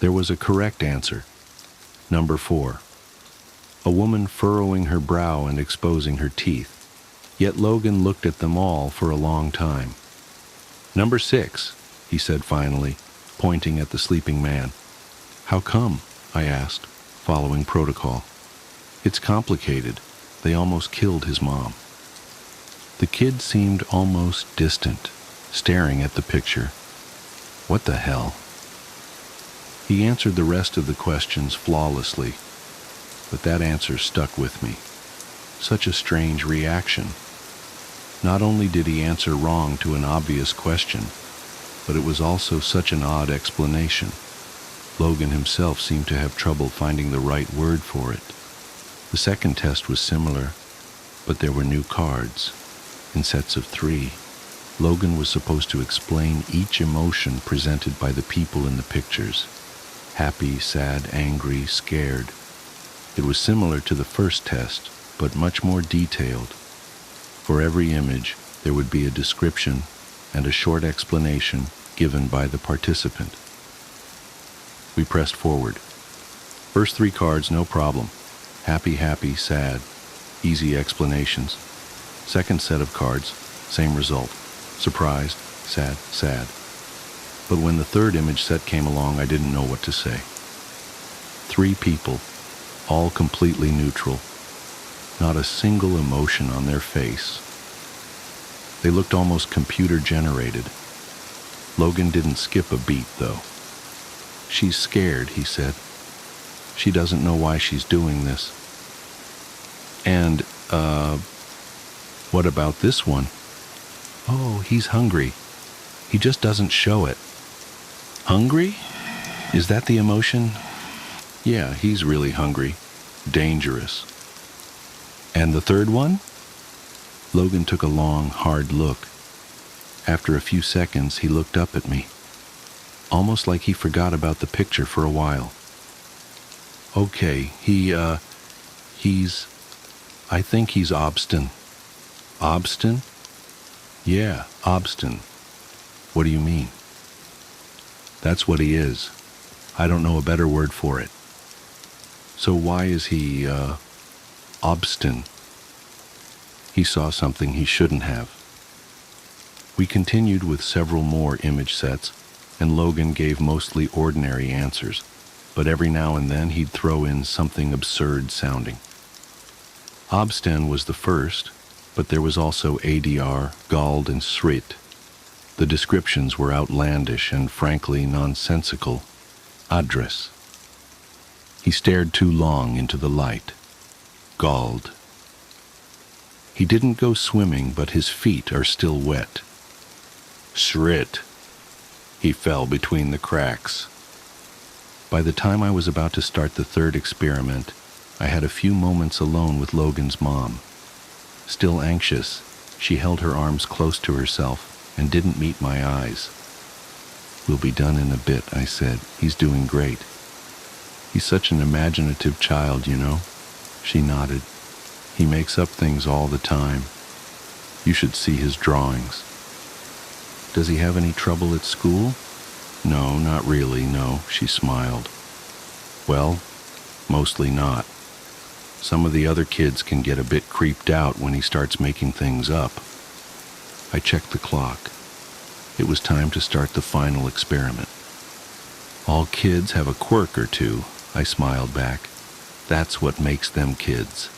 There was a correct answer, number 4. A woman furrowing her brow and exposing her teeth. Yet Logan looked at them all for a long time. "Number 6, he said finally, pointing at the sleeping man. "How come?" I asked, following protocol. "It's complicated. They almost killed his mom." The kid seemed almost distant, staring at the picture. What the hell? He answered the rest of the questions flawlessly, but that answer stuck with me. Such a strange reaction. Not only did he answer wrong to an obvious question, but it was also such an odd explanation. Logan himself seemed to have trouble finding the right word for it. The second test was similar, but there were new cards, in sets of 3. Logan was supposed to explain each emotion presented by the people in the pictures. Happy, sad, angry, scared. It was similar to the first test, but much more detailed. For every image, there would be a description and a short explanation given by the participant. We pressed forward. First 3 cards, no problem. Happy, happy, sad. Easy explanations. Second set of cards, same result. Surprised, sad, sad. But when the third image set came along, I didn't know what to say. 3 people, all completely neutral. Not a single emotion on their face. They looked almost computer-generated. Logan didn't skip a beat, though. "She's scared," he said. "She doesn't know why she's doing this." And, what about this one? "Oh, he's hungry. He just doesn't show it." Hungry? Is that the emotion? Yeah, he's really hungry. Dangerous. And the third one? Logan took a long, hard look. After a few seconds, he looked up at me, almost like he forgot about the picture for a while. "Okay, I think he's obstinate." "Obstin?" "Yeah, obstin." "What do you mean?" "That's what he is. I don't know a better word for it." "So why is he, obstin?" He saw something he shouldn't have. We continued with several more image sets, and Logan gave mostly ordinary answers, but every now and then he'd throw in something absurd sounding. Obstin was the first, but there was also ADR, Gald, and Srit. The descriptions were outlandish and frankly nonsensical. Adres. He stared too long into the light. Gald. He didn't go swimming, but his feet are still wet. Srit. He fell between the cracks. By the time I was about to start the third experiment, I had a few moments alone with Logan's mom. Still anxious, she held her arms close to herself and didn't meet my eyes. "We'll be done in a bit," I said. "He's doing great." "He's such an imaginative child, you know." She nodded. "He makes up things all the time. You should see his drawings." "Does he have any trouble at school?" "No, not really, no," she smiled. "Well, mostly not. Some of the other kids can get a bit creeped out when he starts making things up." I checked the clock. It was time to start the final experiment. "All kids have a quirk or two," I smiled back. "That's what makes them kids."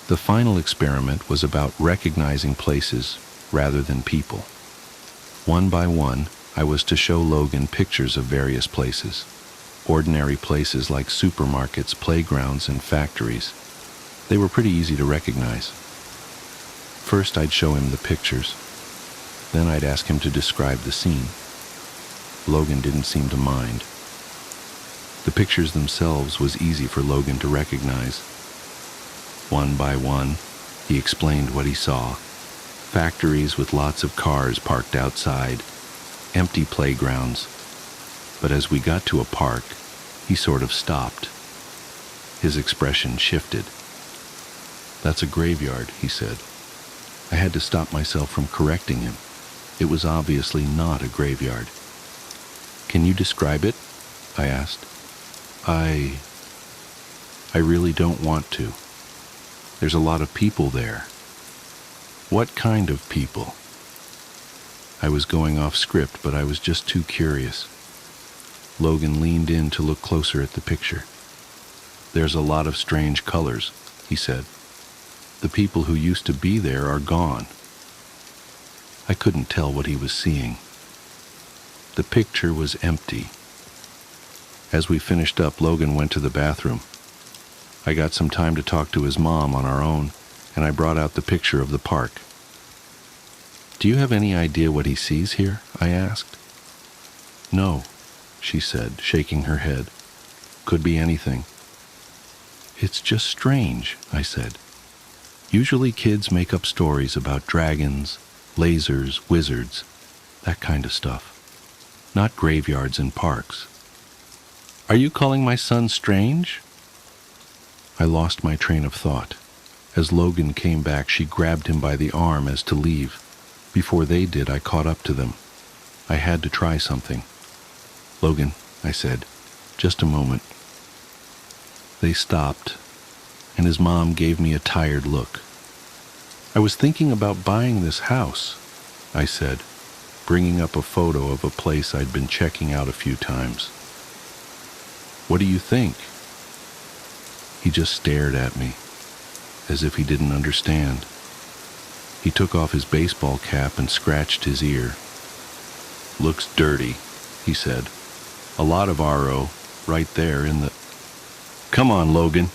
The final experiment was about recognizing places rather than people. One by one, I was to show Logan pictures of various places. Ordinary places like supermarkets, playgrounds, and factories. They were pretty easy to recognize. First, I'd show him the pictures. Then I'd ask him to describe the scene. Logan didn't seem to mind. The pictures themselves was easy for Logan to recognize. One by one, he explained what he saw. Factories with lots of cars parked outside, empty playgrounds. But as we got to a park, he sort of stopped. His expression shifted. "That's a graveyard," he said. I had to stop myself from correcting him. It was obviously not a graveyard. "Can you describe it?" I asked. I really don't want to. There's a lot of people there." "What kind of people?" I was going off script, but I was just too curious. Logan leaned in to look closer at the picture. "There's a lot of strange colors," he said. "The people who used to be there are gone." I couldn't tell what he was seeing. The picture was empty. As we finished up, Logan went to the bathroom. I got some time to talk to his mom on our own, and I brought out the picture of the park. "Do you have any idea what he sees here?" I asked. "No," she said, shaking her head. "Could be anything." "It's just strange," I said. "Usually kids make up stories about dragons, lasers, wizards, that kind of stuff. Not graveyards and parks." "Are you calling my son strange?" I lost my train of thought. As Logan came back, she grabbed him by the arm as to leave. Before they did, I caught up to them. I had to try something. "Logan," I said, "just a moment." They stopped, and his mom gave me a tired look. "I was thinking about buying this house," I said, bringing up a photo of a place I'd been checking out a few times. "What do you think?" He just stared at me, as if he didn't understand. He took off his baseball cap and scratched his ear. "Looks dirty," he said. "A lot of RO right there in the—" "Come on, Logan."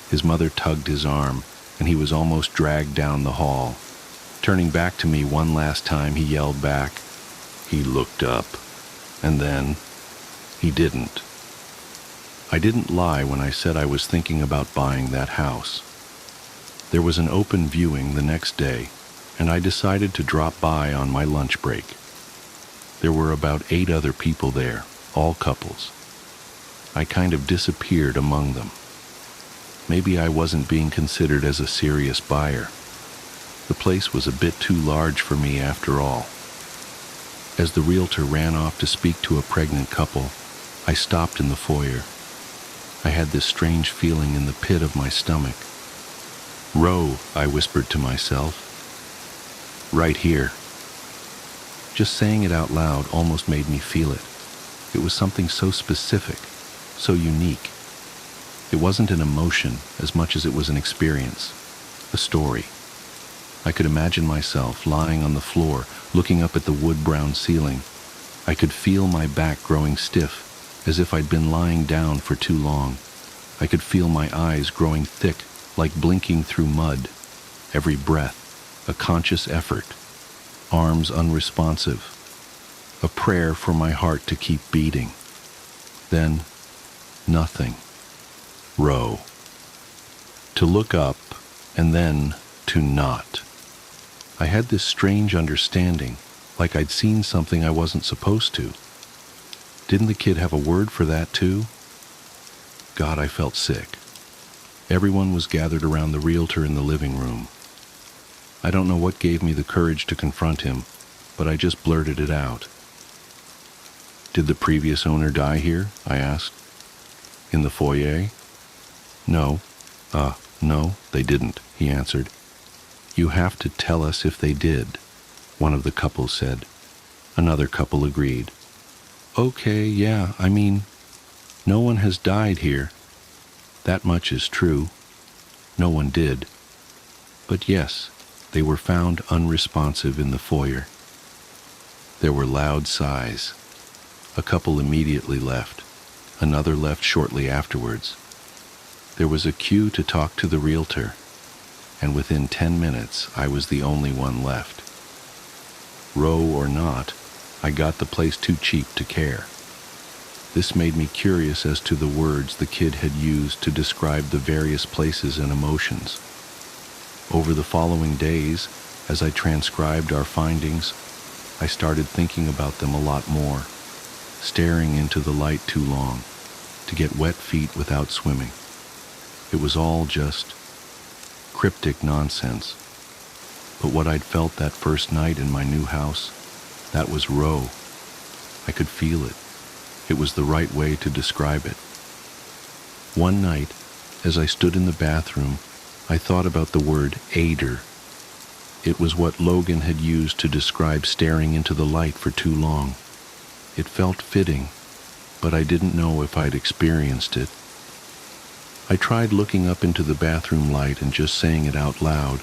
His mother tugged his arm, and he was almost dragged down the hall. Turning back to me one last time, he yelled back. He looked up, and then he didn't. I didn't lie when I said I was thinking about buying that house. There was an open viewing the next day, and I decided to drop by on my lunch break. There were about 8 other people there, all couples. I kind of disappeared among them. Maybe I wasn't being considered as a serious buyer. The place was a bit too large for me after all. As the realtor ran off to speak to a pregnant couple, I stopped in the foyer. I had this strange feeling in the pit of my stomach. "Row," I whispered to myself. "Right here." Just saying it out loud almost made me feel it. It was something so specific, so unique. It wasn't an emotion as much as it was an experience, a story. I could imagine myself lying on the floor, looking up at the wood-brown ceiling. I could feel my back growing stiff, as if I'd been lying down for too long. I could feel my eyes growing thick, like blinking through mud. Every breath, a conscious effort. Arms unresponsive. A prayer for my heart to keep beating. Then, nothing. Row. To look up, and then to not. I had this strange understanding, like I'd seen something I wasn't supposed to. Didn't the kid have a word for that too? God, I felt sick. Everyone was gathered around the realtor in the living room. I don't know what gave me the courage to confront him, but I just blurted it out. Did the previous owner die here? I asked. In the foyer? No, they didn't, he answered. You have to tell us if they did, one of the couples said. Another couple agreed. Okay, yeah, no one has died here. That much is true. No one did. But yes, they were found unresponsive in the foyer. There were loud sighs. A couple immediately left. Another left shortly afterwards. There was a queue to talk to the realtor, and within 10 minutes I was the only one left. Row or not, I got the place too cheap to care. This made me curious as to the words the kid had used to describe the various places and emotions. Over the following days, as I transcribed our findings, I started thinking about them a lot more, staring into the light too long, to get wet feet without swimming. It was all just cryptic nonsense. But what I'd felt that first night in my new house, that was Row. I could feel it. It was the right way to describe it. One night, as I stood in the bathroom, I thought about the word aider. It was what Logan had used to describe staring into the light for too long. It felt fitting, but I didn't know if I'd experienced it. I tried looking up into the bathroom light and just saying it out loud,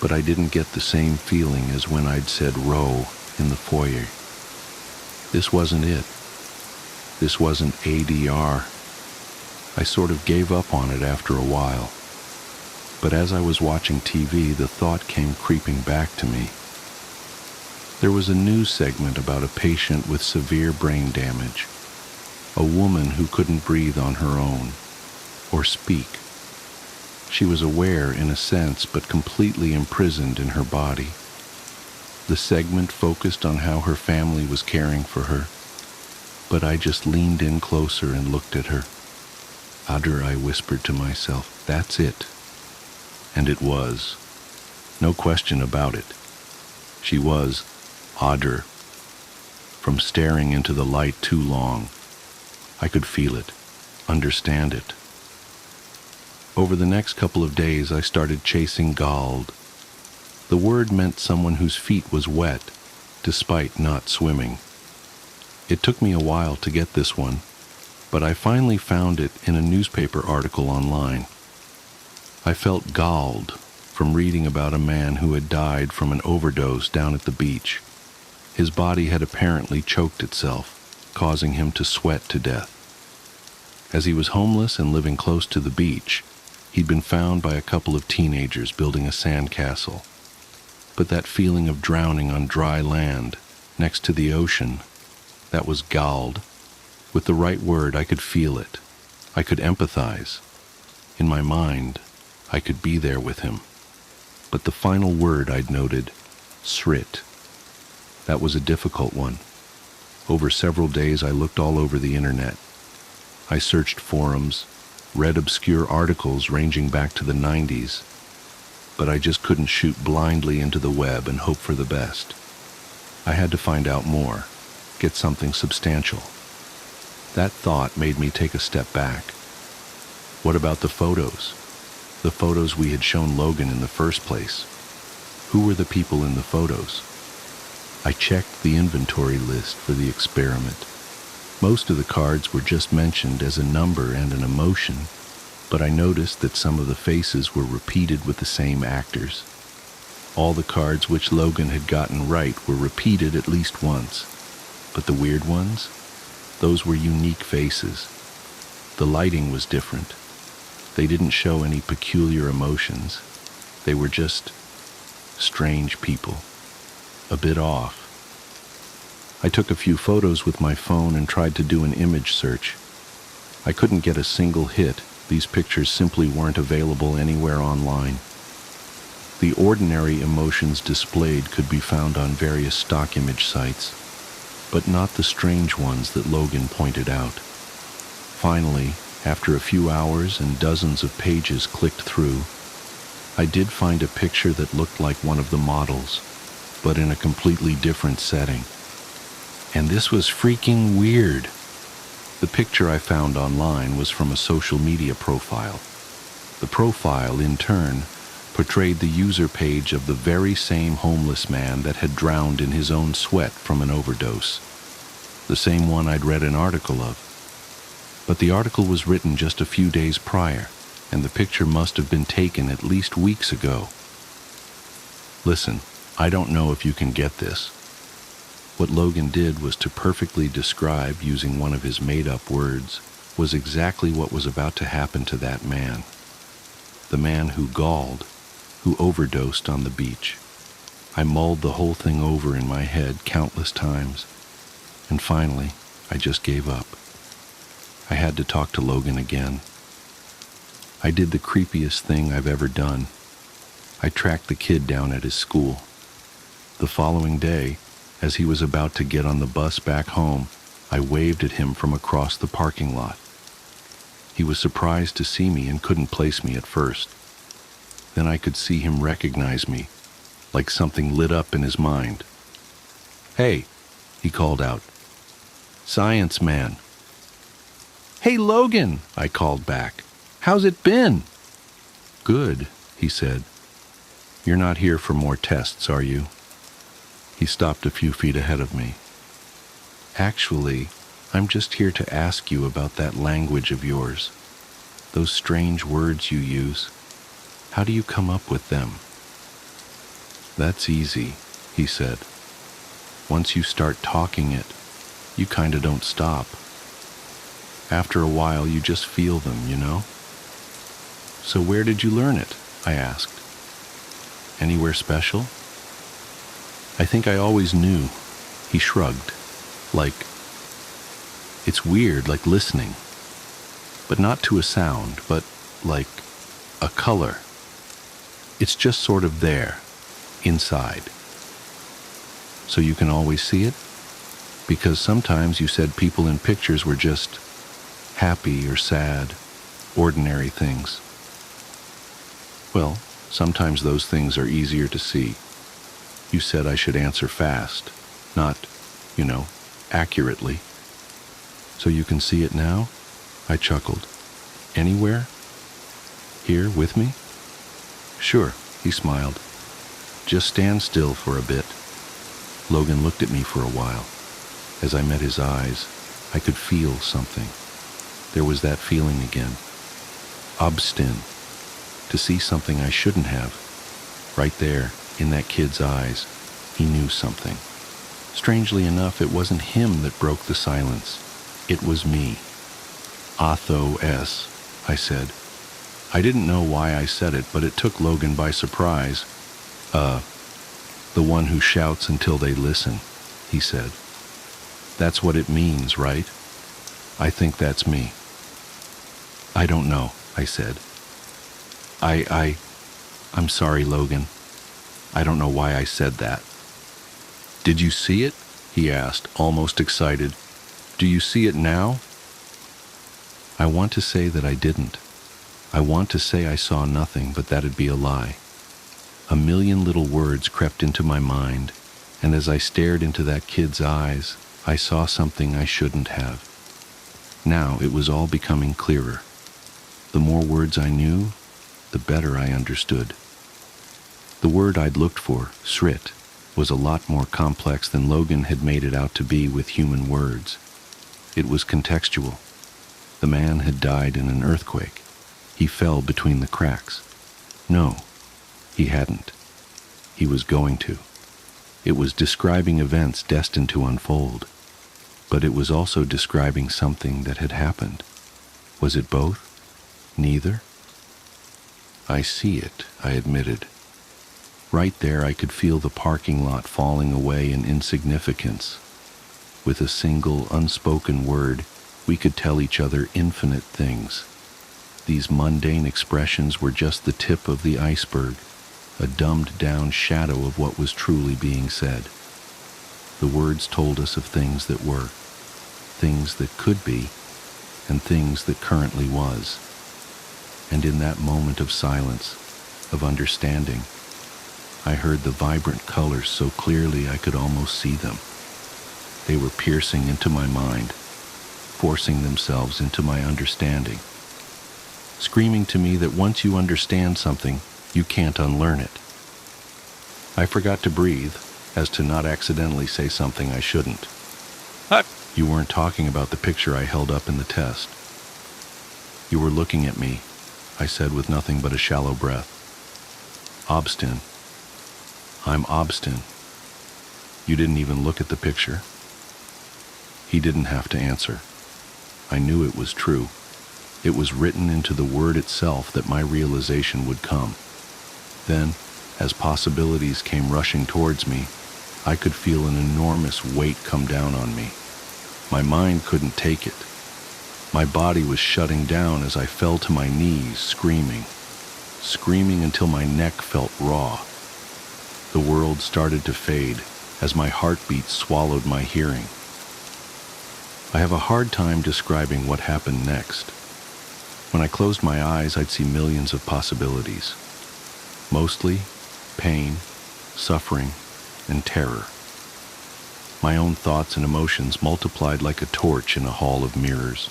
but I didn't get the same feeling as when I'd said Row in the foyer. This wasn't it. This wasn't ADR. I sort of gave up on it after a while. But as I was watching TV, the thought came creeping back to me. There was a news segment about a patient with severe brain damage, a woman who couldn't breathe on her own, or speak. She was aware in a sense, but completely imprisoned in her body. The segment focused on how her family was caring for her, but I just leaned in closer and looked at her. Adder, I whispered to myself, that's it. And it was. No question about it. She was Adder. From staring into the light too long, I could feel it, understand it. Over the next couple of days, I started chasing Gald. The word meant someone whose feet was wet, despite not swimming. It took me a while to get this one, but I finally found it in a newspaper article online. I felt galled from reading about a man who had died from an overdose down at the beach. His body had apparently choked itself, causing him to sweat to death. As he was homeless and living close to the beach, he'd been found by a couple of teenagers building a sandcastle. But that feeling of drowning on dry land, next to the ocean, that was galled. With the right word, I could feel it. I could empathize. In my mind, I could be there with him. But the final word I'd noted, srit. That was a difficult one. Over several days, I looked all over the internet. I searched forums, read obscure articles ranging back to the 90s, but I just couldn't shoot blindly into the web and hope for the best. I had to find out more, get something substantial. That thought made me take a step back. What about the photos? The photos we had shown Logan in the first place. Who were the people in the photos? I checked the inventory list for the experiment. Most of the cards were just mentioned as a number and an emotion, but I noticed that some of the faces were repeated with the same actors. All the cards which Logan had gotten right were repeated at least once. But the weird ones? Those were unique faces. The lighting was different. They didn't show any peculiar emotions. They were just strange people. A bit off. I took a few photos with my phone and tried to do an image search. I couldn't get a single hit. These pictures simply weren't available anywhere online. The ordinary emotions displayed could be found on various stock image sites, but not the strange ones that Logan pointed out. Finally, after a few hours and dozens of pages clicked through, I did find a picture that looked like one of the models, but in a completely different setting. And this was freaking weird. The picture I found online was from a social media profile. The profile, in turn, portrayed the user page of the very same homeless man that had drowned in his own sweat from an overdose. The same one I'd read an article of. But the article was written just a few days prior, and the picture must have been taken at least weeks ago. Listen, I don't know if you can get this. What Logan did was to perfectly describe, using one of his made-up words, was exactly what was about to happen to that man. The man who galled, who overdosed on the beach. I mulled the whole thing over in my head countless times, and finally, I just gave up. I had to talk to Logan again. I did the creepiest thing I've ever done. I tracked the kid down at his school. The following day, as he was about to get on the bus back home, I waved at him from across the parking lot. He was surprised to see me and couldn't place me at first. Then I could see him recognize me, like something lit up in his mind. "Hey," he called out. "Science man." "Hey, Logan," I called back. "How's it been?" "Good," he said. "You're not here for more tests, are you?" He stopped a few feet ahead of me. "Actually, I'm just here to ask you about that language of yours. Those strange words you use. How do you come up with them?" "That's easy," he said. "Once you start talking it, you kinda don't stop. After a while, you just feel them, you know?" "So where did you learn it?" I asked. "Anywhere special?" "I think I always knew." He shrugged. It's weird, like listening. But not to a sound, but like a color. It's just sort of there, inside. So you can always see it? Because sometimes you said people in pictures were just happy or sad, ordinary things. Well, sometimes those things are easier to see. You said I should answer fast, not, accurately. So you can see it now? I chuckled. Anywhere? Here with me? Sure, he smiled. Just stand still for a bit. Logan looked at me for a while. As I met his eyes, I could feel something. There was that feeling again. Obstin. To see something I shouldn't have. Right there, in that kid's eyes, he knew something. Strangely enough, it wasn't him that broke the silence. It was me. "Athos," I said. I didn't know why I said it, but it took Logan by surprise. The one who shouts until they listen," he said. "That's what it means, right?" "I think that's me." "I don't know," I said. I'm sorry, Logan. I don't know why I said that." "Did you see it?" he asked, almost excited. "Do you see it now?" I want to say that I didn't. I want to say I saw nothing, but that'd be a lie. A million little words crept into my mind, and as I stared into that kid's eyes, I saw something I shouldn't have. Now it was all becoming clearer. The more words I knew, the better I understood. The word I'd looked for, srit, was a lot more complex than Logan had made it out to be with human words. It was contextual. The man had died in an earthquake. He fell between the cracks. No, he hadn't. he was going to. It was describing events destined to unfold, but it was also describing something that had happened. Was it both? Neither? I see it, I admitted. Right there I could feel the parking lot falling away in insignificance. With a single, unspoken word, we could tell each other infinite things. These mundane expressions were just the tip of the iceberg, a dumbed-down shadow of what was truly being said. The words told us of things that were, things that could be, and things that currently was. And in that moment of silence, of understanding, I heard the vibrant colors so clearly I could almost see them. They were piercing into my mind, forcing themselves into my understanding, screaming to me that once you understand something, you can't unlearn it. I forgot to breathe, as to not accidentally say something I shouldn't. You weren't talking about the picture I held up in the test. You were looking at me, I said with nothing but a shallow breath. Obstin. I'm Obstin. You didn't even look at the picture. He didn't have to answer. I knew it was true. It was written into the word itself that my realization would come. Then, as possibilities came rushing towards me, I could feel an enormous weight come down on me. My mind couldn't take it. My body was shutting down as I fell to my knees, screaming until my neck felt raw. The world started to fade as my heartbeat swallowed my hearing. I have a hard time describing what happened next. When I closed my eyes, I'd see millions of possibilities. Mostly pain, suffering, and terror. My own thoughts and emotions multiplied like a torch in a hall of mirrors.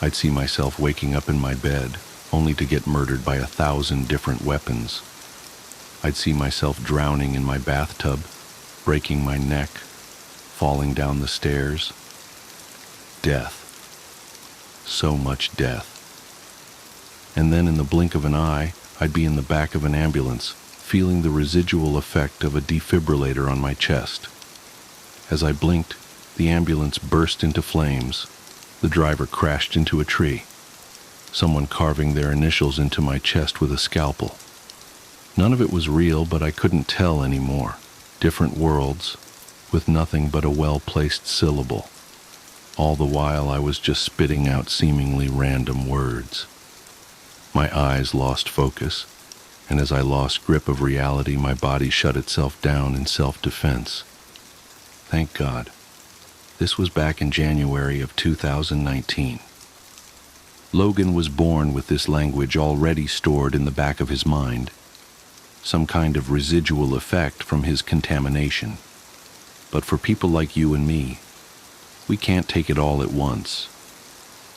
I'd see myself waking up in my bed, only to get murdered by 1,000 different weapons. I'd see myself drowning in my bathtub, breaking my neck, falling down the stairs. Death. So much death. And then in the blink of an eye, I'd be in the back of an ambulance, feeling the residual effect of a defibrillator on my chest. As I blinked, the ambulance burst into flames. The driver crashed into a tree, someone carving their initials into my chest with a scalpel. None of it was real, but I couldn't tell anymore. Different worlds, with nothing but a well-placed syllable. All the while I was just spitting out seemingly random words. My eyes lost focus, and as I lost grip of reality, my body shut itself down in self-defense. Thank God. This was back in January of 2019. Logan was born with this language already stored in the back of his mind, some kind of residual effect from his contamination. But for people like you and me, we can't take it all at once.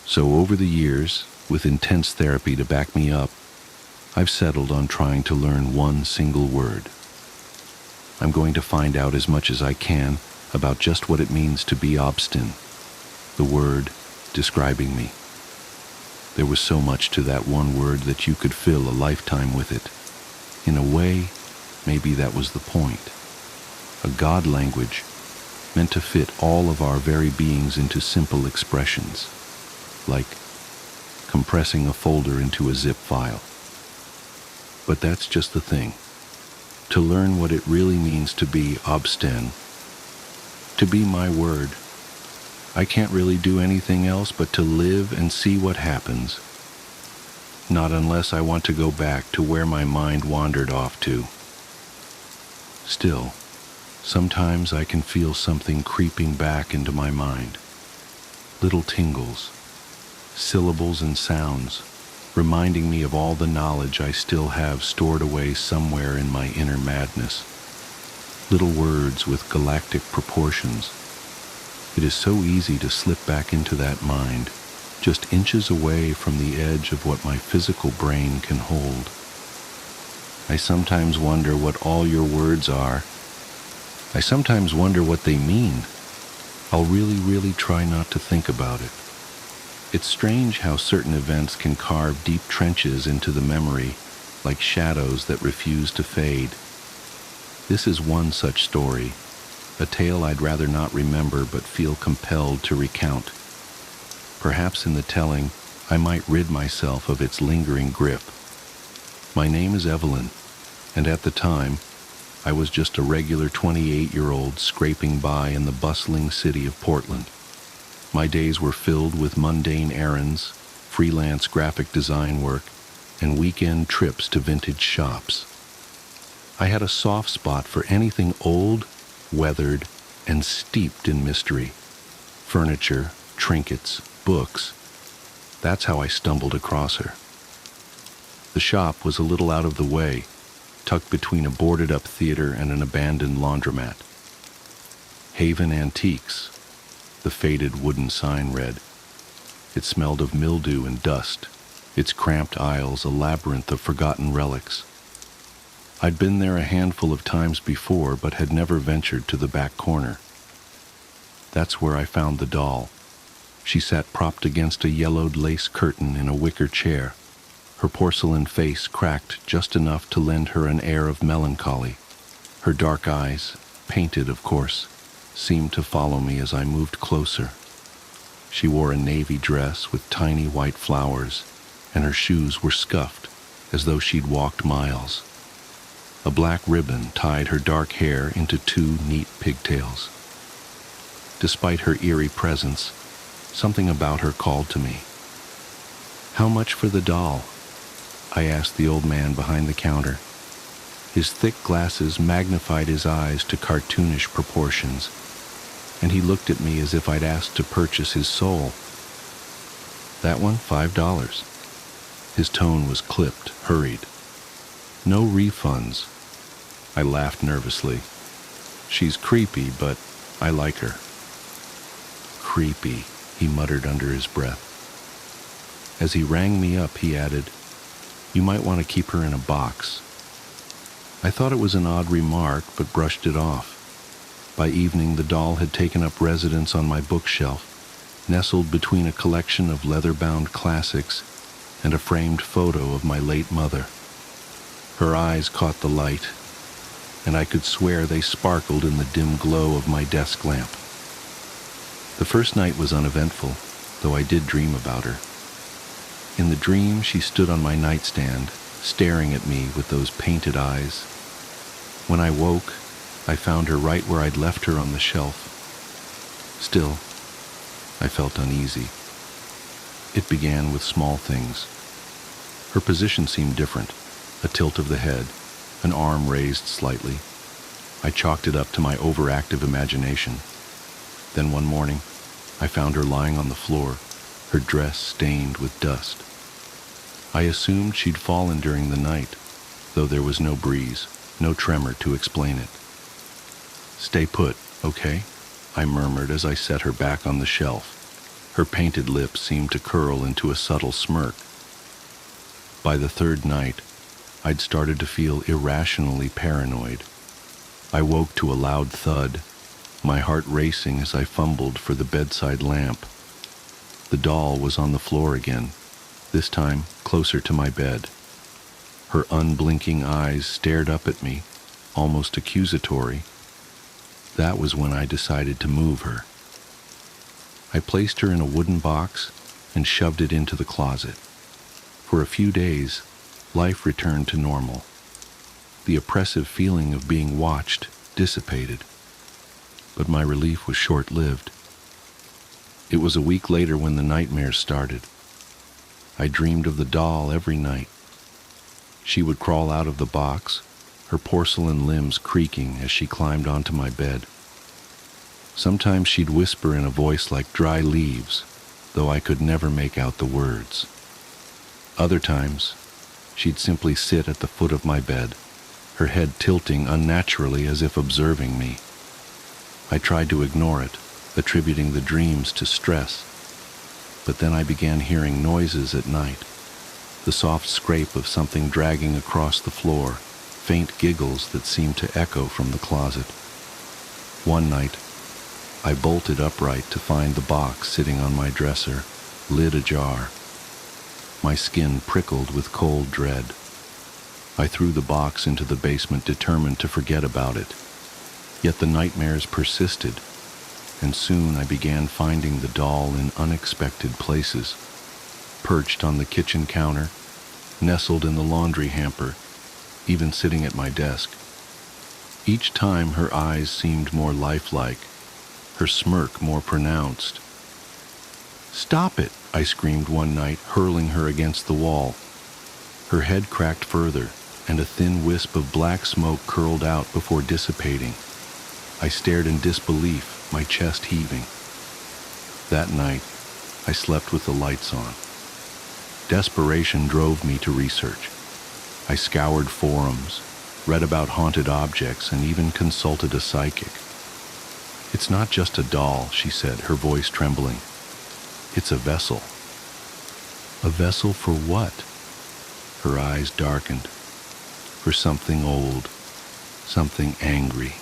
So over the years, with intense therapy to back me up, I've settled on trying to learn one single word. I'm going to find out as much as I can about just what it means to be obstin, the word describing me. There was so much to that one word that you could fill a lifetime with it. In a way, maybe that was the point. A God language meant to fit all of our very beings into simple expressions, like compressing a folder into a zip file. But that's just the thing. To learn what it really means to be obstin, to be my word, I can't really do anything else but to live and see what happens. Not unless I want to go back to where my mind wandered off to. Still, sometimes I can feel something creeping back into my mind. Little tingles, syllables and sounds, reminding me of all the knowledge I still have stored away somewhere in my inner madness. Little words with galactic proportions. It is so easy to slip back into that mind, just inches away from the edge of what my physical brain can hold. I sometimes wonder what all your words are. I sometimes wonder what they mean. I'll really try not to think about it. It's strange how certain events can carve deep trenches into the memory, like shadows that refuse to fade. This is one such story, a tale I'd rather not remember but feel compelled to recount. Perhaps in the telling, I might rid myself of its lingering grip. My name is Evelyn, and at the time, I was just a regular 28-year-old scraping by in the bustling city of Portland. My days were filled with mundane errands, freelance graphic design work, and weekend trips to vintage shops. I had a soft spot for anything old, weathered, and steeped in mystery. Furniture, trinkets, books. That's how I stumbled across her. The shop was a little out of the way, tucked between a boarded-up theater and an abandoned laundromat. Haven Antiques, the faded wooden sign read. It smelled of mildew and dust, its cramped aisles a labyrinth of forgotten relics. I'd been there a handful of times before, but had never ventured to the back corner. That's where I found the doll. She sat propped against a yellowed lace curtain in a wicker chair, her porcelain face cracked just enough to lend her an air of melancholy. Her dark eyes, painted of course, seemed to follow me as I moved closer. She wore a navy dress with tiny white flowers, and her shoes were scuffed, as though she'd walked miles. A black ribbon tied her dark hair into two neat pigtails. Despite her eerie presence, something about her called to me. "How much for the doll?" I asked the old man behind the counter. His thick glasses magnified his eyes to cartoonish proportions, and he looked at me as if I'd asked to purchase his soul. "That one, $5. His tone was clipped, hurried. "No refunds." I laughed nervously. "She's creepy, but I like her." "Creepy," he muttered under his breath. As he rang me up, he added, "You might want to keep her in a box." I thought it was an odd remark, but brushed it off. By evening, the doll had taken up residence on my bookshelf, nestled between a collection of leather-bound classics and a framed photo of my late mother. Her eyes caught the light, and I could swear they sparkled in the dim glow of my desk lamp. The first night was uneventful, though I did dream about her. In the dream, she stood on my nightstand, staring at me with those painted eyes. When I woke, I found her right where I'd left her on the shelf. Still, I felt uneasy. It began with small things. Her position seemed different, a tilt of the head, an arm raised slightly. I chalked it up to my overactive imagination. Then one morning, I found her lying on the floor, her dress stained with dust. I assumed she'd fallen during the night, though there was no breeze, no tremor to explain it. "Stay put, okay?" I murmured as I set her back on the shelf. Her painted lips seemed to curl into a subtle smirk. By the third night, I'd started to feel irrationally paranoid. I woke to a loud thud, my heart racing as I fumbled for the bedside lamp. The doll was on the floor again, this time closer to my bed. Her unblinking eyes stared up at me, almost accusatory. That was when I decided to move her. I placed her in a wooden box and shoved it into the closet. For a few days, life returned to normal. The oppressive feeling of being watched dissipated, but my relief was short-lived. It was a week later when the nightmares started. I dreamed of the doll every night. She would crawl out of the box, her porcelain limbs creaking as she climbed onto my bed. Sometimes she'd whisper in a voice like dry leaves, though I could never make out the words. Other times, she'd simply sit at the foot of my bed, her head tilting unnaturally as if observing me. I tried to ignore it, attributing the dreams to stress, but then I began hearing noises at night, the soft scrape of something dragging across the floor, faint giggles that seemed to echo from the closet. One night, I bolted upright to find the box sitting on my dresser, lid ajar. My skin prickled with cold dread. I threw the box into the basement, determined to forget about it. Yet the nightmares persisted, and soon I began finding the doll in unexpected places. Perched on the kitchen counter, nestled in the laundry hamper, even sitting at my desk. Each time her eyes seemed more lifelike, her smirk more pronounced. "Stop it!" I screamed one night, hurling her against the wall. Her head cracked further, and a thin wisp of black smoke curled out before dissipating. I stared in disbelief, my chest heaving. That night, I slept with the lights on. Desperation drove me to research. I scoured forums, read about haunted objects, and even consulted a psychic. "It's not just a doll," she said, her voice trembling. "It's a vessel." "A vessel for what?" Her eyes darkened. "For something old, something angry."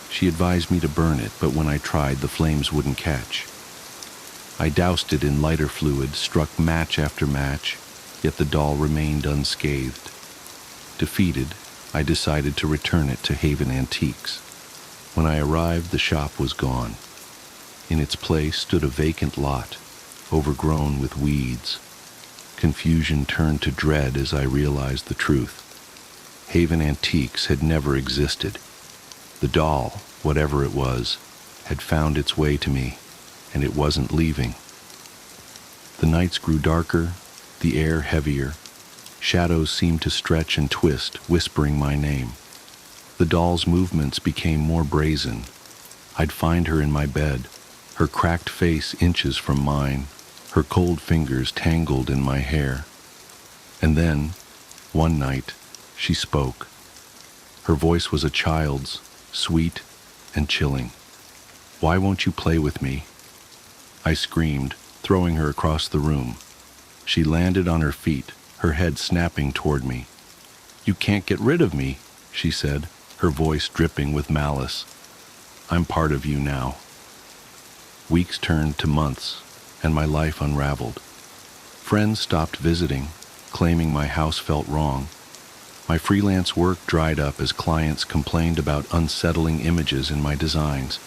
She advised me to burn it, but when I tried, the flames wouldn't catch. I doused it in lighter fluid, struck match after match, yet the doll remained unscathed. Defeated, I decided to return it to Haven Antiques. When I arrived, the shop was gone. In its place stood a vacant lot, overgrown with weeds. Confusion turned to dread as I realized the truth. Haven Antiques had never existed. The doll, whatever it was, had found its way to me, and it wasn't leaving. The nights grew darker, the air heavier. Shadows seemed to stretch and twist, whispering my name. The doll's movements became more brazen. I'd find her in my bed, her cracked face inches from mine, her cold fingers tangled in my hair. And then, one night, she spoke. Her voice was a child's, sweet and chilling. "Why won't you play with me?" I screamed, throwing her across the room. She landed on her feet, her head snapping toward me. "You can't get rid of me," she said, her voice dripping with malice. "I'm part of you now." Weeks turned to months, and my life unraveled. Friends stopped visiting, claiming my house felt wrong. My freelance work dried up as clients complained about unsettling images in my designs,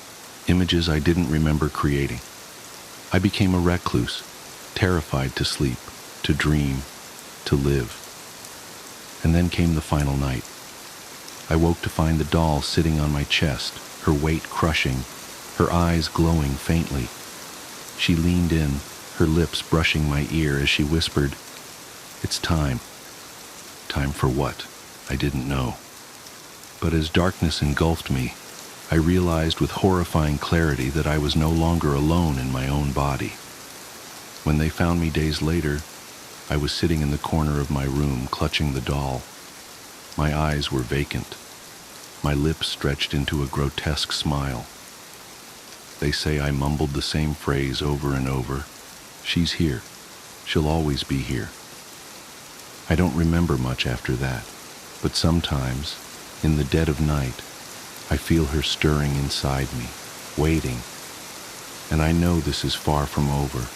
images I didn't remember creating. I became a recluse, terrified to sleep, to dream, to live. And then came the final night. I woke to find the doll sitting on my chest, her weight crushing, her eyes glowing faintly. She leaned in, her lips brushing my ear as she whispered, "It's time." Time for what? I didn't know. But as darkness engulfed me, I realized with horrifying clarity that I was no longer alone in my own body. When they found me days later, I was sitting in the corner of my room, clutching the doll. My eyes were vacant, my lips stretched into a grotesque smile. They say I mumbled the same phrase over and over. "She's here. She'll always be here." I don't remember much after that, but sometimes, in the dead of night, I feel her stirring inside me, waiting. And I know this is far from over.